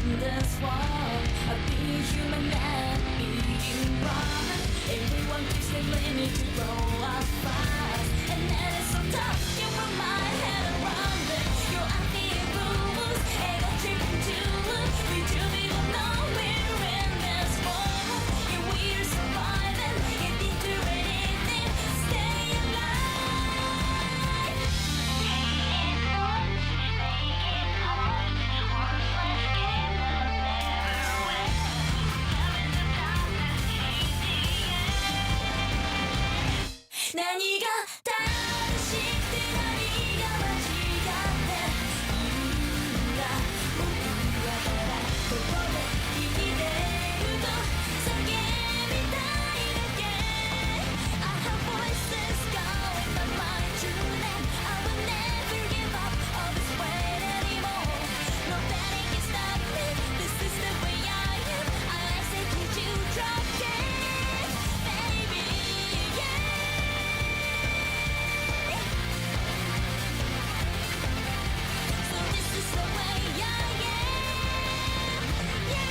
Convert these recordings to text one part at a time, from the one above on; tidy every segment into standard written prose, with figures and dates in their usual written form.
within this world of being human and being wrong. Everyone keeps telling me to grow up fast, and that is so tough. You put my head around it. Your unfair rules, and I'm tripping to look. We do people know we're in this world. Yeah, we're surviving, getting through anything, stay alive.何が正しくて何が間違っているんだ。僕はただここで生きてると叫びたいだけ。I have voices going by my true name. I will never give up all this weight anymore. Nobody can stop me. This is the way I am. I say did you drop dead, baby? Yeah. So this is the way I am. Yeah.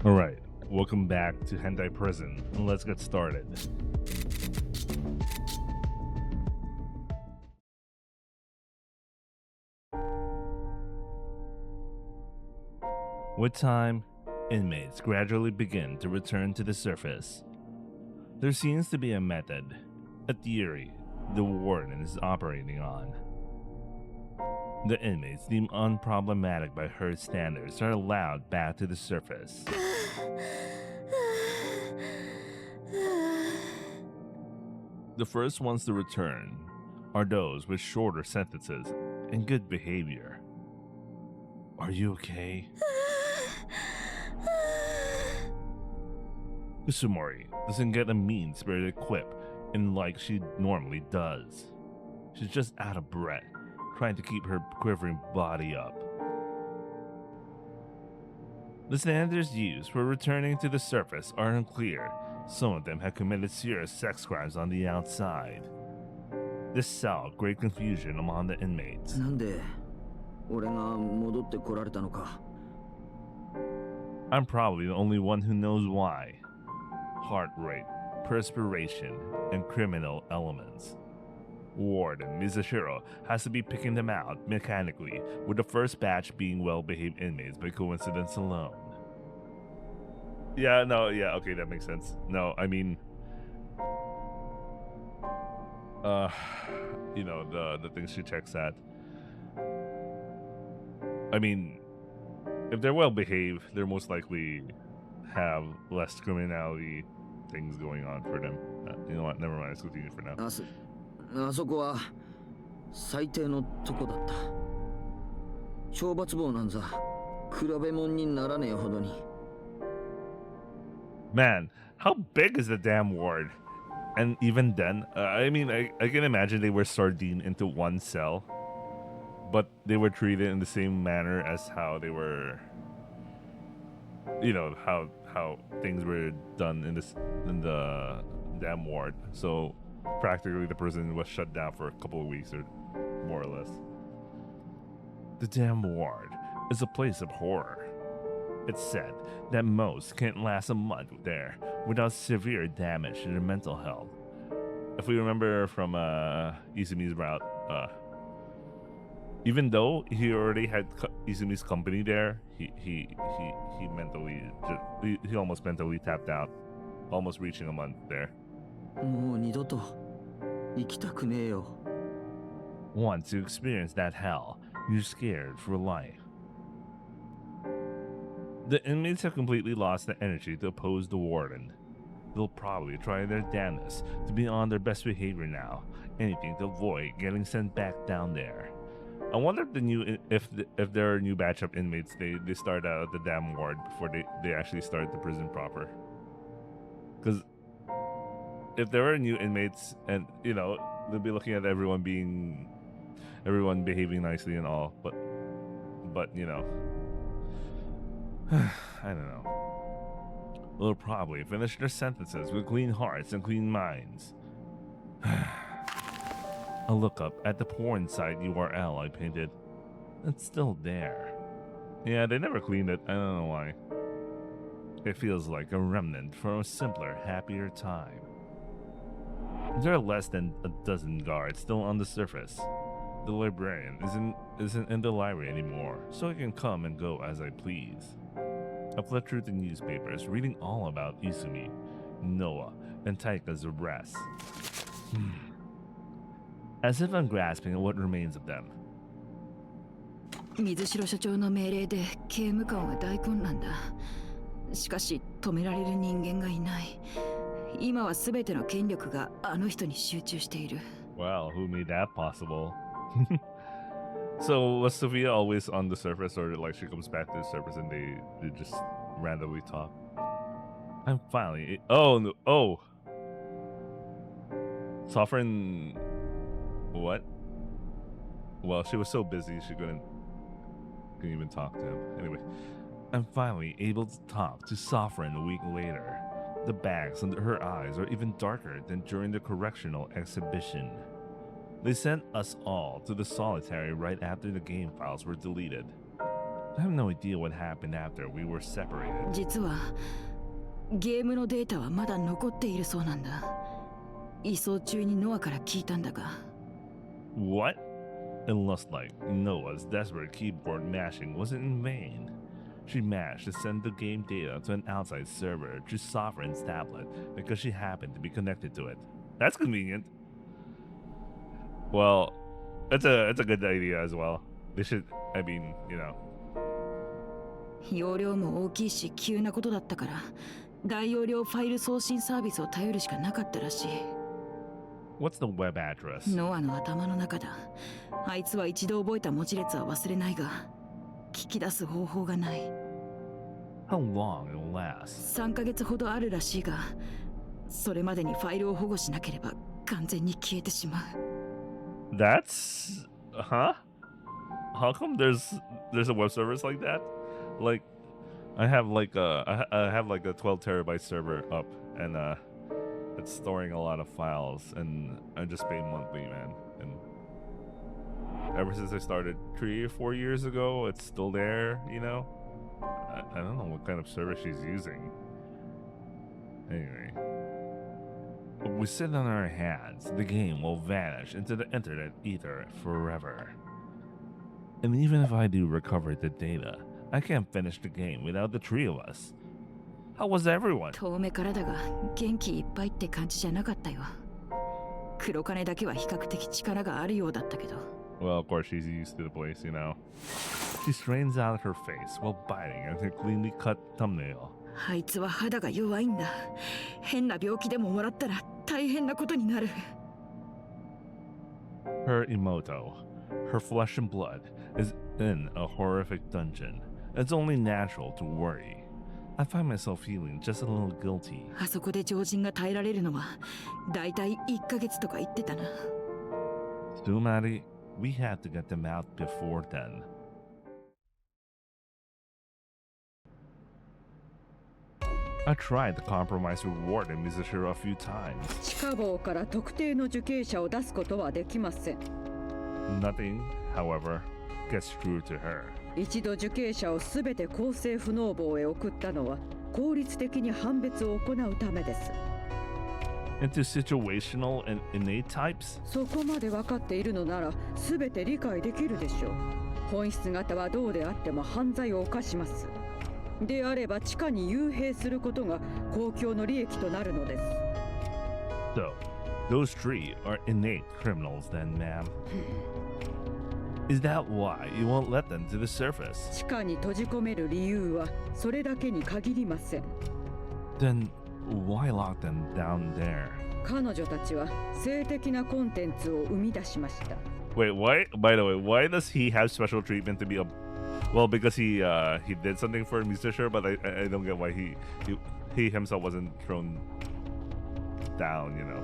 Alright, welcome back to Hentai Prison, and let's get started. With time, inmates gradually begin to return to the surface. There seems to be a method, a theory, the warden is operating on. The inmates deemed unproblematic by her standards are allowed back to the surface. The first ones to return are those with shorter sentences and good behavior. Are you okay? Kusumori doesn't get a mean-spirited quip in like she normally does. She's just out of breath, trying to keep her quivering body up. The standards used for returning to the surface are unclear. Some of them have committed serious sex crimes on the outside. This solved great confusion among the inmates. なんで俺が戻ってこられたのか。 I'm probably the only one who knows why. Heart rate, perspiration, and criminal elements. Warden Mizushiro has to be picking them out mechanically, with the first batch being well-behaved inmates by coincidence alone. Yeah, okay, that makes sense. No, I mean, you know, the things she checks at. I mean, if they're well-behaved, they're most likely have less criminality things going on for them. You know what? Never mind. Let's continue for now. あそこは最低のとこだった。懲罰棒なんざ比べ物にならねえほどに。 Man, how big is the damn ward? And even then, I mean, I can imagine they were sardined into one cell, but they were treated in the same manner as how they were, you know, how things were done in the damn ward. So practically the prison was shut down for a couple of weeks, or more or less. The damn ward is a place of horror. It's said that most can't last a month there without severe damage to their mental health. If we remember from Izumi's route, even though he already had Izumi's company there, he almost mentally tapped out, almost reaching a month there. もう二度と生きたくねえよ。 Once you experience that hell, you're scared for life. The inmates have completely lost the energy to oppose the warden. They'll probably try their damnedest to be on their best behavior now, anything to avoid getting sent back down there. I wonder if there are new batch of inmates, they start out at the damn ward before they actually start the prison proper. Because if there are new inmates, and you know, they'll be looking at everyone behaving nicely and all, but you know, I don't know. They'll probably finish their sentences with clean hearts and clean minds. A look up at the porn site URL I painted. It's still there. Yeah, they never cleaned it. I don't know why. It feels like a remnant from a simpler, happier time. There are less than a dozen guards still on the surface. The librarian isn't in the library anymore, so I can come and go as I please. I fled through the newspapers, reading all about Izumi, Noah, and Taika's arrests. As if I'm grasping at what remains of them. 水城所長の命令で刑務官は大混乱だ。しかし止められる人間がいない。今は全ての権力があの人に集中している。Wow, who made that possible? So was Sophia always on the surface, or like she comes back to the surface and they just randomly talk? I'm finally. Oh no! Oh, Sovereign. What? Well, she was so busy she couldn't even talk to him. Anyway, I'm finally able to talk to Sovereign a week later. The bags under her eyes are even darker than during the correctional exhibition. They sent us all to the solitary right after the game files were deleted. I have no idea what happened after we were separated. 実はゲームのデータはまだ残っているそうなんだ。移送中にノアから聞いたんだが。What? It looks like Noah's desperate keyboard mashing wasn't in vain. She managed to send the game data to an outside server through Sovereign's tablet because she happened to be connected to it. That's convenient. Well, it's a good idea as well. They should, I mean, you know. 容量も大きいし急なことだったから大容量ファイル送信サービスを頼るしかなかったらしい。What's the web address? ノアの頭の中だ。あいつは一度覚えた文字列は忘れないが聞き出す方法がない。 How long it'll last? 3ヶ月ほどあるらしいがそれまでにファイルを保護しなければ完全に消えてしまう。 That's... Huh? How come there's a web service like that? Like, I have like a 12 terabyte server up, and it's storing a lot of files, and I just pay monthly, man. And ever since I started 3 or 4 years ago, it's still there, you know? I don't know what kind of service she's using. Anyway. If we sit on our hands, the game will vanish into the internet ether forever. And even if I do recover the data, I can't finish the game without the three of us. How was everyone? 遠目からだが元気いっぱいって感じじゃなかったよ。黒金だけは比較的力があるようだったけど。Well, of course, she's used to the place, you know. She strains out her face while biting at her cleanly cut thumbnail. あいつは肌が弱いんだ。変な病気でももらったら大変なことになる。Her Emoto, her flesh and blood, is in a horrific dungeon. It's only natural to worry. I find myself feeling just a little guilty. あそこで常人が耐えられるのはだいたい1ヶ月とか言ってたな。Stumari, we had to get them out before then. I tried to compromise reward in Mizushiro a few times. 地下房から特定の受刑者を出すことはできません。 Nothing, however, gets through to her. 一度受刑者をすべて公正不能房へ送ったのは効率的に判別を行うためです。 Into situational and innate types? そこまで分かっているのならすべて理解できるでしょう。本質型はどうであっても犯罪を犯します。であれば地下に幽閉することが公共の利益となるのです。 So, those three are innate criminals then, ma'am. Is that why you won't let them to the surface? 地下に閉じ込める理由はそれだけに限りません。 Then why lock them down there? 彼女たちは性的なコンテンツを生み出しました。 Wait, why? By the way, why does he have special treatment to be a... Well, because he did something for Mizushiro, but I don't get why he himself wasn't thrown down, you know.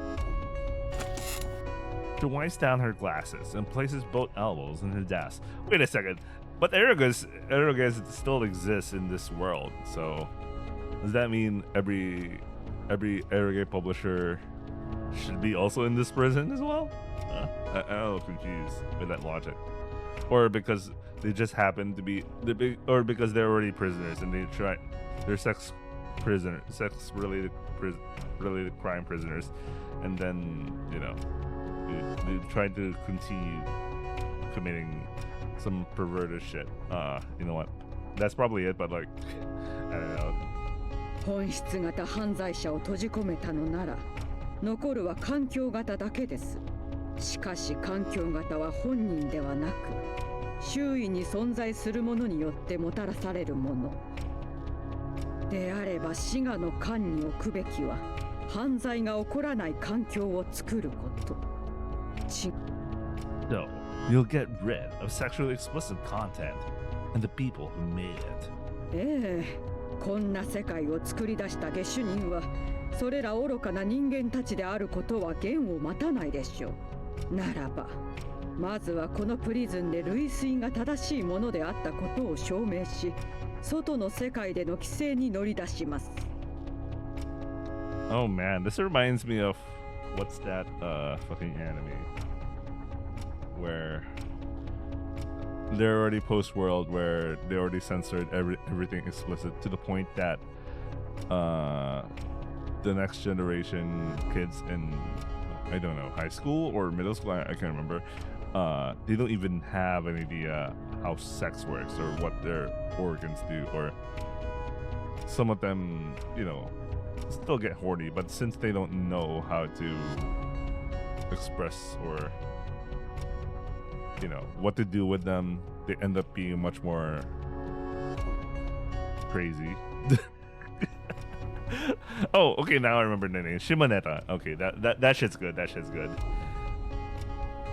She winds down her glasses and places both elbows in her desk. Wait a second. But arrogance still exists in this world. So does that mean every arrogant publisher should be also in this prison as well? I'm a little confused with that logic. Or because they just happen to be or because they're already prisoners and they're sex related crime prisoners, and then they try to continue committing some perverted shit. You know what? That's probably it. But like, I don't know. 本質型犯罪者を閉じ込めたのなら残るは環境型だけです。しかし環境型は本人ではなく周囲に存在するものによってもたらされるものであれば、滋賀の官に置くべきは犯罪が起こらない環境を作ること。So you'll get rid of sexually explicit content and the people who made it. ええ、こんな世界を作り出した下手人はそれら愚かな人間たちであることは言を待たないでしょう。ならばまずはこのプリズンで類推が正しいものであったことを証明し、外の世界での規制に乗り出します。Oh man, this reminds me of what's that fucking anime where they're already post-world, where they already censored everything explicit to the point that the next generation kids in, I don't know, high school or middle school, I can't remember, they don't even have an idea how sex works or what their organs do, or some of them, still get horny, but since they don't know how to express or what to do with them, they end up being much more crazy. Oh, okay, now I remember the name. Shimoneta. Okay, that shit's good. That shit's good.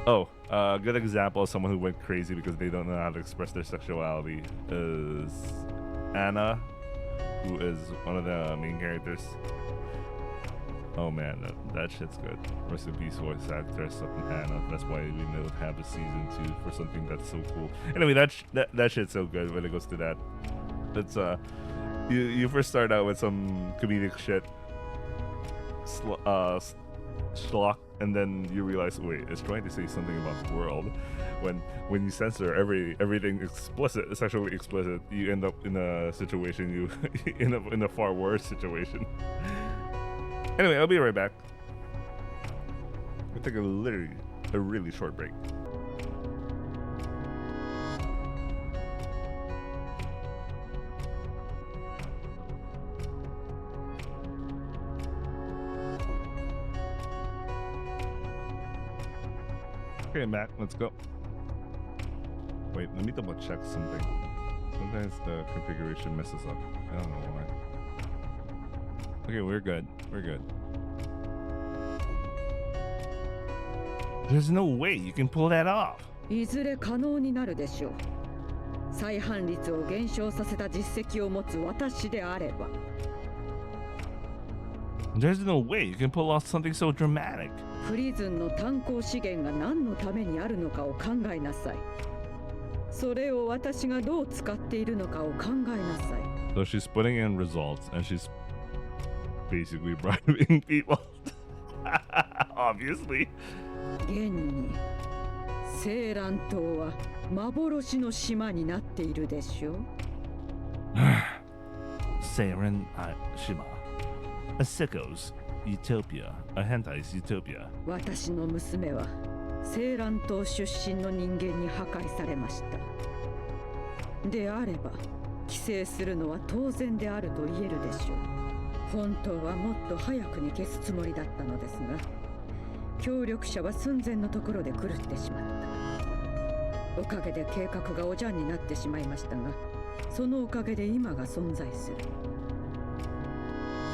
Oh, good example of someone who went crazy because they don't know how to express their sexuality is Anna, who is one of the main characters. Oh man, that shit's good. Rest in peace, voice actress Anna. That's why we know have a season 2 for something that's so cool. Anyway, that shit's so good when it goes to that. It's you first start out with some comedic shit, schlock, and then you realize, wait, it's trying to say something about the world. When you censor everything explicit, sexually explicit, you end up in a situation you end up in a far worse situation. Anyway, I'll be right back. We'll take a really short break. Okay, I'm back. Let's go. Wait, let me double check something. Sometimes the configuration messes up. I don't know why. Okay, we're good. We're good. There's no way you can pull that off. いずれ可能になるでしょう。再犯率を減少させた実績を持つ私であれば。There's no way you can pull off something so dramatic. プリズンの炭鉱資源が何のためにあるのかを考えなさい。それを私がどう使っているのかを考えなさい。So she's putting in results and she's basically bribing people. Obviously. 現にセーラン島は幻の島になっているでしょう。Seiran Shima. A sicko's utopia. A hentai's utopia. 私の娘はセーラン島出身の人間に破壊されました。であれば規制するのは当然であると言えるでしょう。本当はもっと早くに消すつもりだったのですが、協力者は寸前のところで狂ってしまった。おかげで計画がおじゃんになってしまいましたが、そのおかげで今が存在する。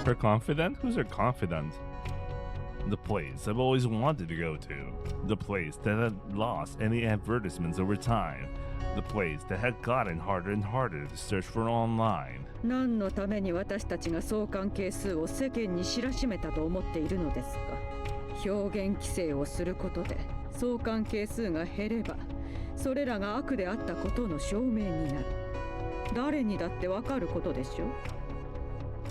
Her confidant? Who's her confidant? The place I've always wanted to go to. The place that had lost any advertisements over time. The place that had gotten harder and harder to search for online. 何のために私たちが相関係数を世間に知らしめたと思っているのですか。表現規制をすることで相関係数が減ればそれらが悪であったことの証明になる。誰にだってわかることでしょ。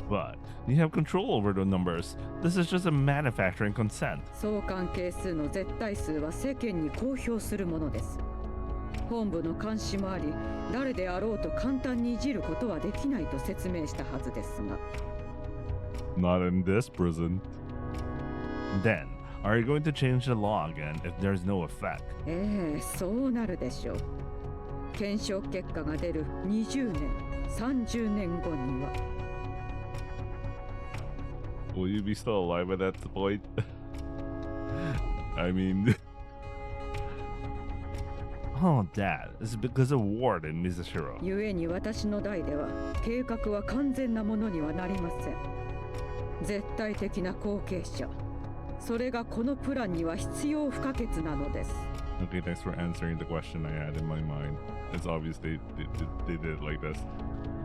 But you have control over the numbers. This is just a manufacturing consent. 相関係数の絶対数は世間に公表するものです。本部の監視もあり、誰であろうと簡単にいじることはできないと説明したはずですが。 Not in this prison. Then, are you going to change the law again if there's no effect? そうなるでしょう。検証結果が出る20年、30年後には。Will you be still alive at that point? I mean... Oh, Dad, it's because of Warden Mizashiro. 故に私の代では計画は完全なものにはなりません。絶対的な後継者。それがこのプランには必要不可欠なのです。 Okay, thanks for answering the question I had in my mind. It's obvious they did it like this.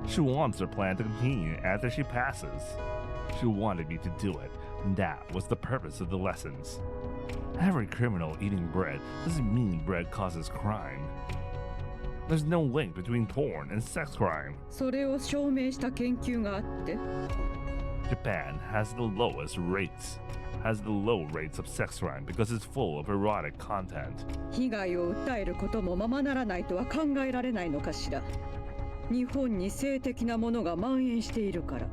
She wants her plan to continue after she passes. She wanted me to do it, and that was the purpose of the lessons. Every criminal eating bread doesn't mean bread causes crime. There's no link between porn and sex crime. それを証明した研究があって。 Japan has the low rates of sex crime because it's full of erotic content. 被害を訴えることもままならないとは考えられないのかしら。日本に性的なものが蔓延しているから。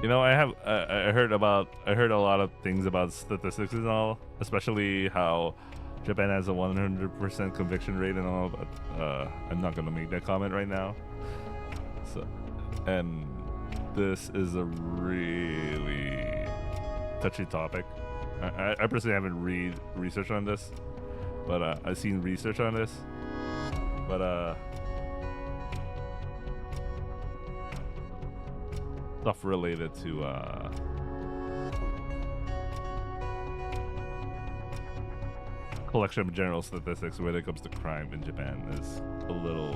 You know, I heard a lot of things about statistics and all, especially how Japan has a 100% conviction rate and all, but I'm not gonna make that comment right now. So, and this is a really touchy topic. I personally haven't read research on this, but I've seen research on this, but stuff related to collection of general statistics when it comes to crime in Japan is a little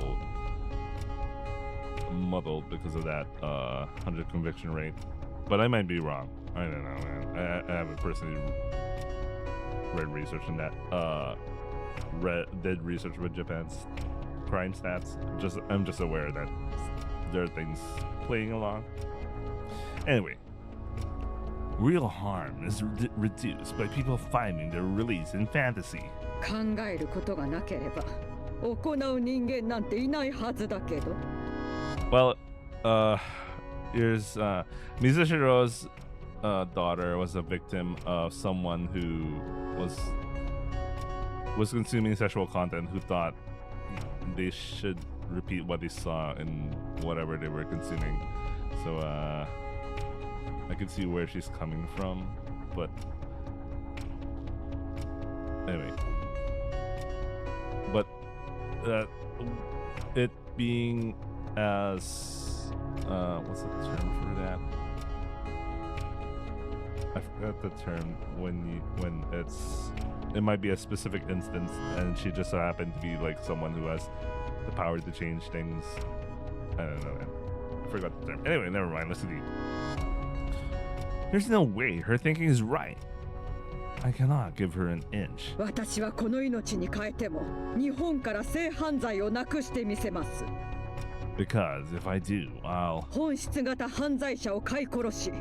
muddled because of that 100 conviction rate, but I might be wrong. I don't know, man. I haven't personally read research on that. Did research with Japan's crime stats. I'm just aware that there are things playing along. Anyway, real harm is reduced by people finding their release in fantasy. 考えることがなければ行う人間なんていないはずだけど。 Well, here's Mizashiro's daughter was a victim of someone who was consuming sexual content who thought they should repeat what they saw in whatever they were consuming. So I can see where she's coming from, but anyway. But it being as what's the term for that? I forgot the term when it might be a specific instance, and she just so happened to be like someone who has the power to change things. I don't know, man. I forgot the term. Anyway, never mind. Let's see. There's no way her thinking is right. I cannot give her an inch. 私はこの命に変えても日本から性犯罪をなくしてみせます。 Because if I do, I'll... 本質型犯罪者を飼い殺し、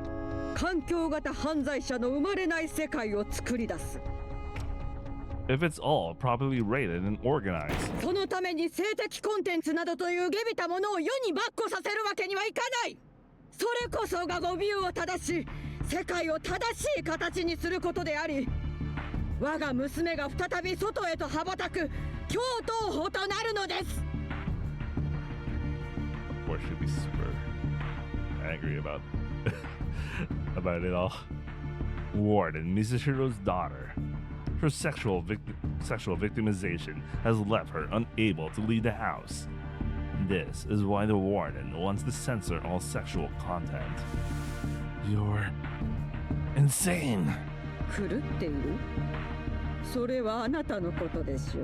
環境型犯罪者の生まれない世界を作り出す。 If it's all properly rated and organized. そのために性的コンテンツなどという下びたものを世にばっこさせるわけにはいかない。それこそが語尾を正し、世界を正しい形にすることであり、我が娘が再び外へと羽ばたく教頭法となるのです。 Of course, she'd be super angry about it all. Warden Mizashiro's daughter. Her sexual victimization has left her unable to leave the house. This is why the warden wants to censor all sexual content. You're insane. 狂っている？それはあなたのことでしょ。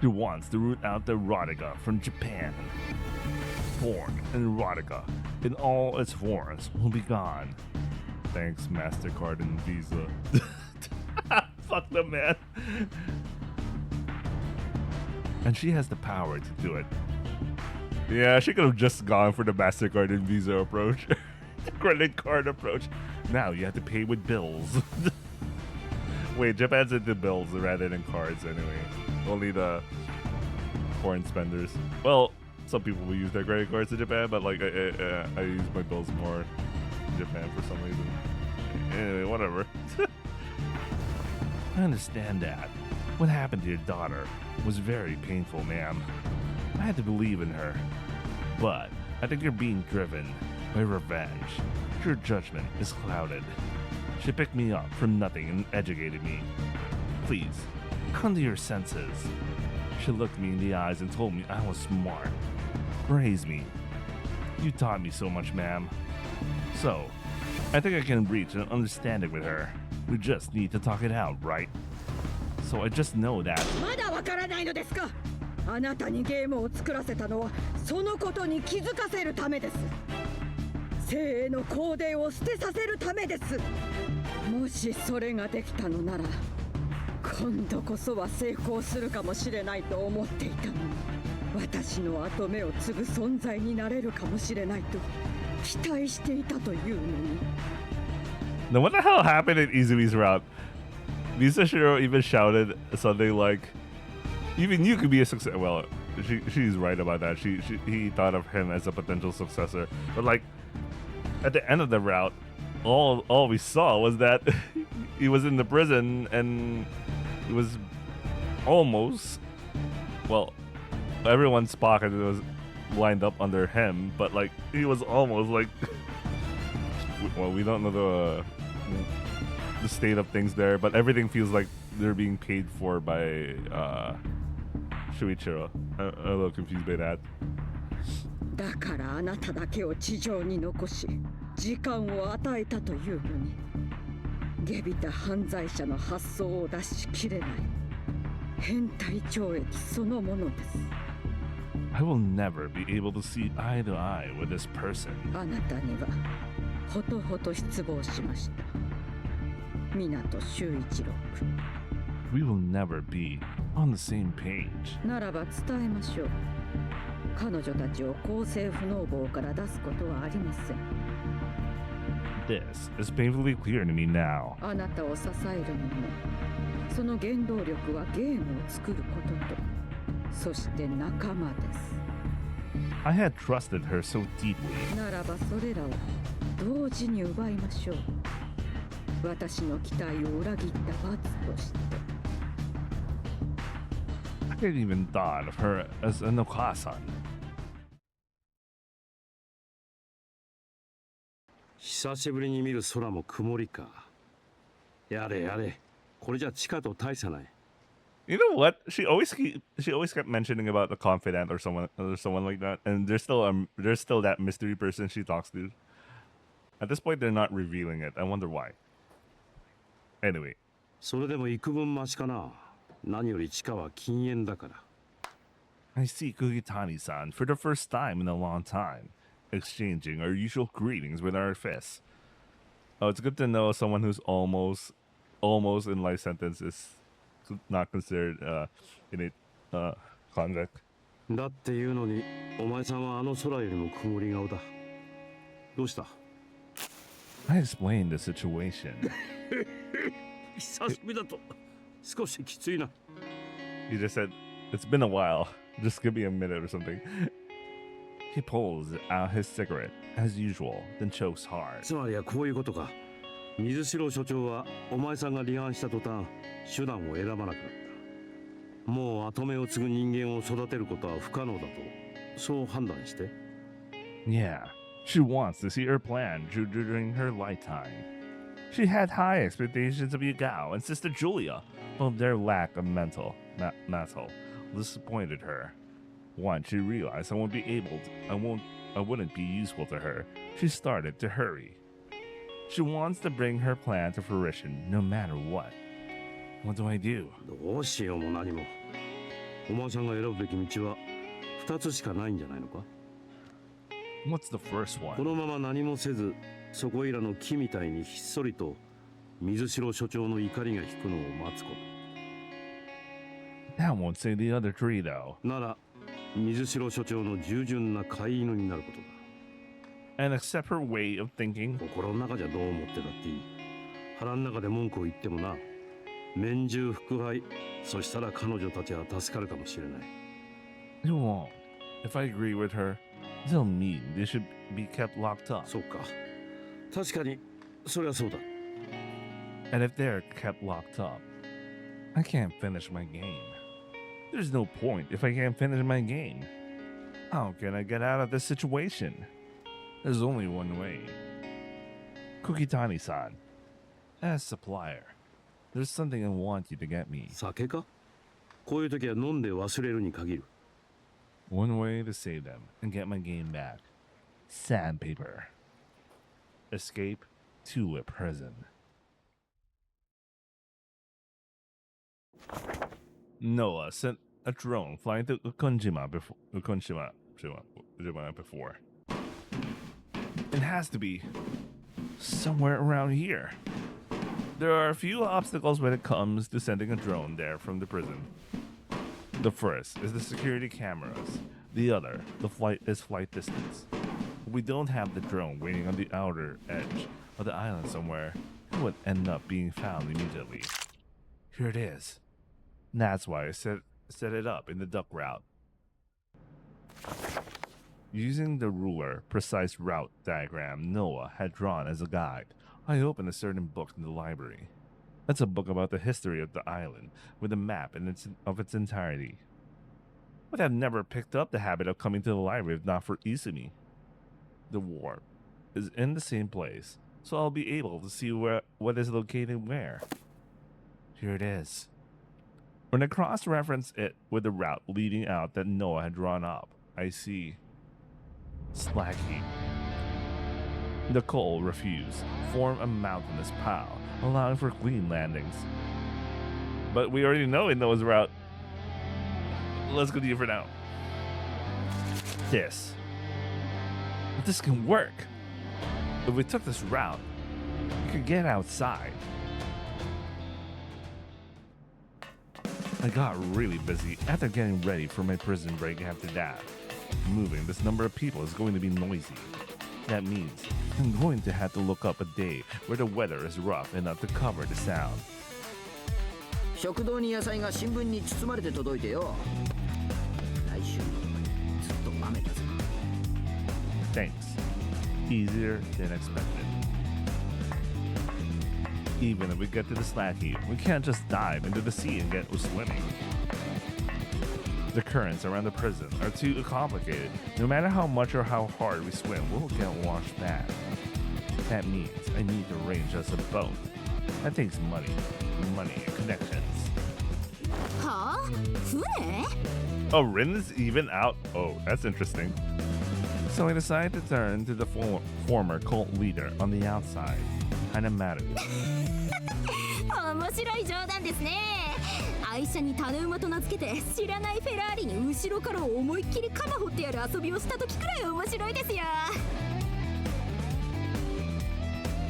He wants to root out the erotica from Japan. Porn and erotica in all its forms will be gone. Thanks, MasterCard and Visa. Fuck them, man. and she has the power to do it. Yeah, she could have just gone for the MasterCard and Visa approach. Credit card approach. Now you have to pay with bills. Wait, Japan's into bills rather than cards anyway. Only the foreign spenders. Well, some people will use their credit cards in Japan, but like I use my bills more in Japan for some reason. Anyway, whatever. I understand that. What happened to your daughter was very painful, ma'am. I had to believe in her. But I think you're being driven by revenge. Your judgment is clouded. She picked me up from nothing and educated me. Please, come to your senses. She looked me in the eyes and told me I was smart. Praise me. You taught me so much, ma'am. So, I think I can reach an understanding with her. We just need to talk it out, right? So I just know that. まだわからないのですか。あなたにゲームを作らせたのはそのことに気づかせるためです。生へのコーデを捨てさせるためです。もしそれができたのなら今度こそは成功するかもしれないと思っていたのに、私の後目を継ぐ存在になれるかもしれないと期待していたというのに。 Now what the hell happened in Izumi's route? Misashiro even shouted something like, "Even you could be a success." Well, she's right about that. He thought of him as a potential successor, but like at the end of the route, all we saw was that he was in the prison and he was almost, well, everyone's pocket was lined up under him, but like he was almost like, well, we don't know the state of things there, but everything feels like they're being paid for by Shuichiro. I'm a little confused by that. だからあなただけを地上に残し時間を与えたというのに、下びた犯罪者の発想を出しきれない変態懲役そのものです。 I will never be able to see eye to eye with this person. あなたにはほとほと失望しました、港修一郎君。 We will never be on the same page. ならば伝えましょう。彼女たちを公正不能坊から出すことはありません。 This is painfully clear to me now. あなたを支えるのも、その原動力はゲームを作ることと、そして仲間です。 I had trusted her so deeply. ならばそれらを同時に奪いましょう。私の期待を裏切った罰として。 I hadn't even thought of her as an Okasan. 久しぶりに見る空も曇りか。やれやれ、これじゃ地下と大差ない。 You know what? She always kept mentioning about a confidant or someone like that, and there's still that mystery person she talks to. At this point, they're not revealing it. I wonder why. Anyway. それでも幾分マシかな。何より地下は禁煙だから。 I see Kugitani-san for the first time in a long time, exchanging our usual greetings with our fists. Oh, it's good to know someone who's almost in life sentence is not considered in a convict. だっていうのに、お前さんはあの空よりも曇り顔だ。どうした？ I explained the situation. 久しぶりだと少しきついな。 He just said, "It's been a while. Just give me a minute or something." He pulls out his cigarette as usual, then chokes hard. つまりはこういうことか。水城所長はお前さんが離反した途端、手段を選ばなくなった。もう後目を継ぐ人間を育てることは不可能だと、そう判断して。 Yeah, she wants to see her plan during her lifetime. She had high expectations of Yugao and Sister Julia, but their lack of mettle disappointed her. Once she realized I wouldn't be useful to her, she started to hurry. She wants to bring her plan to fruition no matter what. What do I do? どうしようも何も。お前さんが選ぶべき道は2つしかないんじゃないのか？ What's the first こ one? のまま何もせず、そこいらの木みたいにひっそりと水城所長の怒りが引くのを待つこと。That won't say the other tree, though. なら水城所長の従順な飼い犬になることだ。 And a separate way of thinking. 心の中じゃどう思ってたっていい。腹の中で文句を言ってもな。免従服配。そしたら彼女たちは助かるかもしれない。 It won't. If I agree with her, they'll mean they should be kept locked up. そうか。確かにそりゃそうだ。 And if they're kept locked up, I can't finish my game. There's no point if I can't finish my game. How can I get out of this situation? There's only one way. Kukitani-san, as supplier, there's something I want you to get me. 酒か？こういう時は飲んで忘れるに限る。 One way to save them and get my game back. Sandpaper. Escape to a prison. Noah sent a drone flying to Ukonjima before. It has to be somewhere around here. There are a few obstacles when it comes to sending a drone there from the prison. The first is the security cameras. The other, flight distance. If we don't have the drone waiting on the outer edge of the island somewhere, it would end up being found immediately. Here it is. That's why I set it up in the duck route. Using the ruler precise route diagram Noah had drawn as a guide, I opened a certain book in the library. That's a book about the history of the island, with a map of its entirety. But I've never picked up the habit of coming to the library if not for Izumi. The warp is in the same place, so I'll be able to see what is located where. Here it is. When I cross-reference it with the route leading out that Noah had drawn up, I see slag heap. The coal refuse form a mountainous pile, allowing for clean landings. But we already know in Noah's route. Let's continue for now. This can work. If we took this route, we could get outside. I got really busy after getting ready for my prison break after that. Moving this number of people is going to be noisy. That means I'm going to have to look up a day where the weather is rough enough to cover the sound. 食堂に野菜が新聞に包まれて届いてよ。来週ずっと雨だぞ。 Thanks. Easier than expected. Even if we get to the slag heap, we can't just dive into the sea and get swimming. The currents around the prison are too complicated. No matter how much or how hard we swim, we'll get washed back. That means I need to arrange us a boat. That takes money and connections. Huh? 船? Oh, Rin is even out? Oh, that's interesting. So I decided to turn to the former cult leader on the outside, Hanamaru. 面白い冗談ですね。愛車にタヌ馬と名付けて知らないフェラーリに後ろから思いっきり鎌掘ってやる遊びをした時くらい面白いですよ。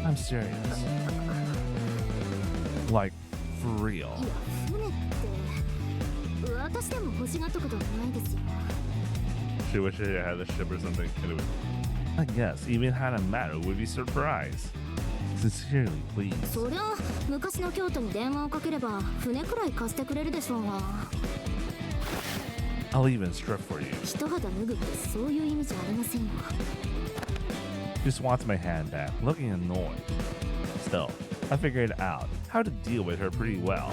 I'm serious. Like, for real. いや、船って私でも欲しがったことはないですよ。 She wished she had a ship or something. Anyway, I guess even Hanamaru would be surprised. Sincerely, please. そりゃ昔の京都に電話をかければ船くらい貸してくれるでしょうが。 I'll even strip for you. 一肌脱ぐってそういう意味じゃありませんよ。 She just wants my hand back, looking annoyed. Still, I figured out how to deal with her pretty well.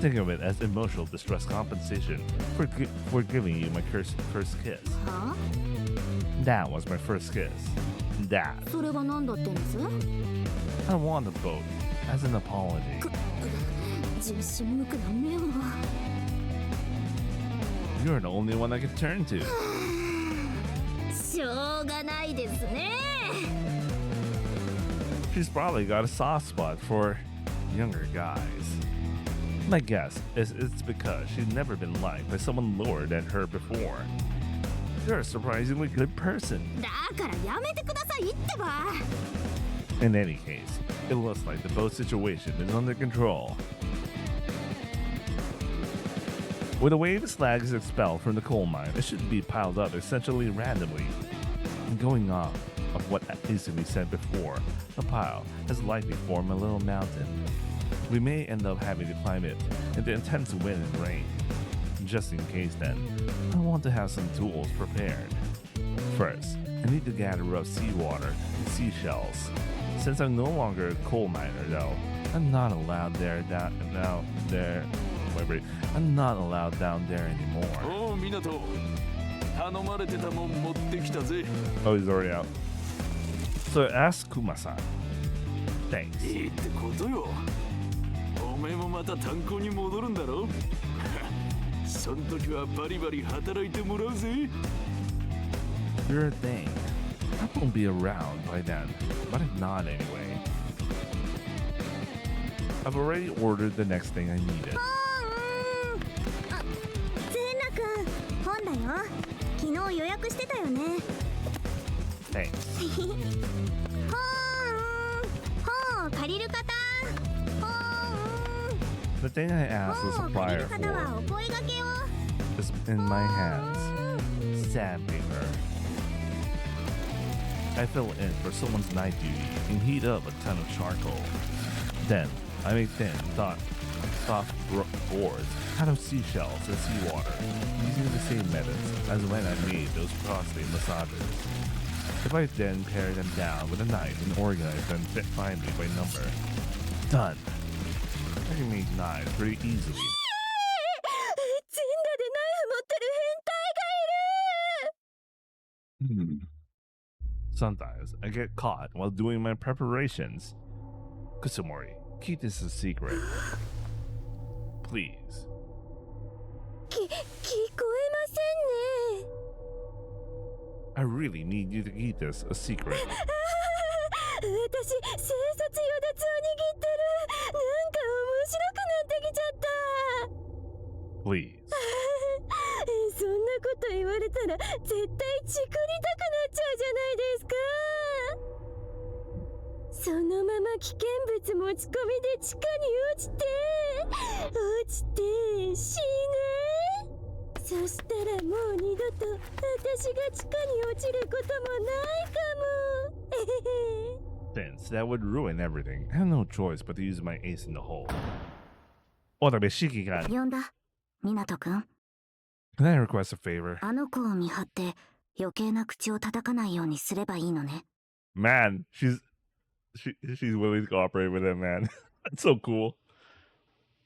Think of it as emotional distress compensation for giving you my first kiss. は That was my first kiss. That. それが何だってんです I won the boat as an apology. 自信無くな目を。 You're the only one I can turn to. しょうがないですね。 She's probably got a soft spot for younger guys. My guess is it's because she's never been liked by someone lower than her before. You're a surprisingly good person. だからやめてくださいってば。 In any case, it looks like the boat situation is under control. With the way the slag is expelled from the coal mine, it should be piled up essentially randomly. And going off of what Izumi said before, the pile has likely formed a little mountain. We may end up having to climb it in the intense wind and rain. Just in case then, I want to have some tools prepared. First, I need to gather up seawater and seashells. Since I'm no longer a coal miner though, I'm not allowed I'm not allowed down there anymore. おう港頼まれてたもん持ってきたぜ Oh, he's already out. So ask Kuma-san. Thanks. いいってことよおめえもまた炭鉱に戻るんだろそん時はバリバリ働いてもらうぜ Sure thing. I won't be around by then, but if not anyway. I've already ordered the next thing I needed. ツーナ君本だよ昨日予約してたよね Thanks. 本を借りる方 The thing I asked the 本を借り supplier る方は for お声掛けを is in my hands. Sandpaper. I fill in for someone's night duty and heat up a ton of charcoal. Then, I make thin, soft boards out of seashells and seawater, using the same methods as when I made those prostate massages. If I then pare them down with a knife and organize them finely by number, done. I can make knives pretty easily. 全裸でナイフ持ってる変態がいる Sometimes I get caught while doing my preparations. Kusumori, keep this a secret. Please. 聞こえませんね I really need you to keep this a secret. 私、生殺与奪を握ってるなんか面白くなってきちゃった Please. そんなこと言われたら絶対チクりたくなっちゃうじゃないですかそのまま危険物持ち込みで地下に落ちて死ねそしたらもう二度と私が地下に落ちることもないかも Since that would ruin everything, I have no choice but to use my ace in the hole. Shikigan, 呼んだ湊くん can I request a favor? あの子を見張って余計な口を叩かないようにすればいいのね Man, she's willing to cooperate with him, man. That's so cool.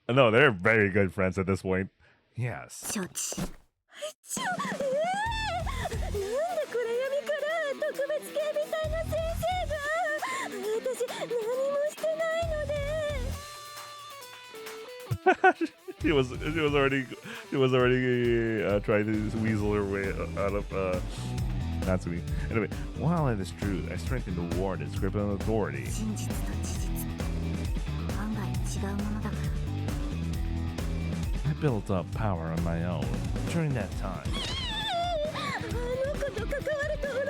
No, they're very good friends at this point. Yes. 承知なんで暗闇から特別警備隊の先生が私何もしてないので she was already trying to weasel her way out of Natsumi. Anyway, while it is true, I strengthened the war that's grip on authority. 真実と事実案外違うものだから I built up power on my own during that time. あの子と関わるとろくな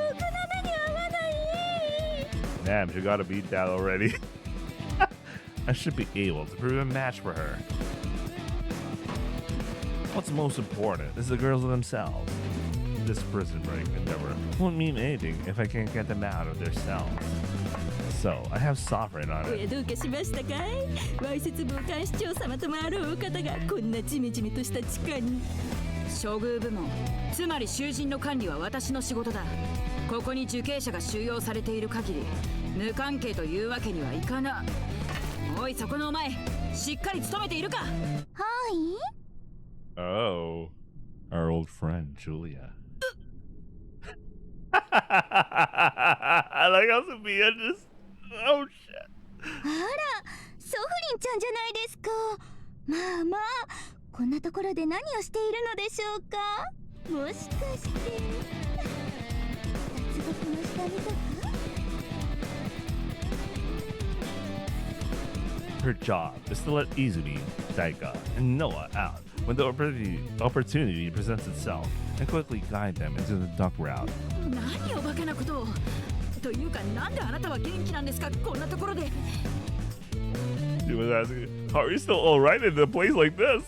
目に遭わない Damn, you gotta beat that already. I should be able to prove a match for her. What's most important is the girls themselves. This prison break endeavor won't mean anything if I can't get them out of their cells. So, I have sovereign on it. どうかしましたかいわいせつ傍観市長様ともあろうお方がこんなジメジメとした地下に処遇部門つまり囚人の管理は私の仕事だここに受刑者が収容されている限り無関係というわけにはいかなおいそこのお前しっかり勤めているかはい Oh, our old friend Julia. I like how Sophia just. Oh shit. あらソフリンちゃんじゃないですかまあまあこんなところで何をしているのでしょうかもしかして脱獄の下見とか Her job is to let Izumi, Daika, and Noah out when the opportunity presents itself and quickly guide them into the duck route. 何をバカなことをというかなんであなたは元気なんですかこんなところで She was asking, how are you still alright in a place like this?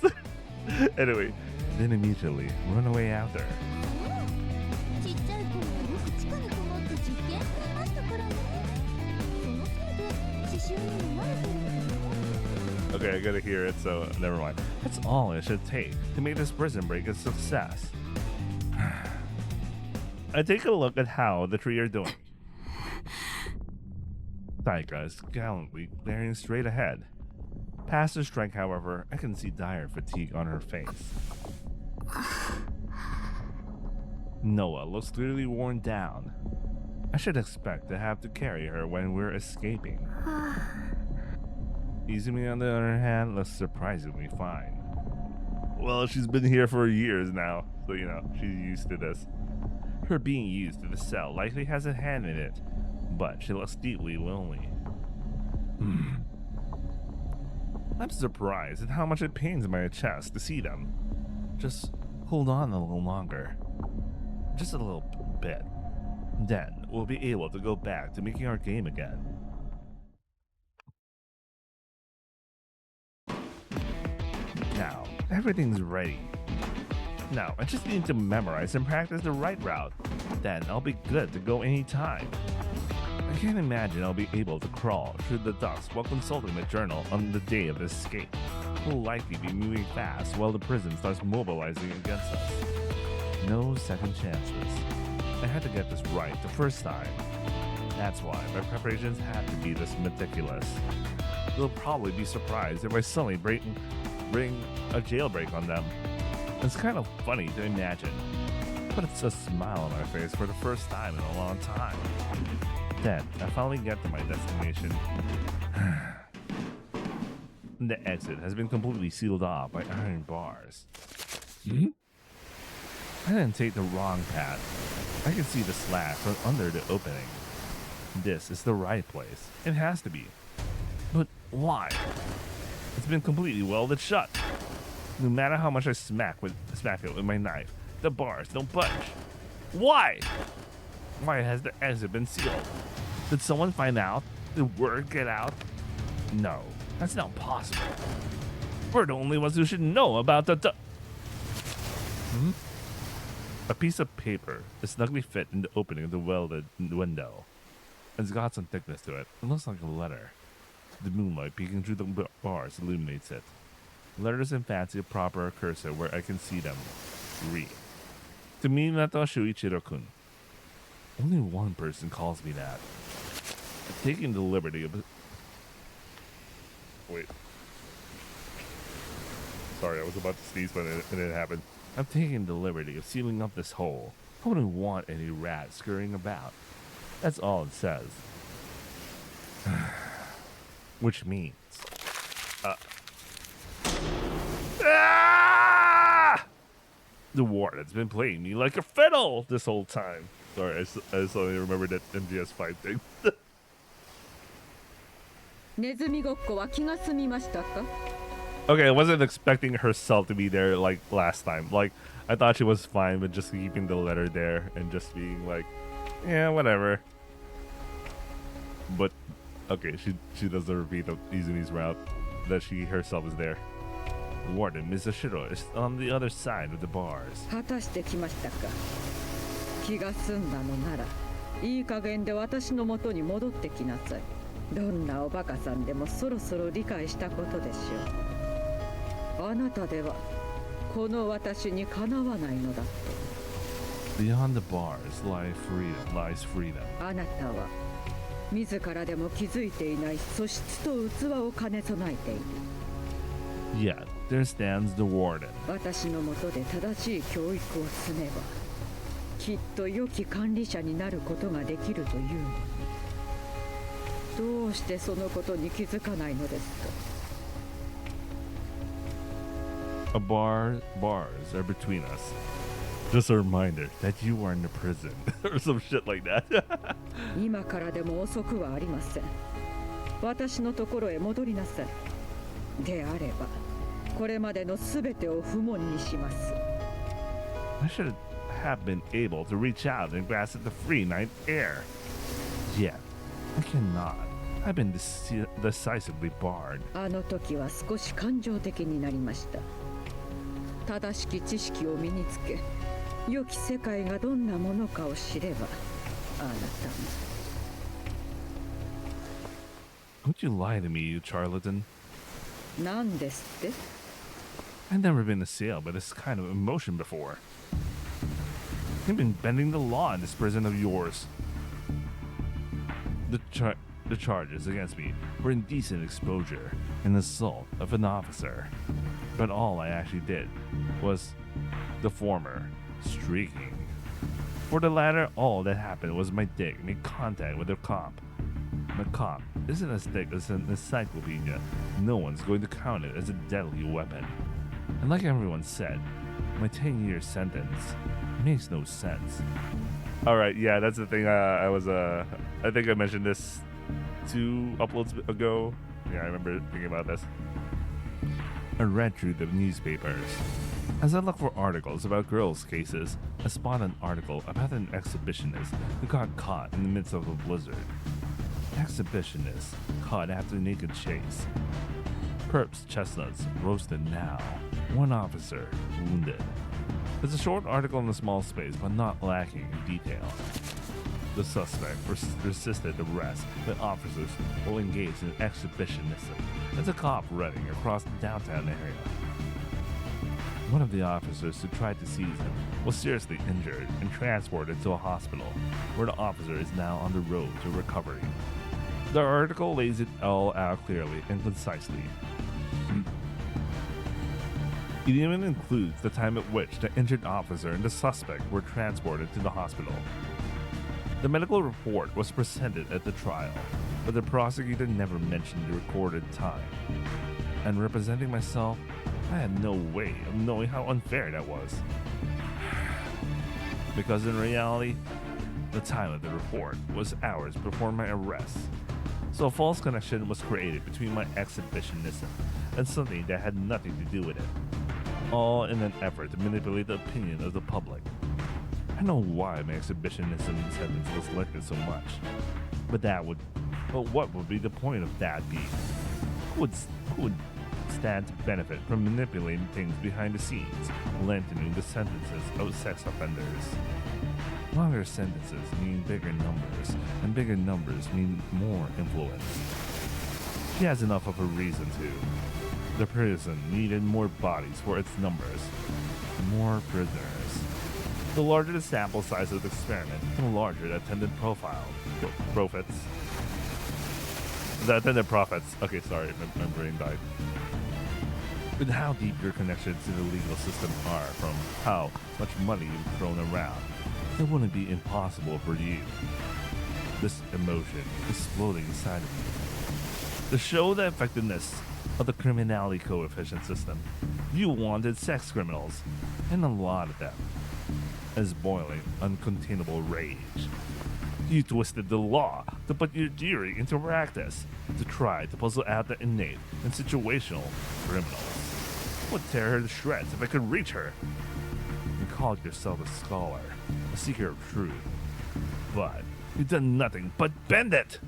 Anyway, then immediately run away after. ちっちゃい頃よく地下にこもって実験していましたからね。そのせいで刺繍にも慣れてるんですよ。 Okay, I gotta hear it, so never mind. That's all it should take to make this prison break a success. I take a look at how the three are doing. Taika is gallantly glaring straight ahead. Past the strike, however, I can see dire fatigue on her face. Noah looks clearly worn down. I should expect to have to carry her when we're escaping. Izumi, on the other hand, looks surprisingly fine. Well, she's been here for years now, so you know, she's used to this. Her being used to the cell likely has a hand in it, but she looks deeply lonely. I'm surprised at how much it pains my chest to see them. Just hold on a little longer. Just a little bit. Then we'll be able to go back to making our game again. Now, everything's ready. Now, I just need to memorize and practice the right route. Then I'll be good to go anytime. I can't imagine I'll be able to crawl through the dust while consulting the journal on the day of escape. We'll likely be moving fast while the prison starts mobilizing against us. No second chances. I had to get this right the first time. That's why my preparations had to be this meticulous. They'll probably be surprised if I suddenly bring a jailbreak on them. It's kind of funny to imagine, but it's a smile on my face for the first time in a long time. Then I finally get to my destination. The exit has been completely sealed off by iron bars. I didn't take the wrong path. I can see the slab from under the opening. This is the right place. It has to be. But why? It's been completely welded shut. No matter how much I smack it with my knife, the bars don't budge. Why? Why has the exit been sealed? Did someone find out? Did word get out? No, that's not possible. We're the only ones who should know about the A piece of paper is snugly fit in the opening of the welded window. It's got some thickness to it. It looks like a letter. The moonlight peeking through the bars illuminates it. Letters in fancy proper cursor where I can see them. Read. To Minato Shuichiro-kun. Only one person calls me that. Taking the liberty of... Wait. Sorry, I was about to sneeze, but it didn't happen. I'm taking the liberty of sealing up this hole. I wouldn't want any rats scurrying about. That's all it says. Which means... The warden's been playing me like a fiddle this whole time. Sorry, I just only remembered that MGS5 thing. ネズミごっこは気が済みましたか? Okay, I wasn't expecting herself to be there like last time. Like, I thought she was fine with just keeping the letter there and just being like, yeah, whatever. But, okay, she does the repeat of Izumi's route, that she herself is there. Warden Mizushiro is on the other side of the bars. 果たして来ましたか。気が済んだのなら、いい加減で私の元に戻ってきなさい。どんなおバカさんでもそろそろ理解したことでしょう。あなたではこの私にかなわないのだと。Beyond the bars lies freedom. あなたは自らでも気づいていない素質と器を兼ね備えている。Yet there stands the warden. 私の下で正しい教育を積めば、きっと良き管理者になることができるというのに、どうしてそのことに気づかないのですか。Bars are between us. Just a reminder that you are in the prison or some shit like that. 今からでも遅くはありません。私のところへ戻りなさい。であれば、これまでのすべてを不問にします。I should have been able to reach out and grasp at the free night air. Yet, I cannot. I've been decisively barred. あの時は少し感情的になりました。正しき知識を身につけ、良き世界がどんなものかを知れば、あなたも。Don't you lie to me, you charlatan. 何ですって？ I've never been assailed by this kind of emotion before. You've been bending the law in this prison of yours. The charges against me were indecent exposure and assault of an officer. But all I actually did was the former, streaking. For the latter, all that happened was my dick made contact with a cop. The cop isn't as thick as an encyclopedia. No one's going to count it as a deadly weapon. And like everyone said, my 10-year sentence makes no sense. Alright, yeah, that's the thing. I think I mentioned this 2 uploads ago. Yeah, I remember thinking about this. I read through the newspapers. As I looked for articles about girls' cases, I spotted an article about an exhibitionist who got caught in the midst of a blizzard. Exhibitionist caught after a naked chase. Perps chestnuts roasted now. One officer wounded. It's a short article in a small space, but not lacking in detail. The suspect resisted arrest by officers who engaged in exhibitionism. As a cop running across the downtown area. One of the officers who tried to seize him was seriously injured and transported to a hospital, where the officer is now on the road to recovery. The article lays it all out clearly and concisely. It even includes the time at which the injured officer and the suspect were transported to the hospital. The medical report was presented at the trial, but the prosecutor never mentioned the recorded time. And representing myself, I had no way of knowing how unfair that was. Because in reality, the time of the report was hours before my arrest. So a false connection was created between my exhibitionism and something that had nothing to do with it. All in an effort to manipulate the opinion of the public. I know why my exhibitionism sentence was lifted so much. But what would be the point of that being? Who would stand to benefit from manipulating things behind the scenes, lengthening the sentences of sex offenders? Longer sentences mean bigger numbers, and bigger numbers mean more influence. She has enough of a reason to. The prison needed more bodies for its numbers. More prisoners. The larger the sample size of the experiment, the larger the attended profits. Okay, sorry, my brain died. With how deep your connections to the legal system are from how much money you've thrown around, it wouldn't be impossible for you. This emotion exploding inside of you. To show the effectiveness of the criminality coefficient system, you wanted sex criminals, and a lot of them, as boiling, uncontainable rage. You twisted the law to put your theory into practice, to try to puzzle out the innate and situational criminals. Would tear her to shreds if I could reach her. You called yourself a scholar, a seeker of truth. But you've done nothing but bend it!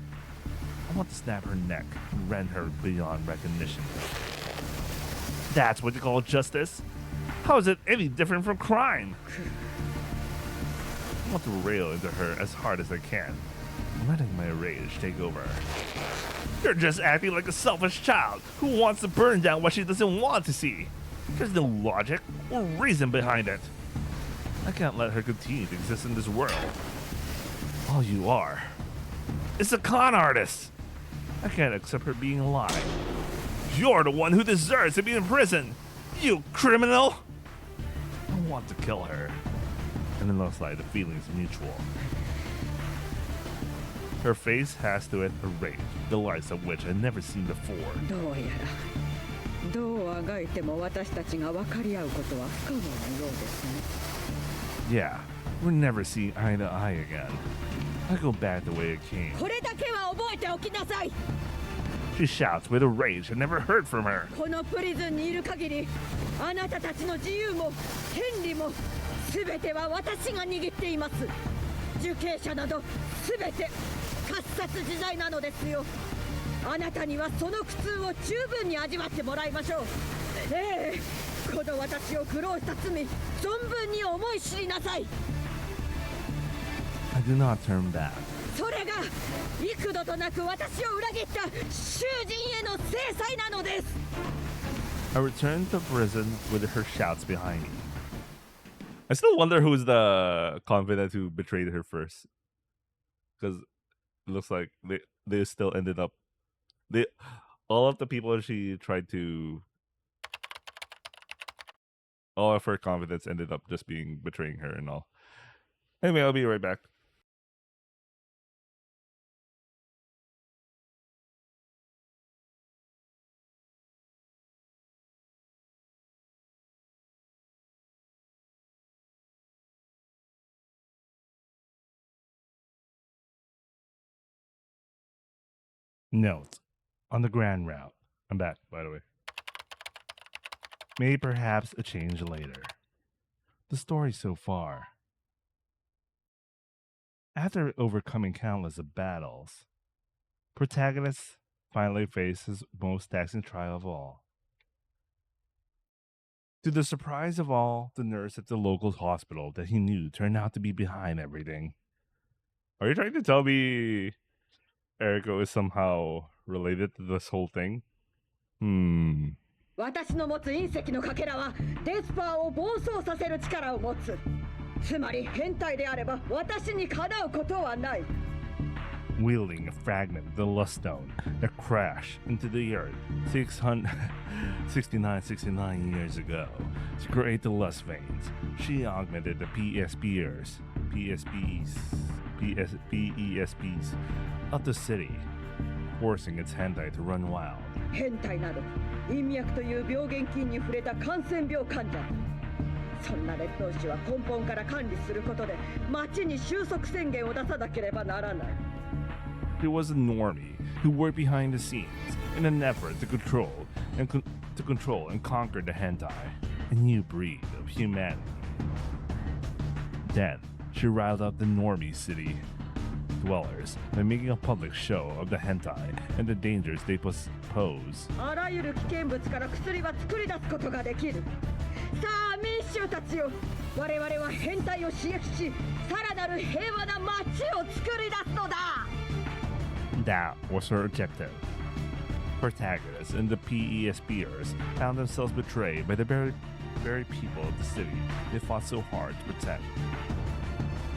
I want to snap her neck and rend her beyond recognition. That's what you call justice? How is it any different from crime? I want to rail into her as hard as I can, letting my rage take over. You're just acting like a selfish child who wants to burn down what she doesn't want to see. There's no logic or reason behind it. I can't let her continue to exist in this world. All you are is a con artist. I can't accept her being alive. You're the one who deserves to be in prison, you criminal! I want to kill her. And it looks like the feeling's mutual. Her face has to it a rage, the likes of which I've never seen before. どうやらどうあがいても私たちが分かり合うことは不可能なようですね。 Yeah, we're never seeing eye to eye again. I go back the way it came. これだけは覚えておきなさい。 She shouts with a rage I never heard from her. このプリズンにいる限り、あなたたちの自由も権利も全ては私が握っています。受刑者など全て喝殺自在なのですよ。あなたにはその苦痛を十分に味わってもらいましょう。ええ、この私を苦労した罪、存分に思い知りなさい。 I do not turn back. それが幾度となく私を裏切った囚人への制裁なのです。 I returned to prison with her shouts behind me. I still wonder who's the confidant who betrayed her first. Because it looks like they still ended up... all of the people she tried to... all of her confidants ended up just betraying her and all. Anyway, I'll be right back. Note, on the grand route. I'm back, by the way. Maybe perhaps a change later. The story so far. After overcoming countless of battles, protagonist finally faced his most taxing trial of all. To the surprise of all, the nurse at the local hospital that he knew turned out to be behind everything. Are you trying to tell me Eriko is somehow related to this whole thing? 私の持つ隕石のかけらはデスパーを暴走させる力を持つ。つまり変態であれば私にかなうことはない。 Wielding a fragment of the lust stone that crashed into the earth 69 years ago to create the lust veins, she augmented the PESPs of the city, forcing its hentai to run wild. 変態など陰脈という病原菌に触れた感染病患者。そんな劣等種は根本から管理することで町に収束宣言を出さなければならない。 There was a normie who worked behind the scenes in an effort to control and conquer the hentai, a new breed of humanity. Then she riled up the normie city dwellers by making a public show of the hentai and the dangers they pose. あらゆる危険物から薬は作り出すことができる。さあ民衆たちよ、我々は変態を刺激し、さらなる平和な街を作り出すのだ。 That was her objective. Protagonists and the PESPers found themselves betrayed by the very people of the city they fought so hard to protect.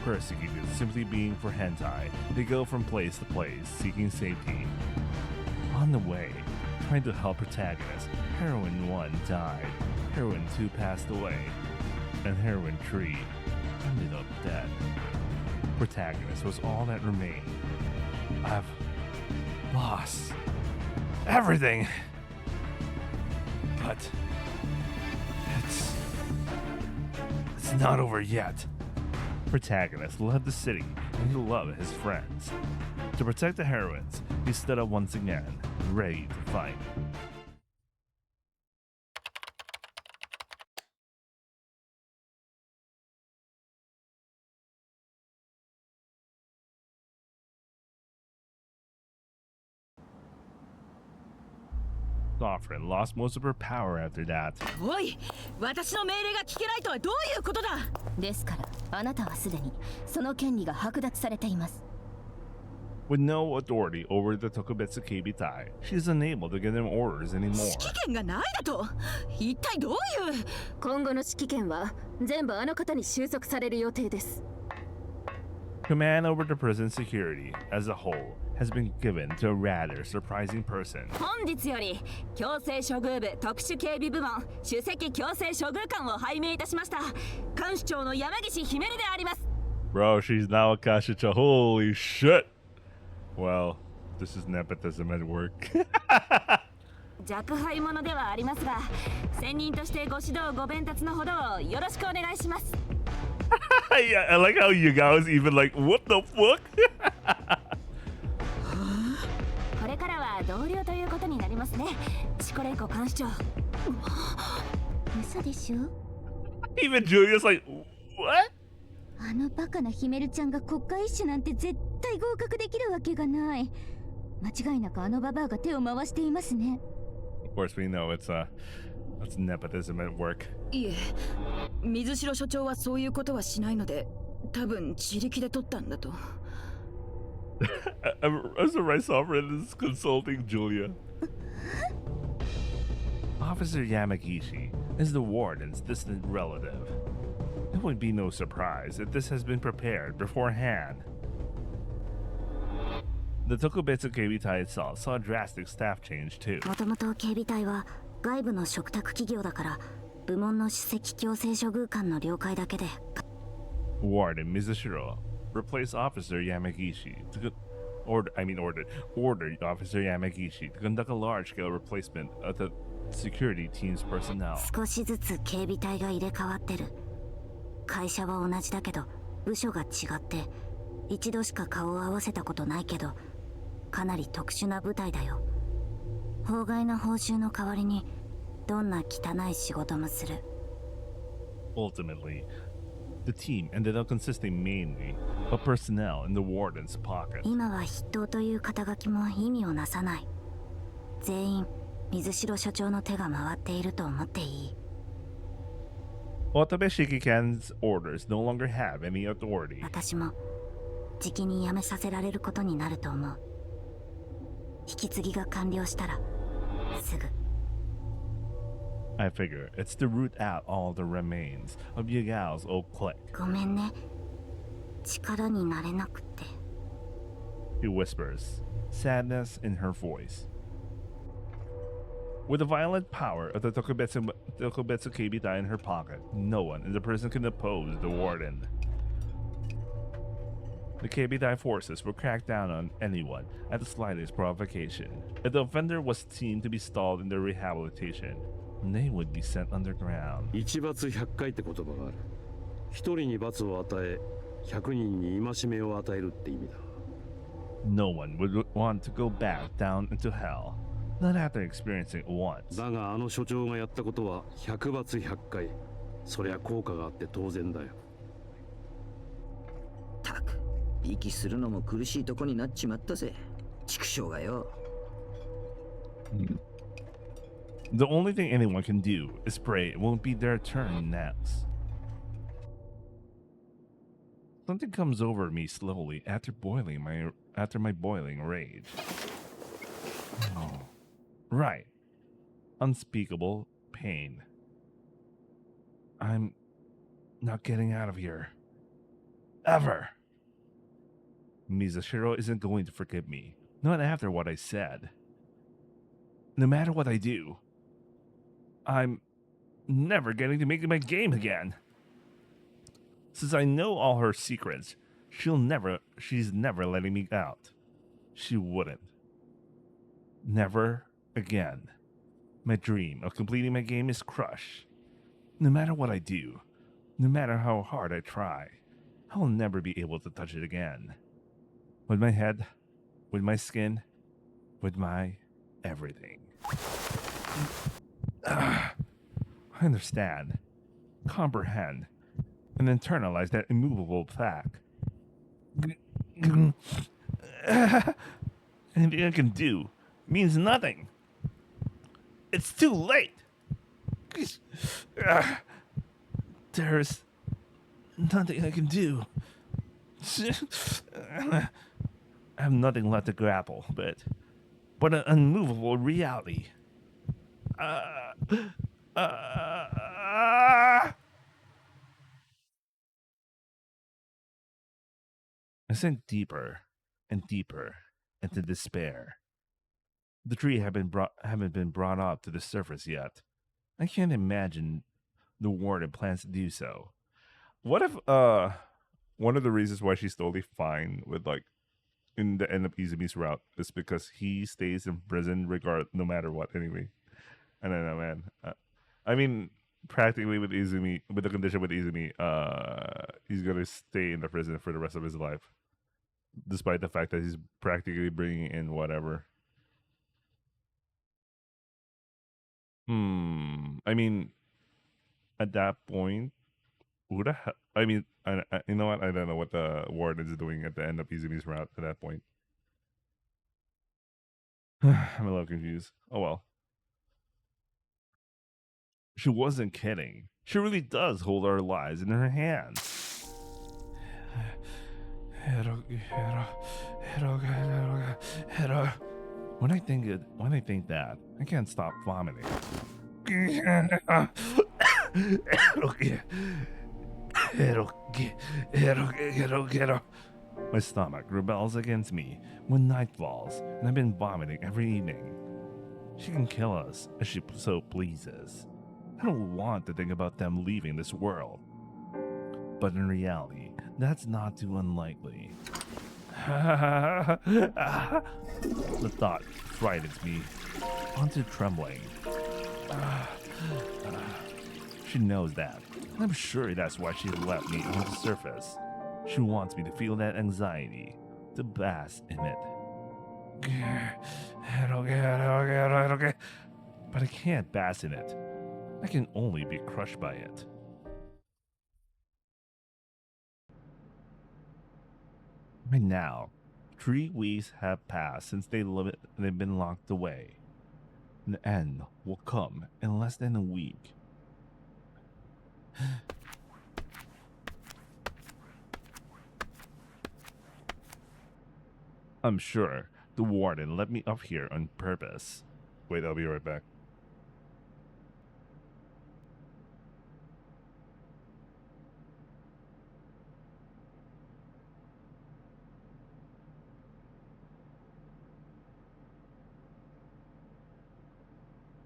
Persecuted simply being for hentai, they go from place to place seeking safety. On the way, trying to help protagonists, Heroine 1 died, Heroine 2 passed away, and Heroine 3 ended up dead. Protagonist was all that remained. I've lost everything, but it's not over yet. Protagonist loved the city and he loved his friends. To protect the heroines, he stood up once again, ready to fight. Sovereign lost most of her power after that. おい、私の命令が聞けないとはどういうことだ。ですからあなたはすでにその権利が剥奪されています。 With no authority over the Tokubetsu Keibitai, she is unable to give them orders anymore. 指揮権がないだと。一体どういう。今後の指揮権は全部あの方に収束される予定です。 Command over the prison security as a whole has been given to a rather surprising person. 本日より強制処遇部特殊警備部門首席強制処遇官を拝命いたしました。監視長の山岸姫であります。 Bro, she's now a Kashicha. Holy shit. Well, this is nepotism at work. 若輩者ではありますが、専任としてご指導ご鞭達のほどをよろしくお願いします。Yeah, I like how you guys even like, what the fuck? これからは同僚ということになりますね。チコレイコ監視長。嘘でしょ。 Even Julia's like, what? あのバカなヒメルちゃんが国家一種なんて絶対合格できるわけがない。間違いなくあのババアが手を回していますね。Of course, we know it's That's nepotism at work. いえ、水城所長はそういうことはしないので、多分自力で取ったんだと。I'm surprised Sovereign is consulting Julia. Officer Yamagishi is the warden's distant relative. It would be no surprise if this has been prepared beforehand. The Tokubetsu Keibitai itself saw a drastic staff change too. もともと警備隊は外部の嘱託企業だから部門の首席強制処遇官の了解だけで Warden Mizushiro replaced Officer Yamagishi ordered Officer Yamagishi to conduct a large-scale replacement of the security team's personnel. 少しずつ警備隊が入れ替わってる会社は同じだけど部署が違って一度しか顔を合わせたことないけどかなり特殊な部隊だよ法外な報酬の代わりにどんな汚い仕事もする Ultimately, the team ended up consisting mainly of personnel in the warden's pocket. 今は筆頭という肩書きも意味をなさない全員水城所長の手が回っていると思っていい Watabe Shikikan's orders no longer have any authority. 私もじきに辞めさせられることになると思う引き継ぎが完了したらすぐ I figure it's to root out all the remains of Yagao's old clique. ごめんね力になれなくて He whispers, sadness in her voice. With the violent power of the Tokubetsu Keibitai in her pocket, no one in the prison can oppose the warden. The Keibitai forces will crack down on anyone at the slightest provocation. If the offender was seen to be stalled in their rehabilitation, they would be sent underground. 一罰100回って言葉がある一人に罰を与え100人に戒めを与えるって意味だ No one would want to go back down into hell, not after experiencing it once. だがあの所長がやったことは100罰100回そりゃ効果があって当然だよたく息するのも苦しいとこになっちまったぜ畜生がよ The only thing anyone can do is pray it won't be their turn next. Something comes over me slowly after my boiling rage. Oh. Right. Unspeakable pain. I'm not getting out of here. Ever. Mizushiro isn't going to forgive me. Not after what I said. No matter what I do, I'm never getting to make my game again. Since I know all her secrets, she's never letting me out. She wouldn't. Never again. My dream of completing my game is crushed. No matter what I do, no matter how hard I try, I will never be able to touch it again. With my head, with my skin, with my everything. I understand, comprehend, and internalize that immovable fact. Anything I can do means nothing. It's too late. There's nothing I can do. I have nothing left to grapple, but an unmovable reality. I sank deeper and deeper into despair. The tree haven't been brought up to the surface yet. I can't imagine the warden plans to do so. What if one of the reasons why she's totally fine with like in the end of Izumi's route is because he stays in prison no matter what anyway. I don't know, man. I mean, practically with Izumi, with the condition with Izumi, he's gonna stay in the prison for the rest of his life, despite the fact that he's practically bringing in whatever. I mean, at that point, I mean, you know what? I don't know what the warden is doing at the end of Izumi's route at that point. I'm a little confused. Oh well. She wasn't kidding. She really does hold our lives in her hands. When I think that, I can't stop vomiting. My stomach rebels against me when night falls, and I've been vomiting every evening. She can kill us as she so pleases. I don't want to think about them leaving this world. But in reality, that's not too unlikely. The thought frightens me onto trembling. She knows that. And I'm sure that's why she left me on the surface. She wants me to feel that anxiety, to bask in it. But I can't bask in it. I can only be crushed by it. By now, 3 weeks have passed since they've been locked away. The end will come in less than a week. I'm sure the warden let me up here on purpose. Wait, I'll be right back.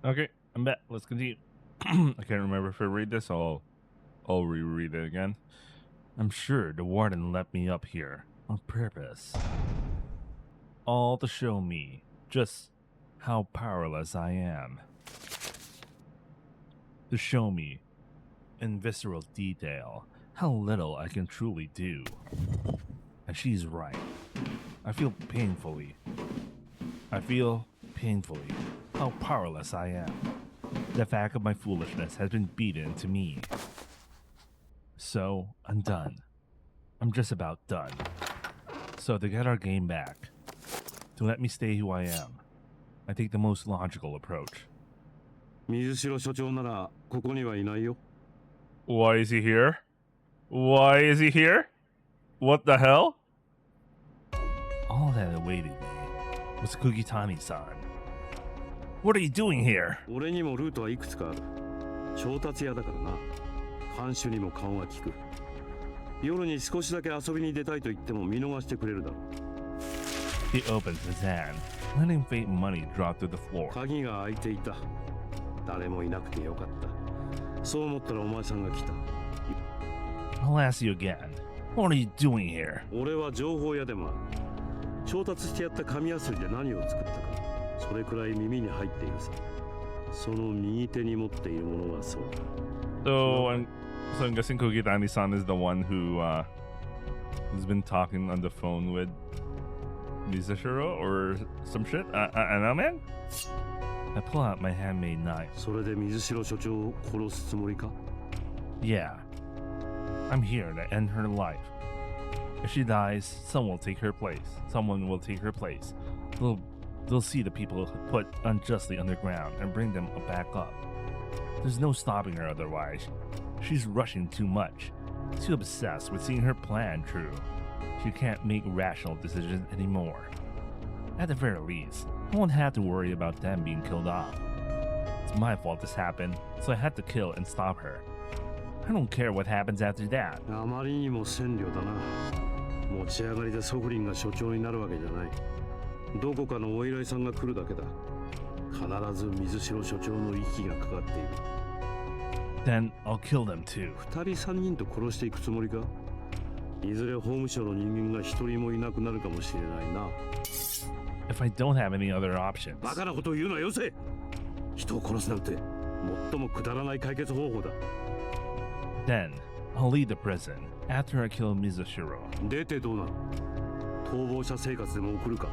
Okay, I'm back. Let's continue. I can't remember if I read this, so I'll reread it again. I'm sure the warden let me up here on purpose. All to show me just how powerless I am. To show me in visceral detail how little I can truly do. And she's right. I feel painfully how powerless I am. The fact of my foolishness has been beaten to me. So, I'm done. I'm just about done. So to get our game back, to let me stay who I am, I take the most logical approach. 水城所長ならここにはいないよ。 Why is he here? Why is he here? What the hell? All that awaited me was Kugitani-san. What are you doing here? 俺にもルートはいくつかある。調達屋だからな。看守にも顔が利く。夜に少しだけ遊びに出たいと言っても見逃してくれるだろう。 He opens his hand, letting fake money drop to the floor. 鍵が開いていた。誰もいなくてよかった。そう思ったらお前さんが来た。 I'll ask you again. What are you doing here? 俺は情報屋でもある。調達してやった紙やすりで何を作ったか、それくらい耳に入っているさ。その右手に持っているものがそうだ。So I'm guessing Kugitani-san is the one who's been talking on the phone with Mizushiro or some shit? I know, man? I pull out my handmade knife. それで水城所長を殺すつもりか? Yeah. I'm here to end her life. If she dies, someone will take her place. They'll see the people put unjustly underground and bring them back up. There's no stopping her otherwise. She's rushing too much. Too obsessed with seeing her plan true. She can't make rational decisions anymore. At the very least, I won't have to worry about them being killed off. It's my fault this happened, so I had to kill and stop her. I don't care what happens after that. あまりにも千両だな。持ち上がりでソフリンが所長になるわけじゃない。どこかのお依頼さんが来るだけだ。必ず水城所長の息がかかっている。Then I'll kill them too. 2人3人と殺していくつもりか？いずれ法務省の人間が一人もいなくなるかもしれないな。If I don't have any other options. バカなことを言うなよせ。人を殺すなんて最もくだらない解決方法だ。Then I'll leave the prison after I kill Mizushiro. 出てどうなる？逃亡者生活でも送るか？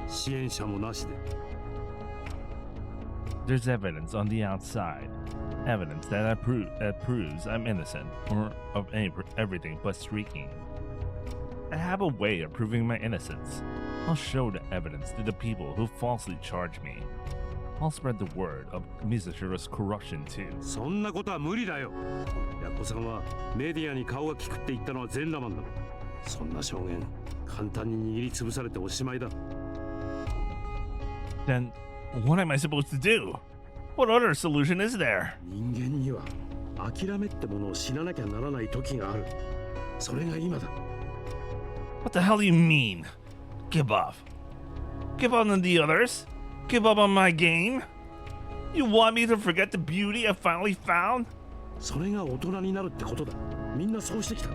支援者もなしで。There's evidence on the outside. Evidence that proves I'm innocent or of everything but streaking. I have a way of proving my innocence. I'll show the evidence to the people who falsely charge me. I'll spread the word of Mizushiro's corruption too. そんなことは無理だよ。ヤッコさんはメディアに顔が利くって言ったのは全裸マンだ。そんな証言簡単に握りつぶされておしまいだ。Then, what am I supposed to do? What other solution is there? 人間には諦めってものを知らなきゃならない時がある。それが今だ。What the hell do you mean? Give up? Give up on the others? Give up on my game? You want me to forget the beauty I finally found? それが大人になるってことだ。みんなそうしてきた。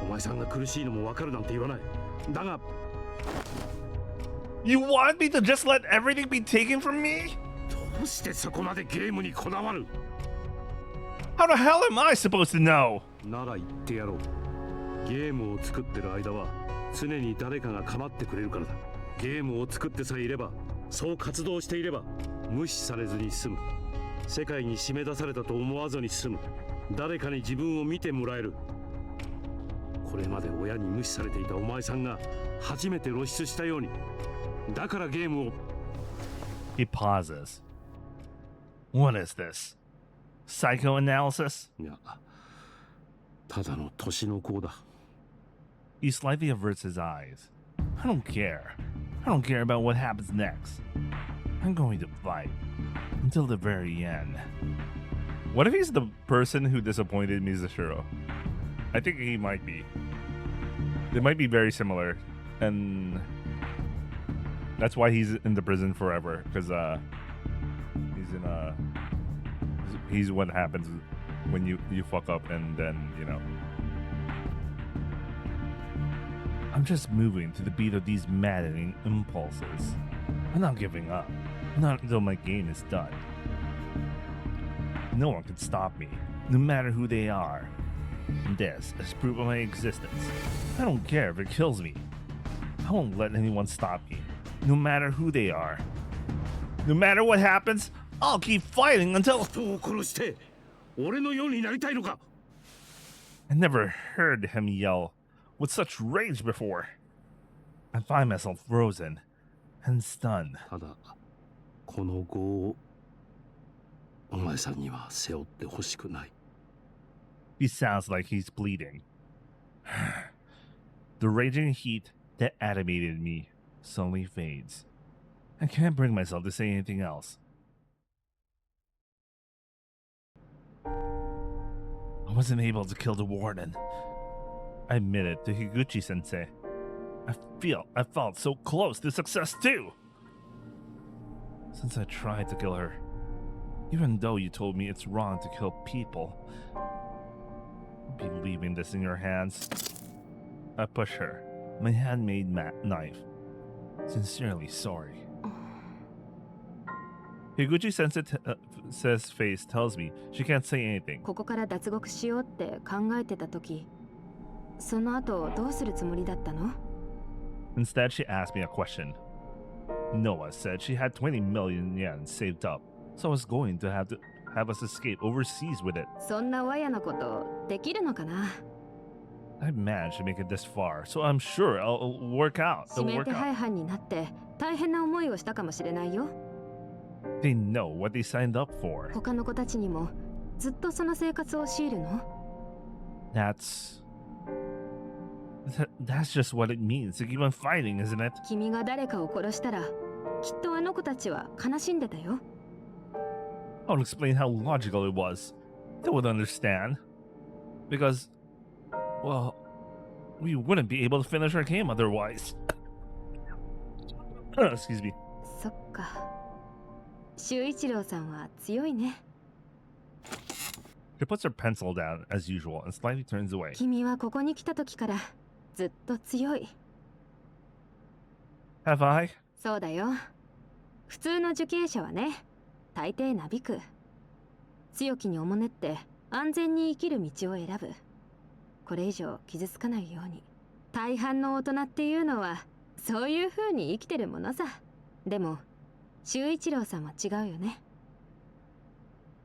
お前さんが苦しいのもわかるなんて言わない。だが You want me to just let everything be taken from me? どうしてそこまでゲームにこだわる？ How the hell am I supposed to know? なら言ってやろう。ゲームを作ってる間は常に誰かが構ってくれるからだ。ゲームを作ってさえいれば、そう活動していれば無視されずに済む。世界に締め出されたと思わずに済む。誰かに自分を見てもらえる。これまで親に無視されていたお前さんが初めて露出したように。だからゲームを。 He pauses. What is this? Psychoanalysis? いや、ただの年の子だ。He slightly averts his eyes. I don't care. I don't care about what happens next. I'm going to fight until the very end. What if he's the person who disappointed Mizushiro? I think he might be. They might be very similar, and that's why he's in the prison forever. Because he's what happens when you fuck up, and then you know. I'm just moving to the beat of these maddening impulses. I'm not giving up. Not until my game is done. No one can stop me, no matter who they are. And this is proof of my existence. I don't care if it kills me. I won't let anyone stop me, no matter who they are. No matter what happens, I'll keep fighting until... 人を殺して俺のようになりたいのか? I never heard him yell with such rage before. I find myself frozen and stunned. ただこの業をお前さんには背負ってほしくない。 He sounds like he's bleeding. The raging heat that animated me suddenly fades. I can't bring myself to say anything else. I wasn't able to kill the warden. I admitted to Higuchi-sensei. I felt so close to success too. Since I tried to kill her, even though you told me it's wrong to kill people, I'll be leaving this in your hands. I push her, my handmade knife. Sincerely sorry. Higuchi-sensei's face tells me she can't say anything. ここから脱獄しようって考えてた時、その後どうするつもりだったの? Instead, she asked me a question. Noah said she had 20 million yen saved up, so I was going to have us escape overseas with it. そんなわやなことできるのかな? I managed to make it this far, so I'm sure it'll work out. 指名手配犯になって大変な思いをしたかもしれないよ。They know what they signed up for. 他の子たちにもずっとその生活を強いるの? That's just what it means to keep on fighting, isn't it? 君が誰かを殺したら、きっとあの子たちは悲しんでたよ。I'll explain how logical it was. They would understand. Because, well, we wouldn't be able to finish our game otherwise. Excuse me. そっか。修一郎さんは強いね。She puts her pencil down as usual and slightly turns away. 君はここに来た時からずっと強い。Have I? そうだよ。普通の受刑者はね、大抵なびく。強気におもねって安全に生きる道を選ぶ。これ以上傷つかないように。大半の大人っていうのはそういう風に生きてるものさ。でも修一郎さんは違うよね。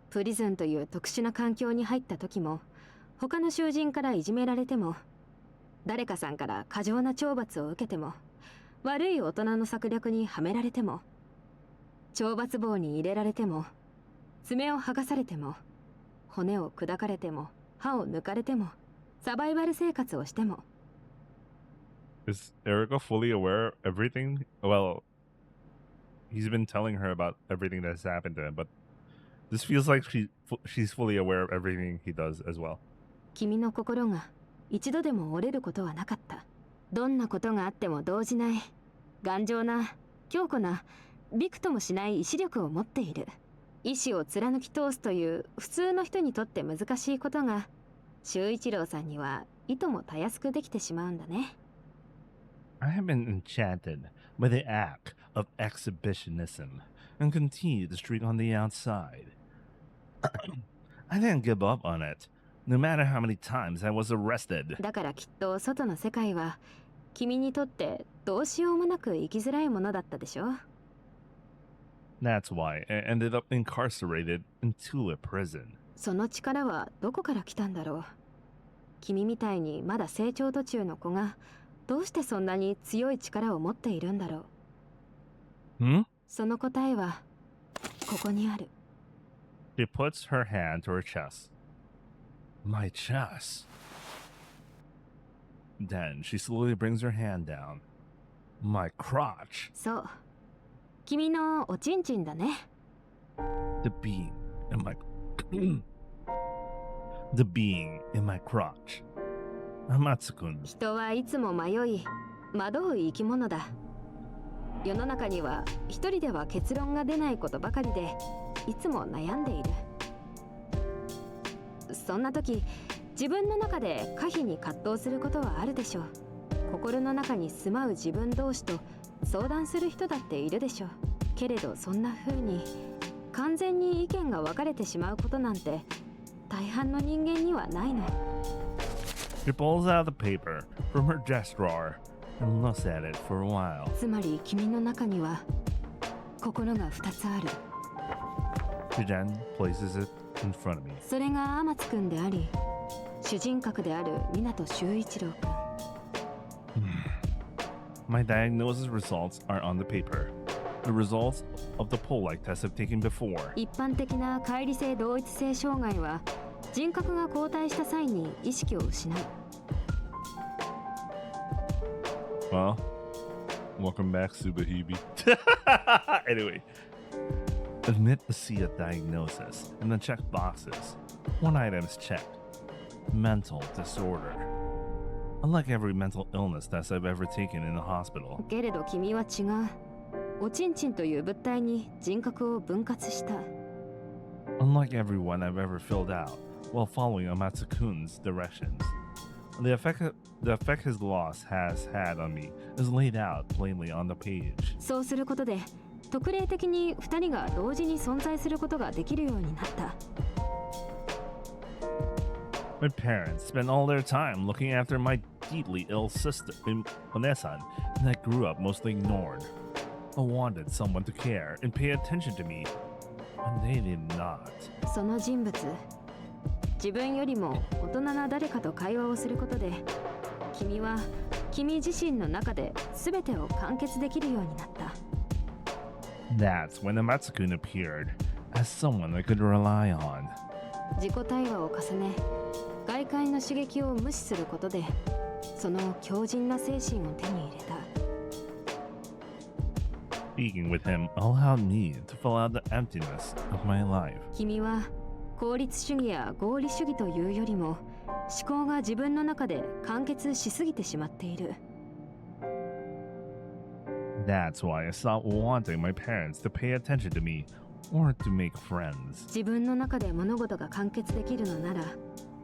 プリズンという特殊な環境に入った時も、他の囚人からいじめられても、誰かさんから過剰な懲罰を受けても、悪い大人の策略にはめられても、懲罰棒に入れられても、爪を剥がされても、骨を砕かれても、歯を抜かれても、サバイバル生活をしても。Is Erica fully aware of everything? Well, he's been telling her about everything that's happened to him, but this feels like she's fully aware of everything he does as well. 君の心が一度でも折れることはなかった。どんなことがあっても動じない、頑丈な、強固な、びくともしない意志力を持っている。意志を貫き通すという普通の人にとって難しいことが、修一郎さんにはいともたやすくできてしまうんだね。I have been enchanted by the act of exhibitionism and continue the streak on the outside. I didn't give up on it, no matter how many times I was arrested. だからきっと外の世界は君にとってどうしようもなく生きづらいものだったでしょ。That's why I ended up incarcerated in Tulip Prison. その力はどこから来たんだろう。君みたいにまだ成長途中の子がどうしてそんなに強い力を持っているんだろう。その答えはここにある。She puts her hand to her chest. My chest. Then she slowly brings her hand down. My crotch. そう。君のおちんちんだね。The being in my The being in my crotch. Amatsu-kun. 人はいつも迷い、惑う生き物だ。世の中には一人では結論が出ないことばかりで、いつも悩んでいる。そんな時、自分の中で可否に葛藤することはあるでしょう。心の中に住まう自分同士と相談する人だっているでしょう。けれどそんな風に完全に意見が分かれてしまうことなんて大半の人間にはないの。She pulls out the paper from her desk drawer and looks at it for a while. つまり君の中には心が2つある。She then places it in front of me. それが天津くんであり、主人格である湊修一郎くん。My diagnosis results are on the paper. The results of the poll-like test I've taken before. 一般的な乖離性同一性障害は人格が後退した際に意識を失う。Well, welcome back, Subahibi. Anyway, admit to see a diagnosis and then check boxes. One item is checked. Mental disorder. Unlike every mental illness test I've ever taken in the hospital. けれど君は違う。おちんちんという物体に人格を分割した。Unlike everyone I've ever filled out while following Amatsu-kun's directions. The effect his loss has had on me is laid out plainly on the page. そうすることで特例的に2人が同時に存在することができるようになった。My parents spent all their time looking after my deeply ill sister, Onesan, and I grew up mostly ignored. I wanted someone to care and pay attention to me, but they did not. その人物、自分よりも大人な誰かと会話をすることで、君は君自身の中で全てを完結できるようになった。That's when Amatsu-kun appeared as someone I could rely on. 自己対話を重ね、外界の刺激を無視することで、その強靭な精神を手に入れた。Speaking with him allowed me to fill out the emptiness of my life. 君は効率主義や合理主義というよりも、思考が自分の中で完結しすぎてしまっている。That's why I stopped wanting my parents to pay attention to me or to make friends. 自分の中で物事が完結できるのなら、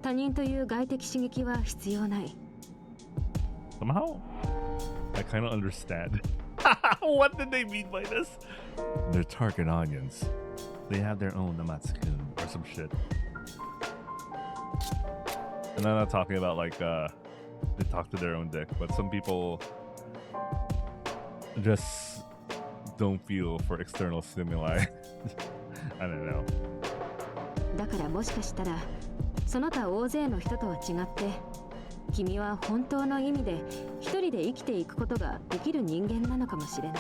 他人という外的刺激は必要ない。Somehow, I kind of understand. What did they mean by this? They're target audience. They have their own Amatsu-kun or some shit. And I'm not talking about like they talk to their own dick, but some people just don't feel for external stimuli. I don't know. だからもしかしたらその他大勢の人とは違って君は本当の意味で一人で生きていくことができる人間なのかもしれない。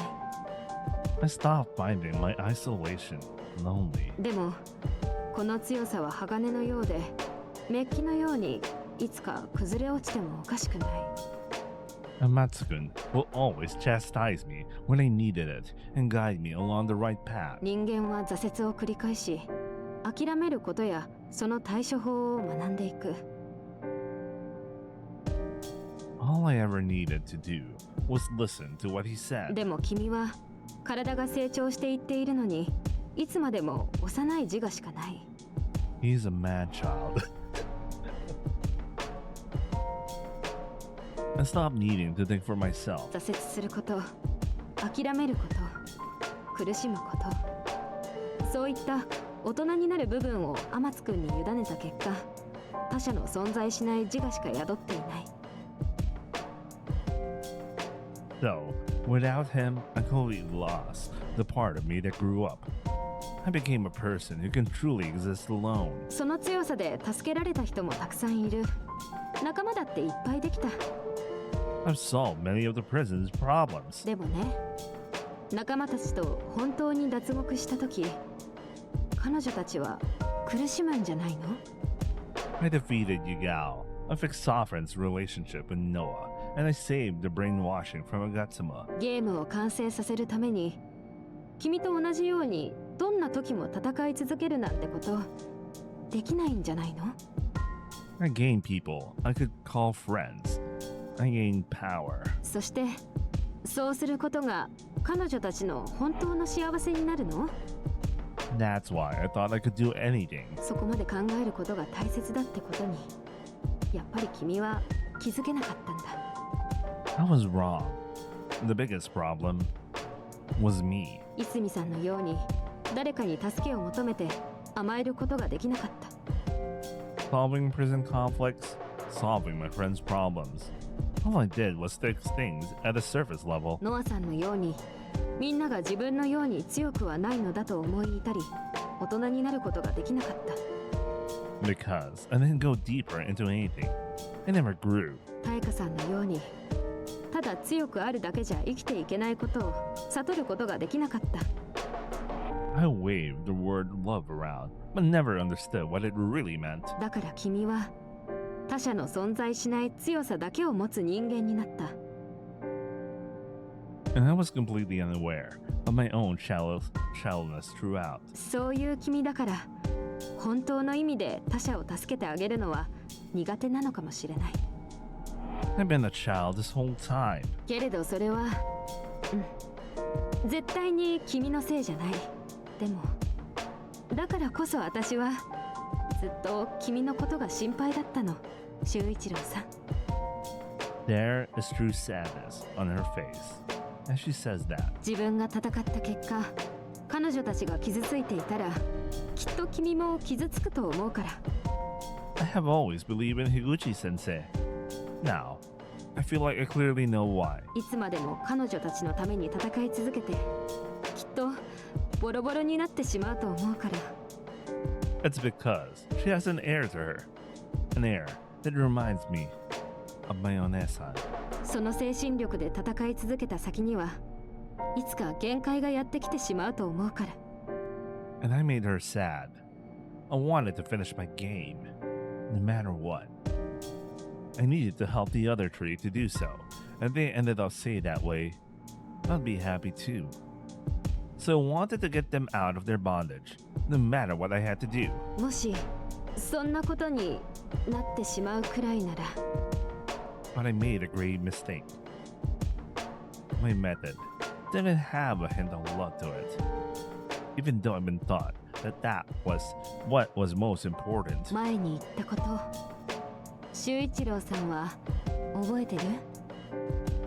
I stopped finding my isolation lonely. でもこの強さは鋼のようでメッキのようにいつか崩れ落ちてもおかしくない。 Amatsu-kun will always chastise me when I needed it and guide me along the right path. 人間は挫折を繰り返し諦めることやその対処法を学んでいく。 All I ever needed to do was listen to what he said. でも君は体が成長していっているのにいつまでも幼い自我しかない。 He's a mad child. I stopped needing to think for myself. 挫折すること、諦めること、苦しむこと、そういった大人になる部分を天津くんに委ねた結果、他者の存在しない自我しか宿っていない。 So, without him, I completely lost the part of me that grew up. I became a person who can truly exist alone. その強さで助けられた人もたくさんいる。仲間だっていっぱいできた。 I've solved many of the prison's problems. でもね、仲間たちと本当に脱獄した時、彼女たちは苦しむんじゃないの？ I defeated Yugao. I fixed Sofran's relationship with Noah, and I saved the brainwashing from Agatsuma. ゲームを完成させるために、君と同じようにどんな時も戦い続けるなんてことできないんじゃないの？ I gained people I could call friends. I gained power. そしてそうすることが彼女たちの本当の幸せになるの？ That's why I thought I could do anything. そこまで考えることが大切だってことにやっぱり君は気づけなかったんだ。 I was wrong. The biggest problem was me. いすみさんのように誰かに助けを求めて甘えることができなかった。 Solving prison conflicts, solving my friends' problems. All I did was fix things at a surface level. ノアさんのようにみんなが自分のように強くはないのだと思い至り大人になることができなかった。 Because I didn't go deeper into anything. I never grew. タイカさんのようにただ強くあるだけじゃ生きていけないことを悟ることができなかった。 I waved the word love around, but never understood what it really meant. だから君は他者の存在しない強さだけを持つ人間になった。 And I was completely unaware of my own shallowness throughout. そういう君だから本当の意味で他者を助けてあげるのは苦手なのかもしれない。 I've been a child this whole time. けれどそれは、絶対に君のせいじゃない。でもだからこそ私はずっと君のことが心配だったの、修一郎さん。 There is true sadness on her face as she says that. 自分が戦った結果、彼女たちが傷ついていたら、きっと君も傷つくと思うから。 I have always believed in Higuchi sensei. Now, I feel like I clearly know why. いつまでも彼女たちのために戦い続けて、きっとボロボロになってしまうと思うから。 It's because she has an heir to her. An heir that reminds me of my onesan. その精神力で戦い続けた先にはいつか限界がやってきてしまうと思うから。 And I made her sad. I wanted to finish my game, no matter what. I needed to help the other tree to do so, and they ended up saying that way. I'd be happy too. So I wanted to get them out of their bondage, no matter what I had to do. もしそんなことになってしまうくらいなら。 But I made a grave mistake. My method didn't have a hint of love to it, even though I've been taught that that was what was most important. 前に言ったこと、修一郎さんは覚えてる？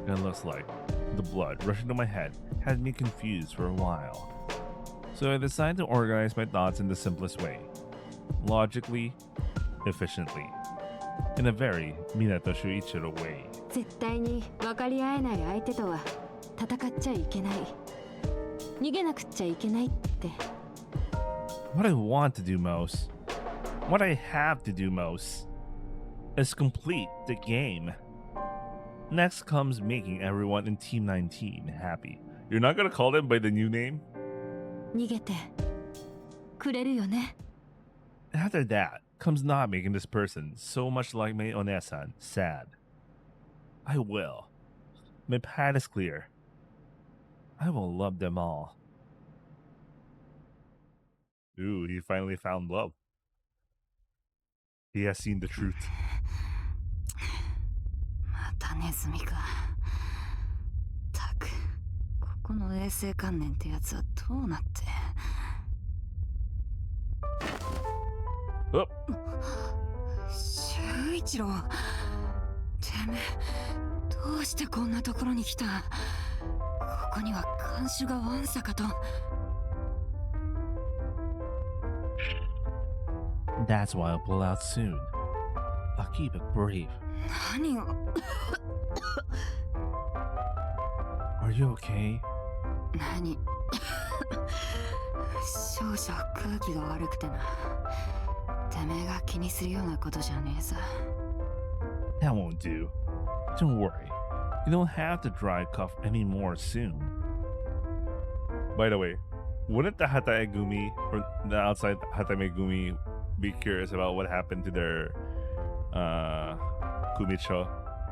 It looks like the blood rushing to my head had me confused for a while. So I decided to organize my thoughts in the simplest way. Logically, efficiently. In a very Minato Shuichiro way. 絶対に分かり合えない相手とは戦っちゃいけない。逃げなくっちゃいけないって。 What I want to do most, what I have to do most, is complete the game. Next comes making everyone in Team 19 happy You're not gonna call them by the new name? 逃げてくれるよね。 After that comes not making this person so much like my Onesan sad. I will. My path is clear. I will love them all. Ooh, he finally found love. He has seen the truth. またネズミか。たく、ここの衛生観念ってやつはどうなって。Oh. 修一郎、てめえどうしてこんなところに来た。ここには看守がわんさかと。That's why I'll pull out soon. I'll keep it brief. 何を。Are you okay? 何少々空気が悪くてな。てめえが気にするようなことじゃねえさ。That won't do. Don't worry. You don't have to dry cough anymore soon. By the way, wouldn't the Hataegumi or the outside Hataegumi be curious about what happened to their Kumicho?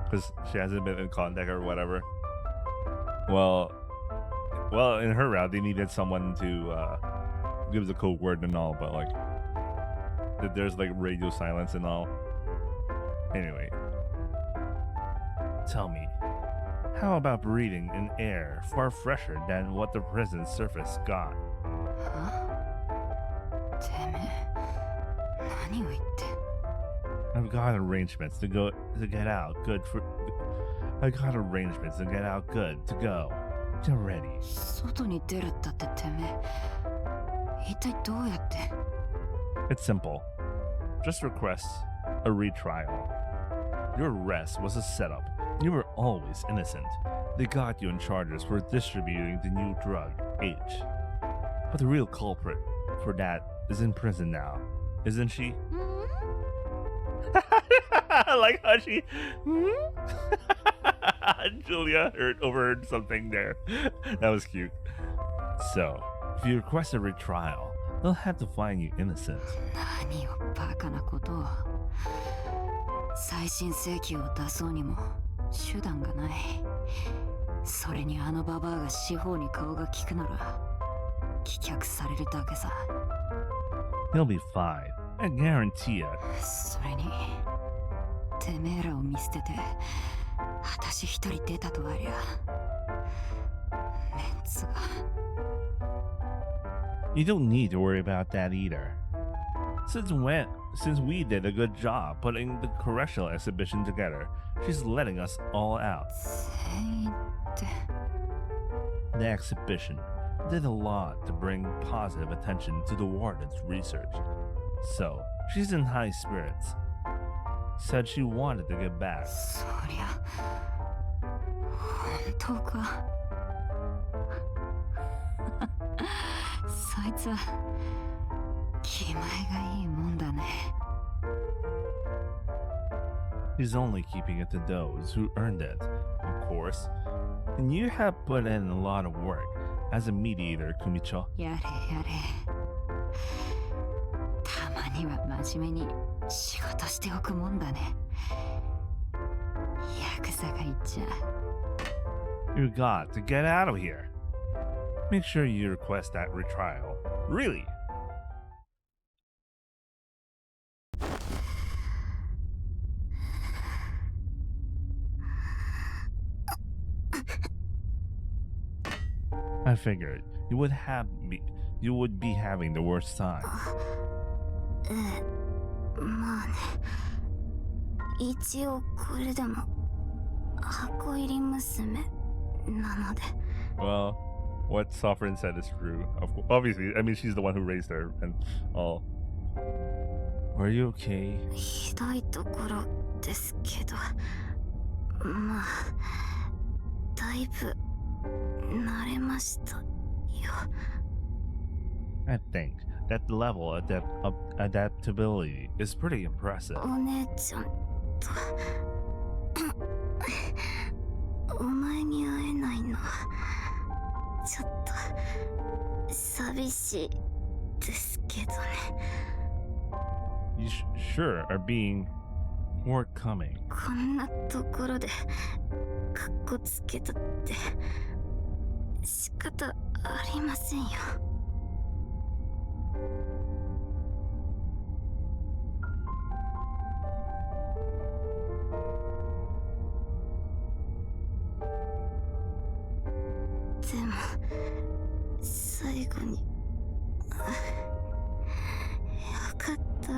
Because she hasn't been in contact or whatever. Well, in her route, they needed someone to give the code word and all, but like, there's like radio silence and all. Anyway, tell me, how about breathing in air far fresher than what the prison's surface got? てめえ、何を言って。I've got arrangements to get out good for. I got arrangements to get out good to go. Get ready. 外に出るったっててめえ、一体どうやって。It's simple. Just request a retrial. Your arrest was a setup. You were always innocent. They got you in charges for distributing the new drug, H. But the real culprit for that is in prison now, isn't she? I like how she... Julia overheard something there. That was cute. So, if you request a retrial, they'll have to find you innocent. 何をバカなことを。再審請求を出そうにも手段がない。それにあのババアが司法に顔が利くなら棄却されるだけさ。He'll be fine. I guarantee it. それにてめえらを見捨てて私一人出たとありゃメンツが。You don't need to worry about that either. Since we did a good job putting the correctional exhibition together, she's letting us all out. 全員って。 The exhibition did a lot to bring positive attention to the warden's research. So, she's in high spirits. Said she wanted to get back. そりゃ本当か。そいつは気前がいいもんだね。 She's only keeping it to those who earned it, of course. And you have put in a lot of work as a mediator, Kumicho. やれやれ。たまには真面目に仕事しておくもんだね。ヤクザが言っちゃ。 You got to get out of here. Make sure you request that retrial. Really? I figured you would be having the worst time. まあね。一応これでも箱入り娘なので。 Well, what Sovereign said is true. Obviously, I mean, she's the one who raised her and all. Are you okay? ひどいところですけど、まあだいぶ慣れましたよ。 I think that level of adaptability is pretty impressive. お姉ちゃんとお前に会えないのは寂しいですけどね。 You sure are being forthcoming. こんなところでカッコつけたって仕方ありませんよ。でも最後によかった。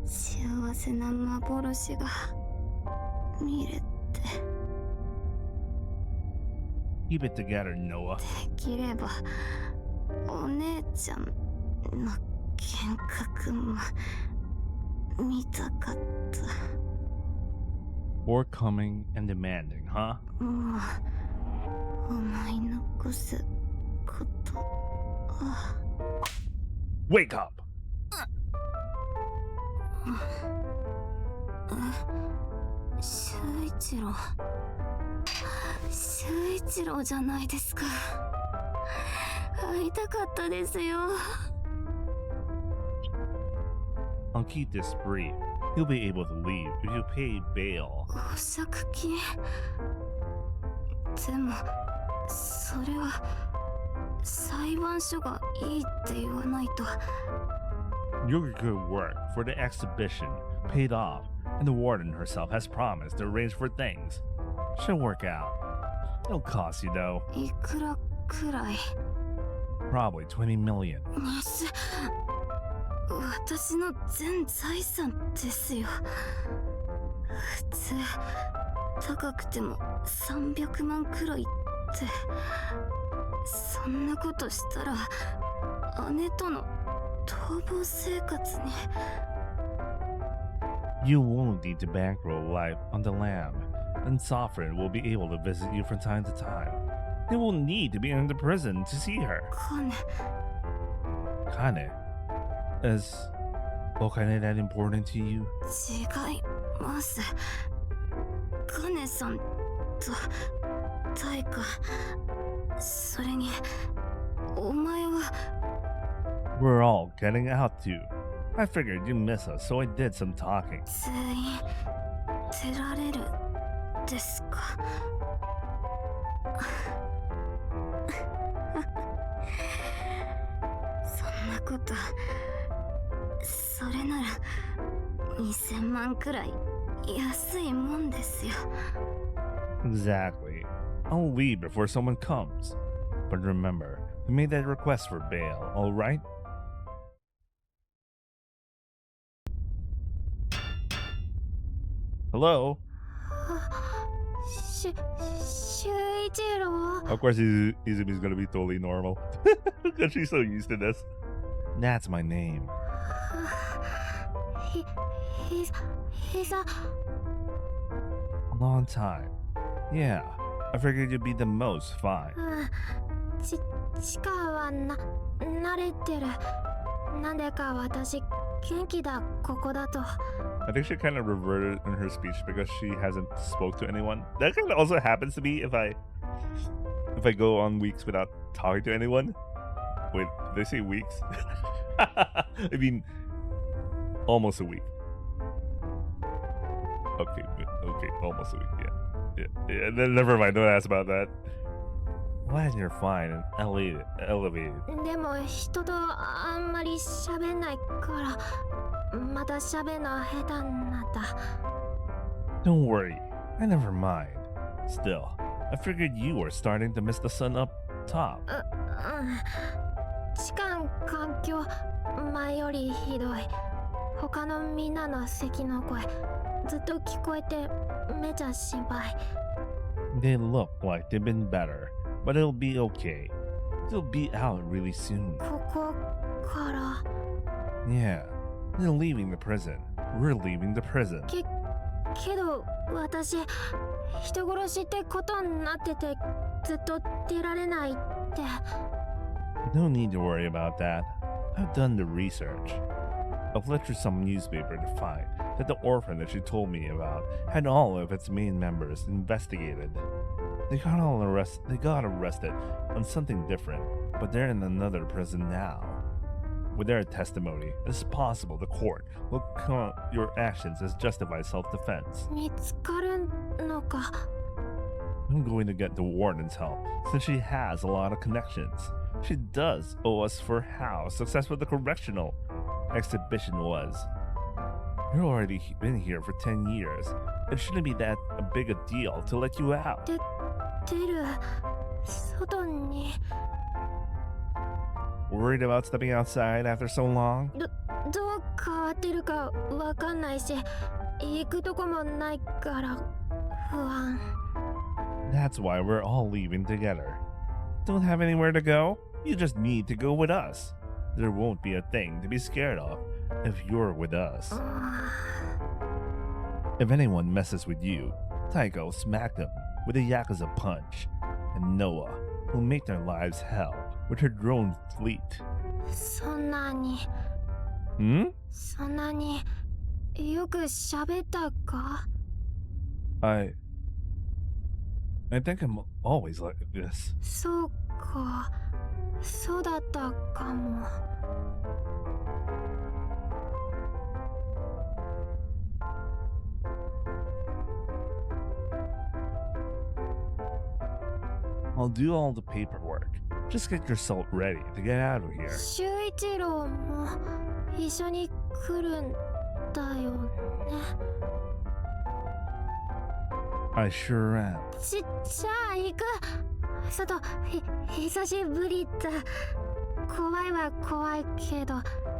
幸せな幻が見れて。 Keep it together, Noah. できればお姉ちゃんの幻覚も見たかった。 Forthcoming and demanding, huh? もう思い残すことは。 Wake up! 修一郎、修一郎じゃないですか。会いたかったですよ。 I'll keep this brief. You'll be able to leave if you pay bail. 保釈金。でもそれは裁判所がいいって言わないと。 Your good work for the exhibition paid off, and the warden herself has promised to arrange for things. She'll work out. It'll cost you though. いくらくらい？ Probably 20 million. 私の全財産ですよ。普通高くても300万くらいって。そんなことしたら姉との逃亡生活に。 You won't need to bankroll life on the lam, and Sovereign will be able to visit you from time to time. They will need to be in the prison to see her. 金。 Kane? Is Okane that important to you? 違います。金さんと誰か。それにお前は。 We're all getting out too. I figured you'd miss us, so I did some talking. 全員出られるですか。そんなこと。それなら2000万くらい安いもんですよ。 Exactly. I'll leave before someone comes. But remember, you made that request for bail, alright? Hello? 修一郎。 Of course, Izumi's gonna be totally normal. Because she's so used to this. That's my name. He's a Long time. Yeah, I figured you'd be the most fine. 地下は慣れてる。なんでか私元気だここだと。 I think she kind of reverted in her speech because she hasn't spoke to anyone. That kind of also happens to me if I go on weeks without talking to anyone. Wait, did they say weeks? I mean, almost a week. Okay, almost a week. Yeah. Then never mind. Don't ask about that. Glad you're fine and elevated. でも人とあんまり喋んないからまた喋んの下手になった。 Don't worry, I never mind. Still, I figured you were starting to miss the sun up top. 痴漢環境前よりひどい。他のみんなの咳の声ずっと聞こえてめちゃ心配。 They look like they've been better, but it'll be okay. They'll be out really soon. ここから。 Yeah, they're leaving the prison. We're leaving the prison. けど私人殺しってことになっててずっと出られないって。 No need to worry about that. I've done the research. I've looked through some newspaper to find that the orphan that you told me about had all of its main members investigated. They got arrested on something different, but they're in another prison now. With their testimony, it's possible the court will count your actions as justified self-defense. 見つかるのか。 I'm going to get the warden's help, since she has a lot of connections. She does owe us for how successful the correctional exhibition was. You've already been here for 10 years. It shouldn't be that big a deal to let you out. 出る。外に。 Worried about stepping outside after so long? どう変わってるかわかんないし、行くとこもないから不安。 That's why we're all leaving together. Don't have anywhere to go? You just need to go with us. There won't be a thing to be scared of if you're with us. If anyone messes with you, Taiko smacked them with a Yakuza punch, and Noah will make their lives hell with her drone fleet. そんなに。 Hmm? そんなによく喋ったか？ I think I'm always like this. そうか。そうだったかも。 I'll do all the paperwork. Just get yourself ready to get out of here. 修一郎も一緒に来るんだよね。 I sure am. じゃあ行く。久しぶりだ。怖いは怖いけど、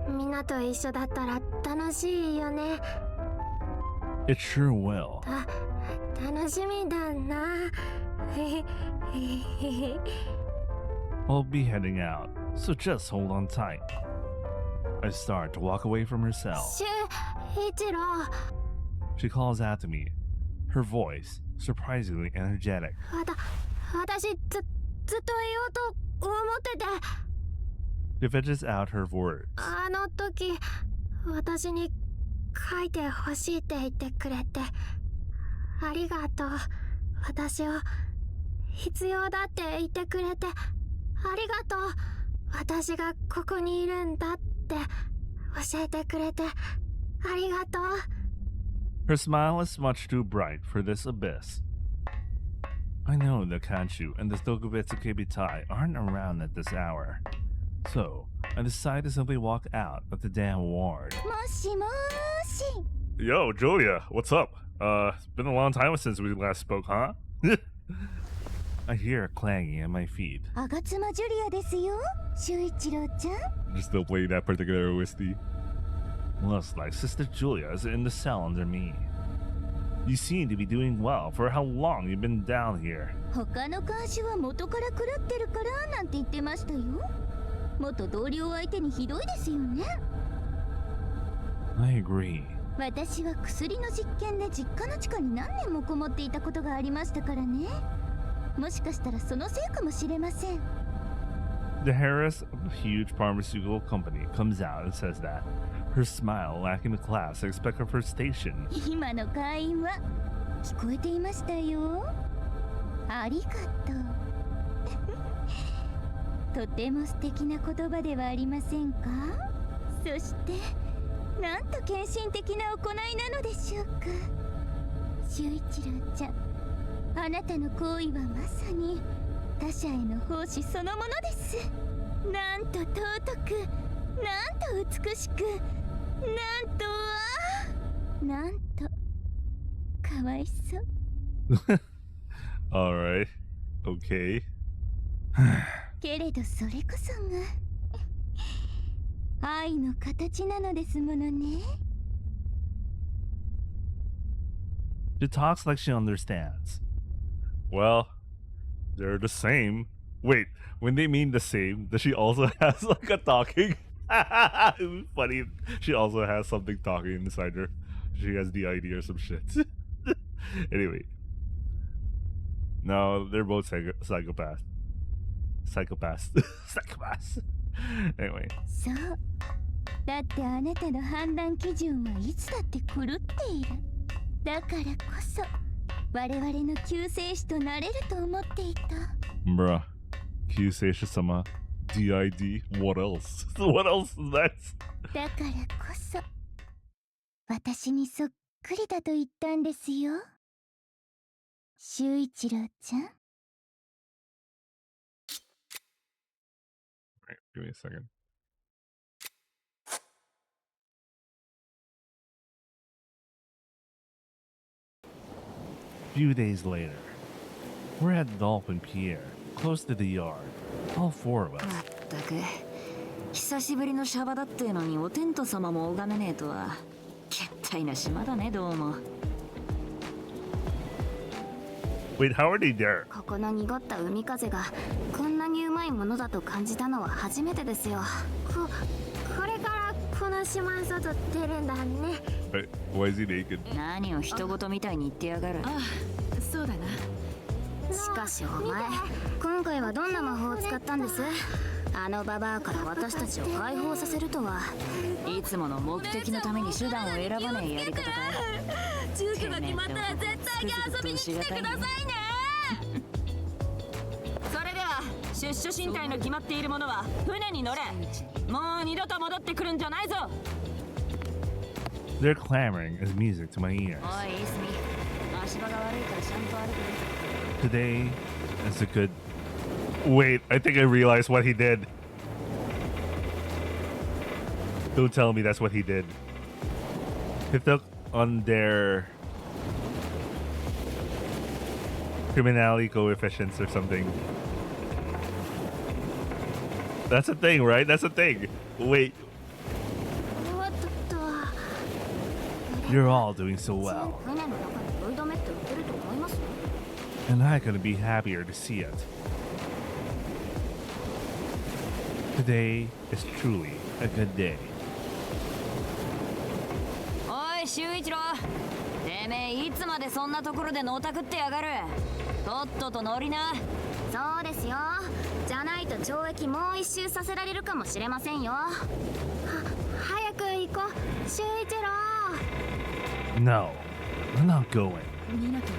みんなと一緒だったら楽しいよね。 It sure will. 楽しみだな。 I'll be heading out, so just hold on tight. I start to walk away from her cell. 修一郎。 She calls out to me, her voice surprisingly energetic. 私ずっと言おうと思ってて。 She fetches out her words. あの時私に書いてほしいって言ってくれてありがとう。私を必要だって言ってくれてありがとう。私がここにいるんだって教えてくれてありがとう。 Her smile is much too bright for this abyss. I know the Kanchu and the Tokubetsu Kebitai aren't around at this hour. So, I decide to simply walk out of the damn ward. もしもーし。 Yo, Julia, what's up? It's been a long time since we last spoke, huh? I hear it clanging at my feet. 吾妻ジュリアですよ、修一郎ちゃん。 You're still playing that particular OST? Looks like Sister Julia is in the cell under me. You seem to be doing well for how long you've been down here. 他の監視は元から狂ってるからなんて言ってましたよ。元同僚相手にひどいですよね。 I agree. 私は薬の実験で実家の地下に何年もこもっていたことがありましたからね。もしかしたらそのせいかもしれません。 The heiress of a huge pharmaceutical company comes out and says that, her smile lacking the class I expect of her station. 今の会話聞こえていましたよ。ありがとう。とても素敵な言葉ではありませんか。そしてなんと献身的な行いなのでしょうか。修一郎ちゃん、あなたの行為はまさに他者への奉仕そのものです。なんと尊く、なんと美しく、なんとかわいそう。Alright. Okay. けれどそれこそが愛の形なのですものね。 She talks like she understands. Well, they're the same. Wait, when they mean the same, does she also has like a talking? It's funny. She also has something talking inside her. She has the idea or some shit. Anyway. No, they're both psychopaths. Psychopaths. Anyway. そう。だってあなたの判断基準はいつだって狂っている。だからこそ我々の救世主となれると思っていた。 Bruh. Kyusei-sama. DID. What else? What else is that? だからこそ私にそっくりだと言ったんですよ、修一郎ちゃん。 Right, give me a second. Few days later, we're at Dolphin Pier, close to the yard. All four of us. まったく久しぶりのシャバだってのにお天道様も拝めねえとはけったいな島だねどうも。 Wait, how are they there? ここの濁った海風がこんなにうまいものだと感じたのは初めてですよ。これからこの島に外出るんだね。 Wait, why is he naked? 何を人事みたいに言ってやがる。あ、そうだな。しかしお前、今回はどんな魔法を使ったんです？あのババアから私たちを解放させるとは。いつもの目的のために手段を選ばないやり方か。住居が決まったら絶対に遊びに来てくださいね。それでは出所進退の決まっている者は船に乗れ。もう二度と戻ってくるんじゃないぞ。 Their clamoring is music to my ears. おい、イスミ、足場が悪いからちゃんと歩く。 Today is a good... Wait, I think I realized what he did. Don't tell me that's what he did. He took on their criminality coefficients or something. That's a thing, right? That's a thing. Wait, おっとっと。 you're all doing so well. 船の中に酔い止めって売ってると思います？ And I couldn't be happier to see it. Today is truly a good day. おい、修一郎、てめえいつまでそんなところでのたくってやがる。とっとと乗りな。そうですよ。じゃないと懲役もう一周させられるかもしれませんよ。早く行こう、修一郎。 No, I'm not going. ミナトは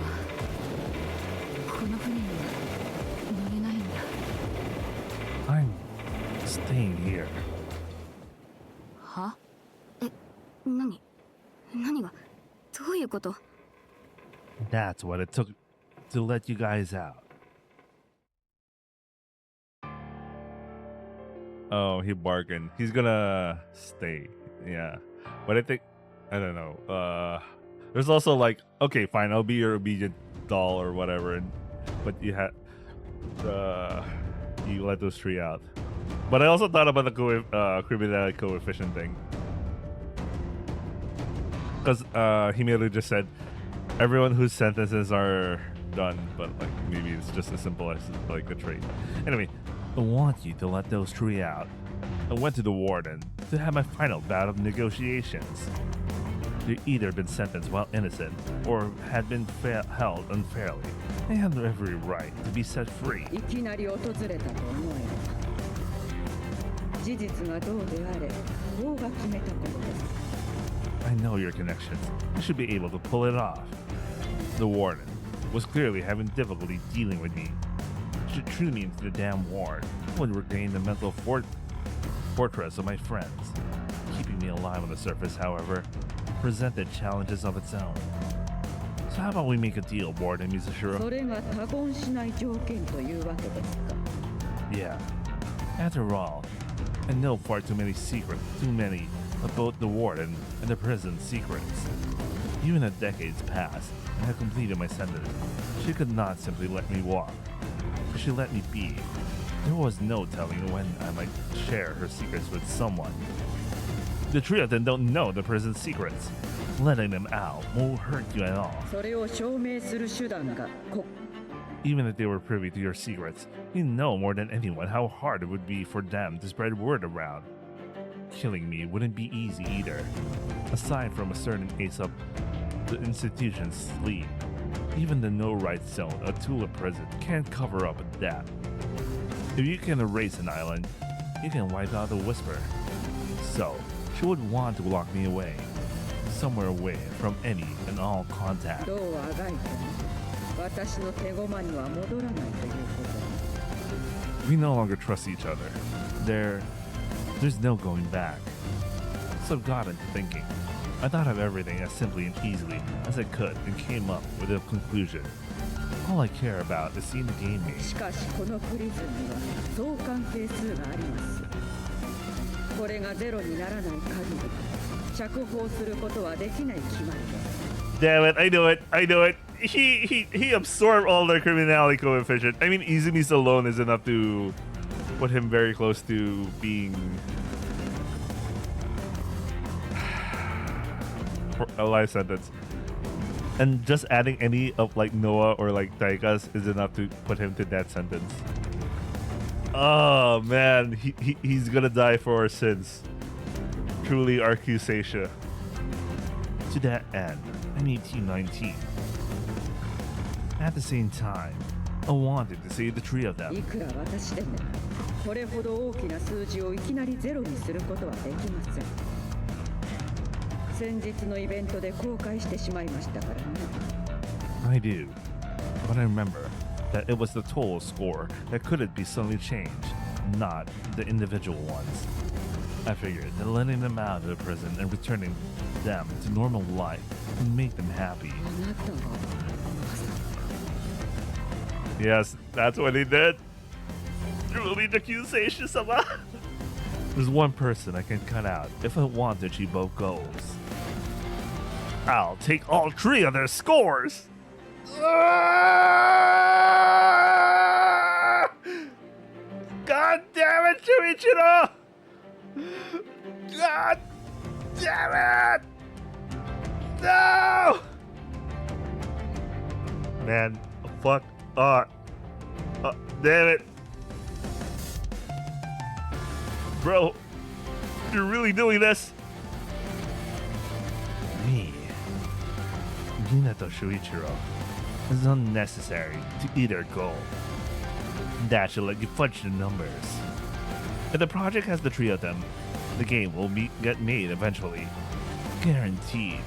この船には乗れないんだ。 I'm staying here. は？何がどういうこと？ That's what it took to let you guys out. Oh, he bargained. He's gonna stay. Yeah. But I don't know. There's also like, okay, fine, I'll be your obedient doll or whatever. But you let those three out. But I also thought about the criminality coefficient thing. Because he merely just said everyone whose sentences are done, but like maybe it's just as simple as like a trait. Anyway, I want you to let those three out. I went to the warden to have my final bout of negotiations. They'd either been sentenced while innocent or had been held unfairly. They have every right to be set free. いきなり訪れたと思えば事実がどうであれ王が決めたことです。 I know your connections. You should be able to pull it off. The warden was clearly having difficulty dealing with me. She threw me into the damn ward. I would regain the mental fortress of my friends. Keeping me alive on the surface, however, presented challenges of its own. So how about we make a deal, Warden Mizashiro? それが他言しない条件というわけですか。 Yeah. After all, I know far too many of both the warden and the prison's secrets. Even a decade's passed, and I had completed my sentence. She could not simply let me walk. If she let me be, there was no telling when I might share her secrets with someone. The three of them don't know the prison's secrets. Letting them out won't hurt you at all. それを証明する手段がEven if they were privy to your secrets, you know more than anyone how hard it would be for them to spread word around. Killing me wouldn't be easy either. Aside from a certain ace up the institution's sleeve, even the no-right zone, a tool of prison, can't cover up a death. If you can erase an island, you can wipe out a whisper. So, she would want to lock me away, somewhere away from any and all contact. どうあがいても私の手駒には戻らないということに。 We no longer trust each other. There's no going back. So I've got into thinking. I thought of everything as simply and easily as I could and came up with a conclusion. All I care about is seeing the game made. しかしこのプリズムには相関係数があります。これがゼロにならない限り釈放することはできない決まりです。 Damn it, I know it. He absorbed all the criminality coefficient. I mean, Izumi's alone is enough to put him very close to being a life sentence. And just adding any of like Noah or like Taika's is enough to put him to death sentence. Oh man, he's gonna die for our sins. Truly Arcusatia. To that end, I'm 1819. At the same time, I wanted to save the three of them. いくら私でもこれほど大きな数字をいきなりゼロにすることはできません。先日のイベントで公開してしまいましたからね。 I do, but I remember that it was the total score that couldn't be suddenly changed, not the individual ones. I figured that letting them out of the prison and returning them to normal life would make them happy. あなたはまさか。 Yes, that's what he did. Truly accusation-sama. There's one person I can cut out if I want to achieve both goals. I'll take all three of their scores. God damn it, Shuichiro! God damn it! No! Man, fuck. Damn it. Bro, you're really doing this? Me, Minato Shuichiro, is unnecessary to either goal. That should let you fudge the numbers. If the project has the three of them, the game will get made eventually. Guaranteed.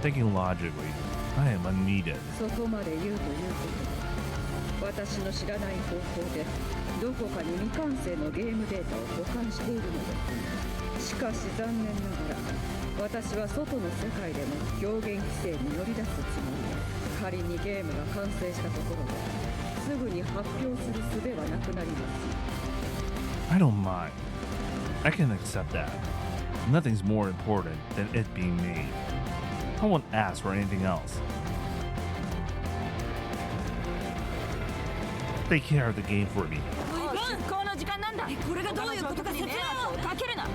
Thinking logically, I am unneeded. そこまで言うということは私の知らない方法でどこかに未完成のゲームデータを保管しているのです。しかし残念ながら私は外の世界でも表現規制に乗り出すつもりで、仮にゲームが完成したところですぐに発表する術はなくなります。 I don't mind. I can accept that. Nothing's more important than it being made. I won't ask for anything else. Take care of the game for me. 出航の時間なんだ。これがどういうことか説明をかけるな。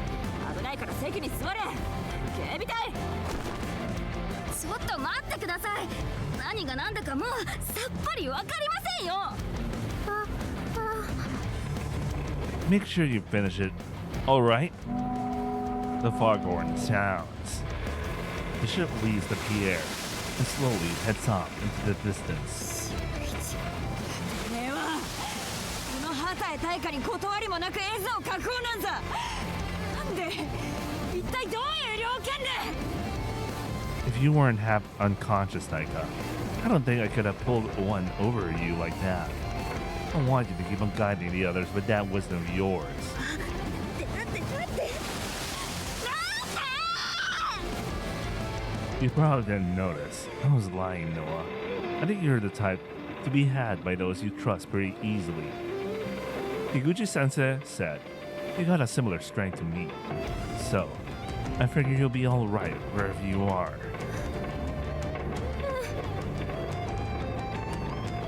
危ないから席に座れ。警備隊。ちょっと待ってください。何が何だかもうさっぱりわかりませんよ。Make sure you finish it. All right? The foghorn sounds. The ship leaves the pier and slowly heads off into the distance. ねえはこのハタエ大火に断りもなく映像確保なんざ。なんで一体どういう了見で。 If you weren't half unconscious, Taika, I don't think I could have pulled one over you like that. I want you to keep on guiding the others with that wisdom of yours. You probably didn't notice. I was lying, Noah. I think you're the type to be had by those you trust pretty easily. Higuchi-sensei said you got a similar strength to me. So, I figure you'll be alright wherever you are.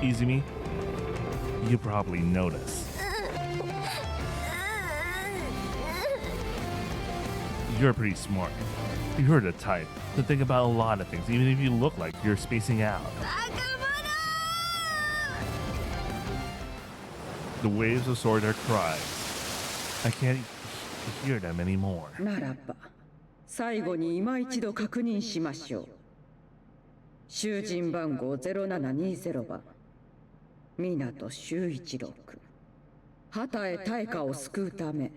Izumi, you probably notice. You're pretty smart. You're the type to think about a lot of things, even if you look like you're spacing out. The waves of sword are cries. I can't hear them anymore. ならば最後に今一度確認しましょう。囚人番号0720番湊修一郎君。旗へ大火を救うため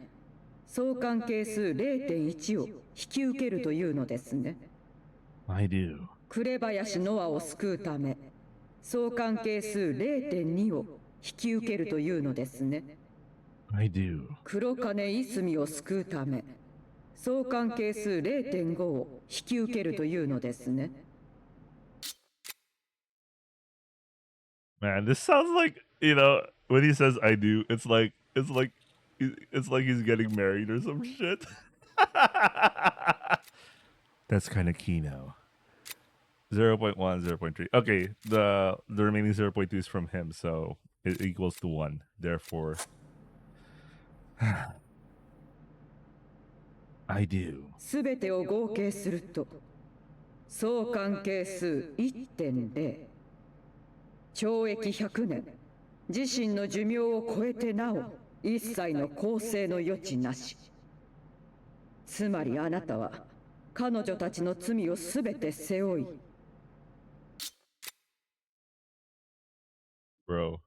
相関係数 0.1 を引き受けるというのですね。 I do. 紅林ノアを救うため相関係数 0.2 を引き受けるというのですね。 I do. 黒金いすみを救うため相関係数 0.5 を引き受けるというのですね。 Man, this sounds like, when he says I do, it's like he's getting married or some shit. That's kind of kino. 0.1, 0.3. Okay, the remaining 0.2 is from him, so it equals to 1. Therefore, I do. すべてを合計すると相関係数 1.0、 懲役100年、自身の寿命を超えてなお一切の更生の余地なし。つまりあなたは彼女たちの罪をすべて背負い、 Bro.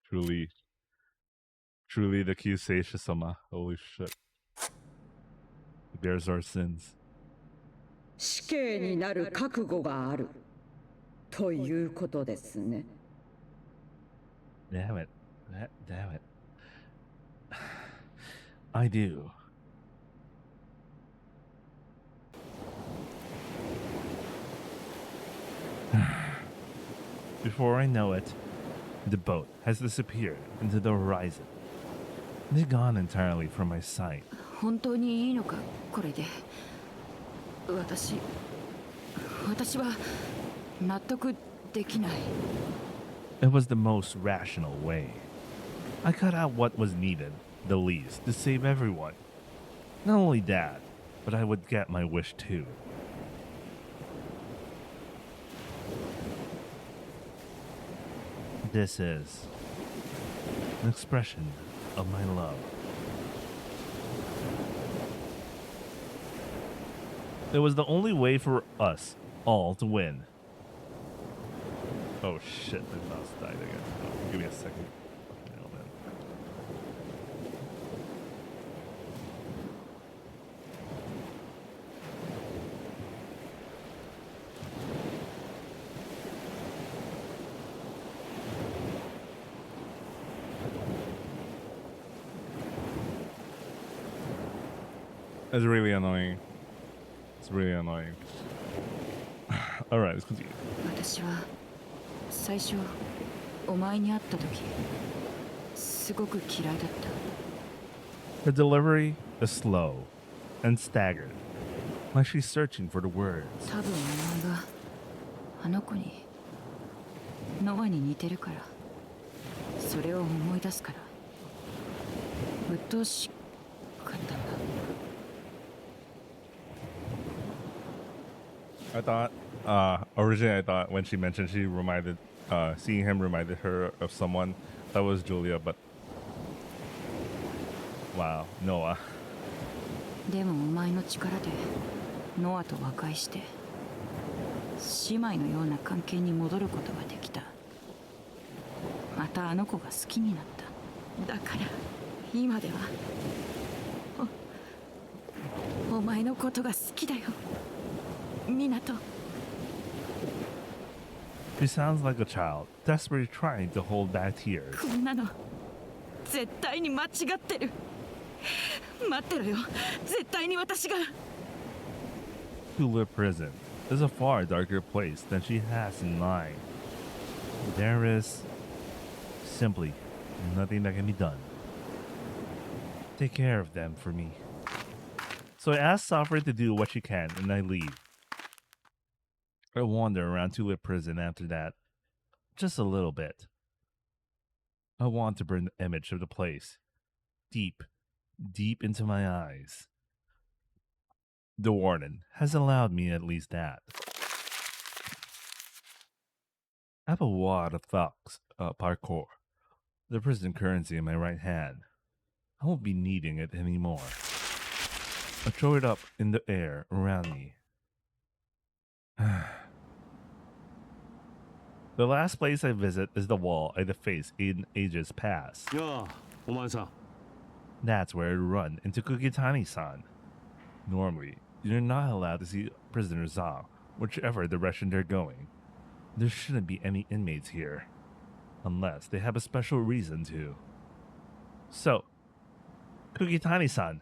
Truly the Kyusei-sama. Holy shit. He bears our sins. 死刑になる覚悟があるということですね。 Damn it. Damn it. I do. Before I know it, the boat has disappeared into the horizon. They're gone entirely from my sight. 本当にいいのかこれで。私は納得できない。 It was the most rational way. I cut out what was needed, the least, to save everyone. Not only that, but I would get my wish too. This is an expression of my love. It was the only way for us all to win. Oh shit, the mouse died again. Oh, give me a second. Nailed it. It's really annoying. It's really annoying. Alright, let's continue. 私は最初お前に会った時すごく嫌いだった。 Her delivery is slow and staggered, like she's searching for the words. 多分お前があの子にノアに似てるからそれを思い出すから鬱陶しかったんだ。 I thought, originally I thought when she mentioned seeing him reminded her of someone that was Julia, but wow, Noah. でもお前の力でノアと和解して姉妹のような関係に戻ることができた。またあの子が好きになった。だから今ではお前のことが好きだよ。 Minato. She sounds like a child, desperately trying to hold back tears. こんなの絶対に間違ってる。待ってろよ。絶対に私が。 Tulip Prison is a far darker place than she has in mind. There is simply nothing that can be done. Take care of them for me. So I ask Safra to do what she can and I leave. I wander around Tulip Prison after that, just a little bit. I want to burn the image of the place, deep, deep into my eyes. The warden has allowed me at least that. I have a wad of Thurs parkour, the prison currency in my right hand. I won't be needing it anymore. I throw it up in the air around me. The last place I visit is the wall I defaced in ages past. いやあ、お前さん。 That's where I run into Kukitani-san. Normally, you're not allowed to see prisoners off, whichever direction they're going. There shouldn't be any inmates here, unless they have a special reason to. So, Kugitani-san,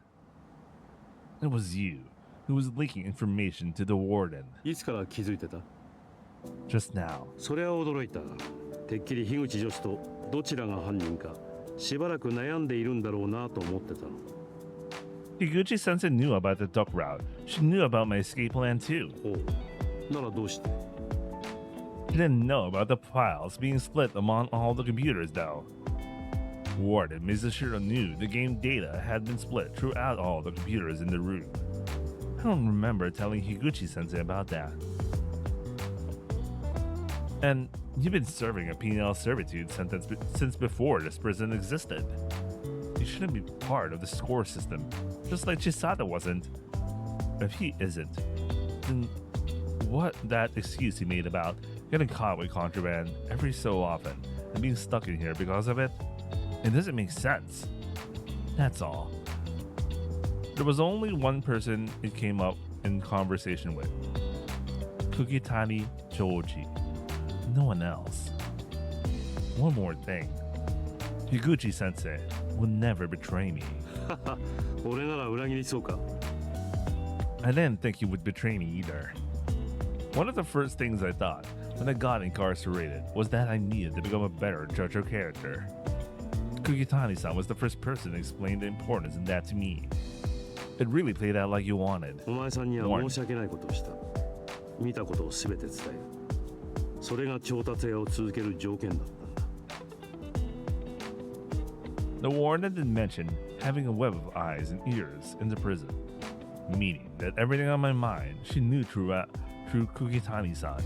it was you who was leaking information to the warden いつから気づいてた？ just now. それは驚いた。てっきり樋口女子とどちらが犯人かしばらく悩んでいるんだろうなと思ってたの。 Higuchi-sensei knew about the duck route. She knew about my escape plan too. おう。ならどうして？ She didn't know about the files being split among all the computers though. Warden Mizushiro knew the game data had been split throughout all the computers in the room. I don't remember telling Higuchi-sensei about that. And you've been serving a penal servitude sentence since before this prison existed. You shouldn't be part of the score system, just like Chisada wasn't. If he isn't, then what that excuse he made about getting caught with contraband every so often and being stuck in here because of it, it doesn't make sense. That's all. There was only one person it came up in conversation with. Kugitani Joji. No one else. One more thing. Higuchi-sensei will never betray me. 俺なら裏切りそうか？ I didn't think he would betray me either. One of the first things I thought when I got incarcerated was that I needed to become a better judge of character. Kugitani-san was the first person to explain the importance of that to me. It really played out like you wanted. お前さんには申し訳ないことをした。見たことをすべて伝える。それが調達屋を続ける条件だったんだ。 The warden did mention having a web of eyes and ears in the prison, meaning that everything on my mind she knew through Kugitani-san.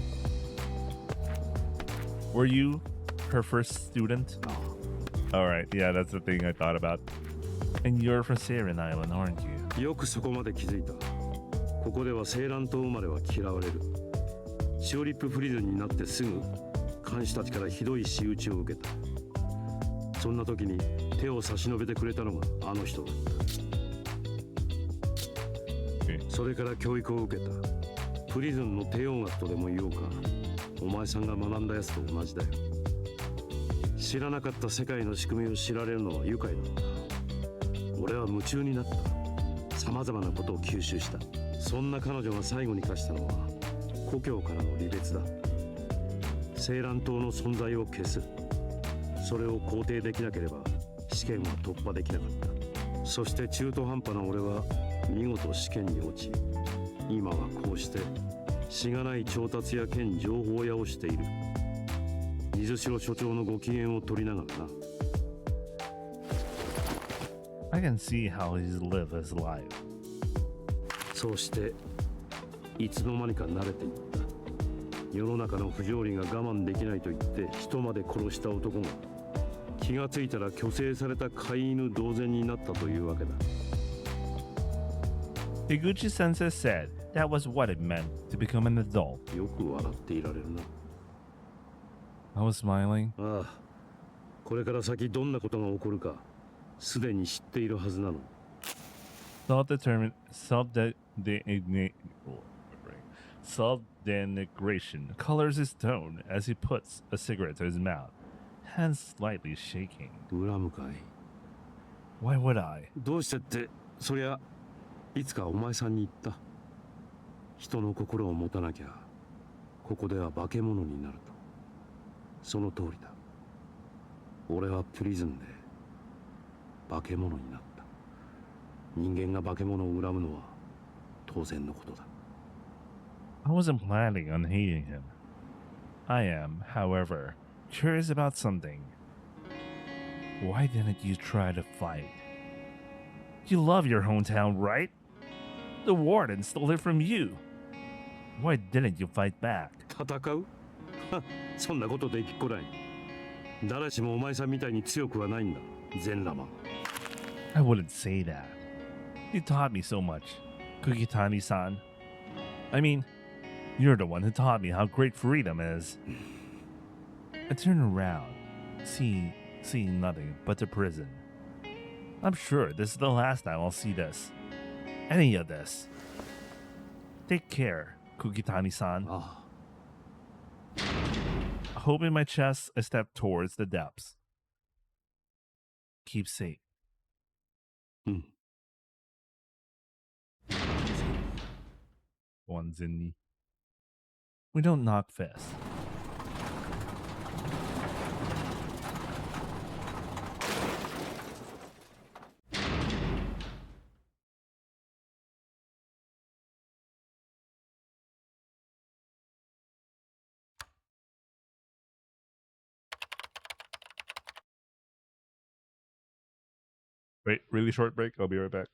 Were you her first student? Alright, yeah, that's the thing I thought about. And you're from Seiran Island, aren't you? よくそこまで気づいた。ここでは青蘭島生まれは嫌われる。シオリップフリズンになってすぐ看守たちからひどい仕打ちを受けた。そんな時に手を差し伸べてくれたのがあの人だった。それから教育を受けた。プリズンの帝王学とでも言おうか。お前さんが学んだやつと同じだよ。知らなかった世界の仕組みを知られるのは愉快だった。俺は夢中になった。さまざまなことを吸収した。そんな彼女が最後に課したのは故郷からの離別だ。青蘭島の存在を消す。それを肯定できなければ試験は突破できなかった。そして中途半端な俺は見事試験に落ち、今はこうしてしがない調達屋兼情報屋をしている。水城所長のご機嫌を取りながらな。I can see how he's lived his life. そうしていつの間にか慣れていった。世の中の不条理が我慢できないと言って人まで殺した男が気がついたら虚勢された飼い犬同然になったというわけだ。Higuchi-sensei said that was what it meant to become an adult. よく笑っていられるな。I was smiling. ああ、これから先どんなことが起こるかすでに知っているはずなの。Self-denigration colors his tone as he puts a cigarette to his mouth, hands slightly shaking. 恨むかい？ Why would I? どうしてって、そりゃいつかお前さんに言った。人の心を持たなきゃここでは化け物になると。その通りだ。俺はプリズンで化け物になった。人間が化け物を恨むのは当然のことだ。I wasn't planning on hating him. I am, however, curious about something. Why didn't you try to fight? You love your hometown, right? The warden stole it from you. Why didn't you fight back? 戦う？は、そんなことできっこない。誰しもお前さんみたいに強くはないんだ、全ラマン。I wouldn't say that. You taught me so much, Kugitani-san. I mean, you're the one who taught me how great freedom is. I turned around, seeing nothing but the prison. I'm sure this is the last time I'll see this. Any of this. Take care, Kugitani-san. Ah. hope in my chest, I step towards the depths. Keep safe. One's in me. We don't knock fists. Wait, really short break. I'll be right back.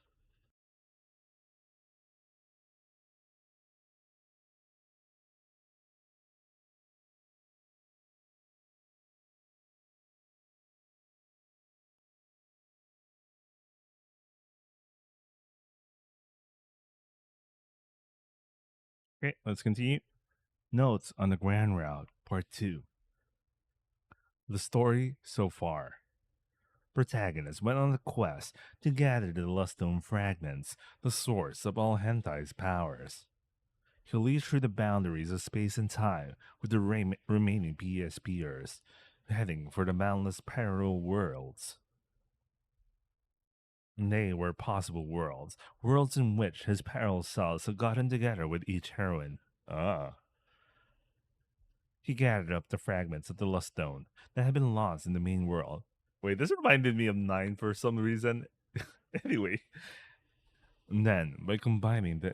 Okay, let's continue. Notes on the Grand Route, Part 2. The story so far. Protagonist went on a quest to gather the Luststone fragments, the source of all hentai's powers. He leads through the boundaries of space and time with the remaining PSPers, heading for the boundless parallel worlds. They were possible worlds, worlds in which his parallel selves had gotten together with each heroine. He gathered up the fragments of the Luststone that had been lost in the main world. Wait, this reminded me of 9 for some reason. Anyway. And then, by combining the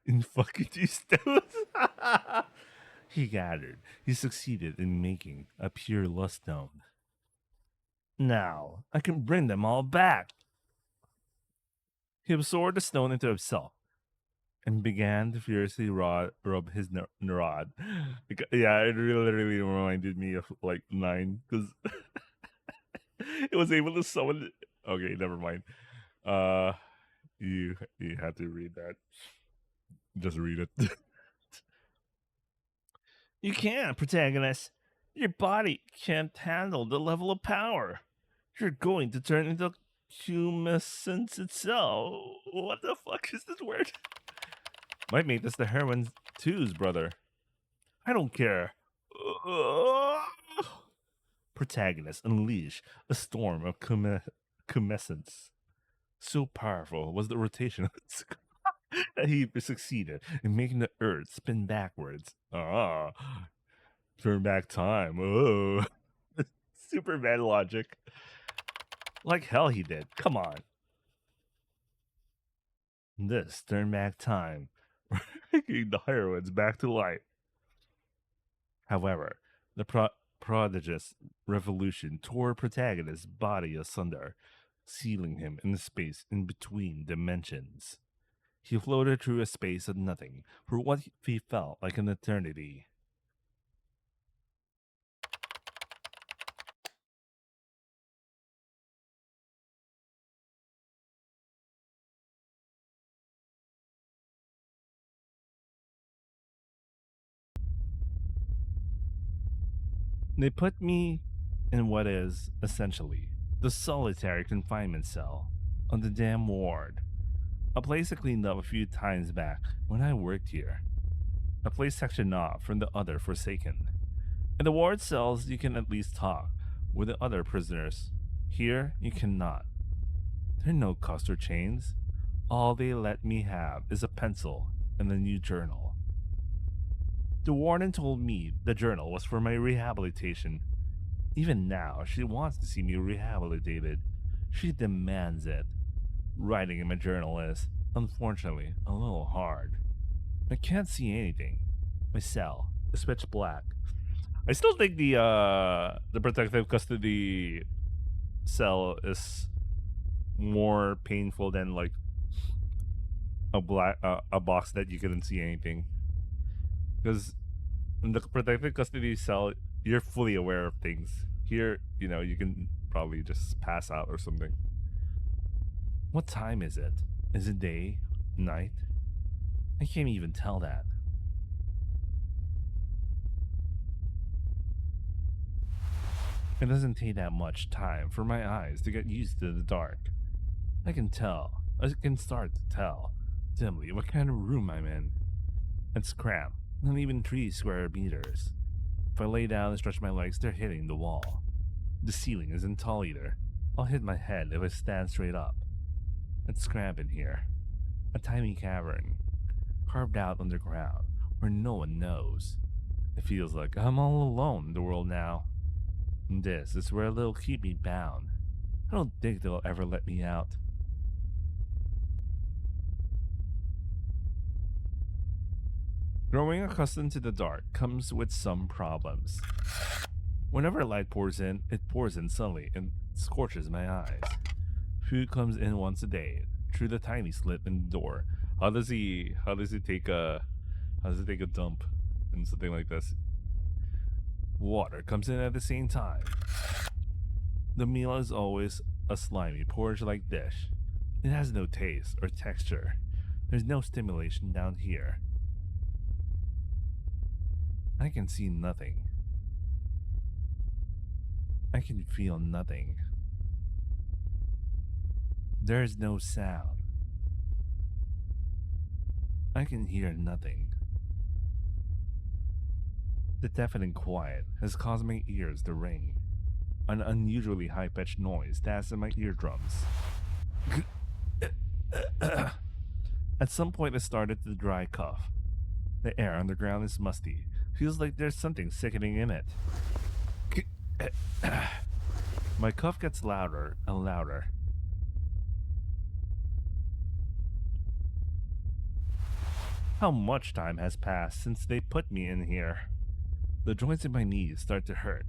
Infuckity stones he succeeded in making a pure Luststone. Now, I can bring them all back. He absorbed the stone into himself and began to furiously rub his rod. Yeah, it really reminded me of like 9 because it was able to summon. Okay, never mind. You have to read that. Just read it. You can't, protagonist. Your body can't handle the level of power. You're going to turn into tumescence itself. What the fuck is this word? Might make this the heroine two's brother. I don't care. Protagonist unleash a storm of tumescence. So powerful was the rotation of its that he succeeded in making the earth spin backwards. Turn back time. Oh, Superman logic. Like hell he did. Come on. This turn back time, bringing the heroines back to life. However, the prodigious revolution tore protagonist's body asunder, sealing him in the space in between dimensions. He floated through a space of nothing for what he felt like an eternity. They put me in what is, essentially, the solitary confinement cell on the damn ward. A place I cleaned up a few times back when I worked here. A place sectioned off from the other Forsaken. In the ward cells, you can at least talk with the other prisoners. Here, you cannot. There are no cuffs or chains. All they let me have is a pencil and a new journal. The warden told me the journal was for my rehabilitation. Even now, she wants to see me rehabilitated. She demands it. Writing in my journal is, unfortunately, a little hard. I can't see anything. My cell is pitch black. I still think the protective custody cell is more painful than like a box that you couldn't see anything. Because in the protective custody cell, you're fully aware of things. Here, you know, you can probably just pass out or something. What time is it? Is it day? Night? I can't even tell that. It doesn't take that much time for my eyes to get used to the dark. I can start to tell dimly what kind of room I'm in. It's cramped, not even 3 square meters. If I lay down and stretch my legs, they're hitting the wall. The ceiling isn't tall either. I'll hit my head if I stand straight up. It's cramped in here. A tiny cavern, carved out underground, where no one knows. It feels like I'm all alone in the world now. And this is where they'll keep me bound. I don't think they'll ever let me out. Growing accustomed to the dark comes with some problems. Whenever light pours in, it pours in suddenly and scorches my eyes. Food comes in once a day through the tiny slit in the door. How does he take a dump and something like this? Water comes in at the same time. The meal is always a slimy porridge-like dish. It has no taste or texture. There's no stimulation down here. I can see nothing. I can feel nothing. There is no sound. I can hear nothing. The deafening quiet has caused my ears to ring. An unusually high-pitched noise stabs in my eardrums. At some point I started to dry cough. The air underground is musty. Feels like there's something sickening in it. My cough gets louder and louder. How much time has passed since they put me in here? The joints in my knees start to hurt.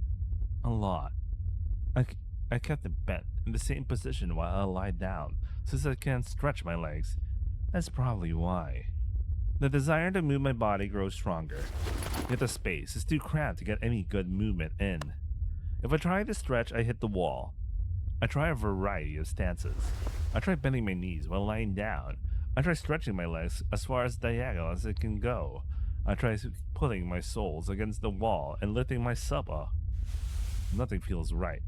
A lot. I kept it bent in the same position while I lie down, since I can't stretch my legs. That's probably why. The desire to move my body grows stronger, yet the space is too cramped to get any good movement in. If I try to stretch, I hit the wall. I try a variety of stances. I try bending my knees while lying down. I try stretching my legs as far as diagonal as it can go. I try pulling my soles against the wall and lifting myself up. Nothing feels right.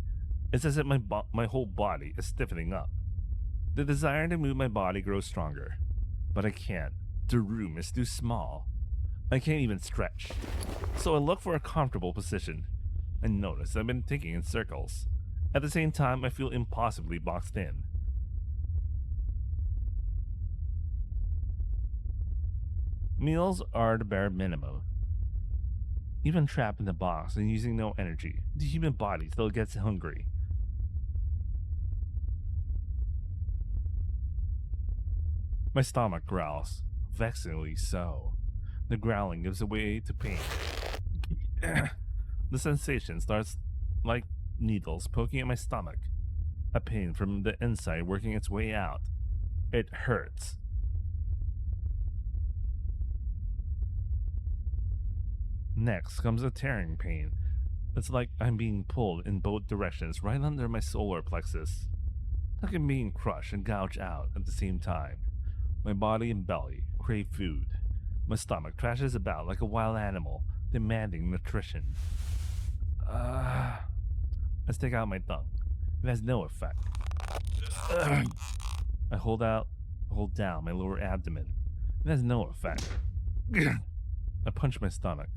It's as if my whole body is stiffening up. The desire to move my body grows stronger, but I can't. The room is too small. I can't even stretch. So I look for a comfortable position and notice I've been thinking in circles. At the same time, I feel impossibly boxed in. Meals are the bare minimum. Even trapped in the box and using no energy, the human body still gets hungry. My stomach growls, vexingly so. The growling gives way to pain. The sensation starts like needles poking at my stomach. A pain from the inside working its way out. It hurts. Next comes a tearing pain. It's like I'm being pulled in both directions right under my solar plexus. Like I'm being crushed and gouged out at the same time. My body and belly crave food. My stomach thrashes about like a wild animal, demanding nutrition. I stick out my tongue. It has no effect. I hold down my lower abdomen. It has no effect. I punch my stomach.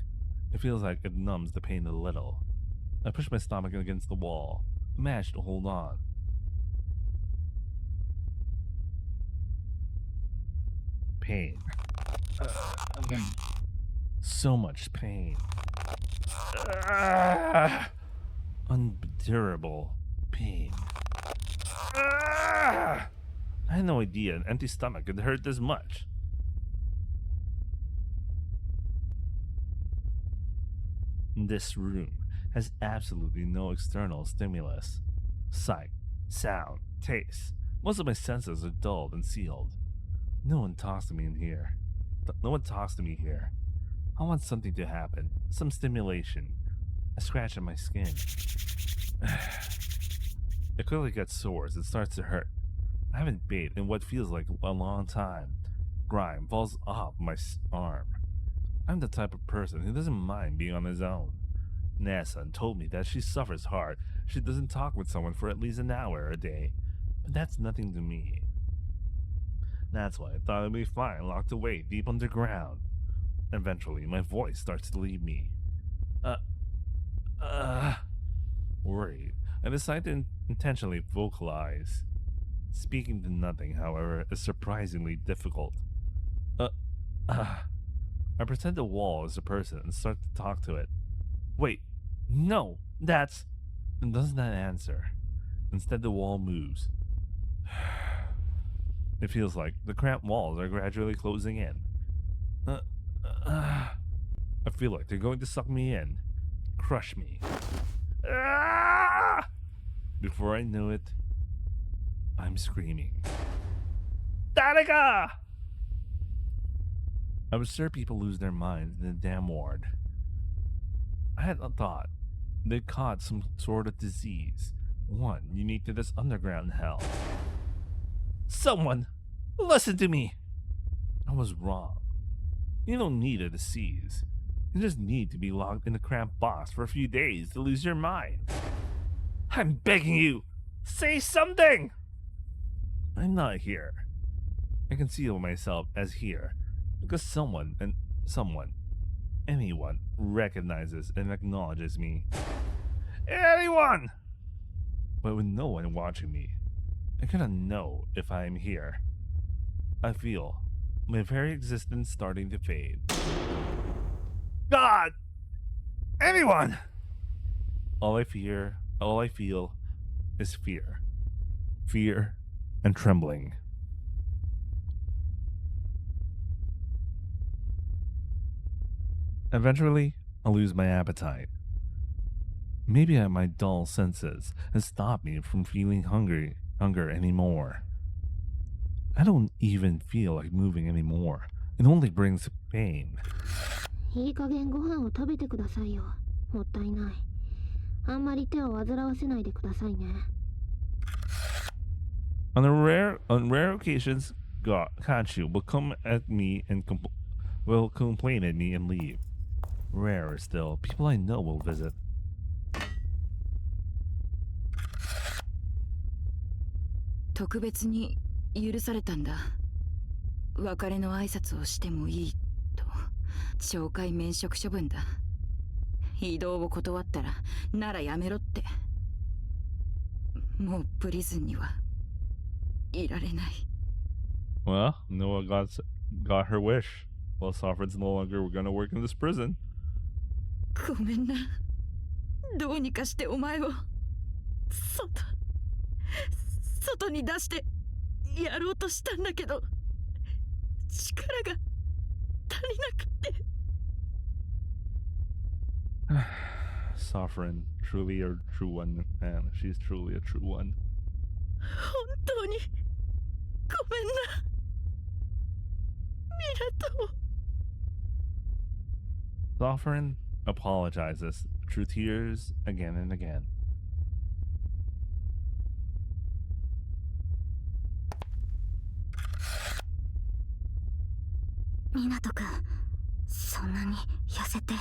It feels like it numbs the pain a little. I push my stomach against the wall, manage to hold on. Pain. So much pain. Unbearable pain. I had no idea an empty stomach could hurt this much. This room has absolutely no external stimulus. Sight, sound, taste. Most of my senses are dulled and sealed. No one talks to me in here. No one talks to me here. I want something to happen. Some stimulation. A scratch on my skin. It quickly gets sore as it starts to hurt. I haven't bathed in what feels like a long time. Grime falls off my arm. I'm the type of person who doesn't mind being on his own. Nasan told me that she suffers hard. She doesn't talk with someone for at least an hour a day. But that's nothing to me. That's why I thought I'd be fine locked away deep underground. Eventually, my voice starts to leave me. Worried, I decide to intentionally vocalize. Speaking to nothing, however, is surprisingly difficult. I pretend the wall is a person and start to talk to it. Wait, no, that's... And does not answer. Instead, the wall moves. It feels like the cramped walls are gradually closing in. I feel like they're going to suck me in, crush me. Before I know it, I'm screaming. Danica! I was sure people lose their minds in the damn ward. I had a thought they caught some sort of disease, one unique to this underground hell. Someone, listen to me! I was wrong. You don't need a disease. You just need to be locked in a cramped box for a few days to lose your mind. I'm begging you, say something! I'm not here. I conceal myself as here because anyone recognizes and acknowledges me. Anyone! But with no one watching me, I cannot know if I am here. I feel my very existence starting to fade. God! Anyone! All I feel is fear. Fear and trembling. Eventually, I lose my appetite. Maybe my dull senses has stopped me from feeling hunger anymore. I don't even feel like moving anymore. It only brings pain. いい加減ご飯を食べてくださいよ。もったいない。あんまり手を煩わせないでくださいね。On rare occasions, Kachu will come at me and will complain at me and leave. Rarer still, people I know will visit. "特別に許されたんだ。別れの挨拶をしてもいいと懲戒免職処分だ。移動を断ったらならやめろって。もうプリズンにはいられない。Well, Noah got her wish. Well, Sovereign's no longer gonna work in this prison. ごめんな。どうにかしてお前を外に出してやろうとしたんだけど、力が足りなくて。Sovereign, truly a true one, man. She's truly a true one. 本当にごめんな。ミラト。Sovereign apologizes through tears again and again. Minato君、そんなに痩せて。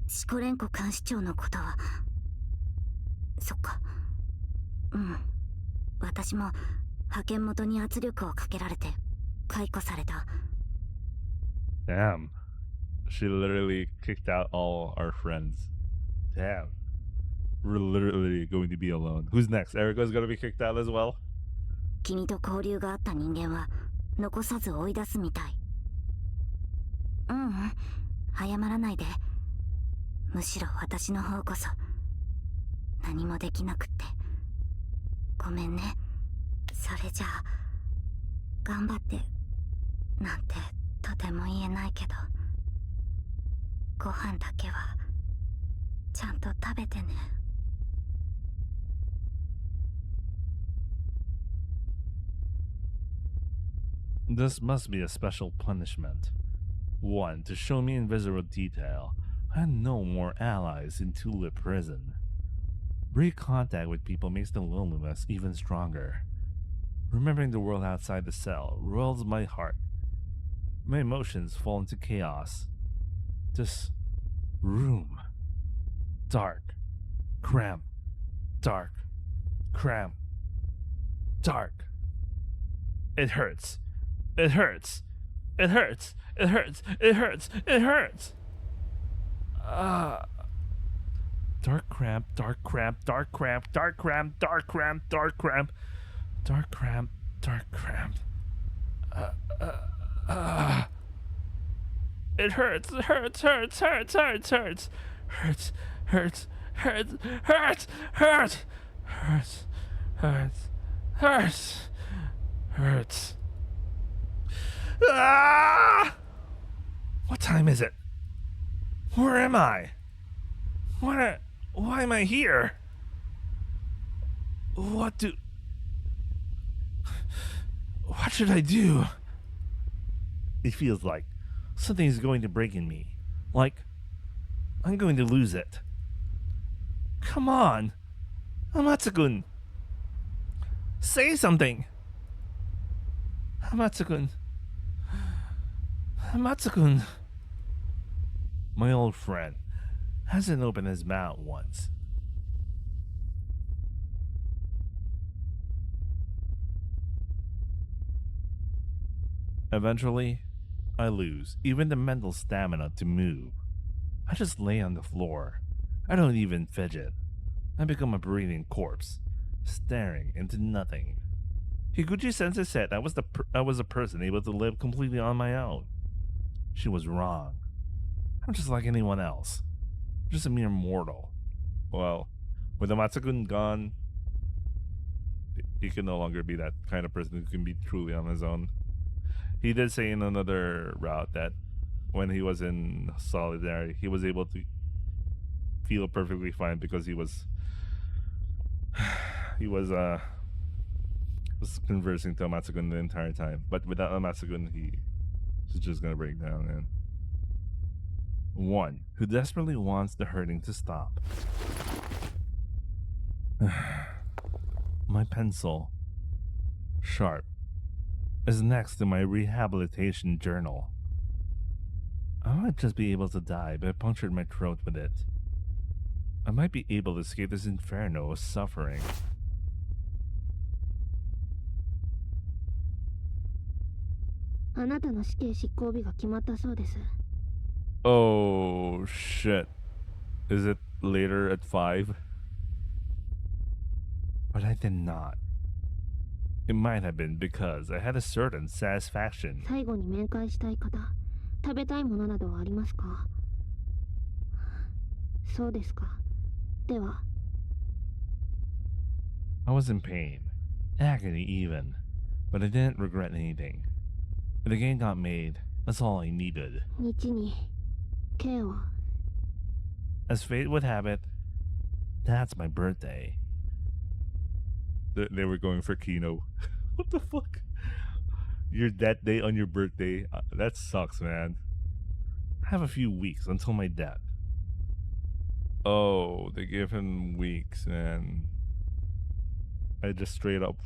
シコレンコ監視長のことは。そっか。うん。私も派遣元に圧力をかけられて解雇された。Damn. She literally kicked out all our friends. Damn. We're literally going to be alone. Who's next? Erica's gonna be kicked out as well? 君と交流があった人間は残さず追い出すみたい。謝らないで。むしろ私の方こそ何もできなくって。ごめんね。それじゃあ頑張ってなんてとても言えないけど、ご飯だけはちゃんと食べてね。This must be a special punishment. One, to show me in visible detail I had no more allies in Tulip Prison. Brief contact with people makes the loneliness even stronger. Remembering the world outside the cell roils my heart. My emotions fall into chaos. This room. Dark. Cramped. Dark. Cramped. Dark. It hurts. It hurts. It hurts. It hurts. It hurts. It hurts. Dark cramp, dark cramp, dark cramp, dark cramp, dark cramp, dark cramp, dark cramp, dark cramp. It hurts, hurts, hurts, hurts, hurts, hurts, hurts, hurts, hurts, hurts, hurts, hurts, hurts, hurts, hurts. Ah! What time is it? Where am I? Why am I here? What should I do? It feels like something's going to break in me. Like I'm going to lose it. Come on. Amatsu-kun. Say something. Amatsu-kun. Amatsu-kun. My old friend hasn't opened his mouth once. Eventually, I lose even the mental stamina to move. I just lay on the floor. I don't even fidget. I become a breathing corpse, staring into nothing. Higuchi-sensei said I was a person able to live completely on my own. She was wrong. I'm just like anyone else. Just a mere mortal. Well, with Amatsu-kun gone, he can no longer be that kind of person who can be truly on his own. He did say in another route that when he was in Solidarity, he was able to feel perfectly fine because he was conversing to Amatsu-kun the entire time. But without Amatsu-kun, he's just gonna break down, man. One who desperately wants the hurting to stop. My pencil, sharp, is next to my rehabilitation journal. I might just be able to die, but I punctured my throat with it. I might be able to escape this inferno of suffering. Oh shit. Is it later at 5? But I did not. It might have been because I had a certain satisfaction. I was in pain, agony even, but I didn't regret anything. If the game got made, that's all I needed. As fate would have it, that's my birthday. They were going for kino. What the fuck? Your death day on your birthday? That sucks, man. I have a few weeks until my death. Oh, they give him weeks, man. I just straight up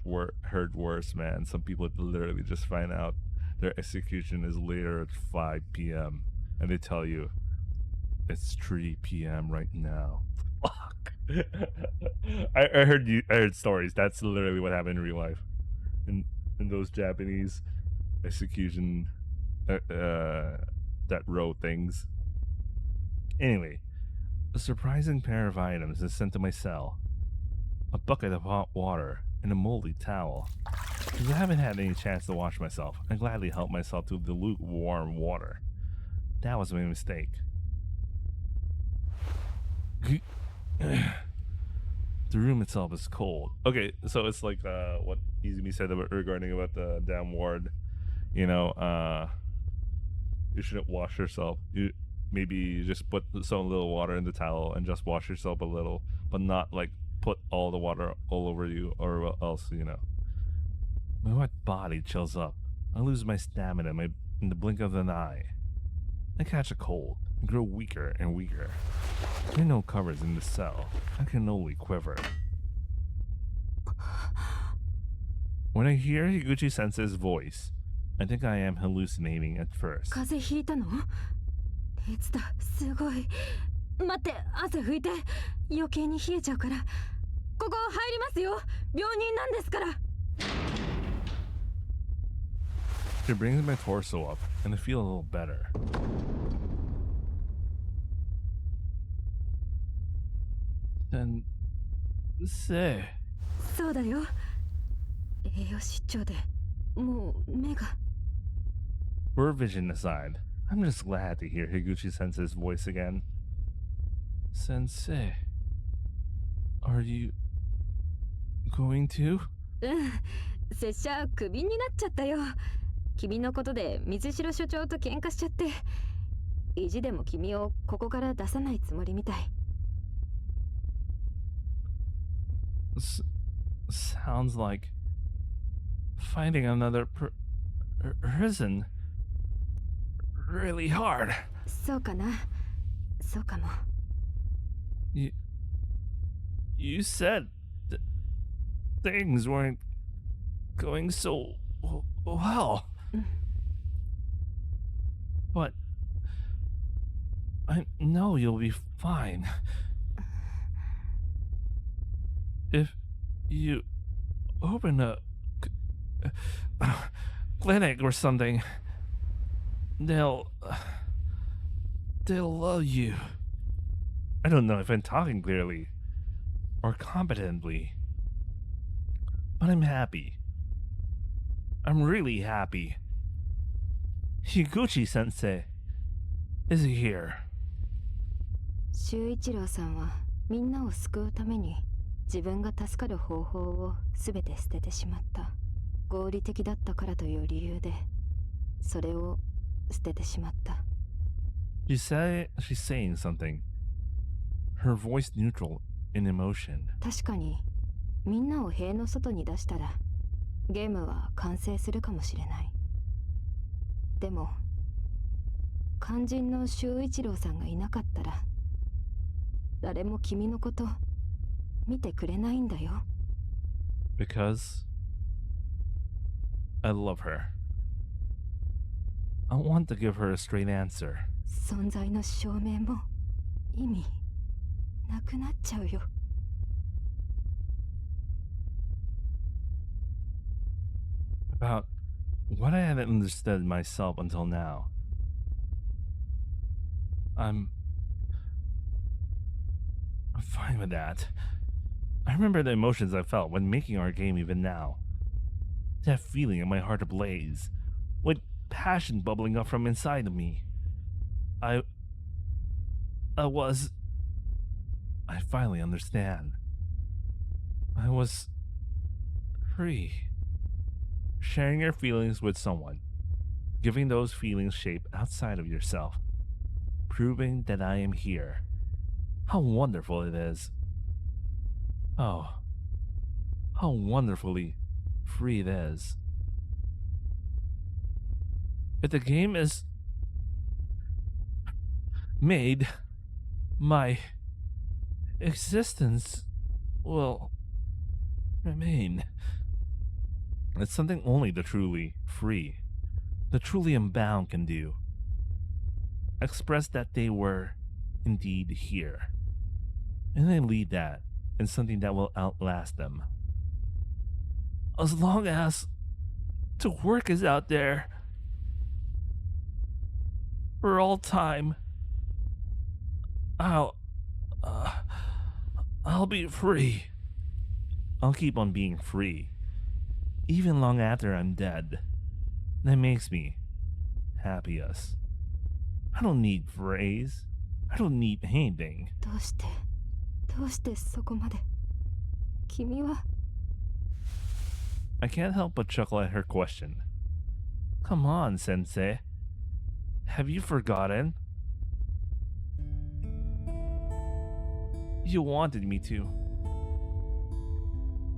heard worse, man. Some people literally just find out their execution is later at 5 p.m. and they tell you it's 3 p.m. right now. Fuck. I heard stories. That's literally what happened in real life. In those Japanese execution that row things. Anyway, a surprising pair of items is sent to my cell. A bucket of hot water and a moldy towel. Because I haven't had any chance to wash myself, I gladly help myself to the lukewarm water. That was my mistake. The room itself is cold. Okay, so it's like what Izumi said regarding about the damn ward. You know, you shouldn't wash yourself. Maybe just put some little water in the towel and just wash yourself a little, but not like put all the water all over you, or else, you know. My wet body chills up. I lose my stamina in the blink of an eye. I catch a cold and grow weaker and weaker. There are no covers in the cell. I can only quiver. When I hear Higuchi-sensei's voice, I think I am hallucinating at first. 風邪ひいたの？熱だ、すごい。待って、汗拭いて。余計に冷えちゃうから。ここ入りますよ。病人なんですから。She brings my torso up, and I feel a little better. Say. そうだよ。栄養失調でもう目が。 Word vision aside, I'm just glad to hear Higuchi-sensei's voice again. Sensei, are you going to? 拙者クビになっちゃったよ。君のことで水城所長と喧嘩しちゃって、意地でも君をここから出さないつもりみたい。Sounds like finding another prison really hard. そうかな。そうかも。You said things weren't going so well. But I know you'll be fine. If you open a clinic or something, they'll love you. I don't know if I'm talking clearly or competently, but I'm happy. I'm really happy. Higuchi-sensei is here. 修一郎さんはみんなを救うために自分が助かる方法を全て捨ててしまった。合理的だったからという理由でそれを捨ててしまった。She's saying something. Her voice neutral in emotion. 確かにみんなを塀の外に出したらゲームは完成するかもしれない。でも肝心の修一郎さんがいなかったら誰も君のこと見てくれないんだよ。 Because I love her. I want to give her a straight answer. 存在の証明も意味なくなっちゃうよ。About what I haven't understood myself until now. I'm fine with that. I remember the emotions I felt when making our game even now. That feeling in my heart ablaze, with passion bubbling up from inside of me. I finally understand. I was free. Sharing your feelings with someone, giving those feelings shape outside of yourself, proving that I am here. How wonderful it is. Oh, how wonderfully free it is. If the game is made, my existence will remain. It's something only the truly free, the truly unbound can do. Express that they were indeed here, and then lead that in something that will outlast them. As long as the work is out there for all time, I'll be free. I'll keep on being free, even long after I'm dead. That makes me happiest. I don't need praise. I don't need anything. どうしてそこまで君は。 I can't help but chuckle at her question. Come on, Sensei. Have you forgotten? You wanted me to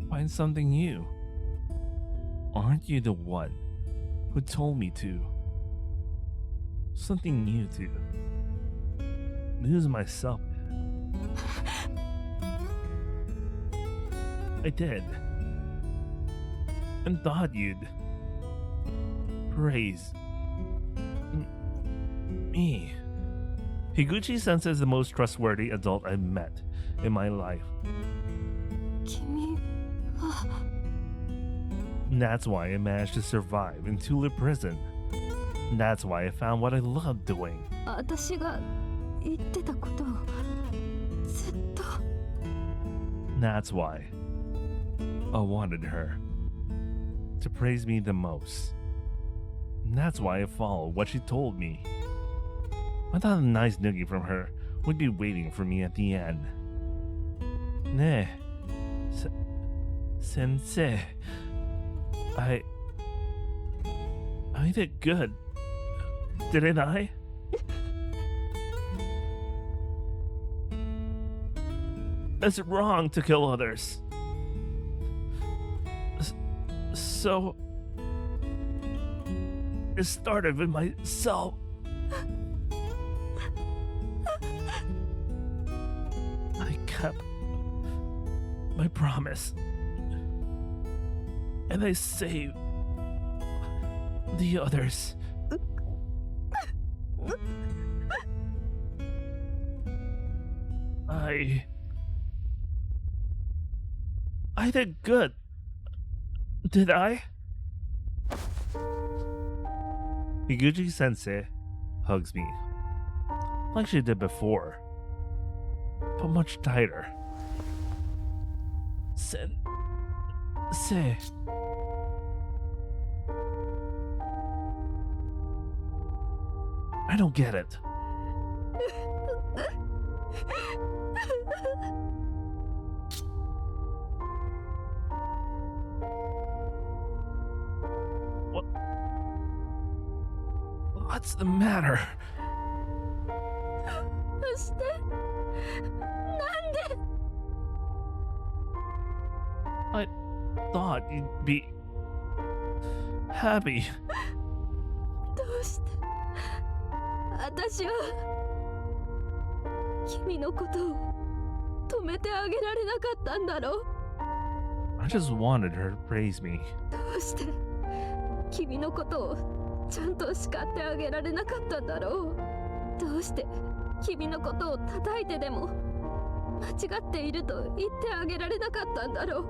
find something new. Aren't you the one who told me to? Something new to lose myself. I did. And thought you'd praise me. Higuchi-sensei is the most trustworthy adult I've met in my life. 君は。 And that's why I managed to survive in Tulip Prison. And that's why I found what I love doing. 私が言ってたことをずっと That's why I wanted her to praise me the most. And that's why I followed what she told me. I thought a nice noogie from her would be waiting for me at the end. Ne, sensei, I did good, didn't I? It's wrong to kill others. So it started with myself. I kept my promise, and I saved the others. I did good, did I? Higuchi-sensei hugs me, like she did before, but much tighter. Sensei. I don't get it. What's the matter? I thought you'd be happy. どうして私は君のことを止めてあげられなかったんだろう。 I just wanted her to praise me. どうして君のことをちゃんと叱ってあげられなかったんだろう。どうして君のことを叩いてでも間違っていると言ってあげられなかったんだろう。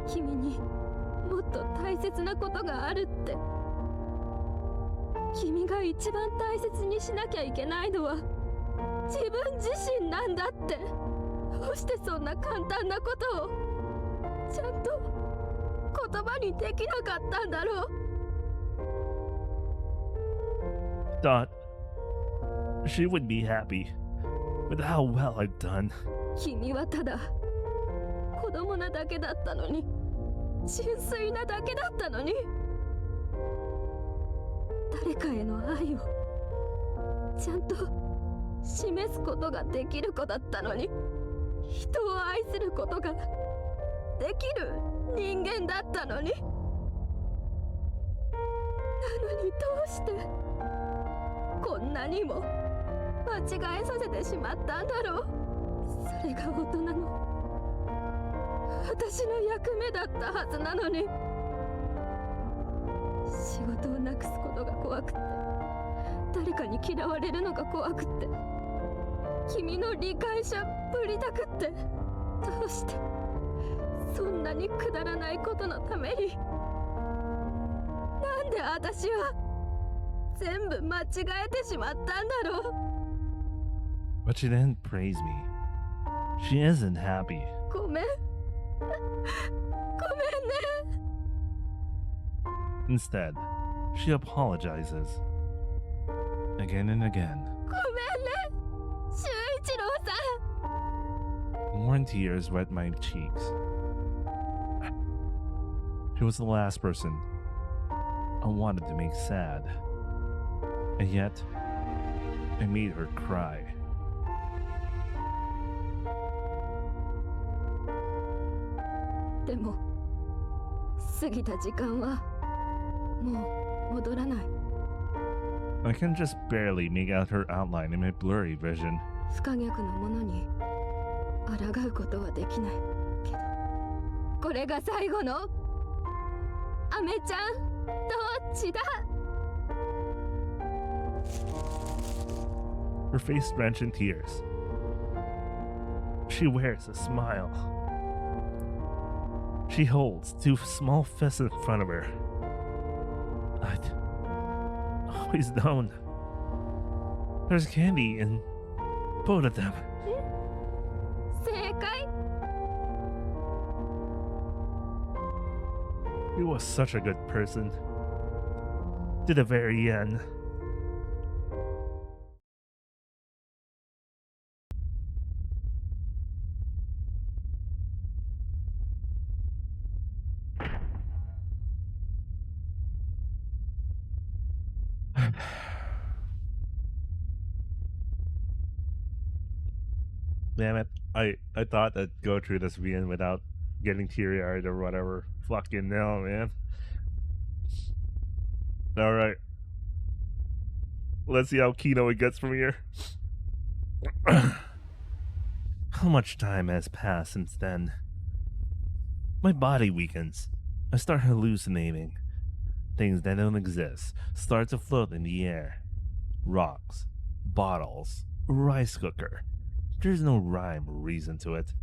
君にもっと大切なことがあるって。君が一番大切にしなきゃいけないのは自分自身なんだって。どうしてそんな簡単なことをちゃんと言葉にできなかったんだろう。 Thought she would be happy with how well I've done. 君はただ子供なだけだったのに、純粋なだけだったのに、誰かへの愛をちゃんと示すことができる子だったのに、人を愛することができる人間だったのに、なのにどうしてこんなにも間違えさせてしまったんだろう。それが大人の私の役目だったはずなのに。仕事をなくすことが怖くって、誰かに嫌われるのが怖くって、君の理解者ぶりたくって、どうしてそんなにくだらないことのために、なんで私は全部間違えてしまったんだろう。 But she didn't praise me. She isn't happy. ごめん。ごめんね。 Instead, she apologizes again and again. ごめんね、修一郎さん。 Warm tears wet my cheeks. She was the last person I wanted to make sad. And yet, I made her cry. でも過ぎた時間はもう戻らない。 I can just barely make out her outline in my blurry vision. 不可逆のものに抗うことはできないけど、これが最後の。アメちゃん、どっちだ。 Her face drenched in tears. She wears a smile. She holds two small fists in front of her. I'd always known. There's candy in both of them. 正解。He was such a good person. To the very end. Damn it. I thought I'd go through this VN without getting teary-eyed or whatever. Fucking hell, man. Alright. Let's see how kino it gets from here. How much time has passed since then? My body weakens. I start hallucinating. Things that don't exist start to float in the air. Rocks, bottles, a rice cooker. There's no rhyme or reason to it.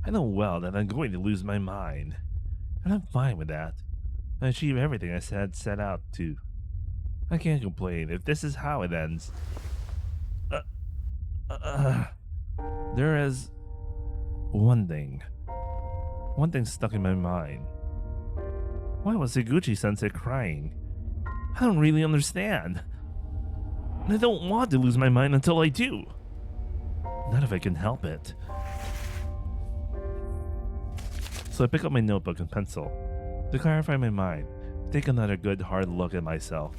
I know well that I'm going to lose my mind, and I'm fine with that. I achieve everything I set out to. I can't complain if this is how it ends. There is one thing stuck in my mind. Why was Higuchi-sensei crying? I don't really understand. And I don't want to lose my mind until I do. Not if I can help it. So I pick up my notebook and pencil. To clarify my mind, take another good hard look at myself.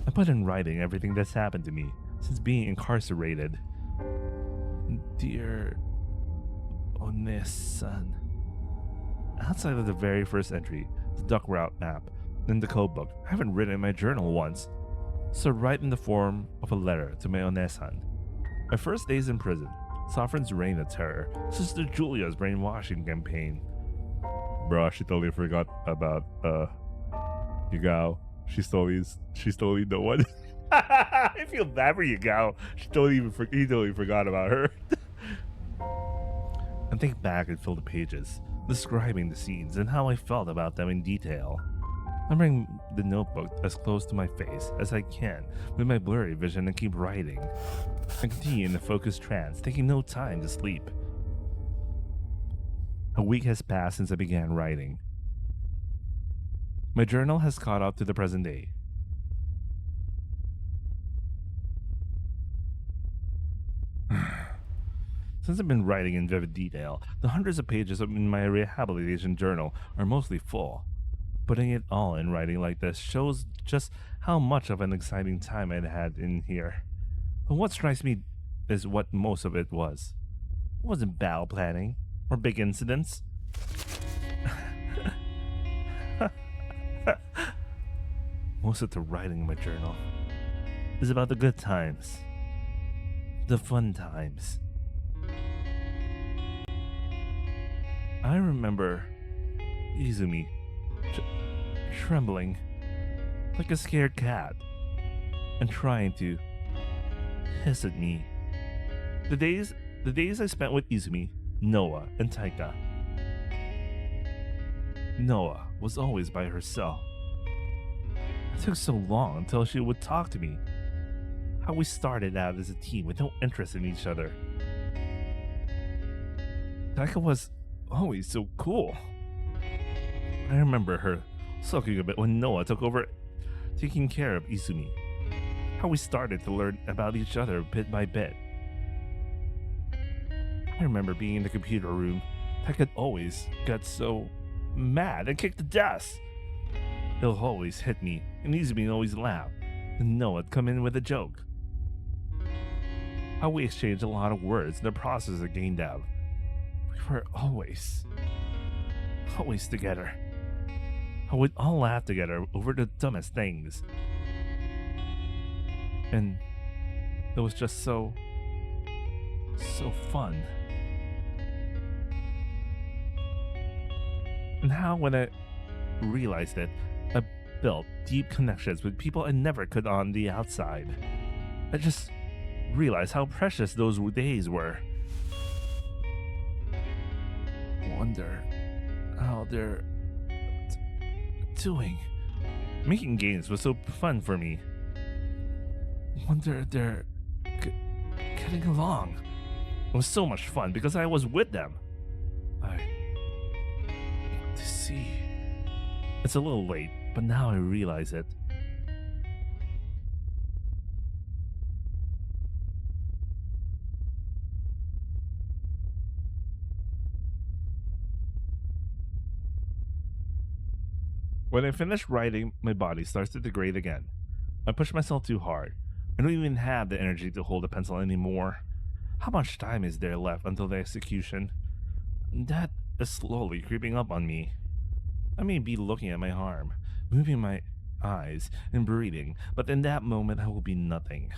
I put in writing everything that's happened to me since being incarcerated. Dear One-san. Outside of the very first entry, the duck route map, and the code book, I haven't written in my journal once. So write in the form of a letter to my One-san. My first days in prison, Sovereign's reign of terror, Sister Julia's brainwashing campaign. Bruh, she totally forgot about Yugao. She's totally the one. I feel bad for Yugao. He totally forgot about her. I think back and fill the pages, describing the scenes and how I felt about them in detail. I bring the notebook as close to my face as I can with my blurry vision and keep writing. I continue in a focused trance, taking no time to sleep. A week has passed since I began writing. My journal has caught up to the present day. Since I've been writing in vivid detail, the hundreds of pages in my rehabilitation journal are mostly full. Putting it all in writing like this shows just how much of an exciting time I'd had in here. But what strikes me is what most of it was. It wasn't battle planning or big incidents. Most of the writing in my journal is about the good times, the fun times. I remember Izumi trembling like a scared cat and trying to hiss at me. The days I spent with Izumi, Noah, and Taika. Noah was always by herself. It took so long until she would talk to me. How we started out as a team with no interest in each other. Taika was always so cool. I remember her sulking a bit when Noah took over taking care of Izumi. How we started to learn about each other bit by bit. I remember being in the computer room. Taika always got so mad and kicked the desk. He'll always hit me, and Izumi always laugh, and Noah'd come in with a joke. How we exchanged a lot of words in the process of game dev. We were always together. How we'd all laugh together over the dumbest things. And it was just so fun. And how when I realized it, I built deep connections with people I never could on the outside. I just realized how precious those days were. Wonder how they're doing. Making games was so fun for me. Wonder if they're getting along. It was so much fun because I was with them. I want to see see. It's a little late, but now I realize it. When I finish writing, my body starts to degrade again. I push myself too hard. I don't even have the energy to hold a pencil anymore. How much time is there left until the execution? That is slowly creeping up on me. I may be looking at my arm, moving my eyes, and breathing, but in that moment I will be nothing.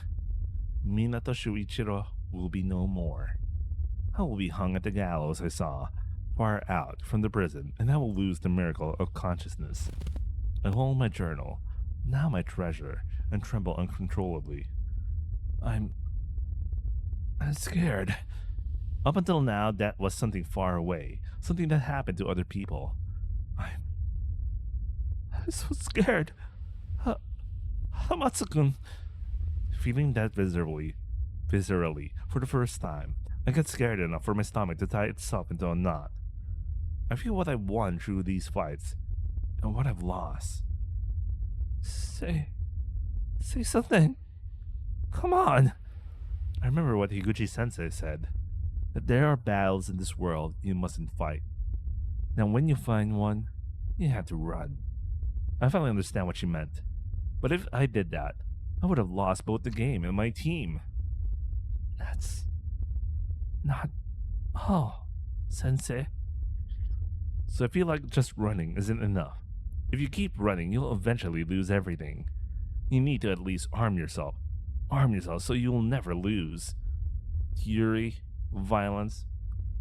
Minato Shuichiro will be no more. I will be hung at the gallows I saw, far out from the prison, and I will lose the miracle of consciousness. I hold my journal, now my treasure, and tremble uncontrollably. I'm scared. Up until now, that was something far away, something that happened to other people. I'm so scared. Hamatsu-kun. Feeling that viscerally, for the first time, I get scared enough for my stomach to tie itself into a knot. I feel what I've won through these fights, and what I've lost. Say something. Come on. I remember what Higuchi-sensei said, that there are battles in this world you mustn't fight. Now when you find one, you have to run. I finally understand what she meant. But if I did that, I would have lost both the game and my team. That's not all, Sensei. So I feel like just running isn't enough. If you keep running, you'll eventually lose everything. You need to at least arm yourself. Arm yourself so you'll never lose. Fury, violence,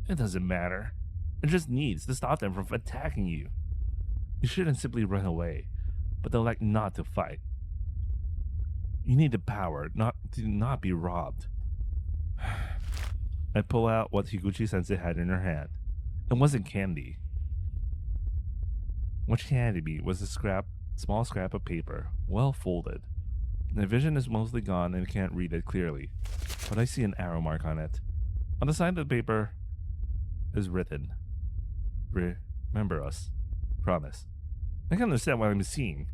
it doesn't matter. It just needs to stop them from attacking you. You shouldn't simply run away, but elect not to fight. You need the power to not be robbed. I pull out what Higuchi-sensei had in her hand. It wasn't candy. What she handed me was a small scrap of paper, well folded. My vision is mostly gone and I can't read it clearly, but I see an arrow mark on it. On the side of the paper is written, "Remember us. Promise." I can understand what I'm seeing.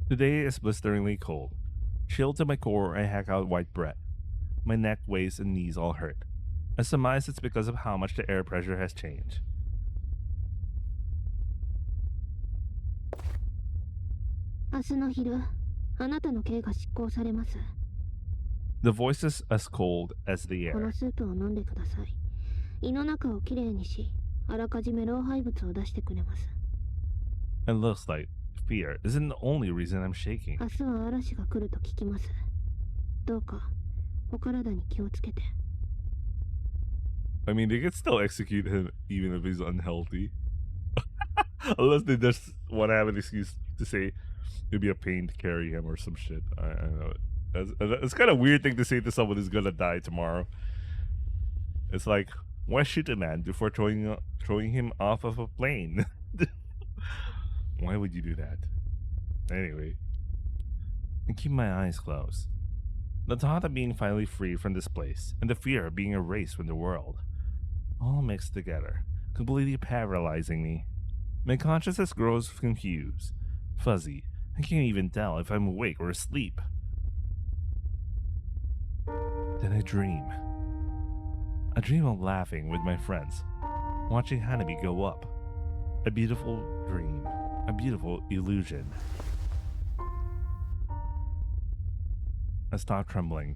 Today is blisteringly cold. Chilled to my core, I hack out white bread. My neck, waist, and knees all hurt. I surmise it's because of how much the air pressure has changed. The voice is as cold as the air. It looks like fear isn't the only reason I'm shaking. I mean, they could still execute him even if he's unhealthy. Unless they just want to have an excuse to say it'd be a pain to carry him or some shit. I know. It's kind of weird thing to say to someone who's gonna die tomorrow. It's like, why shoot a man before throwing him off of a plane? Why would you do that? Anyway, I keep my eyes closed. The thought of being finally freed from this place, and the fear of being erased from the world, all mixed together, completely paralyzing me. My consciousness grows confused, fuzzy. I can't even tell if I'm awake or asleep. Then I dream. I dream of laughing with my friends, watching Hanabi go up. A beautiful dream, a beautiful illusion. I stop trembling.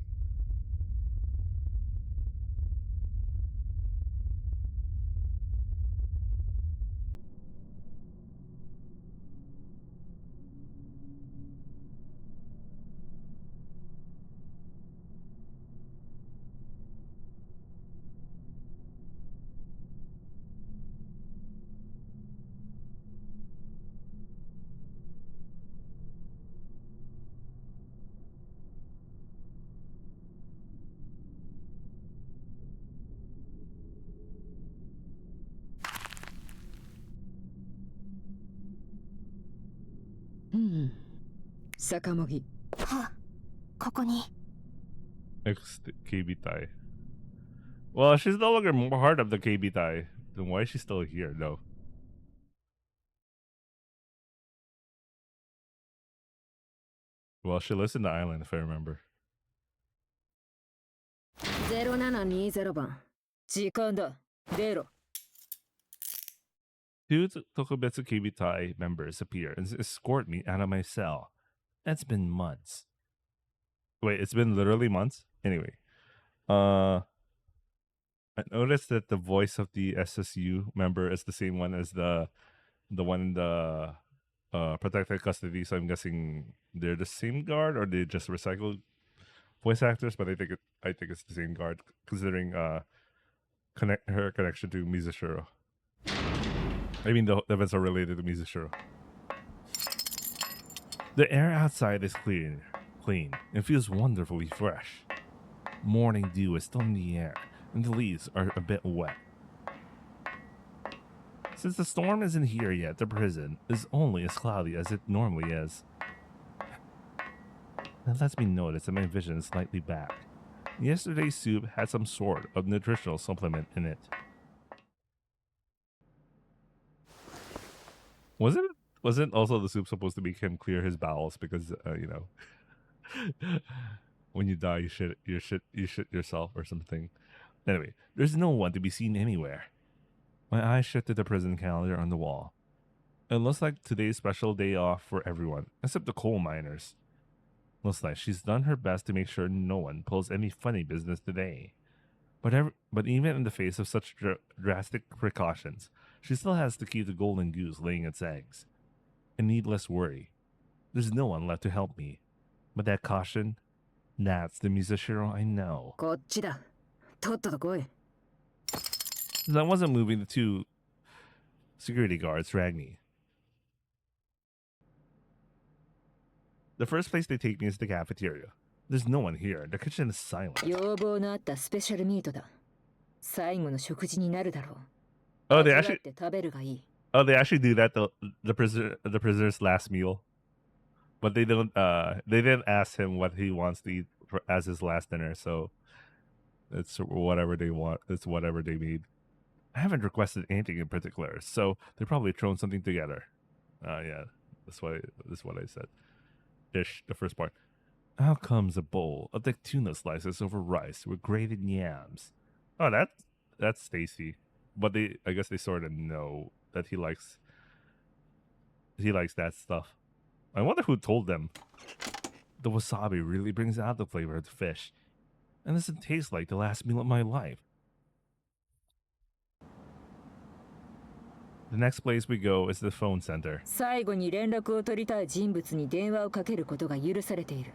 Sakamogi. は、ここに。Ex-Keibitai. Well, she's no longer part of the Keibitai. Then why is she still here, though? Well, she lives in the island, if I remember. 0720番時間だ出ろ Two Tokubetsu Keibitai members appear and escort me out of my cell. It's been months. Wait, it's been literally months? Anyway. I noticed that the voice of the SSU member is the same one as the one in the protected custody, so I'm guessing they're the same guard or they just recycled voice actors, but I think it's the same guard considering her connection to Mizushiro. I mean the events are related to Mizushiro. The air outside is clean. It feels wonderfully fresh. Morning dew is still in the air, and the leaves are a bit wet. Since the storm isn't here yet, the prison is only as cloudy as it normally is. That lets me notice that my vision is slightly back. Yesterday's soup had some sort of nutritional supplement in it. Wasn't also the soup supposed to make him clear his bowels because when you die you shit yourself or something. Anyway, there's no one to be seen anywhere. My eyes shifted to the prison calendar on the wall. It looks like today's special day off for everyone except the coal miners. Looks like she's done her best to make sure no one pulls any funny business today. But even in the face of such drastic precautions, she still has to keep the golden goose laying its eggs. And needless worry, there's no one left to help me. But that caution, that's the Mizushiro I know. こっちだとっとと来い As I wasn't moving, the two security guards dragged me. The first place they take me is the cafeteria. There's no one here. The kitchen is silent. 要望のあったスペシャルミートだ最後の食事になるだろう Oh, 味わって食べるがいい they actually do that the prisoner's last meal. But they didn't ask him what he wants to eat as his last dinner, so it's whatever they want. It's whatever they made. I haven't requested anything in particular, so they probably thrown something together. Yeah, that's what I said. Ish, the first part. Out comes a bowl of the tuna slices over rice with grated yams. Oh, that's Stacy. But I guess they sort of know that he likes that stuff. I wonder who told them. The wasabi really brings out the flavor of the fish, and doesn't taste like the last meal of my life. The next place we go is the phone center. 最後に連絡を取りたい人物に電話をかけることが許されている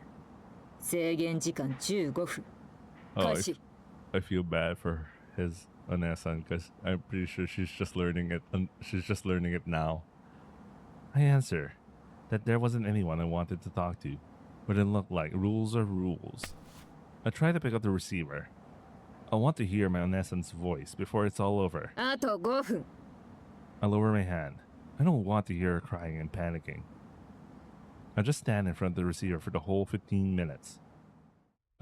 制限時間15分 開始 I feel bad for his Onesan because I'm pretty sure she's just learning it. She's just learning it now. I answer that there wasn't anyone I wanted to talk to, but it looked like rules are rules. I try to pick up the receiver. I want to hear my Onesan's voice before it's all over. あと5分 I lower my hand. I don't want to hear her crying and panicking. I just stand in front of the receiver for the whole 15 minutes.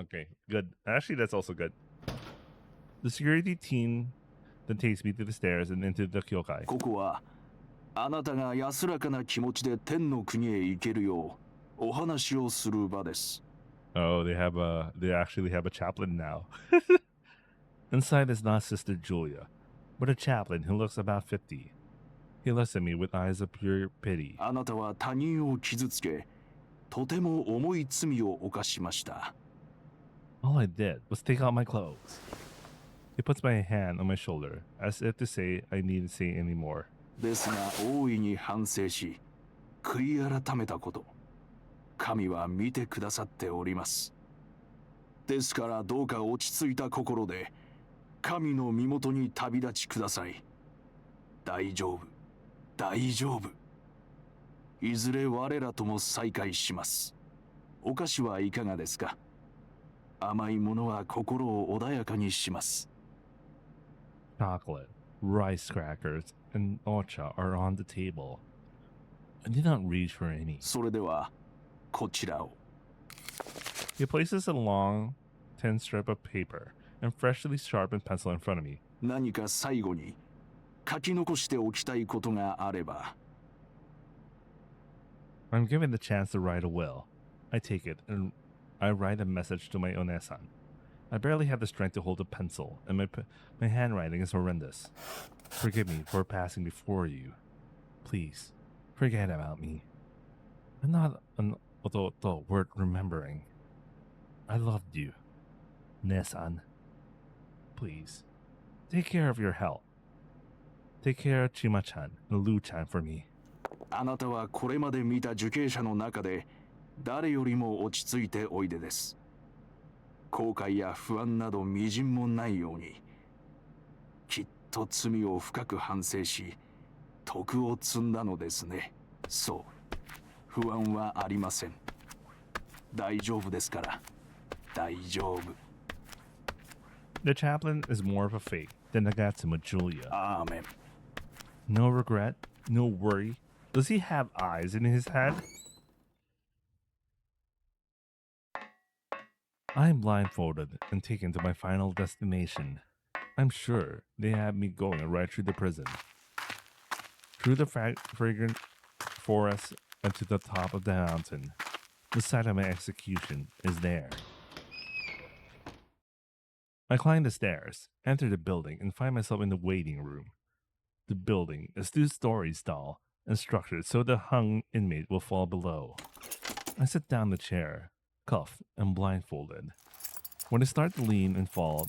Okay, good. Actually, that's also good. The security team then takes me to the stairs and into the kyokai. ここはあなたが安らかな気持ちで天の国へ行けるようお話をする場です。 Oh, they actually have a chaplain now. Inside is not Sister Julia, but a chaplain who looks about 50. He looks at me with eyes of pure pity. あなたは他人を傷つけ、とても重い罪を犯しました。 All I did was take out my clothes. He puts my hand on my shoulder, as if to say I needn't say any more. ですが大いに反省し、悔い改めたこと、神は見てくださっております。ですからどうか落ち着いた心で、神の身元に旅立ちください。大丈夫、大丈夫。いずれ我らとも再会します。お菓子はいかがですか？甘いものは心を穏やかにします。 Chocolate, rice crackers, and ocha are on the table. I did not reach for any. それではこちらを。 He places a long thin strip of paper and freshly sharpened pencil in front of me. 何か最後に書き残しておきたいことがあれば。 I'm given the chance to write a will. I take it and I write a message to my onesan. I barely have the strength to hold a pencil, and my handwriting is horrendous. Forgive me for passing before you. Please, forget about me. I'm not an ototo worth remembering. I loved you, Ne-san. Please, take care of your health. Take care of Chima-chan and Lu-chan for me. あなたはこれまで見た受刑者の中で誰よりも落ち着いておいでです。後悔や不安などみじんもないように、きっと罪を深く反省し、徳を積んだのですね。そう、不安はありません。大丈夫ですから、大丈夫。The chaplain is more of a fake than Nagatsuma Julia. Amen. No regret, no worry. Does he have eyes in his head? I am blindfolded and taken to my final destination. I'm sure they have me going right through the prison. Through the fragrant forest and to the top of the mountain. The site of my execution is there. I climb the stairs, enter the building, and find myself in the waiting room. The building is 2 stories tall and structured so the hung inmate will fall below. I sit down in the chair, cuffed and blindfolded. When I start to lean and fall,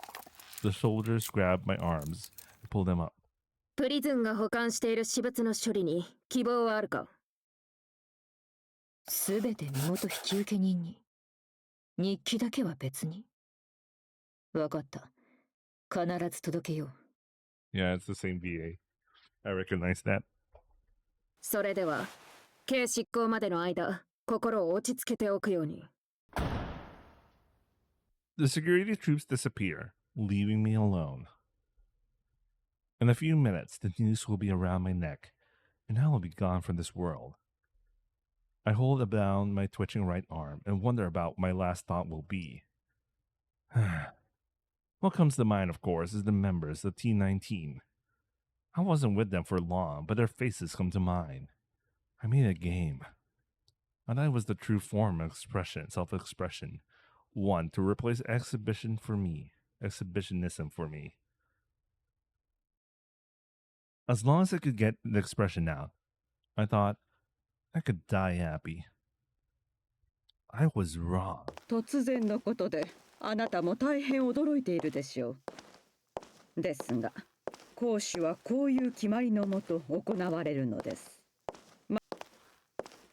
the soldiers grab my arms and pull them up. プリズンが保管している私物の処理に希望はあるか？すべて身元引受人に。日記だけは別に。わかった。必ず届けよう。Yeah, it's the same VA. I recognize that. それでは、刑執行までの間、心を落ち着けておくように。The security troops disappear, leaving me alone. In a few minutes, the noose will be around my neck, and I will be gone from this world. I hold down my twitching right arm and wonder about what my last thought will be. What comes to mind, of course, is the members of T-19. I wasn't with them for long, but their faces come to mind. I made a game. I thought it was the true form of expression, self-expression. One to replace exhibitionism for me. As long as I could get the expression out, I thought I could die happy. I was wrong. 突然のことであなたも大変驚いているでしょう。ですが講師はこういう決まりのもと行われるのです。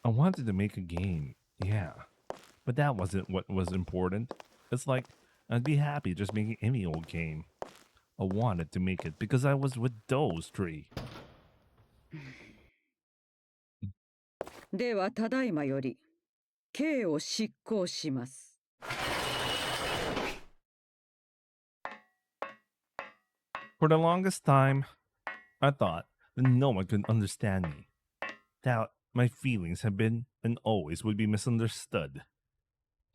I wanted to make a game, yeah. But that wasn't what was important. It's like, I'd be happy just making any old game. I wanted to make it because I was with those 3. ではただいまより刑を執行します。For the longest time, I thought that no one could understand me. That my feelings had been and always would be misunderstood.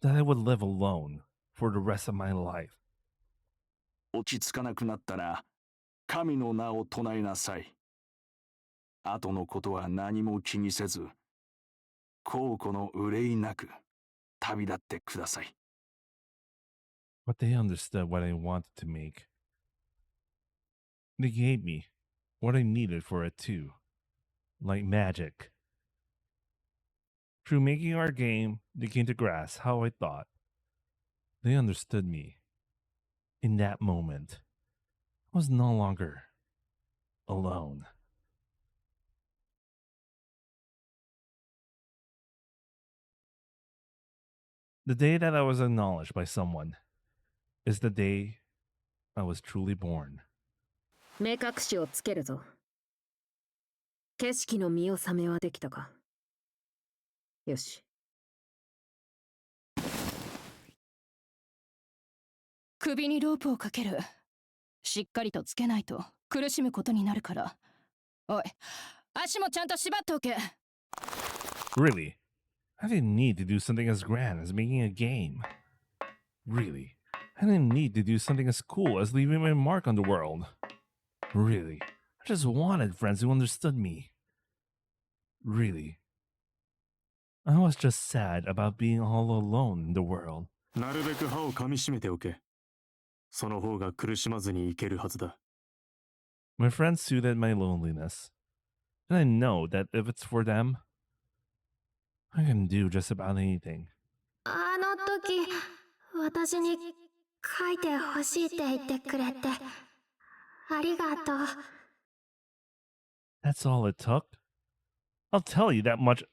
That I would live alone for the rest of my life. 落ち着かなくなったら、神の名を唱えなさい。後のことは何も気にせず、後顧の憂いなく旅立ってください。But they understood what I wanted to make. They gave me what I needed for it too, like magic. Through making our game, they came to grasp how I thought. They understood me. In that moment, I was no longer alone. The day that I was acknowledged by someone is the day I was truly born. 目隠しをつけるぞ。景色の見納めはできたか？よし。首にロープをかける。しっかりとつけないと苦しむことになるから。おい、足もちゃんと縛っておけ。Really? I didn't need to do something as grand as making a game. Really? I didn't need to do something as cool as leaving my mark on the world. Really, I just wanted friends who understood me. Really. I was just sad about being all alone in the world. なるべく歯を噛みしめておけ。その方が苦しまずにいけるはずだ。My friends soothed my loneliness. And I know that if it's for them, I can do just about anything. あの時、私に書いてほしいって言ってくれて、ありがとう。That's all it took? I'll tell you that much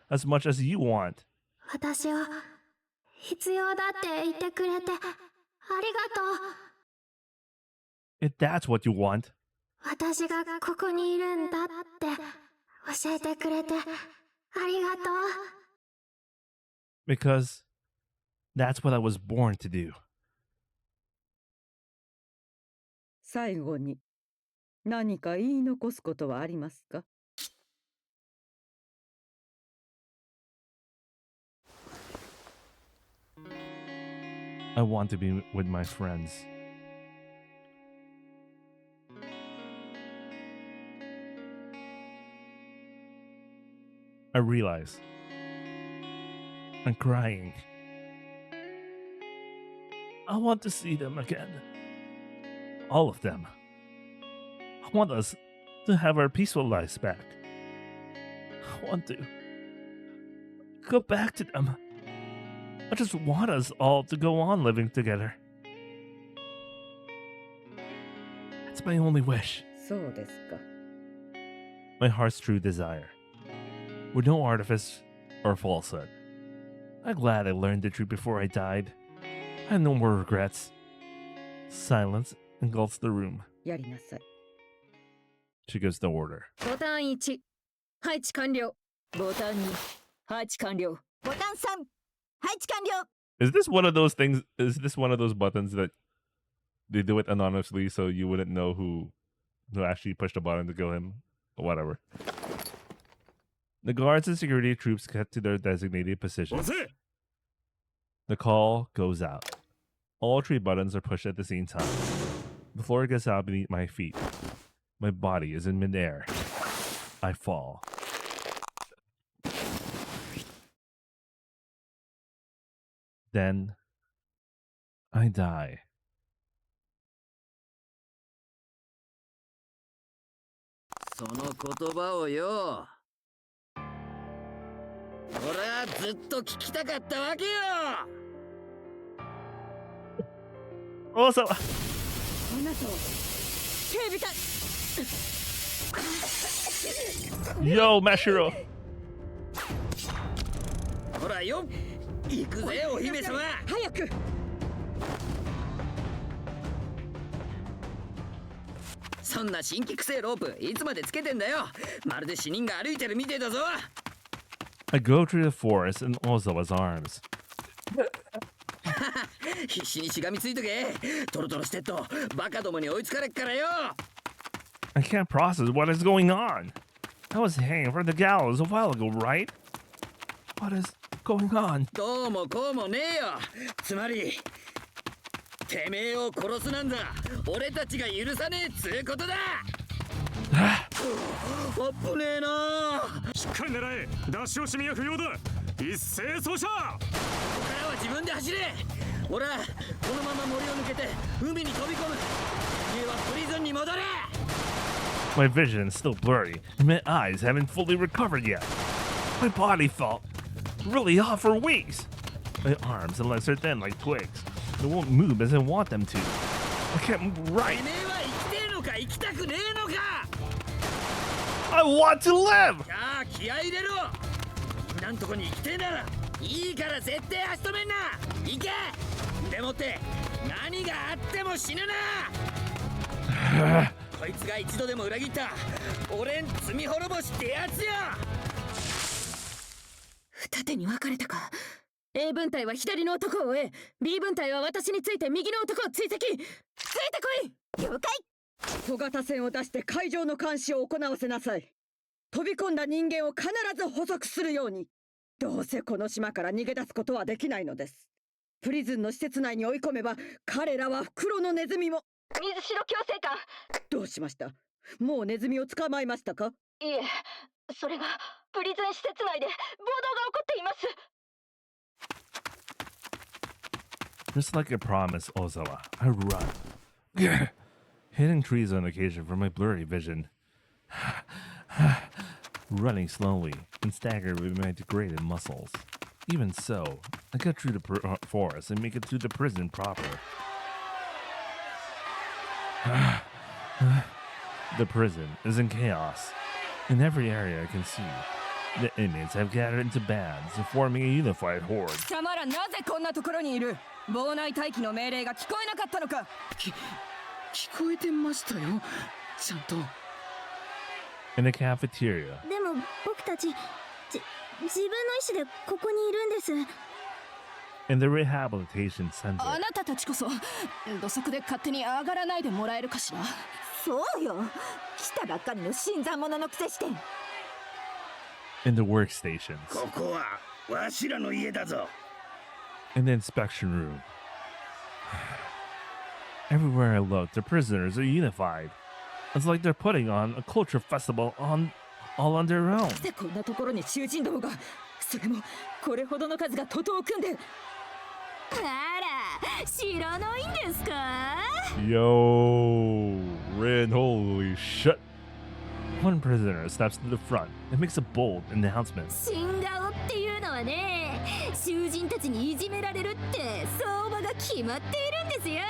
as you want. 私を必要だって言ってくれて、ありがとう。If that's what you want, 私がここにいるんだって教えてくれて、ありがとう。because that's what I was born to do. 最後に何か言い残すことはありますか？ I want to be with my friends. I realize I'm crying. I want to see them again. All of them. I want us to have our peaceful lives back. I want to go back to them. I just want us all to go on living together. That's my only wish. そうですか。 My heart's true desire. With no artifice or falsehood. I'm glad I learned the truth before I died. I have no more regrets. Silence engulfs the room. やりなさい。 She gives the order. ボタン1、配置完了。ボタン2、配置完了。ボタン3、配置完了。 Is this one of those things? Is this one of those buttons that they do it anonymously so you wouldn't know who actually pushed the button to kill him? Or whatever. The guards and security troops get to their designated positions. The call goes out. All 3 buttons are pushed at the same time. The floor gets out beneath my feet. My body is in midair. I fall. Then I die. その言葉をよ。俺はずっと聞きたかったわけよ。Also, あなたは警備隊。 yo, Mashiro. ほらよ、行くぜお姫様。早く。そんな新規臭いロープいつまでつけてんだよ。まるで死人が歩いてるみてえだぞ。I go through the forest in Ozawa's arms. 必死にしがみついとけ。トロトロしてっとバカどもに追いつかれっからよ。I can't process what is going on. I was hanging from the gallows a while ago, right? What is going on? どうもこうもねえよ。つまりてめえを殺すなんざ俺たちが許さねえっつうことだ。あっぶねえな。しっかり狙え。出し惜しみは不要だ。一斉走者。ここからは自分で走れ。ほらこのまま森を抜けて海に飛び込む。家はプリズンに戻れ。 My vision is still blurry, and my eyes haven't fully recovered yet. My body felt really off for weeks. My arms and legs are thin like twigs. They won't move as I want them to. I can't move right. てめえは生きてえのか生きたくねえのか。 I want to live! じゃあ気合い入れろ。みんなのとこに行きてえならいいから絶対足止めんな。行け。でもって何があっても死ぬな。こいつが一度でも裏切った俺ん罪滅ぼしってやつよ。二手に分かれたか。A 分隊は左の男を追え、 B 分隊は私について右の男を追跡。ついてこい。了解。小型船を出して海上の監視を行わせなさい。飛び込んだ人間を必ず捕捉するように。どうせこの島から逃げ出すことはできないのです。プリズンの施設内に追い込めば彼らは袋のネズミも。水城強制官。どうしました？もうネズミを捕まえましたか？いえ、それがプリズン施設内で暴動が起こっています。 Just like I promised Ozawa, I run. Hitting trees on occasion for my blurry vision. Running slowly and staggered with my degraded muscles. Even so, I got through the forest and make it to the prison proper. The prison is in chaos. In every area I can see, the inmates have gathered into bands, forming a unified horde. 貴様らなぜこんなところにいる？妨害待機の命令が聞こえなかったのか？聞こえてましたよ、ちゃんと。 In the cafeteria, でも僕たち自分の意思でここにいるんです。 in the rehabilitation center, あなたたちこそ土足で勝手に上がらないでもらえるかしら。そうよ。来たばっかりの新参者のくせして。 in the workstations, ここはわしらの家だぞ。 in the inspection room. Everywhere I look, the prisoners are unified. It's like they're putting on a culture festival all on their own. こんなところに囚人どもが、それもこれほどの数が徒党を組んで。あら、知らないんですか？ Yo, Rin, holy shit. One prisoner steps to the front and makes a bold announcement. 新顔っていうのはね、囚人たちにいじめられるって相場が決まっているんですよ。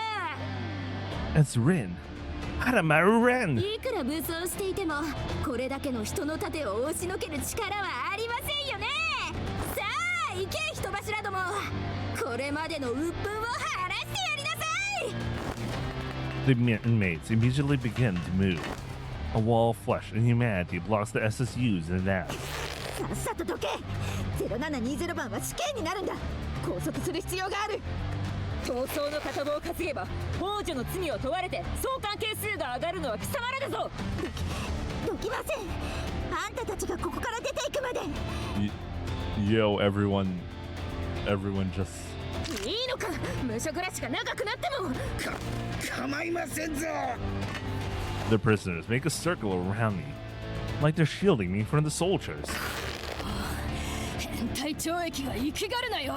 It's Rin. Haramaru Rin. いくら武装していてもこれだけの人の盾を押しのける力はありませんよね。さあ行け人柱ども、これまでの鬱憤を晴らしてやりなさい。 The inmates immediately begin to move. A wall of flesh and humanity blocks the SSUs in that. さっさとどけ。0720番は死刑になるんだ。拘束する必要がある。逃走の片棒を担げば幇助の罪を問われて送還係数が上がるのは貴様らだぞ。どきません。あんたたちがここから出ていくまで。Yo, everyone just... いいのか、無職らしか長くなっても。構いませんぞ。 The prisoners make a circle around me, like they're shielding me from the soldiers. 変態懲役が生きがるなよ。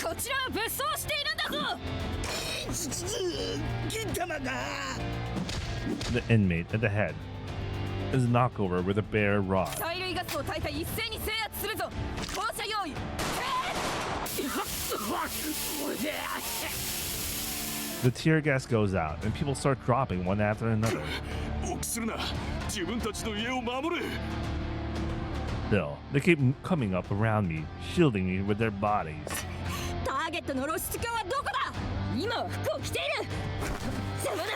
こちらは武装しているんだぞ。銀玉が。 The inmate at the head is knocked over with a bare rod. 催涙ガスを焚いた一斉に制圧するぞ。放射用意。 The tear gas goes out and people start dropping one after another. 臆するな。自分たちの家を守れ。 Still, they keep coming up around me, shielding me with their bodies. ターゲットの露出狂はどこだ？今は服を着ている。邪魔だ。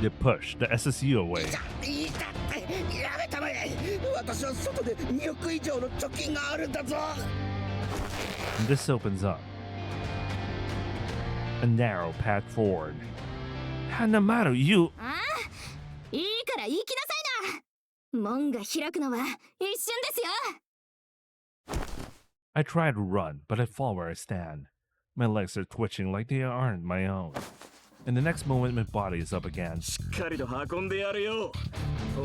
They push the SSU away. いたってやめたまえ。私は外で2億以上の貯金があるんだぞ。 And this opens up a narrow path forward. Hanamaru, you... ああ、いいから行きなさいな。門が開くのは一瞬ですよ。 I try to run, but I fall where I stand. My legs are twitching like they aren't my own. In the next moment, my body is up again. しっかりと運んでやるよ。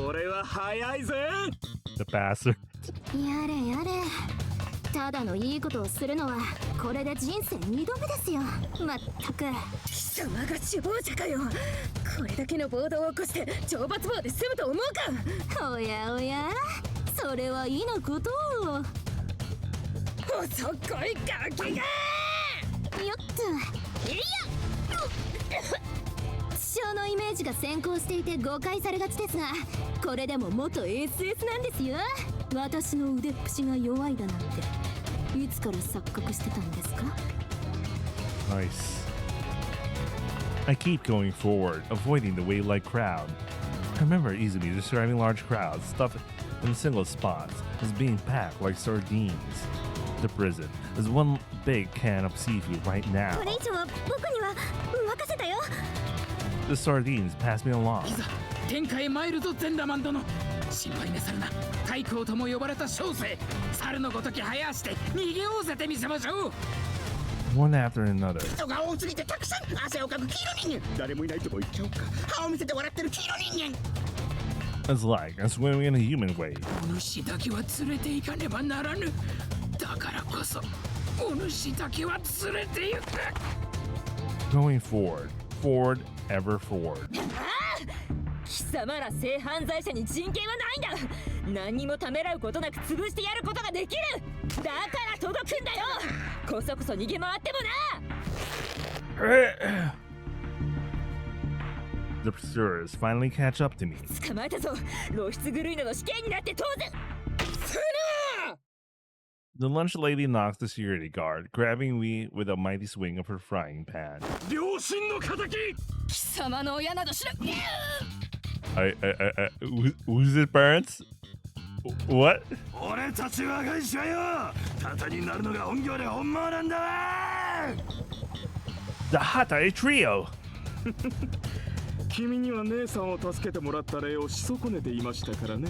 俺は早いぜ。 The bastard. やれやれ。ただのいいことをするのはこれで人生2度目ですよ。まったく。貴様が首謀者かよ。これだけの暴動を起こして懲罰棒で済むと思うか。おやおや、それはいいのことを。細っこいガキが。よっと。いや。師匠のイメージが先行していて誤解されがちですが、これでも元 SS なんですよ。私の腕っぷしが弱いだなんていつから錯覚してたんですか？ Nice. I keep going forward, avoiding the wave-like crowd. I remember Izumi describing large crowds stuffed in single spots as being packed like sardines. The prison is one big can of seafood right now. これ以上は僕には任せたよ。 The sardines pass me along. 天下へ参るぞ全裸マン殿。心配なさるな。太閤とも呼ばれた小生、猿のごとき早足で逃げおおせてみせましょう。 One after another. 人が多すぎてたくさん汗をかく黄色人間。誰もいないとこ行っちゃおうか。歯を見せて笑ってる黄色人間。 It's like I'm swimming in a human way. お主だけは連れて行かねばならぬ。だからこそお主だけは連れて行く。 Going forward, forward, ever forward. 貴様ら性犯罪者に人権はないんだ。何にもためらうことなく潰してやることができる。だから届くんだよ。こそこそ逃げ回ってもな。The Thurs finally catch up to me. 捕まえたぞ。露出狂いなど死刑になって当然。すな！ The lunch lady knocks the security guard, grabbing me with a mighty swing of her frying pan. 両親の仇。貴様の親など知らん。 Who's his parents? What? 俺たち若い衆よ、盾になるのが本業で本望なんだわ。 The Hatai Trio! 君には姉さんを助けてもらった礼をし損ねていましたからね。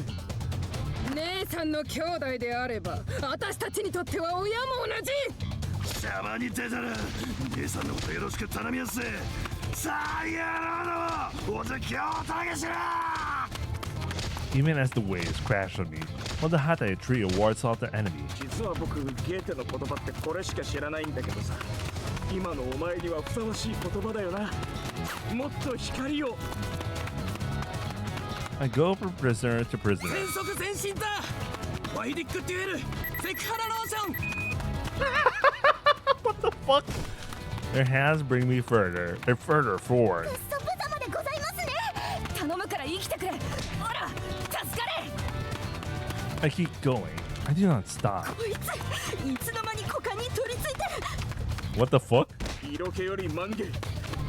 姉さんの兄弟であれば私たちにとっては親も同じ。邪魔に出たら姉さんのことよろしく頼みやす。さあやろうのお絶叫をtagaしろ。 Even as the waves crash on me, while the Hatai Trio wards off the enemy. 実は僕ゲーテの言葉ってこれしか知らないんだけどさ、今のお前にはふさわしい言葉だよな。もっと光を。 I go from prisoner to prisoner. 全速前進だ。ワイディックデュエル、セクハラローション。 What the fuck? Their hands bring me further and further forward. そこ様でございますね。頼むから生きてくれ。ほら、助かれ。 I keep going. I do not stop. こいつ、いつの間に股間に取り付いてる。 What the fuck? 色気より万華。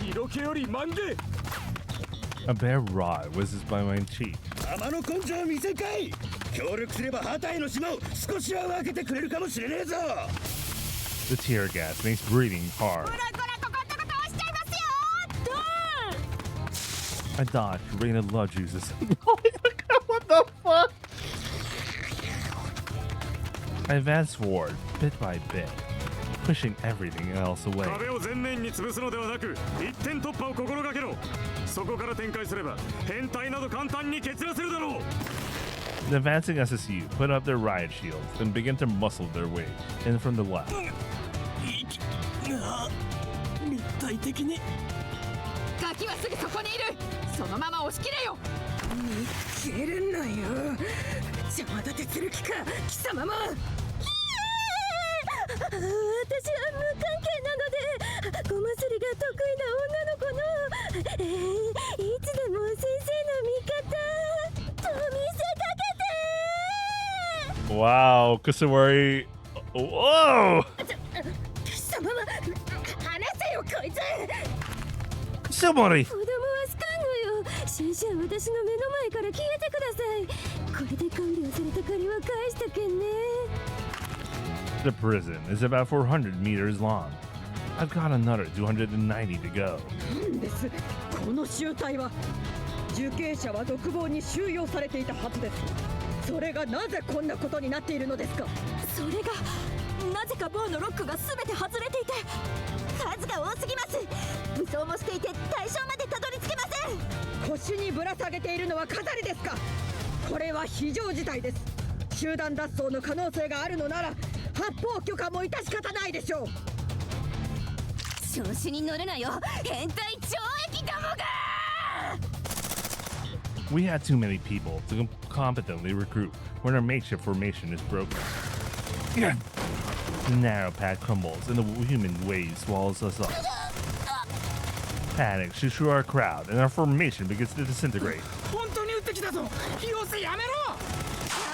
色気より万華。 A bare rod whizzes by my cheek. 天の根性見せかい。協力すればハタイの島を少しは分けてくれるかもしれねえぞ。 The tear gas makes breathing hard. こらこらここんなことをしちゃいますよ。 I dodge rain of love juices. Oh my god, what the fuck? I advance forward, bit by bit, pushing everything else away. 壁を前面に潰すのではなく、一点突破を心がけろ。そこから展開すれば変態など簡単に蹴散らせるだろう。 The advancing SSU put up their riot shields and begin to muscle their way in from the left. 立体的に。ガキはすぐそこにいる。そのまま押し切れよ。逃げるなよ。邪魔立てする気か、貴様も。私は無関係なので、ごますりが得意な女の子の、いつでも先生の味方と見せかけて。 Wow, Kusawari. Whoa! 貴様は話せよこいつ。 Kusawari! 子供はスカンゴよ。先生は私の目の前から消えてください。これで管理をされた借りは返したけんね。 The prison is about 400 meters long. I've got another 290 to go. なんです。この集体は受刑者は独房に収容されていたはずです。それがなぜこんなことになっているのですか。それがなぜか棒のロックが全て外れていて数が多すぎます。武装もしていて対象までたどり着けません。腰にぶら下げているのは飾りですか。これは非常事態です。集団脱走の可能性があるのなら発砲許可も致し方ないでしょう。調子に乗るなよ、変態懲役どもが。 We had too many people to competently recruit when our makeshift formation is broken. The narrow path crumbles and the human wave swallows us up. Panic shoots through our crowd and our formation begins to disintegrate. 本当に撃ってきたぞ。よせやめろ。や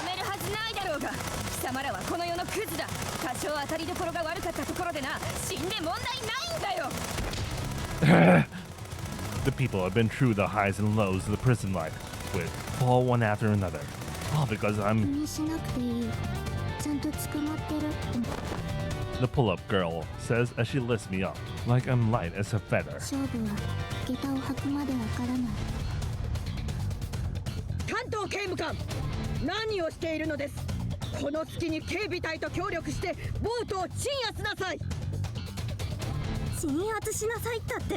めるはずないだろうが。貴様らはこの世のクズだ。多少当たりどころが悪かったところでな、死んで問題ないんだよ。The people have been through the highs and lows of the prison life, with fall one after another. All because I'm 気にしなくていい。ちゃんと捕まってる。 the pull-up girl, says as she lifts me up, like I'm light as a feather. 勝負は下駄を履くまでわからない。担当刑務官、何をしているのです。この隙に警備隊と協力してボートを鎮圧なさい。鎮圧しなさいったって、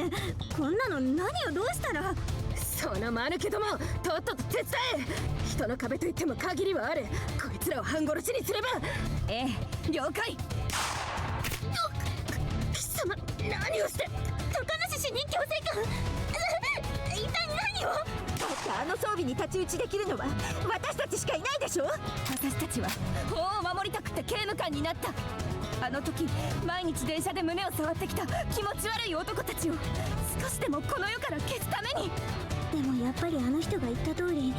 こんなの何をどうしたら。その間抜けどもとっとと手伝え。人の壁といっても限りはある。こいつらを半殺しにすれば。ええ、了解。貴様何をして。高梨主任強制官一体何を。あの装備に太刀打ちできるのは私たちしかいないでしょ。私たちは法を守りたくて刑務官になった。あの時毎日電車で胸を触ってきた気持ち悪い男たちを少しでもこの世から消すために。でもやっぱりあの人が言った通り、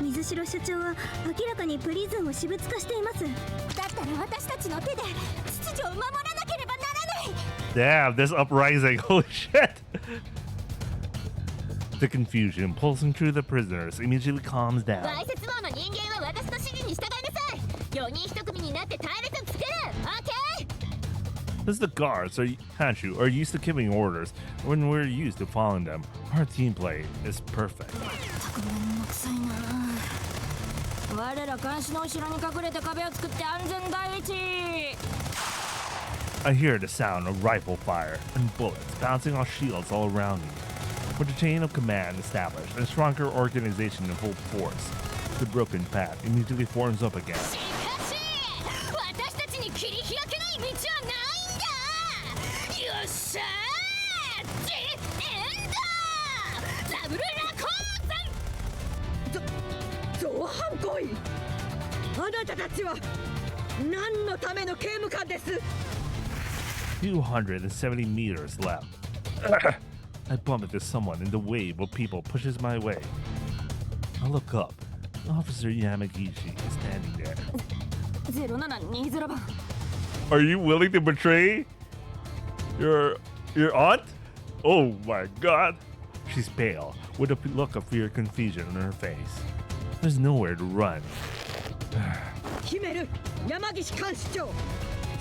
水城所長は明らかにプリズンを私物化しています。だったら私たちの手で秩序を守らなければならない。 Damn, this uprising. Holy shit. The confusion pulsing through the prisoners immediately calms down. わいせつ坊の人間は私の指示に従いなさい。4人1組になって隊列を作る。オッケー。 Since the guards are Hanshu are used to giving orders when we're used to following them, our team play is perfect. 我ら監視の後ろに隠れて壁を作って安全第一。 I hear the sound of rifle fire and bullets bouncing off shields all around me. With the chain of command established and stronger organization in full force, the broken path immediately forms up again. しかし私たちに切り開けない道はないんだ。よっしゃー、ジエンドダブルラコーザン。造反行為。あなたたちは何のための刑務官です。270 meters left. I bump into someone and the wave of people pushes my way. I look up. Officer Yamagishi is standing there. 0720番。 Are you willing to betray your aunt? Oh my god. She's pale, with a look of fear and confusion on her face. There's nowhere to run. ヒメル、山岸監視長、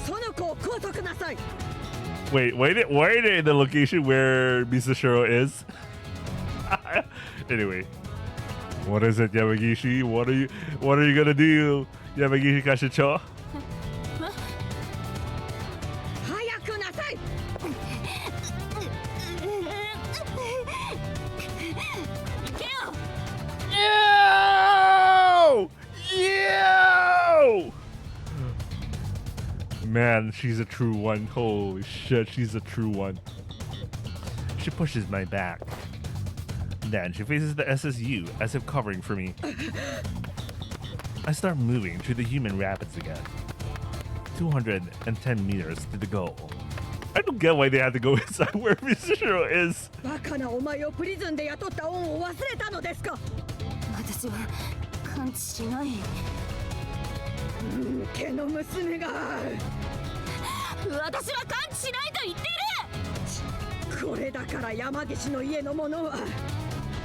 その子を拘束なさい。 Wait, why are they in the location where Misashiro is? Anyway, what is it, Yamagishi? What are you gonna do, Yamagishi Kashicho? 早くなさい。 Yo! Yo! Man, she's a true one. Holy shit, she's a true one. She pushes my back. Then she faces the SSU as if covering for me. I start moving through the human rapids again. 210 meters to the goal. I don't get why they had to go inside where Misashiro is. バカなお前をプリズンで雇った恩を忘れたのですか。私は感知しない。毛の娘が。私は感知しないと言っている。これだから山岸の家の者は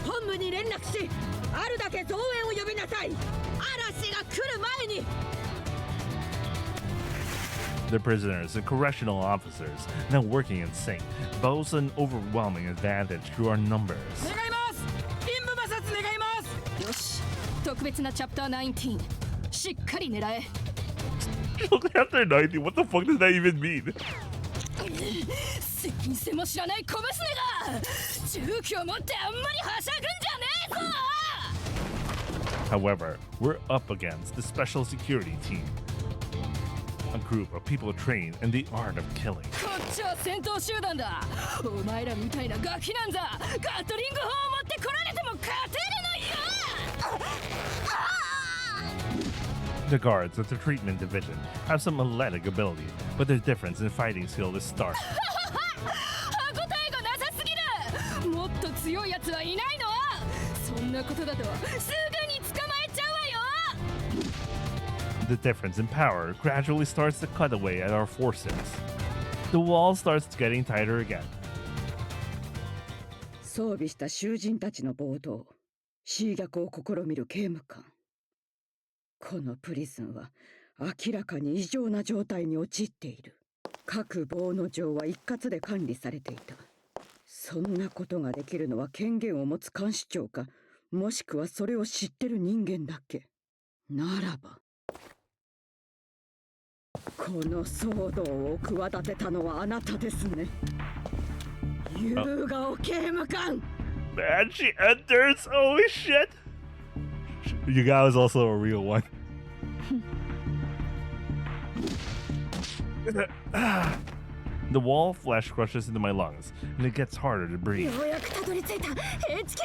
本部に連絡し、あるだけ増援を呼びなさい。嵐が来る前に。 The prisoners and correctional officers, now working in sync, boast an overwhelming advantage through our numbers. 願います。陰部摩擦願います。よし、特別なチャプター19、しっかり狙え。After 90, what the fuck does that even mean? 接近戦も知らない小娘が銃器を持ってあんまりはしゃぐんじゃねえぞ。 However, we're up against the special security team, a group of people trained in the art of killing. こっちは戦闘集団だ。お前らみたいなガキなんざガトリング砲を持ってこられても勝てるのよ。 The guards of the treatment division have some athletic ability, but their difference in fighting skill is stark. 歯応えがなさすぎる。もっと強いやつはいないの。そんなことだとすぐに捕まえちゃうわよ。 The difference in power gradually starts to cut away at our forces. The wall starts getting tighter again. 装備した囚人たちの暴動、侵略を試みる刑務官。このプリズンは明らかに異常な状態に陥っている。各棒の城は一括で管理されていた。そんなことができるのは権限を持つ監視長か、もしくはそれを知ってる人間だけ。ならばこの騒動を企てたのはあなたですね。夕顔刑務官。 Man, she enters. Holy shit. Yugao is also a real one. The wall of flesh crushes into my lungs, and it gets harder to breathe. ようやくたどり着いた HQ。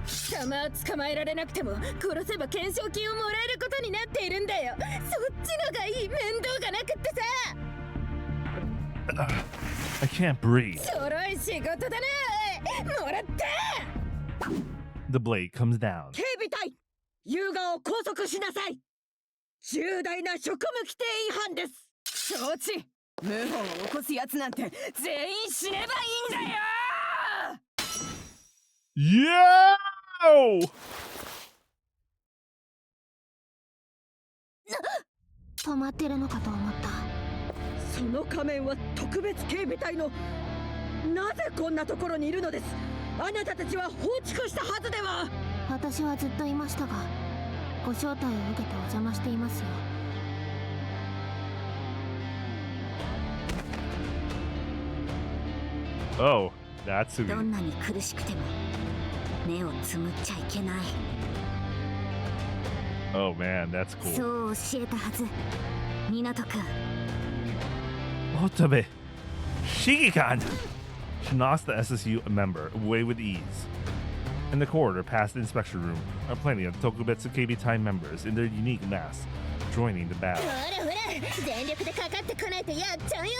貴様は捕まえられなくても殺せば懸賞金をもらえることになっているんだよ。そっちのがいい、面倒がなくってさ。I can't breathe. ちょろい仕事だな。もらった。 The blade comes down. 警備隊、優雅を拘束しなさい。重大な職務規定違反です。承知。謀反を起こすやつなんて全員死ねばいいんだよ。 Yo! 止まってるのかと思った。その仮面は特別警備隊の。なぜこんなところにいるのです。あなたたちは放逐したはずでは。私はずっといましたが、ご招待を受けてお邪魔していますよ。Oh, that's who. どんなに苦しくても目をつむっちゃいけない。 Oh man, that's cool. そう教えたはず、湊くん。 Otabe. Shigekan! She knocks the SSU member away with ease. In the corridor past the inspection room are plenty of Tokubetsu Keibitai members in their unique masks, joining the battle. ほらほら、全力でかかってこないとやっちゃうよ。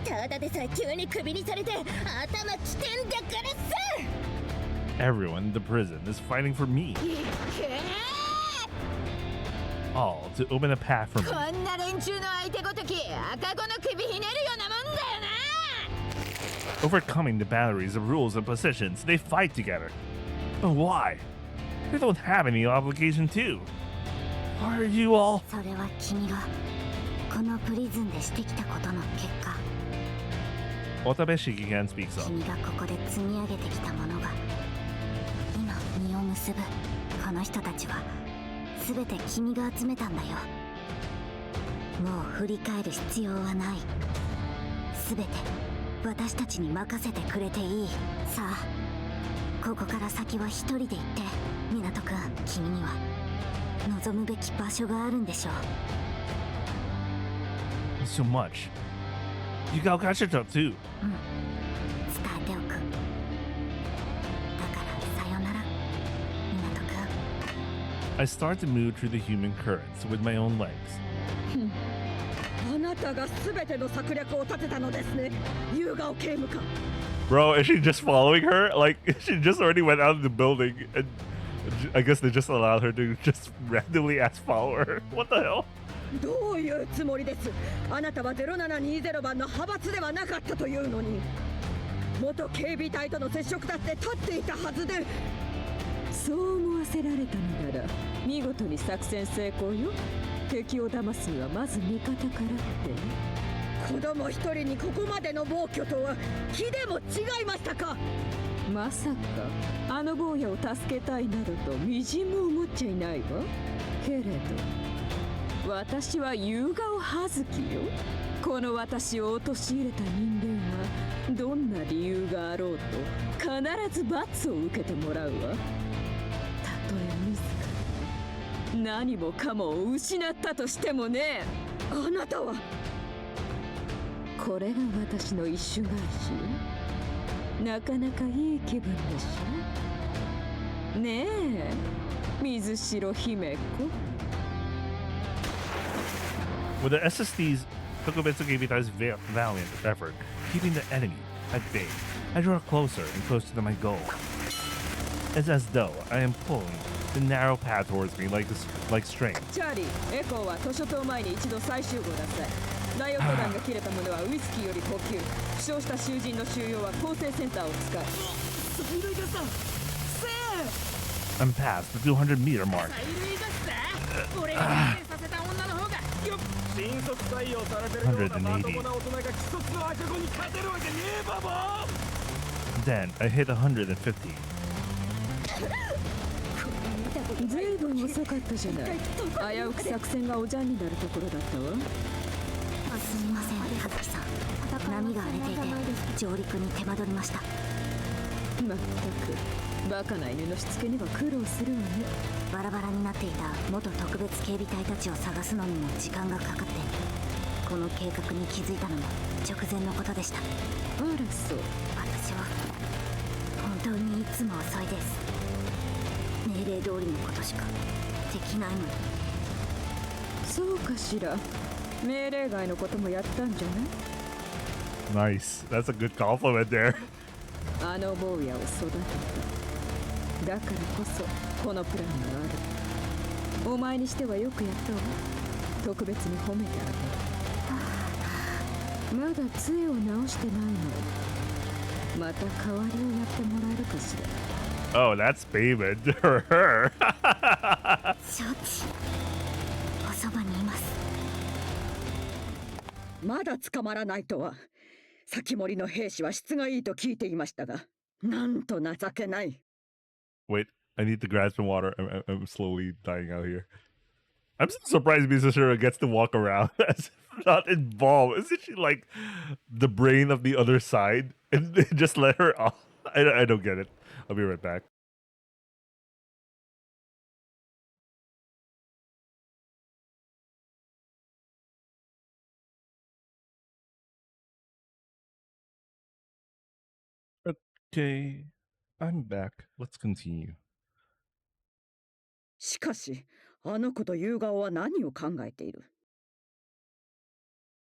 ただでさえ急にクビにされて頭きてんだからさ。 Everyone in the prison is fighting for me. All to open a path for me. こんな連中の相手ごとき赤子の首ひねるようなもんだよな。 Overcoming the boundaries of rules and positions, they fight together. But why? They don't have any obligation to. Why are you all? それは君がこのプリズンでしてきたことの結果。 Otabe Shigekan speaks up. 君がここで積み上げてきたものが今実を結ぶ。この人たちは全て君が集めたんだよ。もう振り返る必要はない。全て私たちに任せてくれていい。さあ、ここから先は一人で行って。湊くん、君には望むべき場所があるんでしょう。 So much. You got your job too. 伝えておく。だからさよなら、湊くん。 I start to move through the human currents with my own legs. あなたが全ての策略を立てたのですね、優雅刑務官。 Bro, is she just following her? Like, she just already went out of the building, and I guess they just allowed her to just randomly ask follow her. What the hell? どういうつもりです。あなたは0720番の派閥ではなかったというのに。元警備隊との接触だって立っていたはずで。そう思わせられたのなら見事に作戦成功よ。敵を騙すにはまず味方からって。子供一人にここまでの暴挙とは気でも違いましたか。まさかあの坊やを助けたいなどとみじんも思っちゃいないわ。けれど私は優雅を葉月よ。この私を陥れた人間はどんな理由があろうと必ず罰を受けてもらうわ。たとえ自ら何もかもを失ったとしてもね。あなたはこれが私の一種返しよ。なかなかいい気分でしょねえ、水城姫子。 With the SSD's Tokubetsu Keibitai's valiant effort keeping the enemy at bay, I draw closer and closer to my goal. It's as though I am pulling the narrow path towards me like string. チャーリー、エコーは図書棟前に一度再集合なさい。ダイオット弾が切れた者はウイスキーより補給。負傷した囚人の収容は構成センターを使い。催涙ガスだ。せー I'm past the 200-meter mark. 催涙ガスだ。俺が発生させた女の方がよっ。新卒採用されてるようなまともな大人が既卒の赤子に勝てるわけねえバボー。 Then I hit 150. これ見たこずいぶん遅かったじゃない。危うく作戦がおじゃんになるところだったわ。すみません、葉月さん。波が荒れていて上陸に手間取りました。まったくバカな犬のしつけには苦労するわね。バラバラになっていた元特別警備隊たちを探すのにも時間がかかって、この計画に気づいたのも直前のことでした。あらそう。私は本当にいつも遅いです。命令通りのことしかできないのに。そうかしら。命令外のこともやったんじゃない？ Nice. That's a good compliment there. あの坊やを育てた。だからこそこのプランがある。お前にしてはよくやったわ。特別に褒めてあげる。まだ杖を直してないの。また代わりをやってもらえるかしら。Oh, that's payment for her. 承知。おそばにいます。まだ捕まらないとは。先森の兵士は質がいいと聞いていましたが、なんと情けない。Wait, I need to grab some water. I'm slowly dying out here. I'm so surprised Mizashira gets to walk around as not involved. Isn't she like the brain of the other side? And they just let her off? I don't get it. I'll be right back. Okay, I'm back. Let's continue. しかし、あの子と夕顔は何を考えている？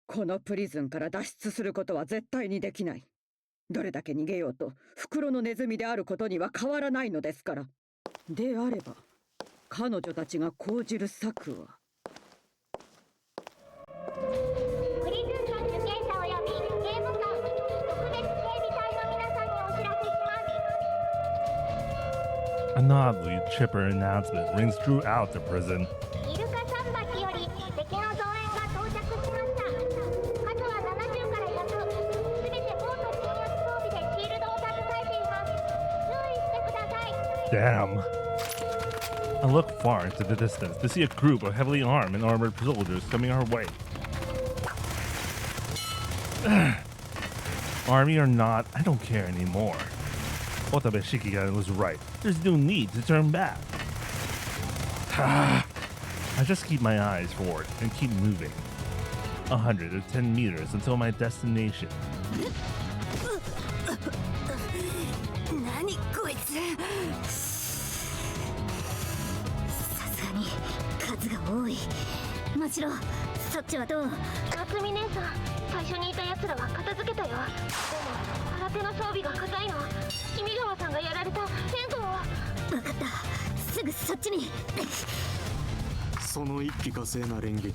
このプリズンから脱出することは絶対にできない。どれだけ逃げようと袋のネズミであることには変わらないのですから。であれば、彼女たちが講じる策は。プリズン間受刑者および刑務官、特別警備隊の皆さんにお知らせします。An oddly chipper announcement rings throughout the prison. イルカ桟橋より敵の増援が到着しました。数は70から100。すべてボート侵略装備でシールドを携えています。注意してください。Damn. I look far into the distance to see a group of heavily armed and armored soldiers coming our way. Army or not, I don't care anymore. Otabe Shikigan was right. There's no need to turn back. I just keep my eyes forward and keep moving. 110 meters until my destination. 何こいつ。さすがに数が多い。マシロ、そっちはどう？夏美姉さん、最初にいた奴らは片付けたよ。でも空手の装備が硬いの。君川さんがやられた戦争は。分かった、すぐそっちに。その一気呵成な連撃、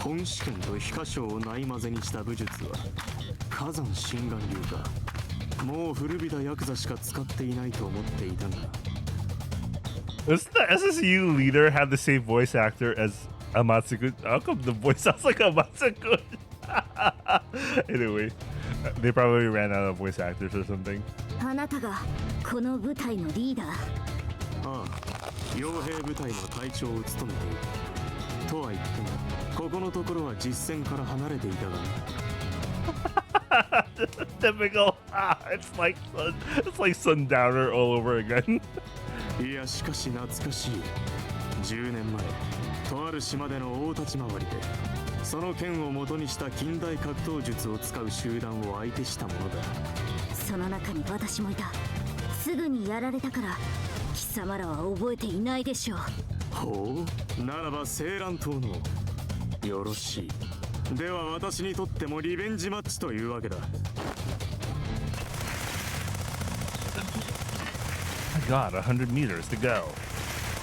本試験と皮下章をない混ぜにした武術は火山心眼流か。もう古びたヤクザしか使っていないと思っていたが。Doesn't the SSU leader have the same voice actor as Amatsuku? How come the voice sounds like Amatsuku? Anyway, they probably ran out of voice actors or something. あなたがこの部隊のリーダー？ああ、傭兵部隊の隊長を務めている。とは言っても、ここのところは実戦から離れていたがね。Typical. It's like Sundowner all over again. いや、しかし懐かしい。10年前、とある島での大立ち回りで、その剣を元にした近代格闘術を使う集団を相手したものだ。その中に私もいた。すぐにやられたから貴様らは覚えていないでしょう。ほう、ならば青蘭島のよろしい。では私にとってもリベンジマッチというわけだ。I got 100 meters to go.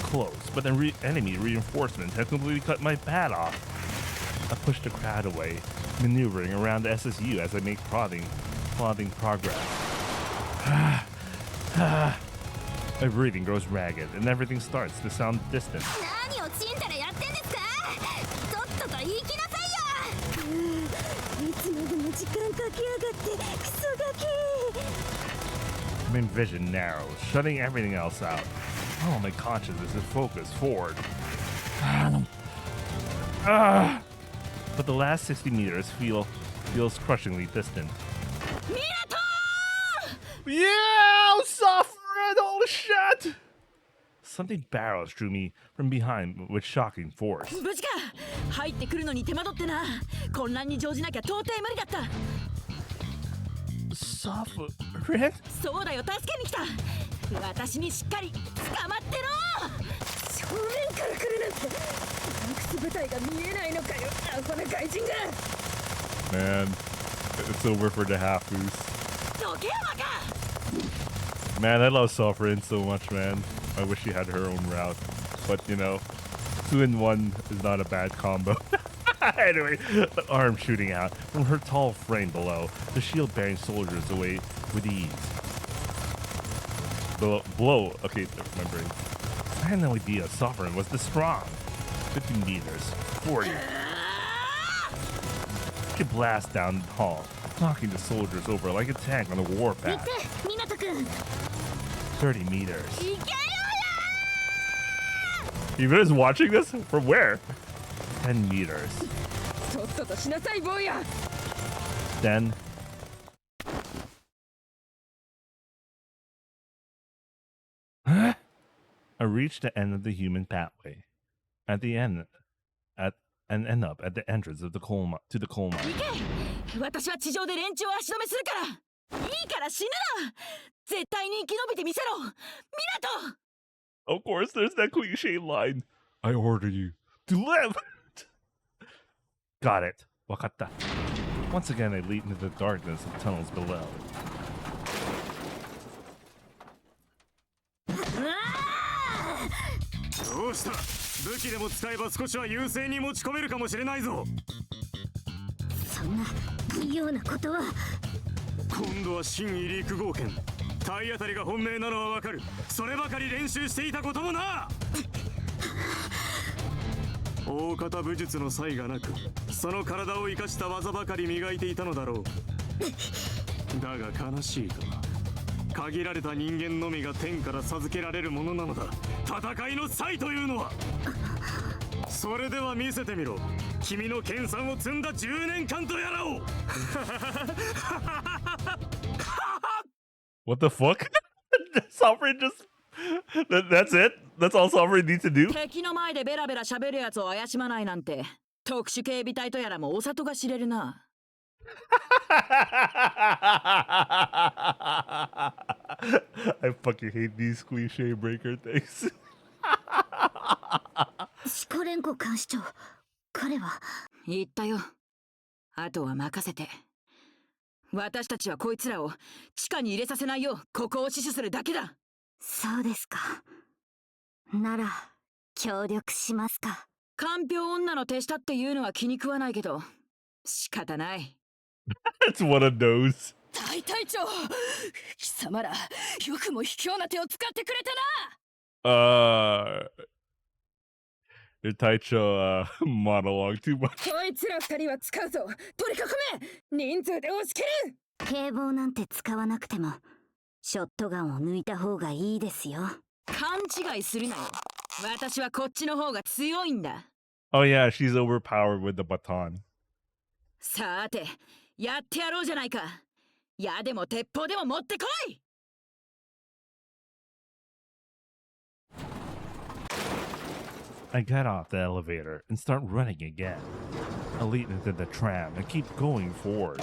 Close, but the enemy reinforcement had completely cut my path off. I pushed the crowd away, maneuvering around the SSU as I make plodding progress. My breathing grows ragged, and everything starts to sound distant. 何をちんたらやってんですか？とっとと行きなさいよ。いつまでも時間かけやがってクソガキ。My vision narrows, shutting everything else out. Oh, my consciousness is focused forward. But the last 60 meters feels crushingly distant. Yeah, suffering! Holy shit! Something barrels through me from behind with shocking force. 無事か。入ってくるのに手間取ってな。混乱に乗じなきゃ到底無理だった。Suffering? そうだよ、助けに来た。私にしっかり捕まってろ。正面から来るなんて。X 部隊が見えないのかよ、アホな怪人が。Man, it's over for the half-boos. どけよバカ。 Man, I love Suffering so much, man. I wish she had her own route. But, you know, 2 in 1 is not a bad combo. Anyway, the arm shooting out from her tall frame below, the shield-bearing soldiers away with ease. Blow. Okay, remembering. I had no idea Suffering was this strong. 50 meters, 40. She could blast down the hall, knocking the soldiers over like a tank on a warpath. 30 meters. You guys watching this? From where? 10 meters. とっととしなさい坊や。 Then I reached the end of the human pathway. And end up at the entrance of the coal mine. 私は地上で連中を足止めするから。いいから死ぬな。絶対に生き延びてみせろ。港。 Of course, there's that cliche line. I order you to live. Got it. Wakatta. Once again, I leap into the darkness of tunnels below. どうした？武器でも使えば少しは優勢に持ち込めるかもしれないぞ。そんなようなことは。今度は新入り陸合剣。体当たりが本命なのはわかる。そればかり練習していたこともな。大方武術の才がなく、その体を生かした技ばかり磨いていたのだろう。だが悲しいとな。限られた人間のみが天から授けられるものなのだ。戦いの才というのは。それでは見せてみろ。君の研鑽を積んだ10年間とやらを。What the fuck? Suffering just... That's it? That's all Suffering needs to do? 敵の前でベラベラ喋るやつを怪しまないなんて、特殊警備隊とやらもお里が知れるな。I fucking hate these cliche breaker things. シコレンコ監視長、彼は。言ったよ。あとは任せて。私たちはこいつらを地下に入れさせないようここを死守するだけだ。そうですか。なら協力しますか。かんぴょう女の手下っていうのは気に食わないけど仕方ない。It's one of those. 大隊長、貴様らよくも卑怯な手を使ってくれたな。The Taicho monologue too much. こいつら2人は使うぞ。取り囲め。人数で押し切る。警棒なんて使わなくてもショットガンを抜いた方がいいですよ。勘違いするなよ。私はこっちの方が強いんだ。Oh yeah, she's overpowered with the baton. さて、やってやろうじゃないか。矢でも鉄砲でも持ってこい。I get off the elevator and start running again. I leap into the tram and keep going forward.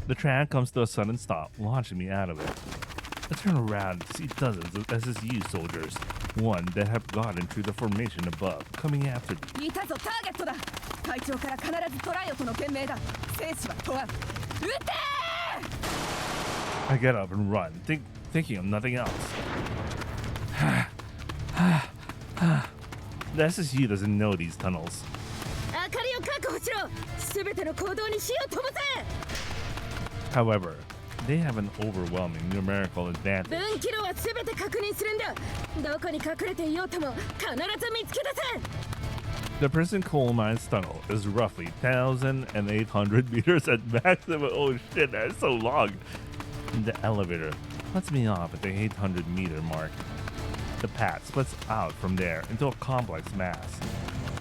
The tram comes to a sudden stop, launching me out of it. I turn around to see dozens of SSU soldiers, one that have gotten through the formation above, coming after me. いたぞ、ターゲットだ。会長から必ずトライオとの弁明だ。生死は問わん。撃てー。 I get up and run, thinking of nothing else. The SSU doesn't know these tunnels. 明かりを確保しろ。すべての行動に火を灯せ。 However, they have an overwhelming numerical advantage. 分岐路はすべて確認するんだ。どこに隠れていようとも必ず見つけ出せ。The prison coal mine's tunnel is roughly 1,800 meters at maximum. Oh shit, that's so long. The elevator lets me off at the 800-meter mark. The path splits out from there into a complex mass,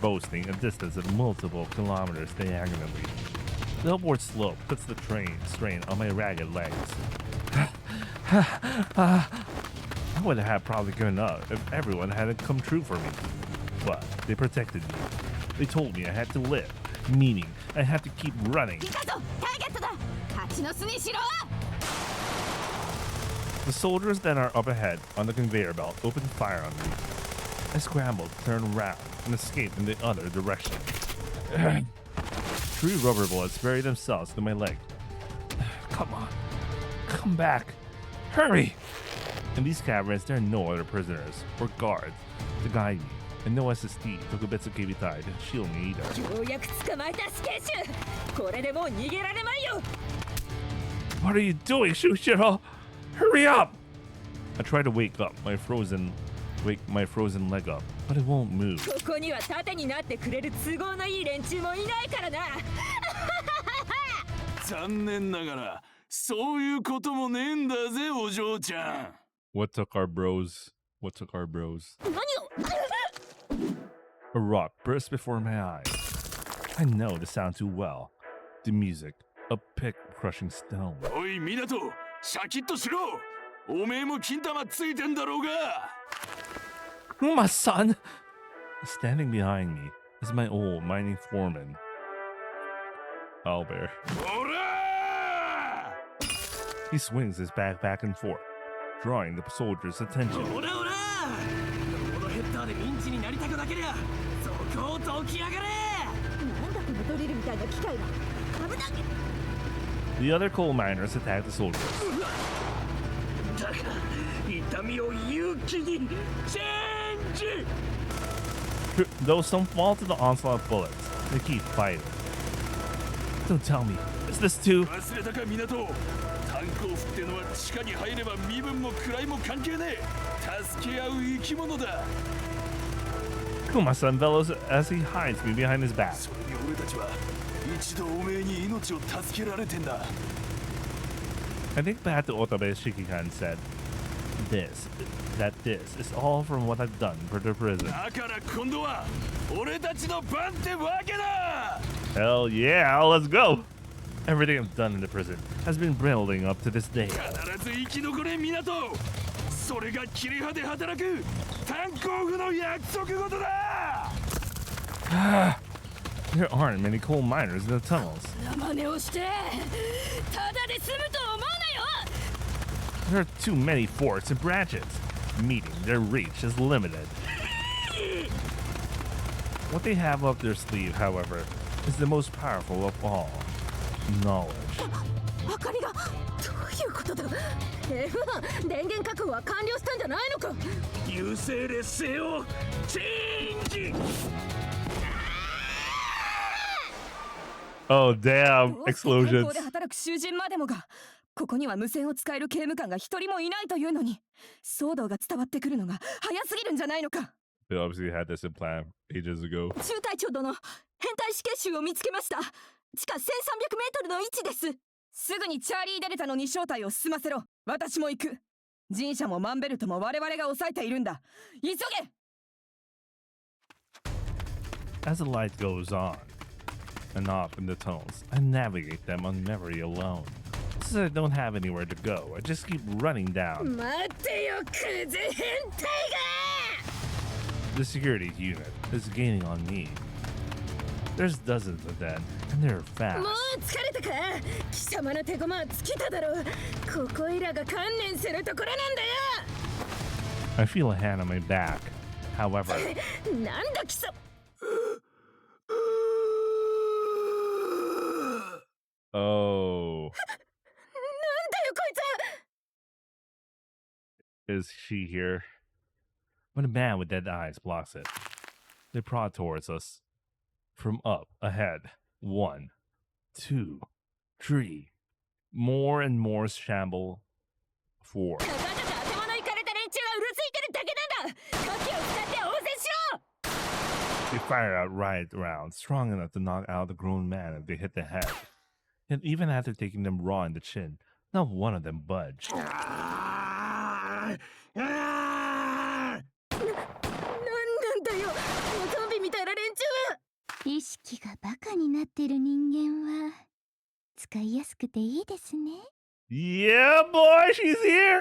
boasting a distance of multiple kilometers diagonally. The upward slope puts the strain on my ragged legs. I would have probably given up if everyone hadn't come true for me. But they protected me. They told me I had to live, meaning I had to keep running. The soldiers that are up ahead on the conveyor belt opened fire on me. I scrambled to turn around and escape in the other direction. 3 rubber bullets buried themselves in my leg. Come on. Come back. Hurry! In these caverns, there are no other prisoners or guards to guide me, and no SST Tokubetsu Kebitai to shield me either. What are you doing, Shushiro? Hurry up! I try to wake my frozen leg up, but it won't move. ここには盾になってくれる都合のいい連中もいないからな。残念ながらそういうこともねえんだぜ、お嬢ちゃん。What took our bros? What took our bros? 何を A rock burst before my eyes. I know the sound too well. The music, a pick-crushing stone. おい、港、シャキッとしろ。おめえも金玉ついてんだろうが。My son! Standing behind me is my old mining foreman, Albert. He swings his back and forth, drawing the soldiers' attention. The other coal miners attack the soldiers. Though some fall to the onslaught of bullets, they keep fighting. Don't tell me, is this too? Kuma-san bellows as he hides me behind his back. I think back to Otabe Shikikan said, this is all from what I've done for the prison. Hell yeah, let's go! Everything I've done in the prison has been building up to this day. There aren't many coal miners in the tunnels. There are too many forts and branches, meaning their reach is limited. What they have up their sleeve, however, is the most powerful of all. Knowledge. Oh damn, explosions. ここには無線を使える刑務官が一人もいないというのに、騒動が伝わってくるのが早すぎるんじゃないのか。They obviously had this in plan ages ago. 中隊長殿、変態死刑囚を見つけました。地下1300メートルの位置です。すぐにチャーリー・デルタの2小隊を進ませろ。私も行く。ジン社もマンベルトも我々が抑えているんだ。急げ！ As the light goes on and off in the tunnels, I navigate them on memory alone. Since I don't have anywhere to go, I just keep running down. 待てよ、クズ変態が！ The security unit is gaining on me. There's dozens of them, and they're fast. もう疲れたか？貴様の手駒は尽きただろう。ここいらが観念するところなんだよ。 I feel a hand on my back. However, なんだ貴様。 Oh. なんだよこいつ。 Is she here? When a man with dead eyes blocks it, they prod towards us. From up ahead. 1, 2, 3. More and more shamble. 4. They fire out riot rounds strong enough to knock out a grown man if they hit the head. Yet even after taking them raw in the chin, not one of them budged. なんだよ、ゾンビみたいな連中は。意識がバカになってる人間は使いやすくていいですね。 Yeah, boy, she's here!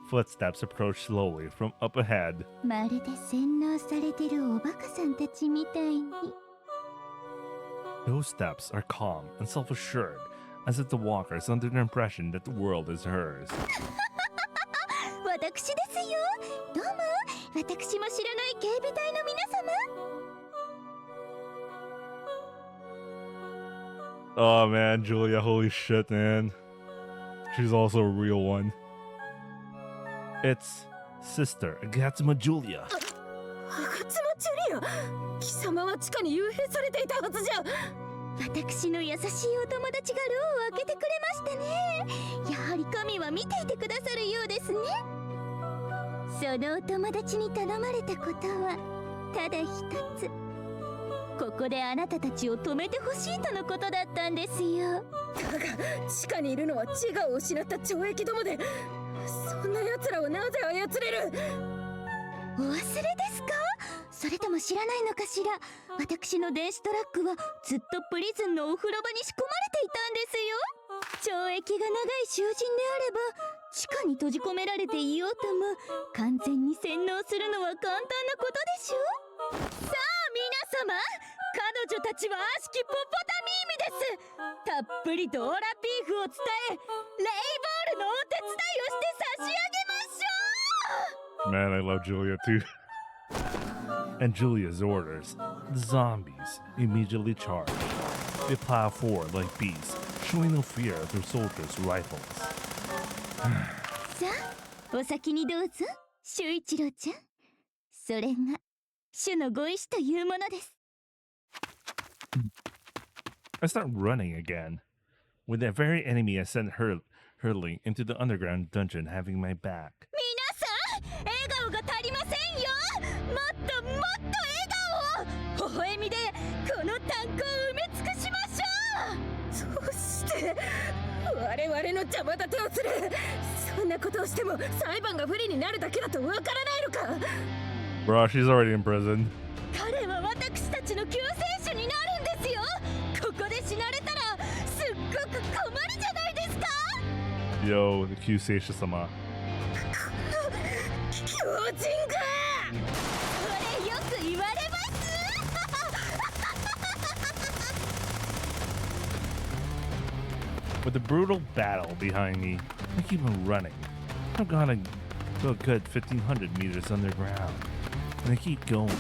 Footsteps approach slowly from up ahead. まるで洗脳されてるおバカさんたちみたいに。 Those steps are calm and self-assured, as if the walker is under the impression that the world is hers. 私ですよ。どうも、私も知らない警備隊の皆様。 Oh man, Julia, holy shit, man. She's also a real one. It's Sister Agatsuma Julia. 吾妻ジュリア、貴様は地下に幽閉されていたはずじゃ。私の優しいお友達が牢を開けてくれましたね。やはり神は見ていてくださるようですね。そのお友達に頼まれたことはただ一つ。ここであなたたちを止めてほしいとのことだったんですよ。だが地下にいるのは自我を失った懲役どもで、そんな奴らをなぜ操れる。お忘れですか？それとも知らないのかしら。私の電子トラックはずっとプリズンのお風呂場に仕込まれていたんですよ。懲役が長い囚人であれば地下に閉じ込められていようとも完全に洗脳するのは簡単なことでしょ。さあ皆様、彼女たちは悪しきポポタミーミです。たっぷりとオラピーフを伝え、レイボールのお手伝いをして差し上げましょう。 Man, I love Julia too. And Julia's orders, the zombies immediately charge. They plow forward like beasts, showing no fear of their soldiers' rifles. さあ、お先にどうぞ、修一郎ちゃん。それが主のご意志というものです。 I start running again, with the very enemy I sent hurtling into the underground dungeon having my back. 皆さん、笑顔が足りませんよ。もっともっと笑顔を。微笑みでこの炭鉱を埋め尽くしましょう。どうして我々の邪魔立てをする。そんなことをしても裁判が不利になるだけだとわからないのか。 Bro, she's already in prison. 彼は私たちの救世主になるんですよ。ここで死なれたらすっごく困るじゃないですか。 Yo, the Q-Sasha-sama. 強人か。それよく言われます。 With the brutal battle behind me, I keep on running. I've gone a good 1,500 meters underground, and I keep going.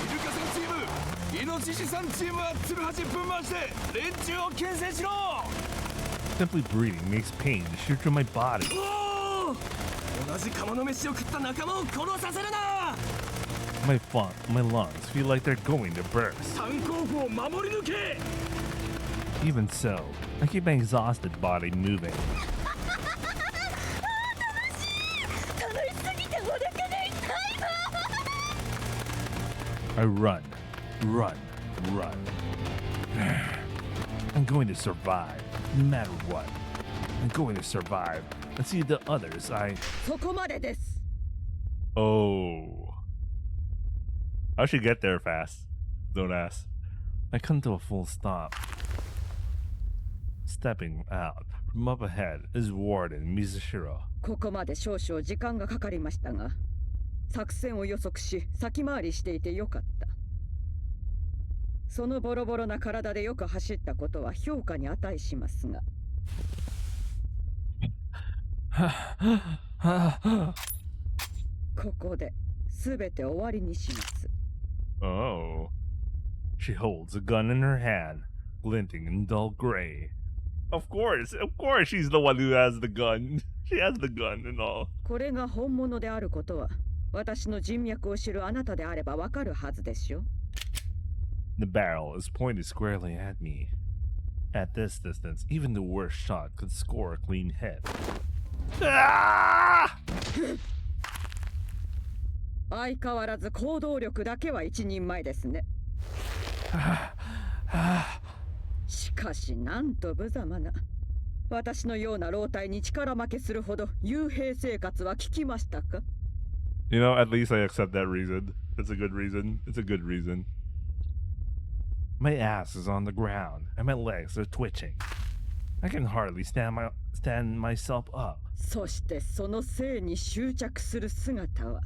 Simply breathing makes pain to shoot through my body. My lungs feel like they're going to burst. Even so, I keep my exhausted body moving. I run. I'm going to survive, no matter what. I'm going to survive and see the others Oh. I should get there fast. Don't ask. I come to a full stop. Stepping out from up ahead is Warden Mizushiro. ここまで少々時間がかかりましたが、作戦を予測し先回りしていてよかった。そのボロボロな体でよく走ったことは評価に値しますが。ここで全て終わりにします。 Oh. She holds a gun in her hand, glinting in dull gray. Of course, she's the one who has the gun. She has the gun and all. これが本物であることは、私の人脈を知るあなたであればわかるはずでしょ。 The barrel is pointed squarely at me. At this distance, even the worst shot could score a clean hit. Ah! 相変わらず行動力だけは一人前ですね。しかしなんと無様な。私のような老体に力負けするほど幽閉生活は効きましたか？ You know, at least I accept that reason. It's a good reason. It's a good reason. My ass is on the ground and my legs are twitching. I can hardly stand myself up. そしてその性に執着する姿は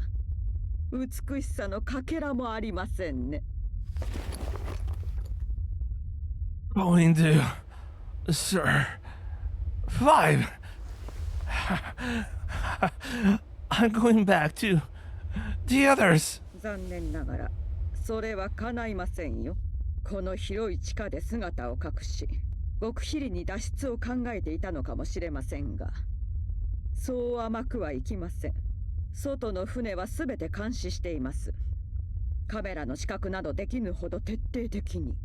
美しさのかけらもありませんね。Going to Sir 5. I'm going back to the others. 残念ながらそれは叶いませんよ。この広い地下で姿を隠し極秘裏に脱出を考えていたのかもしれませんが、そう甘くはいきません。外の船はすべて監視しています。カメラの死角などできぬほど徹底的に。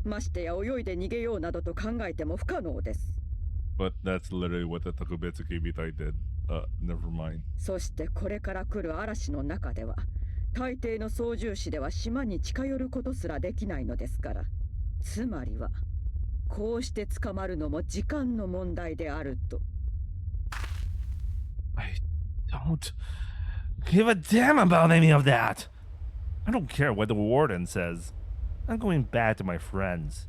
ましてや泳いで逃げようなどと考えても不可能です。But that's literally what the Takubetsuki Bitai did. Never mind. そしてこれから来る嵐の中では大抵の操縦士では島に近寄ることすらできないのですから、つまりはこうして捕まるのも時間の問題であると。I don't give a damn about any of that. I don't care what the warden says. I'm going back to my friends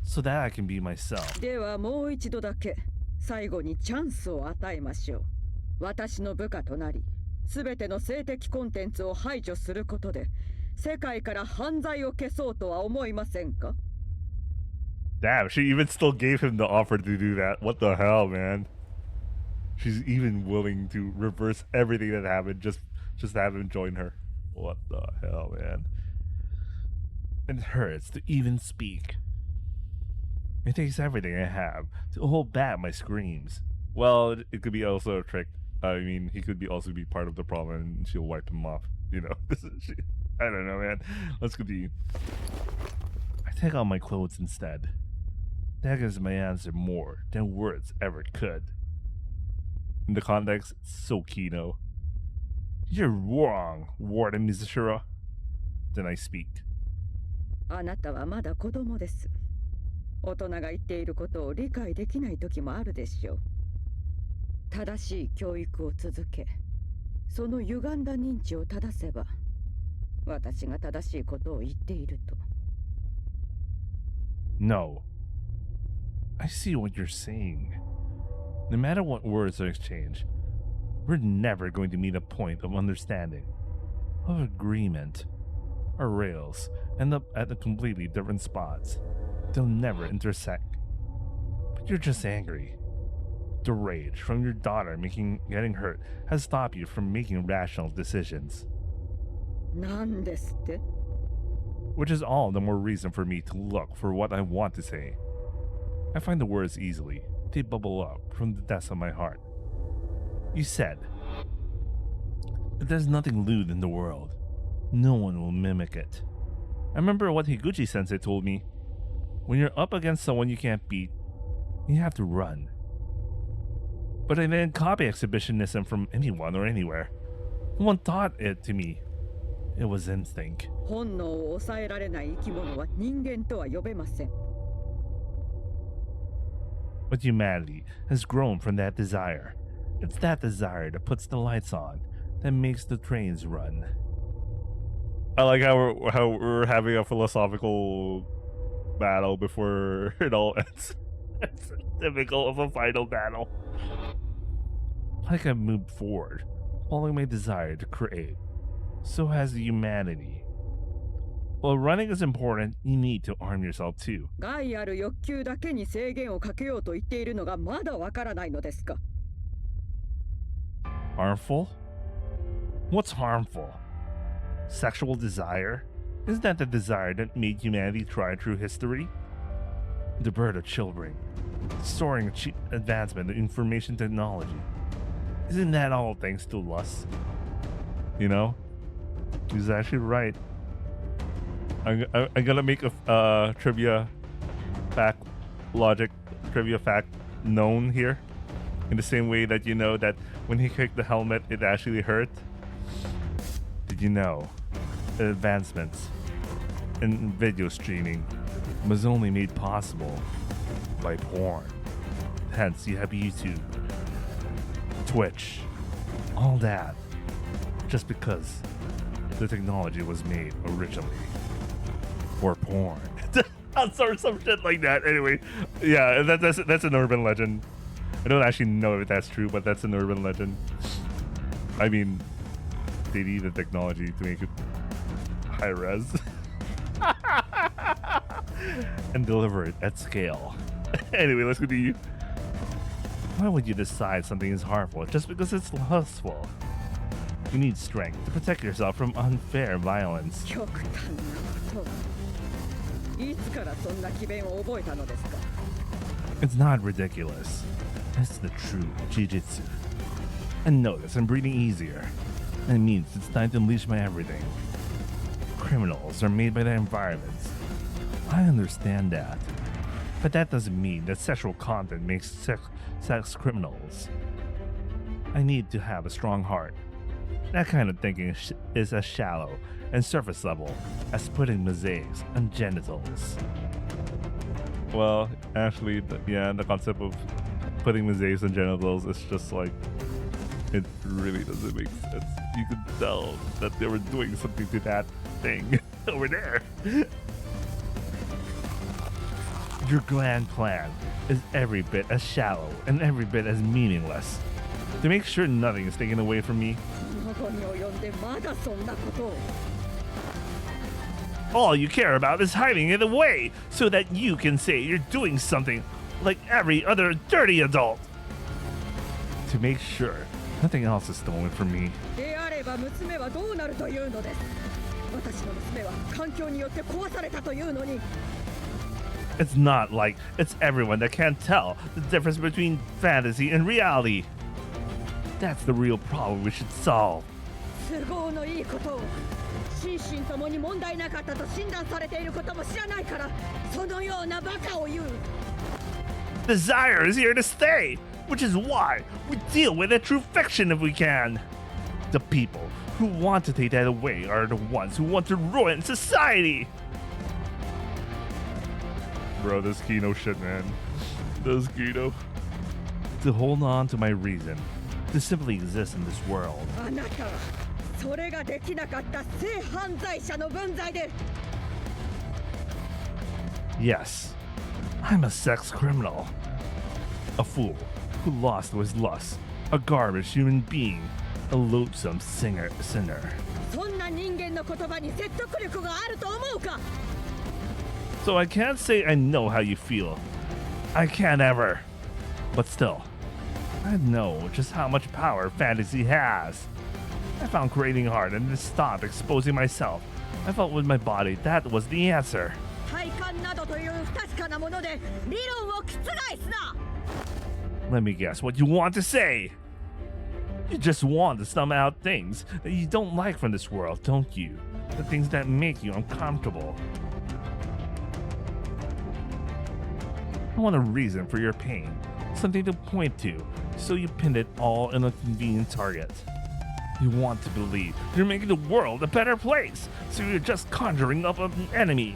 so that I can be myself. ではもう一度だけ最後にチャンスを与えましょう。私の部下となり、すべての性的コンテンツを排除することで世界から犯罪を消そうとは思いませんか？ Damn, she even still gave him the offer to do that. What the hell, man? She's even willing to reverse everything that happened just to have him join her. What the hell, man? It hurts to even speak. It takes everything I have to hold back my screams. Well, it could be also a trick. I mean, he could also be part of the problem and she'll wipe him off. You know, I don't know, man. Let's continue. I take off my clothes instead. That gives my answer more than words ever could. In the context, it's so kino. You're wrong, Warden Mizushiro. Then I speak. あなたはまだ子供です。大人が言っていることを理解できない時もあるでしょう。正しい教育を続け、その歪んだ認知を正せば、私が正しいことを言っていると。No. I see what you're saying. No matter what words are exchanged, we're never going to meet a point of understanding, of agreement. Our rails end up at the completely different spots. They'll never intersect. But you're just angry. The rage from your daughter getting hurt has stopped you from making rational decisions. なんですって? Which is all the more reason for me to look for what I want to say. I find the words easily. They bubble up from the depths of my heart. You said, if there's nothing lewd in the world, no one will mimic it. I remember what Higuchi-sensei told me. When you're up against someone you can't beat, you have to run. But I didn't copy exhibitionism from anyone or anywhere. No one taught it to me. It was instinct. 本能を抑えられない生き物は人間とは呼べません。But humanity has grown from that desire. It's that desire that puts the lights on, that makes the trains run. I like how we're having a philosophical battle before it all ends. It's typical of a final battle. Like I've moved forward, following my desire to create. So has humanity. While running is important, you need to arm yourself too. 害ある欲求だけに制限をかけようと言っているのがまだわからないのですか? Harmful? What's harmful? Sexual desire? Isn't that the desire that made humanity try through history? The birth of children, soaring advancement in information technology. Isn't that all thanks to lust? You know? He's actually right. I'm gonna make a trivia fact known here. In the same way that you know that when he kicked the helmet, it actually hurt. Did you know that advancements and video streaming was only made possible by porn. Hence, you have YouTube, Twitch, all that, just because the technology was made originally for porn. I'll start some shit like that. Anyway, yeah, that's an urban legend. I don't actually know if that's true, but that's an urban legend. I mean, they need the technology to make it high res and deliver it at scale. Anyway, let's continue. Why would you decide something is harmful just because it's lustful? You need strength to protect yourself from unfair violence. 極端なことを。いつからそんな詭弁を覚えたのですか？ It's not ridiculous. It's the true jiu-jitsu. And notice I'm breathing easier. That means it's time to unleash my everything. Criminals are made by their environments. I understand that. But that doesn't mean that sexual content makes sex criminals. I need to have a strong heart. That kind of thinking is as shallow and surface level as putting mosaics on genitals. Well, actually, the concept of putting mosaics on genitals is just like, it really doesn't make sense. You could tell that they were doing something to that thing over there. Your grand plan is every bit as shallow and every bit as meaningless. To make sure nothing is taken away from me, all you care about is hiding it away so that you can say you're doing something like every other dirty adult. To make sure nothing else is stolen from me. であれば娘はどうなるというのです。私の娘は環境によって壊されたというのに。 It's not like it's everyone that can't tell the difference between fantasy and reality. That's the real problem we should solve. 都合のいいことを心身ともに問題なかったと診断されていることも知らないからそのようなバカを言う。 Desire is here to stay, which is why we deal with a true fiction if we can. The people who want to take that away are the ones who want to ruin society. Bro, this kino shit, man. This kino. To hold on to my reason, to simply exist in this world. あなたはそれができなかった性犯罪者の分際で。 Yes, I'm a sex criminal. A fool who lost to his lust. A garbage human being. A loathsome sinner. そんな人間の言葉に説得力があると思うか? So I can't say I know how you feel. I can't ever. But still, I know just how much power fantasy has. I found creating hard and to stop exposing myself. I felt with my body that was the answer. 体感などという不確かなもので理論を覆すな。 Let me guess what you want to say. You just want to stump out things that you don't like from this world, don't you? The things that make you uncomfortable. I want a reason for your pain, something to point to, so you pin it all in a convenient target. You want to believe you're making the world a better place, so you're just conjuring up an enemy.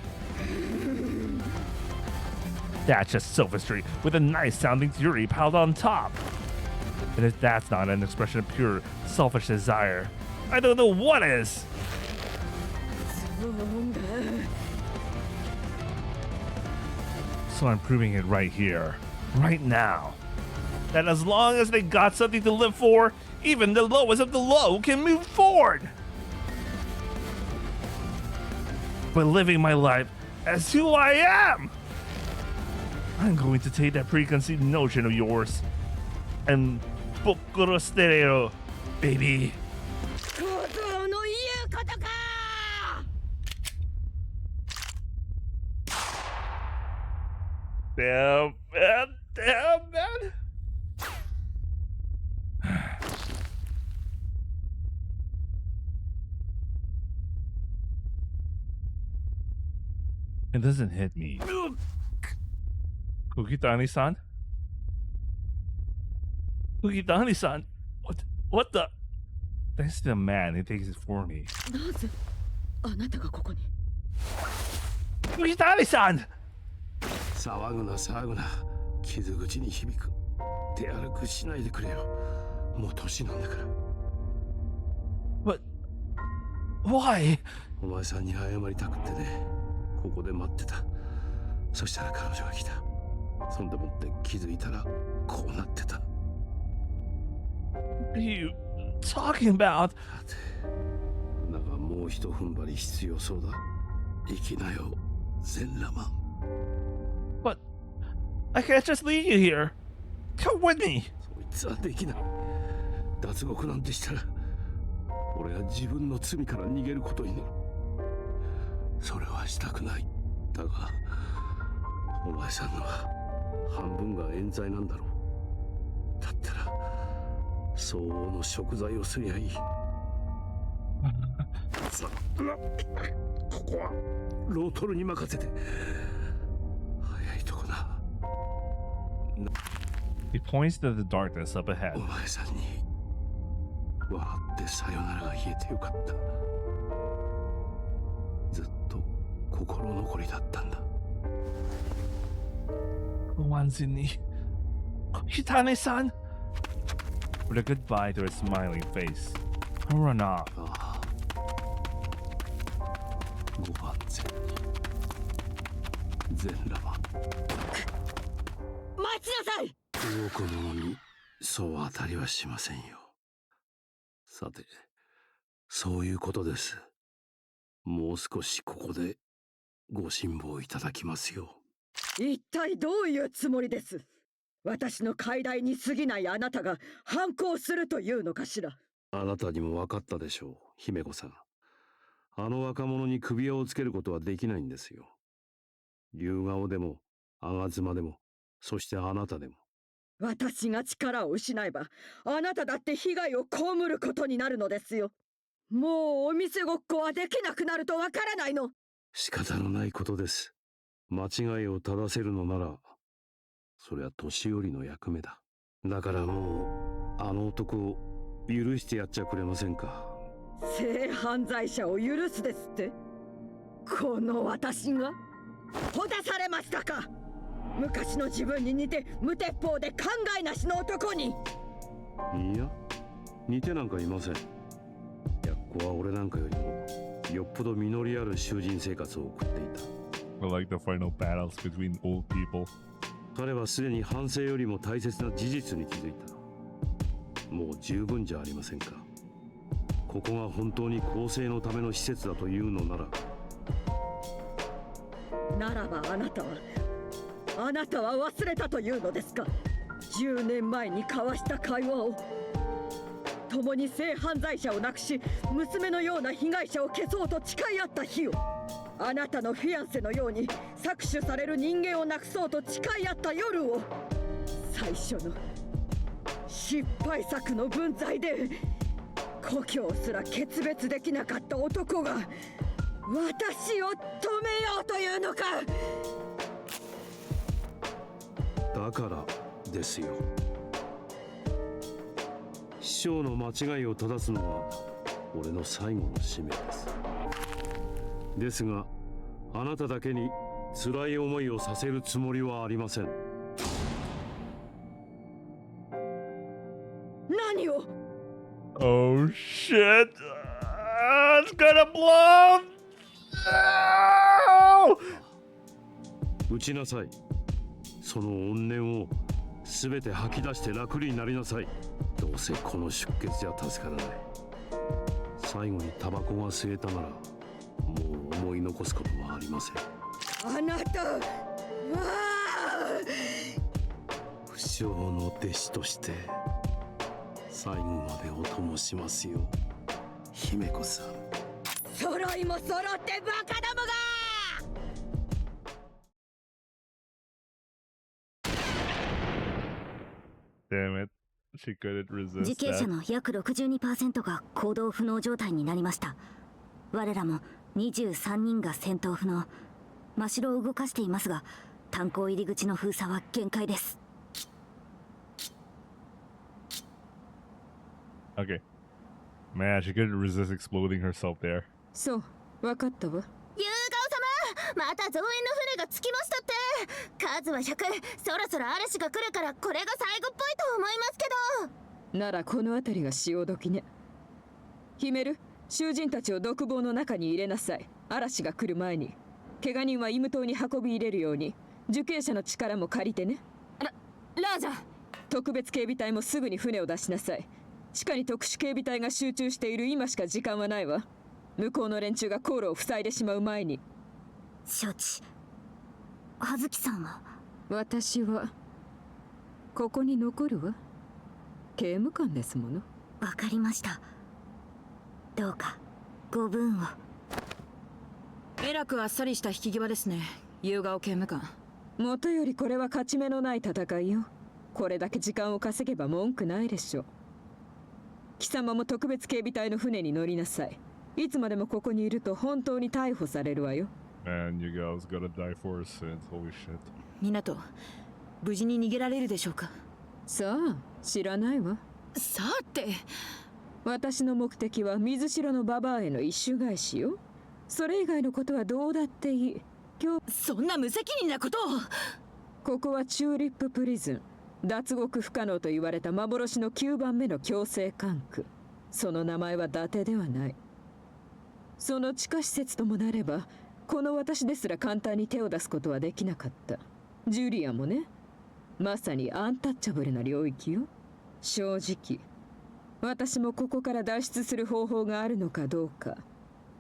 That's just sophistry with a nice sounding theory piled on top. And if that's not an expression of pure selfish desire, I don't know what is. So I'm proving it right here, right now. That as long as they got something to live for, even the lowest of the low can move forward. By living my life as who I am, I'm going to take that preconceived notion of yours and bukuro stereo, baby. Damn, man. It doesn't hit me. Kukitani-san? Kukitani-san? What the? Thanks to the man who takes it for me. なぜあなたがここに? Kushitani-san! 騒ぐな騒ぐな。傷口に響く。手荒くしないでくれよ。もう年なんだから。But why? お前さんに謝りたくってね。ここで待ってた。そしたら彼女が来た。そんでもって気づいたらこうなってた。 What are you talking about? だがもう一踏ん張り必要そうだ。行きなよ、全裸マン。 But I can't just leave you here. Come with me. そいつはできない。脱獄なんてしたら俺は自分の罪から逃げることになる。それはしたくない。だがお前さんのは半分が冤罪なんだろう。だったら相応の贖罪をすりゃいい。さあ、ここはロートルに任せて。早いとこな。 He points to the darkness up ahead. お前さんに笑ってさよならが言えてよかった。ずっと心残りだったんだ。 Wanzini. Kushitani-san! With a goodbye to her smiling face, I run off. ああ、ご安全に。全裸は待ちなさい。多くの者にそう当たりはしませんよ。さて、そういうことです。もう少しここでご辛抱いただきますよ。一体どういうつもりです？私の傀儡に過ぎないあなたが反抗するというのかしら。あなたにも分かったでしょう、姫子さん。あの若者に首輪をつけることはできないんですよ。竜顔でも吾妻でも、そしてあなたでも。私が力を失えばあなただって被害を被ることになるのですよ。もうお店ごっこはできなくなるとわからないの。仕方のないことです。間違いを正せるのならそれは年寄りの役目だ。だからもうあの男を許してやっちゃくれませんか。性犯罪者を許すですって？この私がほだされましたか。昔の自分に似て無鉄砲で考えなしの男に。いや、似てなんかいません。やっこは俺なんかよりもよっぽど実りある囚人生活を送っていた。I like the final battles between old people. 彼はすでに反省よりも大切な事実に気づいた。もう十分じゃありませんか。ここが本当に更生のための施設だというのなら。ならばあなたは忘れたというのですか。10年前に交わした会話を。共に性犯罪者を亡くし娘のような被害者を消そうと誓い合った日を。あなたのフィアンセのように搾取される人間をなくそうと誓い合った夜を。最初の失敗作の分際で故郷すら決別できなかった男が私を止めようというのか。だからですよ。師匠の間違いを正すのは俺の最後の使命です。ですがあなただけに辛い思いをさせるつもりはありません。何を？ Oh shit! It's gonna blow! No! 撃ちなさい。その怨念を全て吐き出して楽になりなさい。どうせこの出血じゃ助からない。最後にタバコが吸えたならもう思い残すこともありません。あなたは不肖の弟子として最後までお供しますよ、姫子さん。揃いも揃ってバカどもが。Damn it. She couldn't 受 resist 刑者 that. の約 62% が行動不能状態になりました。我らも23人が戦闘不能。真城を動かしていますが、炭鉱入り口の封鎖は限界です。Okay. Man, she couldn't resist exploding herself there. そう、分かったわ。夕顔様、また増援の船が着きましたって。数は100。そろそろ嵐が来るからこれが最後っぽいと思いますけど。ならこの辺りが潮時ね。ヒメル、囚人たちを独房の中に入れなさい。嵐が来る前に。怪我人はイム島に運び入れるように受刑者の力も借りてね。ラージャ。特別警備隊もすぐに船を出しなさい。地下に特殊警備隊が集中している今しか時間はないわ。向こうの連中が航路を塞いでしまう前に。承知。葉月さんは？私はここに残るわ。刑務官ですもの。わかりました。どうかご分を。えらくあっさりした引き際ですね、夕顔刑務官。もとよりこれは勝ち目のない戦いよ。これだけ時間を稼げば文句ないでしょう。貴様も特別警備隊の船に乗りなさい。いつまでもここにいると本当に逮捕されるわよ。And you guys gotta die for a sin. Holy shit. 港、無事に逃げられるでしょうか？さあ、知らないわ。さあって。私の目的は水城のババアへの一種返しよ。それ以外のことはどうだっていい。今日そんな無責任なことを。ここはチューリッププリズン。脱獄不可能と言われた幻の9番目の強制管区。その名前は伊達ではない。その地下施設ともなればこの私ですら簡単に手を出すことはできなかった。ジュリアもね。まさにアンタッチャブルな領域よ。正直私もここから脱出する方法があるのかどうか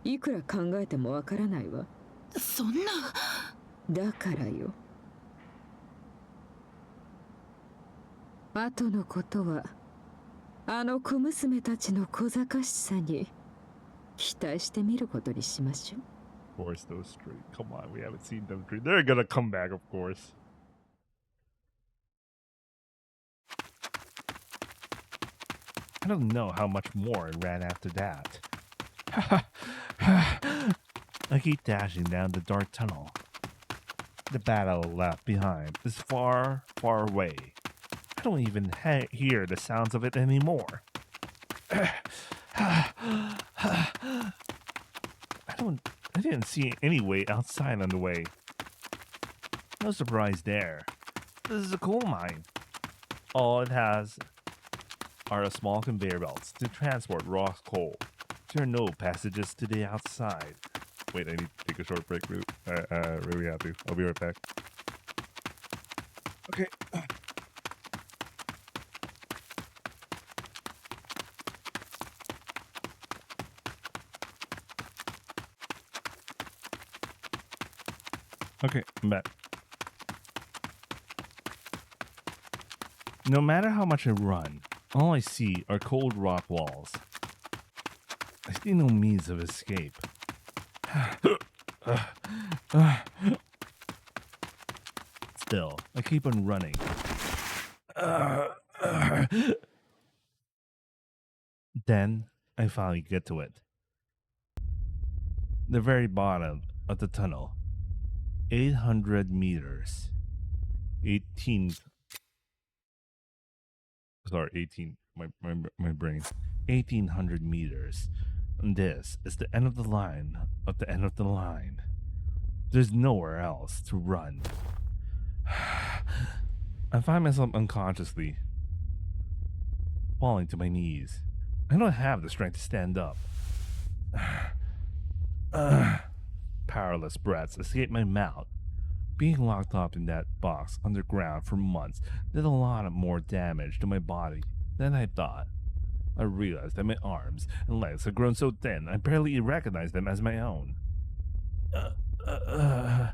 いくら考えてもわからないわ。そんな。だからよ。後のことはあの小娘たちの小賢しさに期待してみることにしましょう。 Of course, those three. Come on, we haven't seen them three. They're gonna come back, of course. I don't know how much more it ran after that. I keep dashing down the dark tunnel. The battle left behind is far, far away. I don't even hear the sounds of it anymore. I didn't see any way outside on the way. No surprise there. This is a coal mine. All it has are a small conveyor belts to transport raw coal. There are no passages to the outside. Wait, I need to take a short break. Really have to. I'll be right back. Okay. Okay, I'm back. No matter how much I run, all I see are cold rock walls. I see no means of escape. Still, I keep on running. Then, I finally get to it. The very bottom of the tunnel. 800 meters. 18. Sorry, 18. My brain. 1800 meters. And this is the end of the line of the end of the line. There's nowhere else to run. I find myself unconsciously falling to my knees. I don't have the strength to stand up. Powerless breaths escape my mouth. Being locked up in that box underground for months did a lot more damage to my body than I thought. I realized that my arms and legs had grown so thin I barely recognized them as my own. I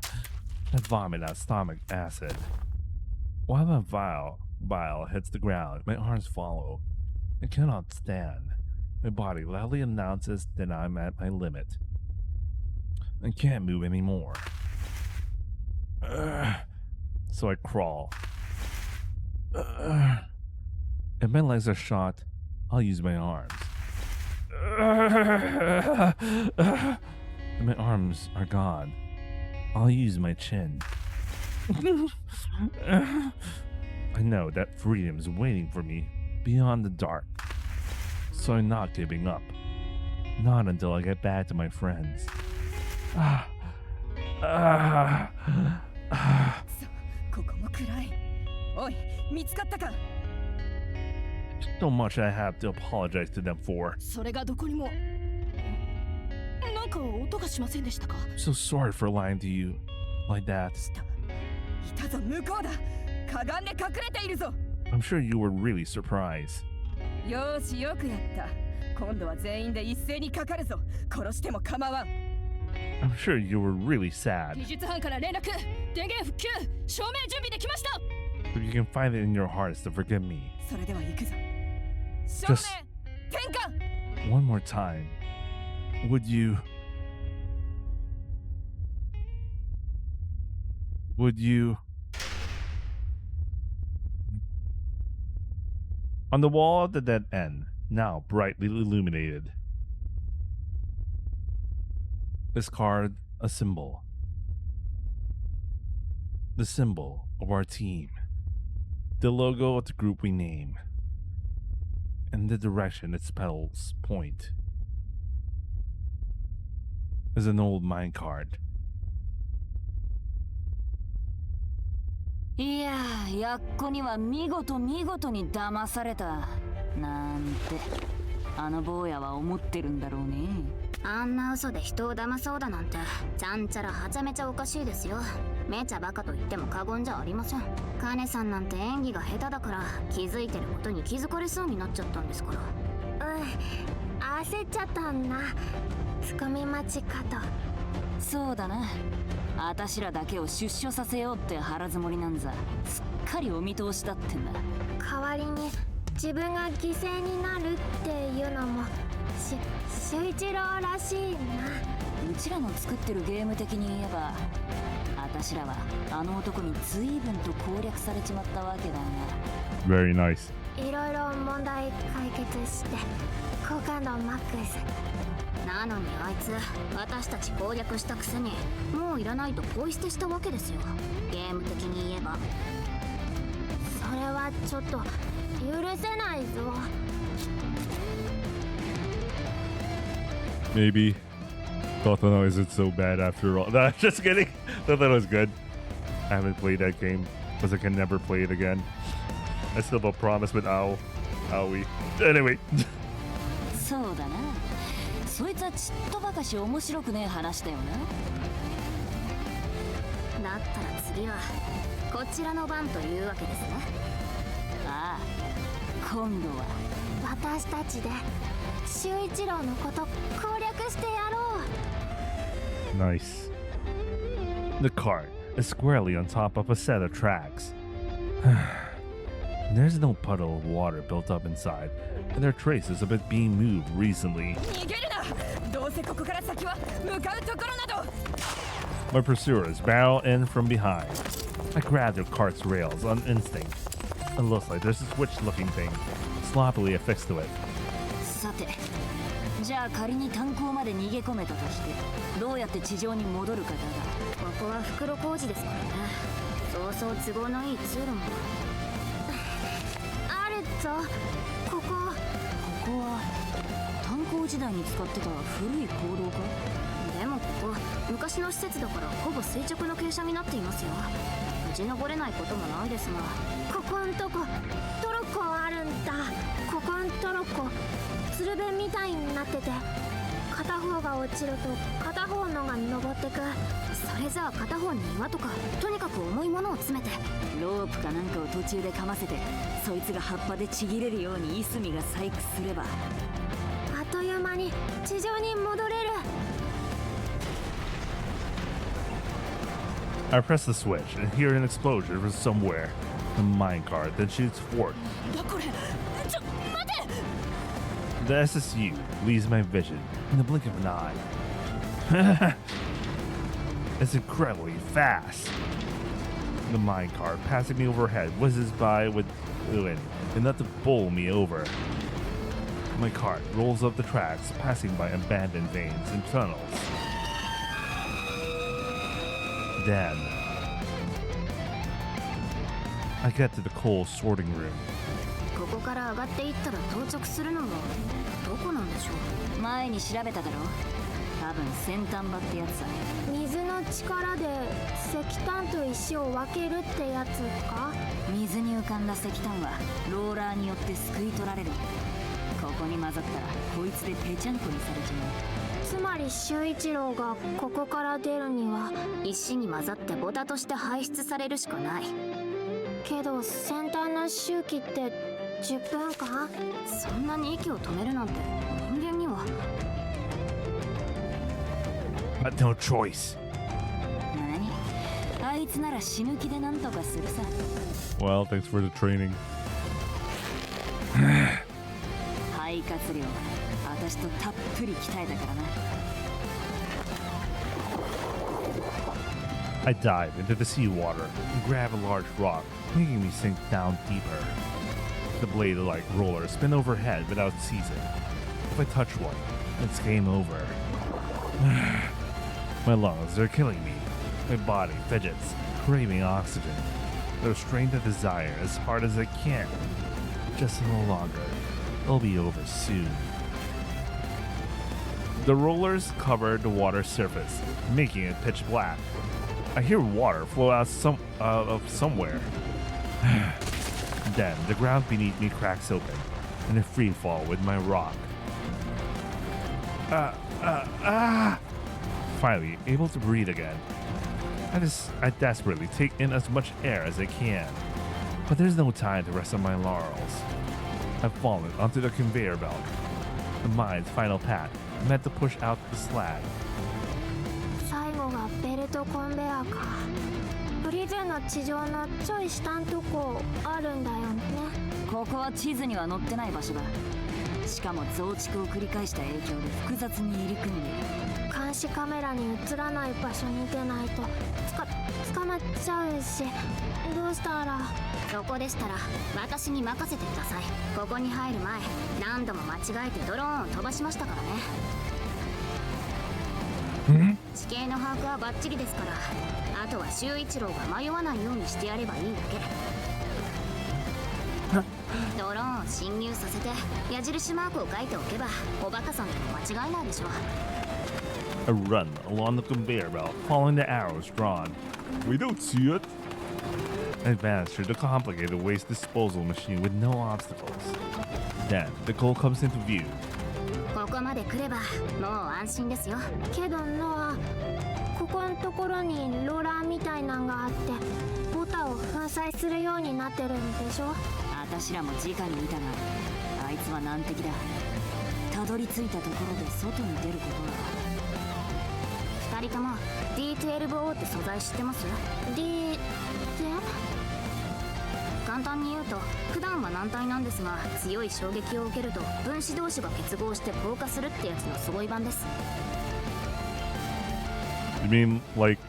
vomit out stomach acid. While my bile hits the ground, my arms follow. I cannot stand. My body loudly announces that I'm at my limit. I can't move anymore. So I crawl. If my legs are shot, I'll use my arms. If my arms are gone, I'll use my chin. I know that freedom is waiting for me beyond the dark. So I'm not giving up. Not until I get back to my friends. ここも暗い。おい、見つかったか。 So much I have to apologize to them for. それがどこにも。なんか音がしませんでしたか。 So sorry for lying to you like that. いたぞ、向こうだ。かがんで隠れているぞ。 I'm sure you were really surprised. よーし、よくやった。今度は全員で一斉にかかるぞ。殺しても構わん。 I'm sure you were really sad. 技術班から連絡。電源復旧。照明準備できました。 If you can find it in your hearts to forgive me. それでは行くぞ。照 Just 明転換。 one more time. Would you? On the wall at the dead end, now brightly illuminated, is carved a symbol. The symbol of our team. The logo of the group we name. And the direction its petals point. Is an old minecart. いやー、やっこには見事に騙されたなんてあの坊やは思ってるんだろうね。あんな嘘で人を騙そうだなんてちゃんちゃらはちゃめちゃおかしいですよ。めちゃバカと言っても過言じゃありません。カネさんなんて演技が下手だから気づいてることに気づかれそうになっちゃったんですから。焦っちゃったんだ。つかみ待ちかと。そうだな。あたしらだけを出所させようって腹積もりなんざすっかりお見通しだってんだ。代わりに自分が犠牲になるっていうのも秀一郎らしいな。うちらの作ってるゲーム的に言えばあたしらはあの男に随分と攻略されちまったわけだが。 Very nice. いろいろ問題解決して好感度マックス。なのにあいつ私たち攻略したくせにもういらないとポイ捨てしたわけですよ。ゲーム的に言えば。それはちょっと許せないぞ。 Maybe. Totano isn't so bad after all. No, just kidding. Totano was good. I haven't played that game because I can never play it again. I still have a promise with Aoi. Anyway. そうだな。そいつはちっとばかし面白くねえ話だよな。だったら次はこちらの番というわけですね。ああ、今度は私たちで秀一郎のこと攻略してやろう。 Nice. The cart is squarely on top of a set of tracks. There's no puddle of water built up inside, and there are traces of it being moved recently. 逃げるな。どうせここから先は向かうところなど。 My pursuers barrel in from behind. I grab their cart's rails on instinct. It looks like there's a switch-looking thing sloppily affixed to it. さて、じゃあ仮に炭鉱まで逃げ込めたとしてどうやって地上に戻るかだが。ここは袋小路ですからね。そうそう都合のいい通路もあるぞ。ここは炭鉱時代に使ってた古い坑道か。でもここ昔の施設だからほぼ垂直の傾斜になっていますよ。打ち登れないこともないですが。ここんとこトロッコあるんだ。ここんトロッコつるべみたいになってて片方が落ちると片方のが登ってく。それじゃあ片方に岩とかとにかく重いものを詰めてロープかなんかを途中でかませてそいつが葉っぱでちぎれるようにいすみが細工すればあっという間に地上に戻れる。 I press the switch and hear an explosion from somewhere. The minecart then shoots forth. だこれ。ちょ待て。 The SSU leaves my vision in the blink of an eye. It's incredibly fast. The minecart passing me overhead whizzes by with wind enough to bowl me over. My cart rolls up the tracks, passing by abandoned veins and tunnels. Then I get to the coal sorting room. ここから上がっていったら到着するのはどこなんでしょう。前に調べただろ。多分先端場ってやつさ。水のの力で石炭と石を分けるってやつか？水に浮かんだ石炭はローラーによってすくい取られる。ここに混ざったらこいつでぺちゃんこにされちまう。つまり秀一郎がここから出るには石に混ざってボタとして排出されるしかない。けど先端の周期って10分間？そんなに息を止めるなんて人間には。But no choice. 何？あいつなら死ぬ気でなんとかするさ。Well, thanks for the training. 肺活量、私とたっぷり鍛えたからな。I dive into the seawater and grab a large rock, making me sink down deeper. The blade-like rollers spin overhead without ceasing. If I touch one, it's game over. My lungs are killing me. My body fidgets, craving oxygen. Though strained to desire as hard as I can. Just a little longer. It'll be over soon. The rollers cover the water's surface, making it pitch black. I hear water flow out of somewhere. Then the ground beneath me cracks open, and I free fall with my rock. Finally, able to breathe again. I desperately take in as much air as I can, but there's no time to rest on my laurels. I've fallen onto the conveyor belt. The mine's final pat meant to push out the slag. 最後がベルトコンベアか。プリズンの地上のちょい下んとこあるんだよね。ここは地図には載ってない場所だ。しかも増築を繰り返した影響で複雑に入り組んでいる。監視カメラに映らない場所に出ないと捕まっちゃうし、どうしたら。そこでしたら私に任せてください。ここに入る前何度も間違えてドローンを飛ばしましたからね。地形の把握はバッチリですから、あとは秀一郎が迷わないようにしてやればいいだけ。ドローンを侵入させて矢印マークを書いておけばおバカさんでも間違いないでしょう。 I run along the conveyor belt, following the arrows drawn. We don't see it. I advance through the complicated waste disposal machine with no obstacles. Then the goal comes into view. ここまで来ればもう安心ですよ。けどノア、ここのところにローラーみたいなんがあってボタを粉砕するようになってるんでしょ。私らも直に見たが、あいつは難敵だ。たどり着いたところで外に出ることは。2人とも D12O って素材知ってます？ D 簡単に言うと普段は軟体なんですが、強い衝撃を受けると分子同士が結合して硬化するってやつのすごい版です。 You mean like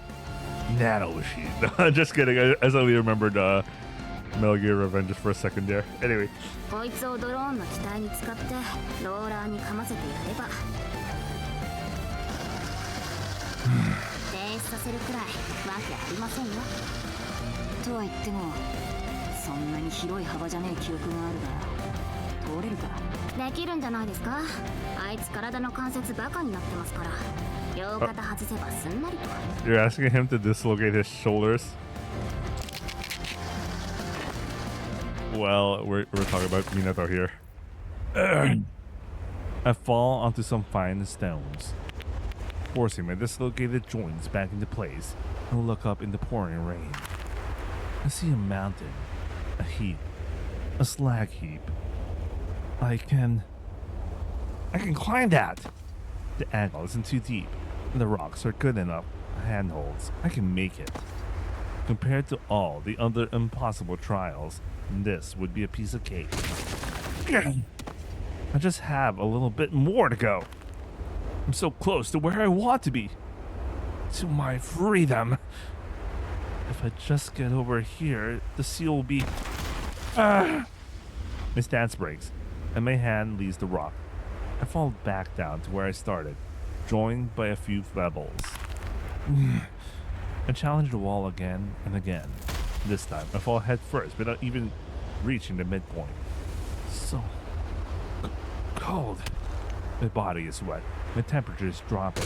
nano machine? Just kidding. I suddenly remembered Metal Gear Revenge just for a second there. Anyway. こいつをドローンの機体に使ってローラーにかませてやれば停止させるくらいわけありませんよ。とは言ってもそんなに広い幅じゃねえ記憶があるが通れるか。できるんじゃないですか。あいつ体の関節バカになってますから、両肩外せばすんなりと。 You're asking him to dislocate his shoulders? Well, we're talking about Minato here. I fall onto some fine stones, forcing my dislocated joints back into place, and look up in the pouring rain. I see a mountain, a heap, a slag heap. I can climb that! The angle isn't too deep, and the rocks are good enough handholds. I can make it. Compared to all the other impossible trials, this would be a piece of cake. I just have a little bit more to go. I'm so close to where I want to be. To my freedom. If I just get over here, the seal will be... My stance breaks, and my hand leaves the rock. I fall back down to where I started, joined by a few pebbles. I challenge the wall again and again. This time, I fall head first without even reaching the midpoint. So cold. My body is wet. My temperature is dropping.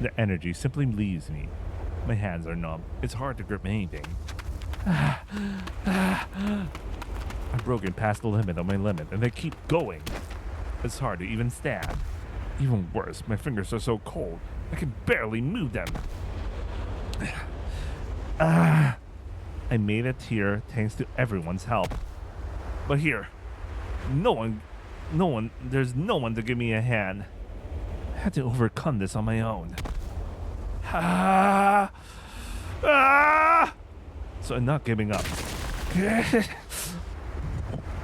The energy simply leaves me. My hands are numb. It's hard to grip anything. I'm broken past the limit of my limit, and they keep going. It's hard to even stand. Even worse, my fingers are so cold, I can barely move them. I made it here thanks to everyone's help. But here, there's no one to give me a hand. I had to overcome this on my own. So I'm not giving up.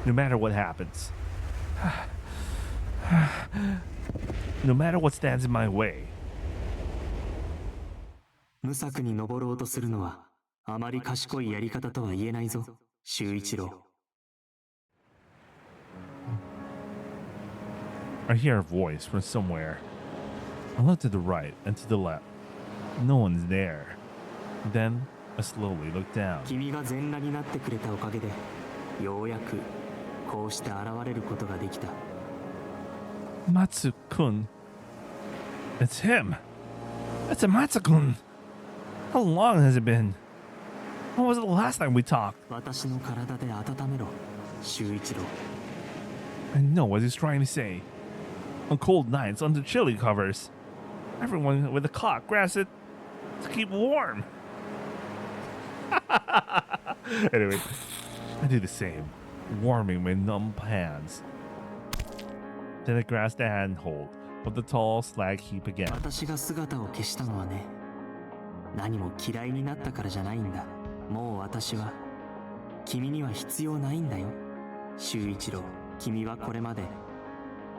No matter what happens. No matter what stands in my way. 無策に登ろうとするのはあまり賢いやり方とは言えないぞ、修一郎。I hear a voice from somewhere. I look to the right and to the left. No one's there. Then I slowly look down. 君が全裸になってくれたおかげで、ようやくこうして現れることができた。Matsu-kun. It's him. It's a Matsu-kun. How long has it been? When was the last time we talked? 私の体で温めろ、修一郎。I know what he's trying to say. On cold nights under chilly covers, everyone with a clock grabs it to keep warm. Anyway, I do the same, warming my numb hands. Then I grasp the handhold of the tall slag heap again. 私が姿を消したのはね、何も嫌いになったからじゃないんだ。もう私は君には必要ないんだよ、修一郎。君はこれまで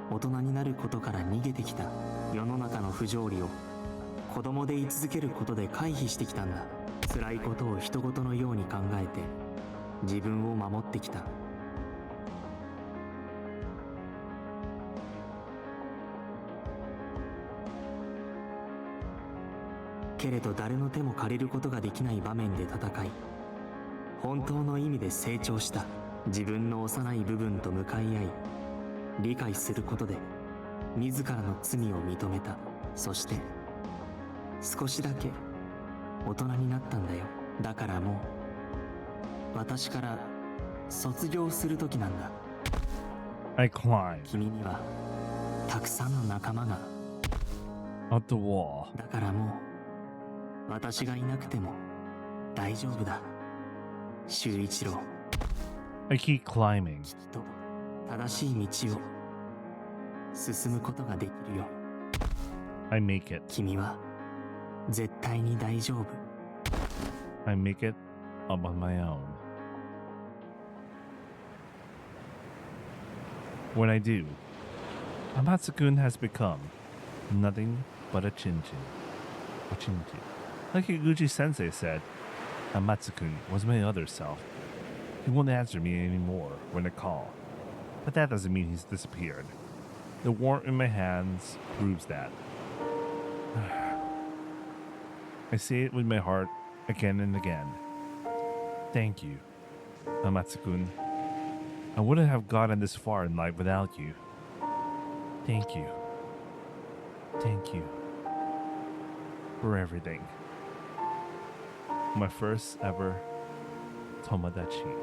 大人になることから逃げてきた。世の中の不条理を子供で居続けることで回避してきたんだ。辛いことを人事のように考えて自分を守ってきた。けれど誰の手も借りることができない場面で戦い、本当の意味で成長した。自分の幼い部分と向かい合い、理解することで自らの罪を認めた。そして少しだけ大人になったんだよ。だからもう私から卒業する時なんだ。 I climb 君にはたくさんの仲間が up the wall. だからもう私がいなくても大丈夫だ、修一郎。 I keep climbing. きっと正しい道を進むことができるよ。 I make it. 君は絶対に大丈夫。 I make it up on my own. When I do, Amatsu-kun has become nothing but a chinchin. A chinchin. Like Higuchi-sensei said, Amatsu-kun was my other self. He won't answer me anymore when I call. But that doesn't mean he's disappeared. The warmth in my hands proves that. I say it with my heart again and again. Thank you, Amatsu-kun. I wouldn't have gotten this far in life without you. Thank you. Thank you. For everything. My first ever Tomodachi.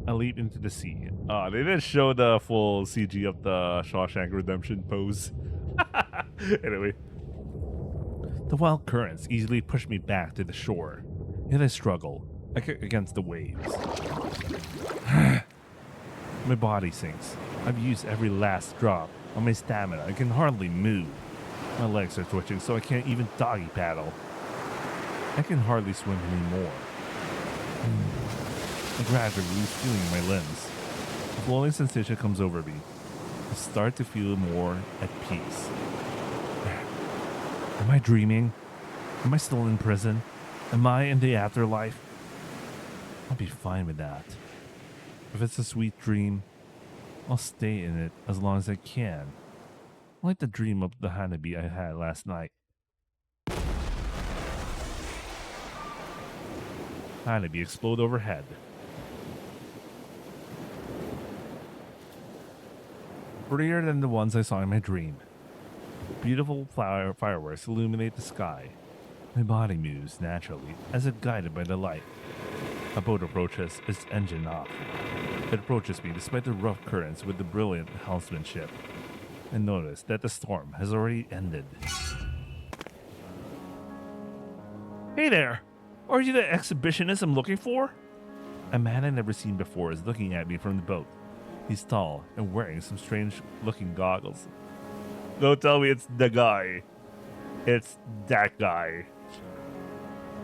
I leap into the sea. They didn't show the full CG of the Shawshank Redemption pose. Anyway. The wild currents easily push me back to the shore. Yet I struggle against the waves. My body sinks. I've used every last drop of my stamina. I can hardly move. My legs are twitching so I can't even doggy paddle. I can hardly swim anymore. I gradually lose feeling in my limbs. A floating sensation comes over me. I start to feel more at peace. Am I dreaming? Am I still in prison? Am I in the afterlife? I'll be fine with that. If it's a sweet dream, I'll stay in it as long as I can. Like the dream of the Hanabi I had last night. Hanabi explode overhead. prettier than the ones I saw in my dream. Beautiful fireworks illuminate the sky. My body moves naturally, as if guided by the light. A boat approaches, its engine off. It approaches me despite the rough currents with the brilliant helmsmanship. I notice that the storm has already ended. Hey there! Are you the exhibitionist I'm looking for? A man I've never seen before is looking at me from the boat. He's tall and wearing some strange-looking goggles. Don't tell me it's the guy. It's that guy.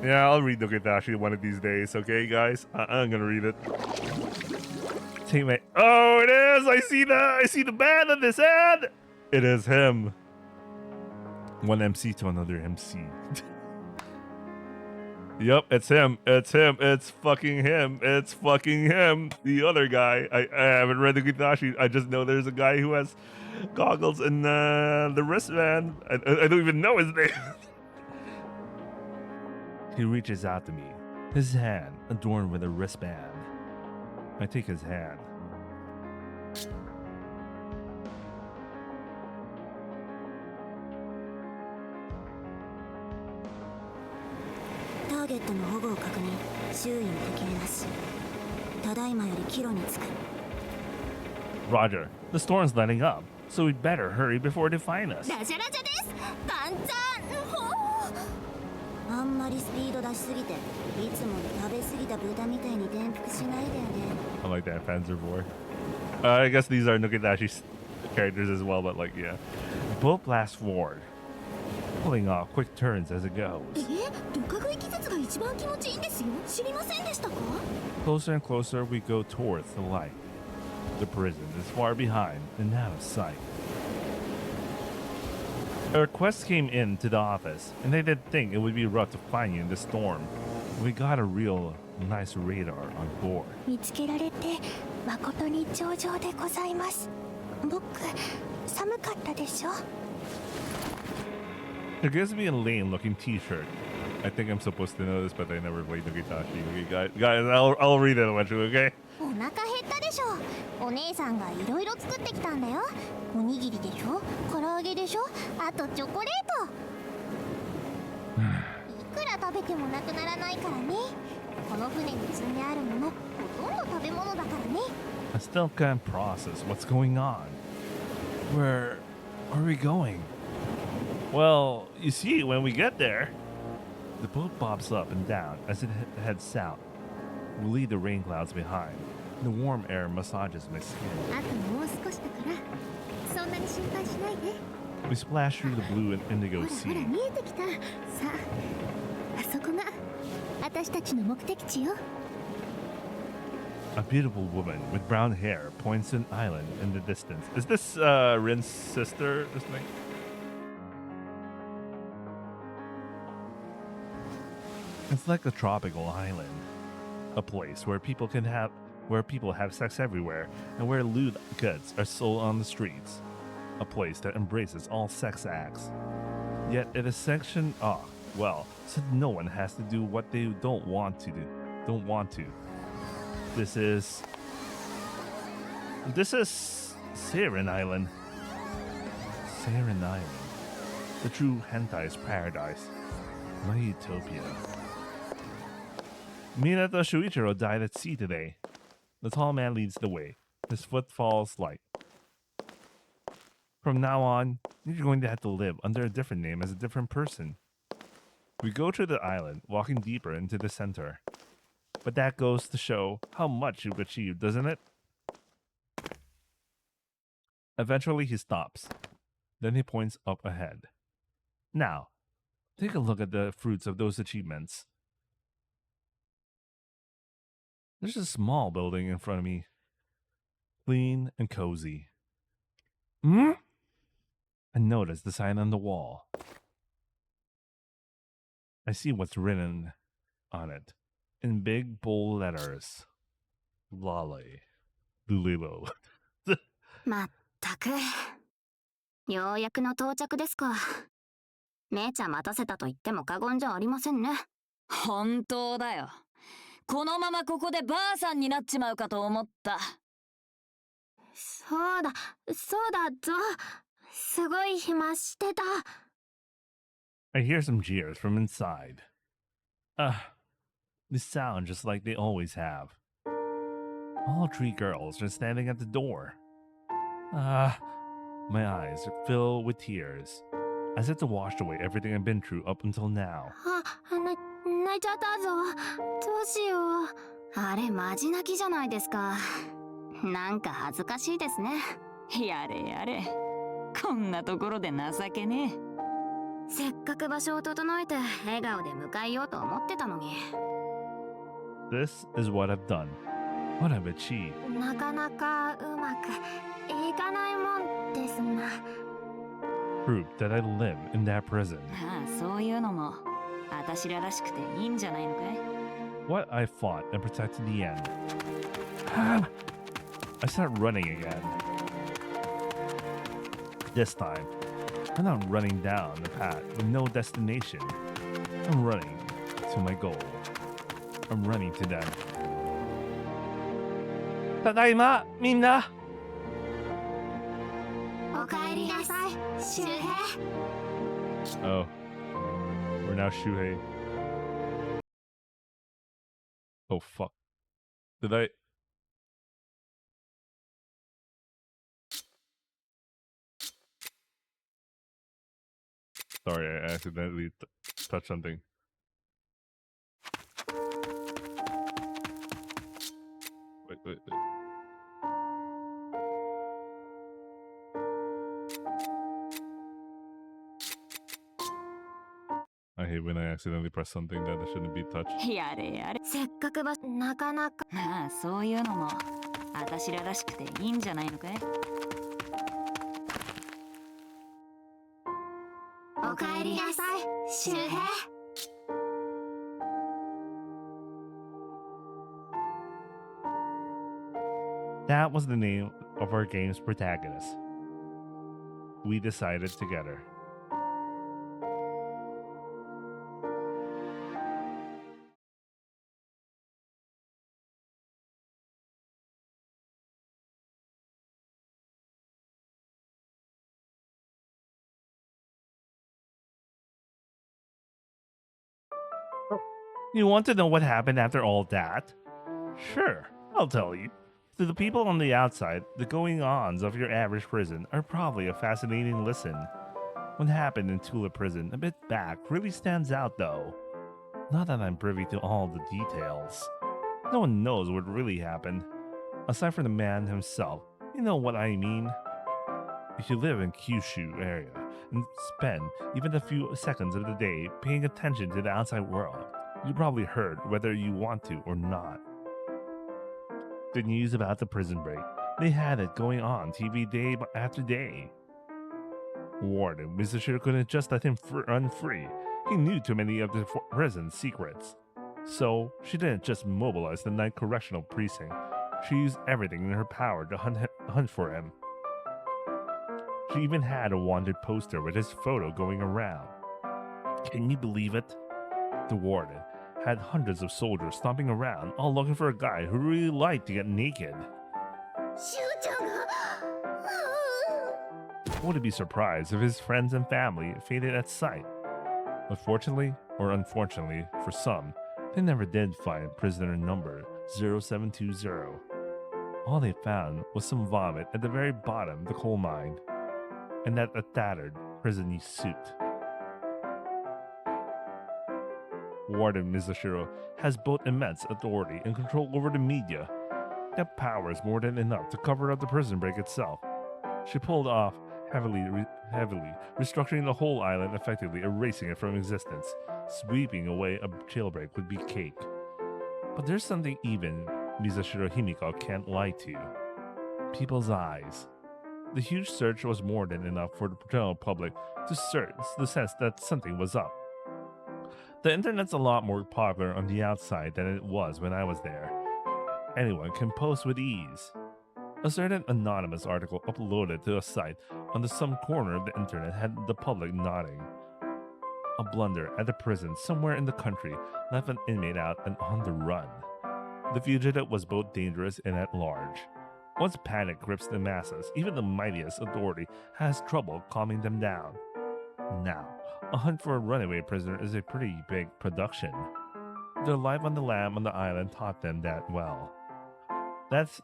Yeah, I'll read Nogatashi one of these days, okay, guys? I'm gonna read it. Teammate. Oh, it is! I see the band on his head! It is him. One MC to another MC. Yep, it's him. It's him. It's fucking him. It's fucking him. The other guy. I haven't read the Nogatashi. I just know there's a guy who has goggles and the wristband. I don't even know his name. He reaches out to me, his hand adorned with a wristband. I take his hand. Target の保護を確認。周囲に敵なし。ただいまよりキロに着く。Roger, the storm's letting up, so we'd better hurry before they find us. ラジャラジャです。ガンちゃん。あんまりスピード出しすぎて、いつもの食べ過ぎた豚みたいに転覆しないでよね。I like that Panzer IV. I guess these are Nogatashi characters as well, but like, yeah. Boat blast forward, pulling off quick turns as it goes. ドカ食い気絶が一番気持ちいいんですよ。知りませんでしたか？ Closer and closer we go towards the light. The prison is far behind and out of sight. A request came in to the office, and they did think it would be rough to find you in the storm. We got a real nice radar on board. 見つけられて誠に上々でございます。僕、寒かったでしょ？ There gives me a lame-looking T-shirt. I think I'm supposed to know this, but I never played Nogatashi. Okay, guys, I'll read it eventually, okay? お腹減ったでしょ。お姉さんがいろいろ作ってきたんだよ。おにぎりでしょ、唐揚げでしょ、あとチョコレート。いくら食べてもなくならないからね。この船に積んであるもの、ほとんど食べ物だからね。I still can't process what's going on. Where are we going? Well, you see, when we get there, the boat bobs up and down as it heads south. We leave the rain clouds behind. The warm air massages my skin. あともう少しだから、そんなに心配しないで。 We splash through the blue and indigo ほら sea. 見えてきた。さあ、あそこが私たちの目的地よ。 A beautiful woman with brown hair points to an island in the distance. Is this Rin's sister? This thing? It's like a tropical island, a place where people have sex everywhere, and where lewd goods are sold on the streets. A place that embraces all sex acts. Yet it is sectioned off, well, so no one has to do what they don't want to. This is Seiren Island. Seiren Island, the true hentai's paradise, my utopia. Minato Shuichiro died at sea today. The tall man leads the way. His foot falls light. From now on, you're going to have to live under a different name as a different person. We go to the island, walking deeper into the center. But that goes to show how much you've achieved, doesn't it? Eventually he stops. Then he points up ahead. Now, take a look at the fruits of those achievements. There's a small building in front of me. Clean and cozy. I notice the sign on the wall. I see what's written on it. In big, bold letters. Lolly. Lilo. まったく。ようやくの到着ですか。姉ちゃん待たせたと言っても過言じゃありませんね。本当だよ。このままここでばあさんになっちまうかと思った。そうだぞ。すごい暇してた。 I hear some jeers from inside. They sound just like they always have. All three girls are standing at the door. My eyes fill with tears, as if to wash away everything I've been through up until now. 泣いちゃったぞ。どうしよう。あれマジ泣きじゃないですか。なんか恥ずかしいですね。やれやれ、こんなところで情けねえ。せっかく場所を整えて笑顔で迎えようと思ってたのに。 This is what I've done. What I've achieved. なかなかうまくいかないもんですな。 Proof that I live in that prison. ああ、そういうのも私ららしくていいんじゃないのかい。 What I fought and protected in the end. I start running again. This time, I'm not running down the path with no destination. I'm running to my goal. I'm running to them. Tadaima, minna! おかえりなさい、周平。 Oh, we're now Shuhei. Oh fuck. Did I? Sorry, I accidentally touched something. Wait. I hate when I accidentally press something that shouldn't be touched. やれやれ。せっかくなかなか。ああ、そういうのも私ららしくていいんじゃないのかい。おかえりなさい、周平。 That was the name of our game's protagonist. We decided together. You want to know what happened after all that? Sure, I'll tell you. To the people on the outside, the going-ons of your average prison are probably a fascinating listen. What happened in Tula prison a bit back really stands out though. Not that I'm privy to all the details. No one knows what really happened. Aside from the man himself, you know what I mean? If you live in Kyushu area and spend even a few seconds of the day paying attention to the outside world, you probably heard whether you want to or not. The news about the prison break, they had it going on TV day after day. Warden Mizushiro couldn't just let him run free. He knew too many of the prison's secrets. So, she didn't just mobilize the night correctional precinct. She used everything in her power to hunt for him. She even had a wanted poster with his photo going around. Can you believe it? The warden had hundreds of soldiers stomping around, all looking for a guy who really liked to get naked. Wouldn't be surprised if his friends and family faded at sight. But fortunately, or unfortunately for some, they never did find prisoner number 0720. All they found was some vomit at the very bottom of the coal mine, and that a tattered prison suit. Warden Mizushiro has both immense authority and control over the media. That power is more than enough to cover up the prison break itself. She pulled off heavily, restructuring the whole island, effectively erasing it from existence. Sweeping away a jailbreak would be cake. But there's something even Mizushiro Himiko can't lie to. People's eyes. The huge search was more than enough for the general public to sense that something was up. The internet's a lot more popular on the outside than it was when I was there. Anyone can post with ease. A certain anonymous article uploaded to a site on some corner of the internet had the public nodding. A blunder at a prison somewhere in the country left an inmate out and on the run. The fugitive was both dangerous and at large. Once panic grips the masses, even the mightiest authority has trouble calming them down. Now, a hunt for a runaway prisoner is a pretty big production. Their life on the lam on the island taught them that well.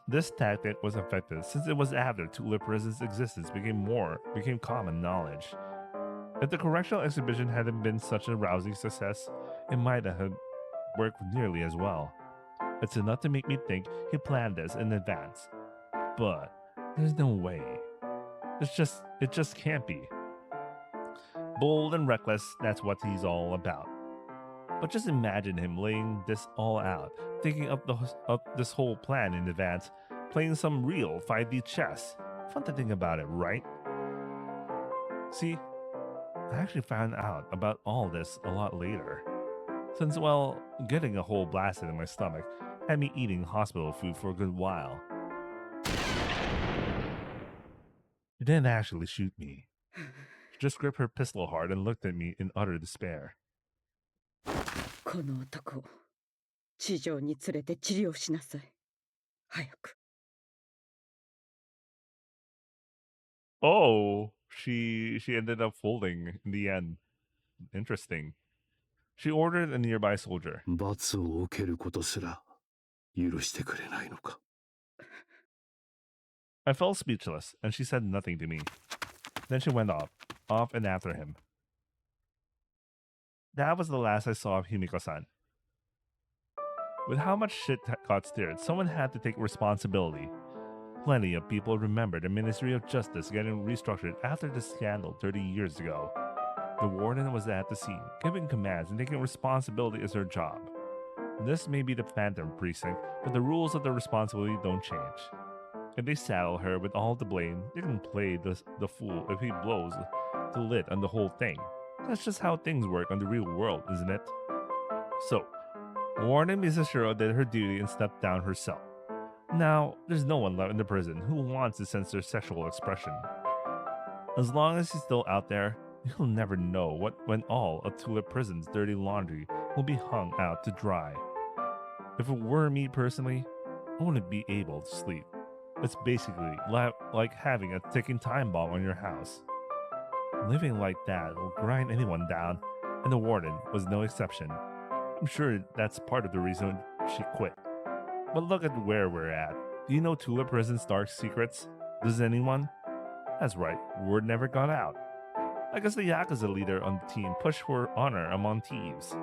This tactic was effective since it was after Tula Prison's existence became common knowledge. If the correctional exhibition hadn't been such a rousing success, it might have worked nearly as well. It's enough to make me think he planned this in advance. But there's no way. It just can't be. Bold and reckless, that's what he's all about. But just imagine him laying this all out, thinking up this whole plan in advance, playing some real 5D chess. Fun to think about it, right? See, I actually found out about all this a lot later. Since, well, getting a hole blasted in my stomach had me eating hospital food for a good while. She didn't actually shoot me. She just gripped her pistol hard and looked at me in utter despair. この男を地上に連れて治療しなさい。早く。Oh, she ended up folding in the end. Interesting. She ordered a nearby soldier. 罰を受けることすら許してくれないのか。I felt speechless, and she said nothing to me. Then she went off and after him. That was the last I saw of Himiko-san. With how much shit got stirred, someone had to take responsibility. Plenty of people remember the Ministry of Justice getting restructured after the scandal 30 years ago. The warden was at the scene, giving commands and taking responsibility as her job. This may be the Phantom Precinct, but the rules of the responsibility don't change. If they saddle her with all the blame, they can play the fool if he blows the lid on the whole thing. That's just how things work on the real world, isn't it? So, Warden Misashiro did her duty and stepped down herself. Now, there's no one left in the prison who wants to censor sexual expression. As long as he's still out there, you'll never know when all of Tula Prison's dirty laundry will be hung out to dry. If it were me personally, I wouldn't be able to sleep. It's basically like having a ticking time bomb on your house. Living like that will grind anyone down, and the warden was no exception. I'm sure that's part of the reason she quit. But look at where we're at. Do you know Tula Prison's dark secrets? Does anyone? That's right, word never got out. I guess the Yakuza leader on the team pushed for honor among thieves.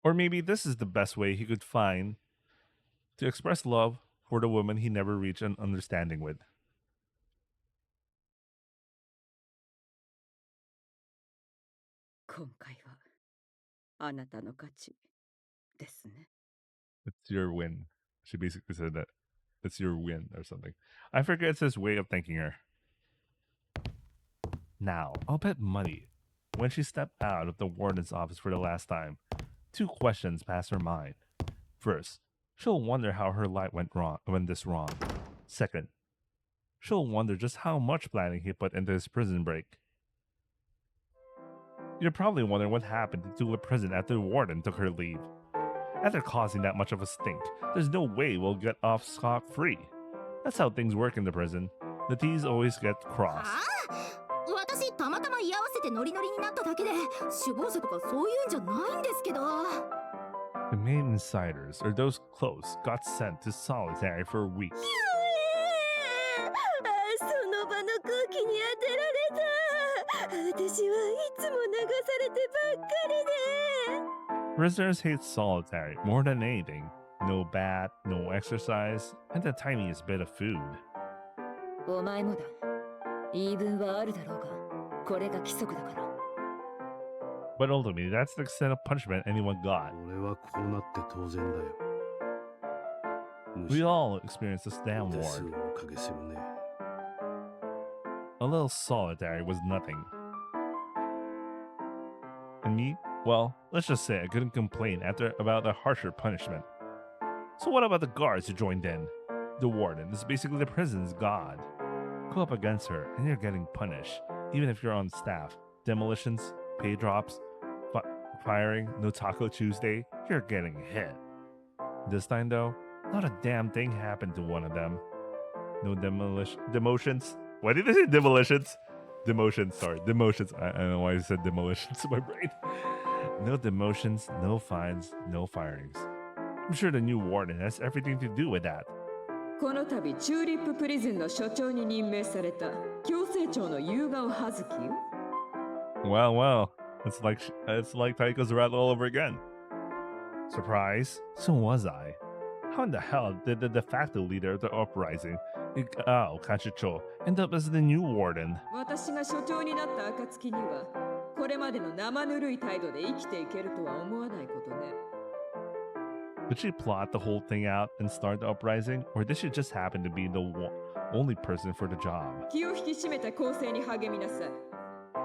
Or maybe this is the best way he could find to express love for the woman he never reached an understanding with. 今回はあなたの勝ちですね。 It's your win. She basically said that. It's your win or something. I forget it's his way of thanking her. Now, I'll bet money. When she stepped out of the warden's office for the last time, 2 questions passed her mind. First, she'll wonder how her life went this wrong. Second, she'll wonder just how much planning he put into his prison break. You're probably wondering what happened to Tula Prison after the warden took her leave. After causing that much of a stink, there's no way we'll get off scot-free. That's how things work in the prison. The T's always get crossed. 私たまたま居合わせてノリノリになっただけで首謀者とかそういうんじゃないんですけど。 The main insiders, or those close, got sent to solitary for a week. その場の空気に当てられた。私はいつも流されてばっかりで。 Prisoners hate solitary more than anything. No bath, no exercise, and the tiniest bit of food. お前もだ。言い分はあるだろうが、これが規則だから。 But ultimately, that's the extent of punishment anyone got. 俺はこうなって当然だよ。 We all experienced this damn 手数 ward. をおかげするね。 A little solitary was nothing. And me? Well, let's just say I couldn't complain about a harsher punishment. So what about the guards who joined in? The warden is basically the prison's god. Go up against her and you're getting punished, even if you're on staff. Demolitions, pay drops, firing, no Taco Tuesday, you're getting hit. This time, though, not a damn thing happened to one of them. No demotions. Why did I say demolitions? Demotions, sorry. Demotions. I don't know why I said demolitions in my brain. No demotions, no fines, no firings. I'm sure the new warden has everything to do with that. この度チューリッププリズンの所長に任命された矯正長の夕顔葉月よ。Well, well, it's like Taiko's rat all over again. Surprise? So was I. How in the hell did the de facto leader of the uprising, Hakuchuumu, end up as the new warden? 私が所長になった暁には、これまでの生ぬるい態度で生きていけるとは思わないことね。Did she plot the whole thing out and start the uprising, or did she just happen to be the only person for the job? 気を引き締めた構成に励みなさい。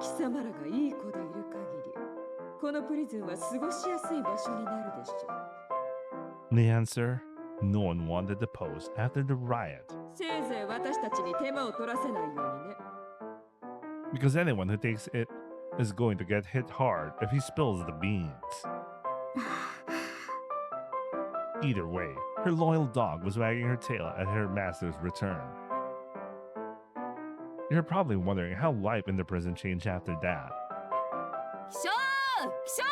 貴様らがいい子でいる限り、このプリズンは過ごしやすい場所になるでしょう。 The answer? No one wanted the post after the riot. せいぜい私たちに手間を取らせないようにね。 Because anyone who takes it is going to get hit hard if he spills the beans. Either way, her loyal dog was wagging her tail at her master's return. You're probably wondering how life in the prison changed after that. 気象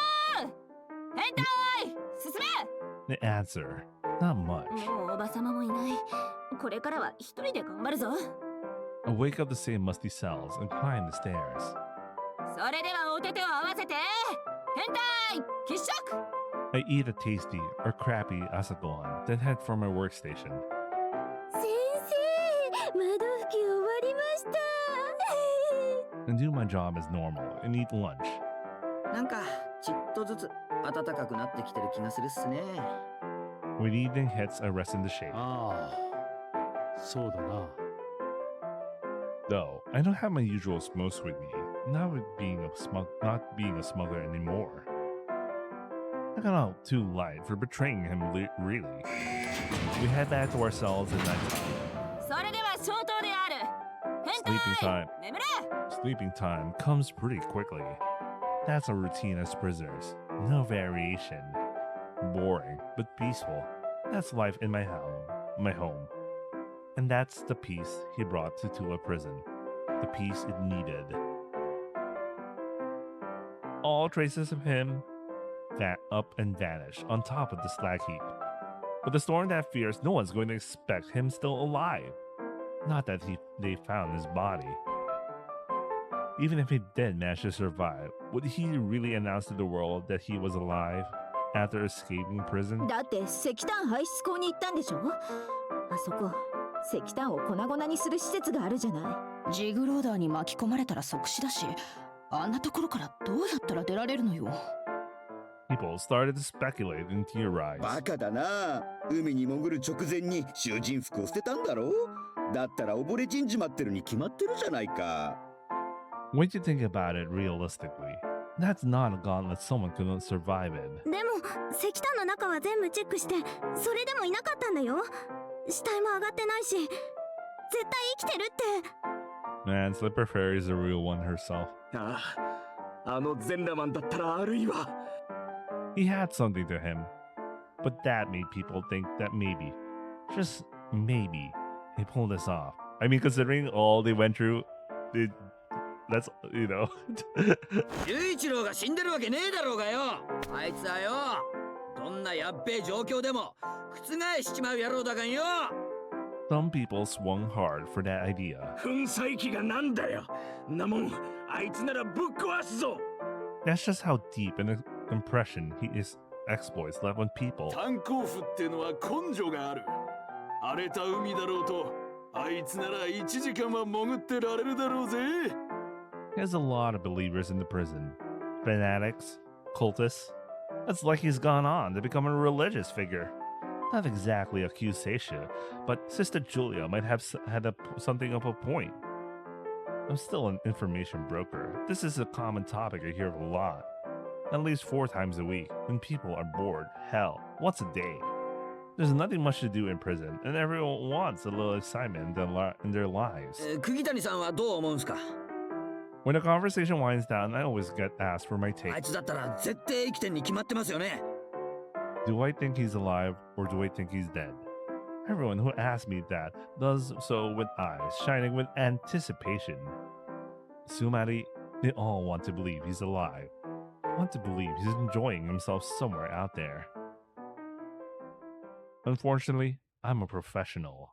変態進め The answer, not much. もうおばさまもいない。これからは一人で頑張るぞ。 I wake up to save musty cells and climb the stairs. それではお手手を合わせて変態喫食 I eat a tasty or crappy asagon, then head for my workstation. 先生、窓拭き終わりました。 And do my job as normal and eat lunch. なんかちっとずつ暖かくなってきてる気がするっすね。 When evening hits, I rest in the shade. ああ、そうだな。 Though I don't have my usual smokes with me, not being a smuggler anymore. I got out too light for betraying him, really. We head back to our cells at nighttime. それでは消灯である変 Sleeping 態 time. 眠れ Sleeping time comes pretty quickly. That's a routine as prisoners. No variation. Boring, but peaceful. That's life in my home. And that's the peace he brought to Tula prison. The peace it needed. All traces of him up and vanish on top of the slag heap. But the storm that fears no one's going to expect him still alive. Not that they found his body. Even if he did manage to survive, would he really announce to the world that he was alive after escaping prison? だって石炭排出口に行ったんでしょあそこ石炭を粉々にする施設があるじゃないジグローダーに巻き込まれたら即死だしあんなところからどうやったら出られるのよ People started to speculate and theorize. バカだな。海に潜る直前に囚人服を捨てたんだろう。だったら溺れ死んじまってるに決まってるじゃないか。When you think about it realistically, that's not a gauntlet someone couldn't survive in. でも石炭の中は全部チェックしてそれでもいなかったんだよ。死体も上がってないし絶対生きてるって。 Man, Slipper Fairy is the real one herself. ああ、あの全裸マンだったらあるいは。He had something to him, but that made people think that maybe, just maybe, he pulled this off. I mean, considering all they went through, that's, you know. 雄一郎が死んでるわけねえだろうがよ。あいつはよ、どんなやっべえ状況でも覆しちまう野郎だがんよ。Some people swung hard for that idea. 粉砕機がなんだよ。なもん、あいつならぶっ壊すぞ。 That's just how deep an impression his exploits left on people. 炭鉱夫ってのは根性がある。荒れた海だろうと、あいつなら1時間は潜ってられるだろうぜ。He has a lot of believers in the prison. Fanatics, cultists. It's like he's gone on to become a religious figure. Not exactly accusation, but Sister Julia might have had something of a point. I'm still an information broker. This is a common topic I hear of a lot. At least 4 times a week, when people are bored. Hell, once a day. There's nothing much to do in prison, and everyone wants a little excitement in their lives. 釘谷さんはどう思うんすか When the conversation winds down, I always get asked for my take. あいつだったら絶対生きてんに決まってますよね。Do I think he's alive or do I think he's dead? Everyone who asks me that does so with eyes shining with anticipation. Sumari, they all want to believe he's alive. Want to believe he's enjoying himself somewhere out there. Unfortunately, I'm a professional.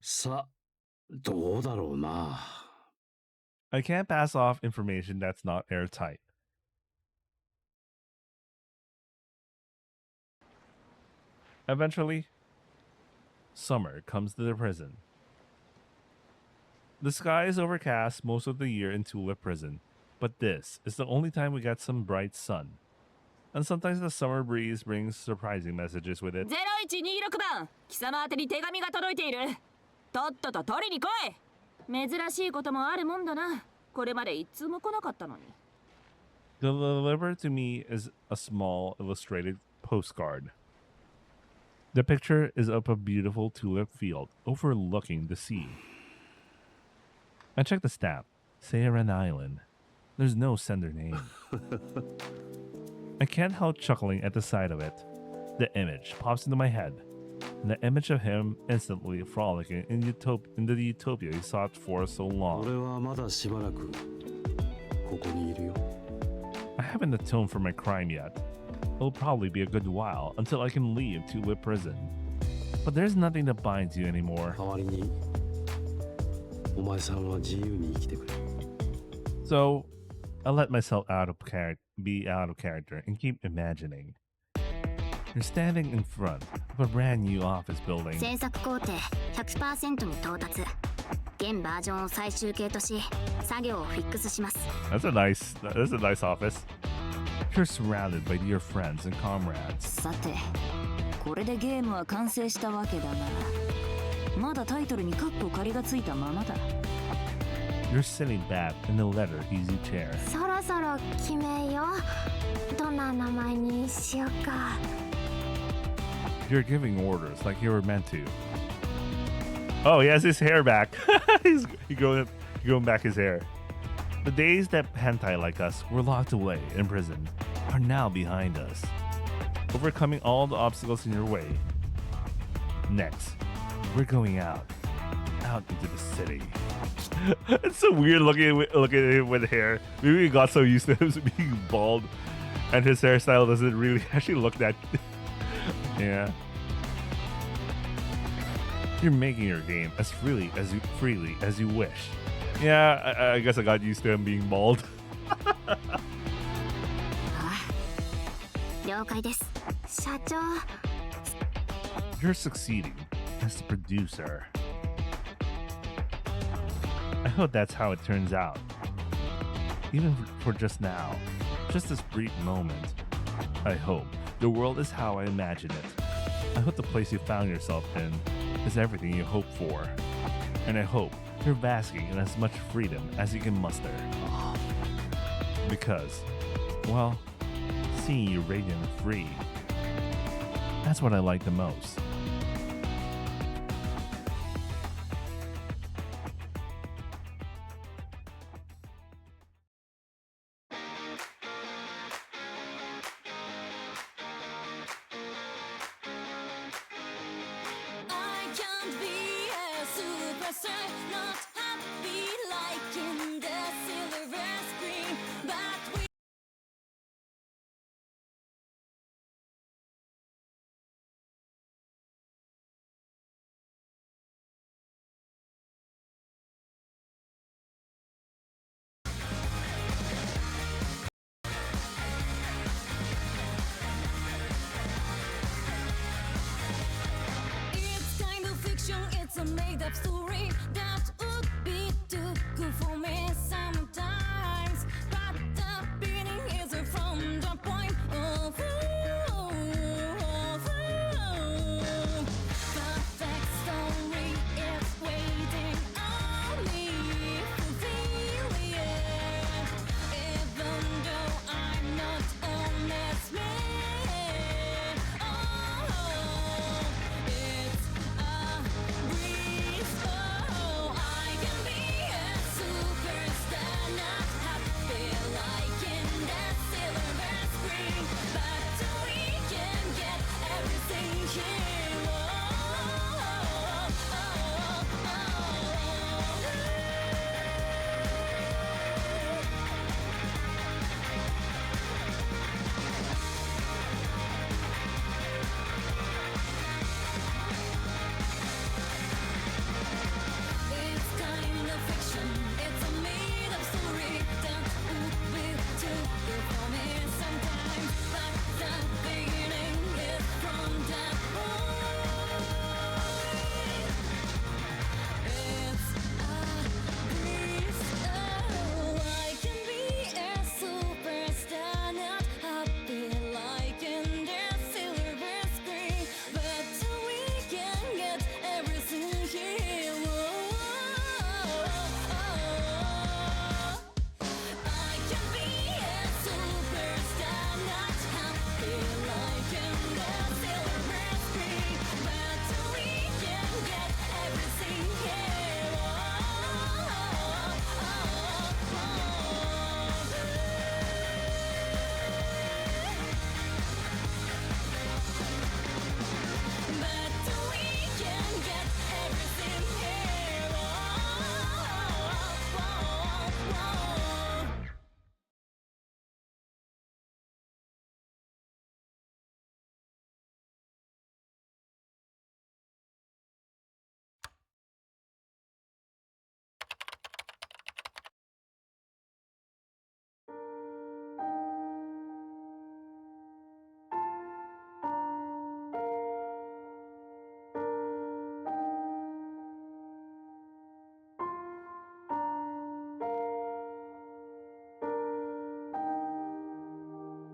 さ、どうだろうな。 I can't pass off information that's not airtight. Eventually, summer comes to the prison. The sky is overcast most of the year in Tulip Prison, but this is the only time we get some bright sun. And sometimes the summer breeze brings surprising messages with it. 0126番、貴様宛てに手紙が届いている。とっとと取りに来い。珍しいこともあるもんだな。これまで一通も来なかったのに。Delivered to me is a small illustrated postcard. The picture is of a beautiful tulip field overlooking the sea. I check the stamp. Seiran Island. There's no sender name. I can't help chuckling at the sight of it. The image pops into my head. The image of him instantly frolicking in the utopia he sought for so long. 俺はまだしばらくここにいるよ。 I haven't atoned for my crime yet. It'll probably be a good while until I can leave Tulip Prison. But there's nothing that binds you anymore. 代わりにお前さんは自由に生きてくれ。 So, I let myself be out of character and keep imagining. You're standing in front of a brand new office building. 制作工程 100% に到達。現バージョンを最終形とし、作業をフィックスします。That's a nice office. You're surrounded by dear friends and comrades. さて、これでゲームは完成したわけだが、まだタイトルにカッコ仮がついたままだ。You're sitting back in the leather easy chair. そろそろ決めよう。どんな名前にしようか。You're giving orders like you were meant to. Oh, he has his hair back. He's going back his hair. The days that hentai like us were locked away in prison are now behind us. Overcoming all the obstacles in your way. Next, we're going out into the city. It's so weird looking at him with hair. Maybe we got so used to him being bald, and his hairstyle doesn't really actually look that. Yeah. You're making your game as freely as you wish. Yeah, I guess I got used to him being bald. 了解です。社長。You're succeeding as the producer. I hope that's how it turns out. Even for just now, just this brief moment. I hope the world is how I imagine it. I hope the place you found yourself in is everything you hope for. And I hope you're basking in as much freedom as you can muster. Because, well, seeing you radiant and free, that's what I like the most. I can't be a superstar, not happy like in the silver screen, but we It's kind of fiction, it's a made-up story that would be too good for me sometimes. But the beginning is from the point of view. Perfect story is waiting on me to feel it. Even though I'm not honest man. Oh, it's a breeze. Oh, I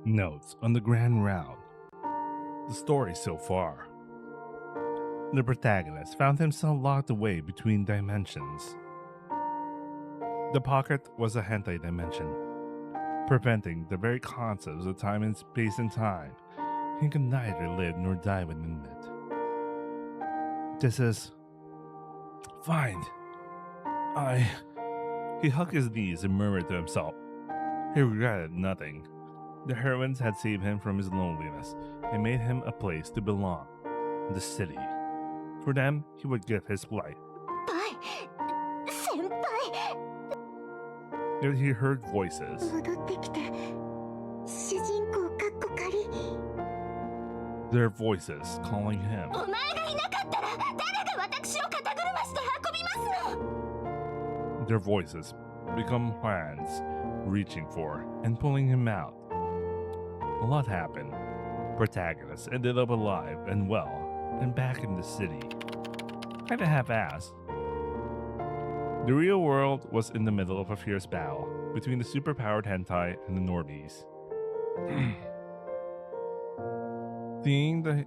Notes on the grand route. The story so far. The protagonist found himself locked away between dimensions. The pocket was a hentai dimension, preventing the very concepts of time and space and time. He could neither live nor die within it. This is... fine. He hugged his knees and murmured to himself. He regretted nothing. The heroines had saved him from his loneliness and made him a place to belong. The city. For them, he would give his life. Yet he heard voices. Their voices calling him. Their voices become hands reaching for and pulling him out. A lot happened. Protagonist ended up alive and well and back in the city. Kinda half-assed. The real world was in the middle of a fierce battle between the superpowered hentai and the normies. Seeing the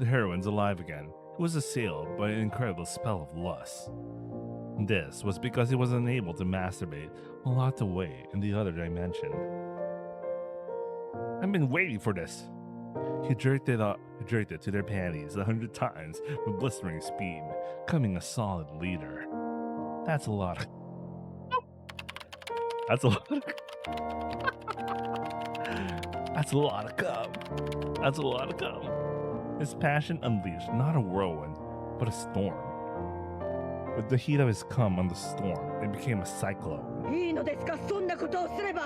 heroines alive again, he was assailed by an incredible spell of lust. This was because he was unable to masturbate while locked away in the other dimension. I've been waiting for this. He jerked it to their panties 100 times with blistering speed, becoming a solid leader. That's a lot of... That's a lot of... That's a lot of cum. That's a lot of cum. His passion unleashed not a whirlwind, but a storm. With the heat of his cum on the storm, it became a cyclone. いいのですか、そんなことをすれば。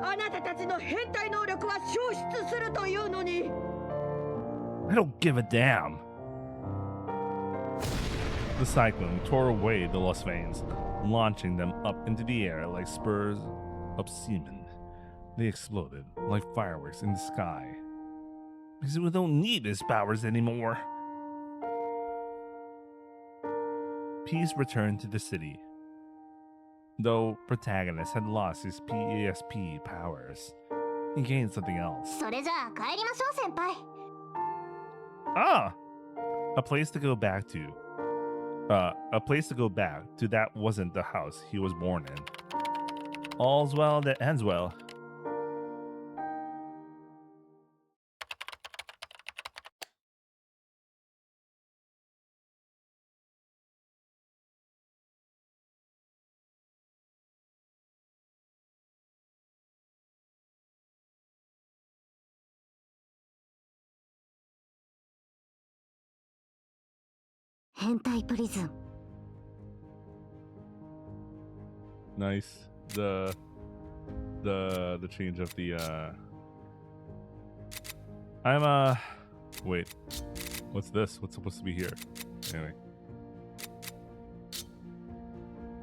あなたたちの変態能力は消失するというのに。I don't give a damn. The cyclone tore away the lust veins, launching them up into the air like spurs of semen. They exploded like fireworks in the sky. Because we don't need his powers anymore. Peace returned to the city. Though protagonist had lost his PASP powers, he gained something else. Ah! A place to go back to. A place to go back to that wasn't the house he was born in. All's well that ends well. Hentai prison. Nice. The change of the wait. What's this? What's supposed to be here? Anyway.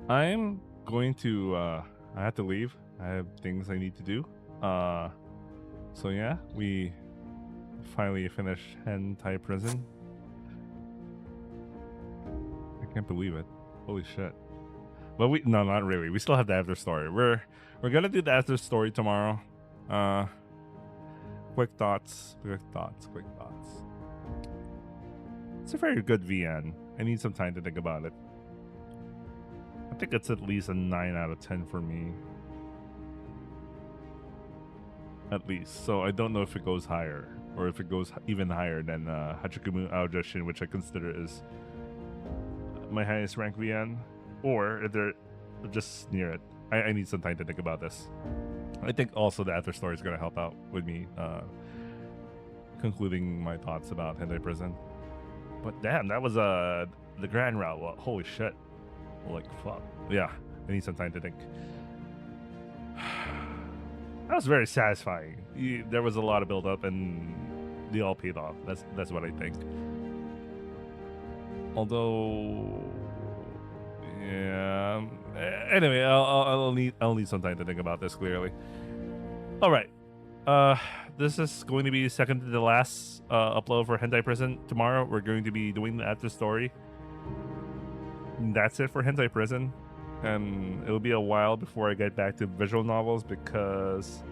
I'm going to I have to leave. I have things I need to do. So yeah, we finally finished Hentai Prison. I can't believe it. Holy shit. But no, not really. We still have the after story. We're gonna do the after story tomorrow. Quick thoughts. It's a very good VN. I need some time to think about it. I think it's at least a 9 out of 10 for me. At least. So I don't know if it goes higher, or if it goes even higher than Hakuchuumu Aojashin, which I consider is my highest rank VN, or if they're just near it. I need some time to think about this. I think also the after story is going to help out with me concluding my thoughts about Hentai Prison. But damn, that was the grand route. Well, holy shit. Like, fuck. Yeah, I need some time to think. That was very satisfying. There was a lot of build up and they all paid off. That's what I think. Although, yeah. Anyway, I'll need some time to think about this clearly. All right. This is going to be second to the last upload for Hentai Prison. Tomorrow we're going to be doing the after story. That's it for Hentai Prison, and it'll be a while before I get back to visual novels because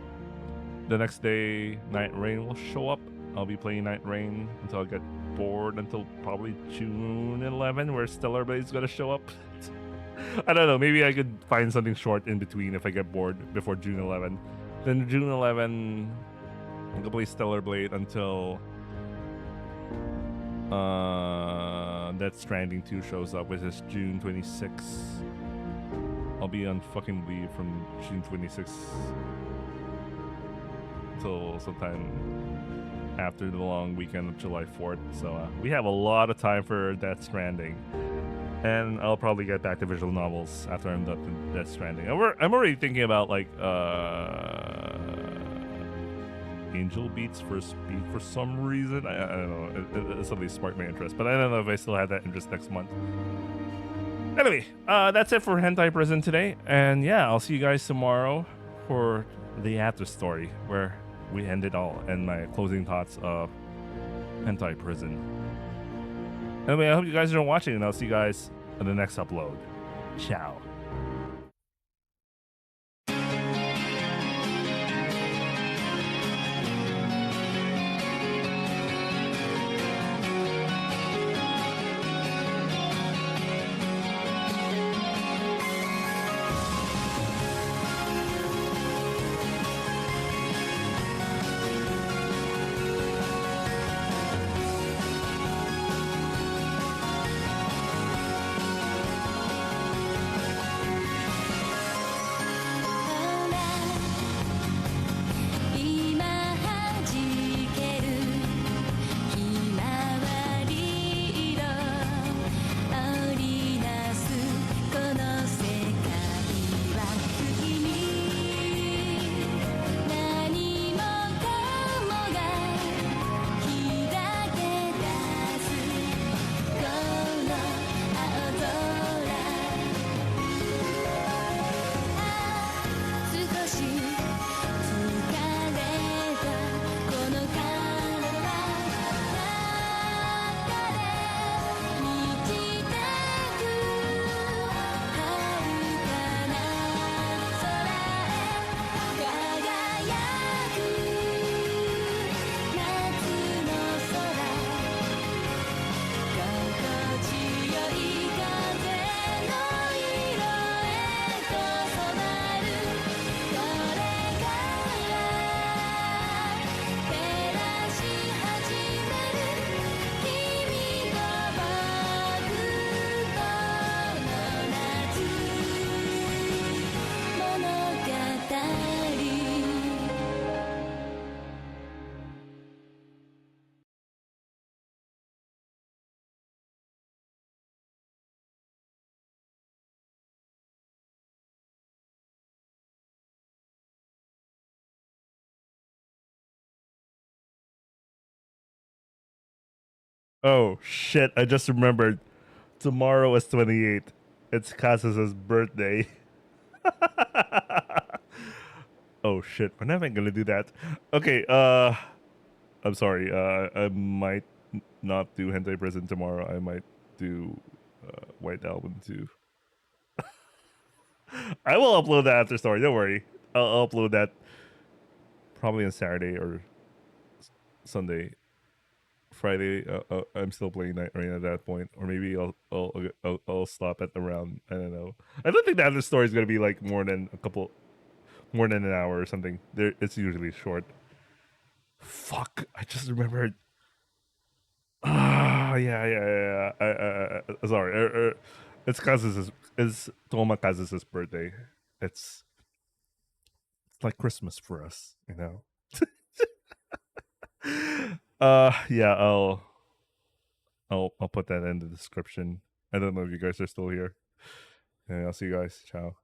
The next day, Nightreign will show up. I'll be playing Nightreign until I get bored until probably June 11, where Stellar Blade's gonna show up. I don't know. Maybe I could find something short in between if I get bored before June 11. Then June 11, I'm gonna play Stellar Blade until Death Stranding 2 shows up, which is June 26. I'll be on fucking leave from June 26 until sometime after the long weekend of July 4th. So we have a lot of time for Death Stranding. And I'll probably get back to visual novels after I'm done with Death Stranding. I'm already thinking about like Angel Beats for Speed for some reason. I don't know. It suddenly sparked my interest, but I don't know if I still have that interest next month. Anyway, that's it for Hentai Prison today. And yeah, I'll see you guys tomorrow for the after story where we end it all and my closing thoughts of Hentai Prison. Anyway, I hope you guys are watching, and I'll see you guys in the next upload. Ciao. Oh shit, I just remembered. Tomorrow is 28th. It's Kazusa's birthday. Oh shit, when am I gonna do that? Okay, I'm sorry. I might not do Hentai Prison tomorrow. I might do White Album too. I will upload that after story. Don't worry. I'll upload that probably on Saturday or Sunday. Friday, I'm still playing nightreign at that point, or maybe I'll stop at around, I don't know. I don't think the after story is gonna be like more than an hour or something. It's usually short. Fuck! I just remembered. Ah, yeah. Sorry. It's Touma Kazusa's birthday. It's like Christmas for us, you know. Yeah, I'll put that in the description. I don't know if you guys are still here. Yeah, I'll see you guys. Ciao.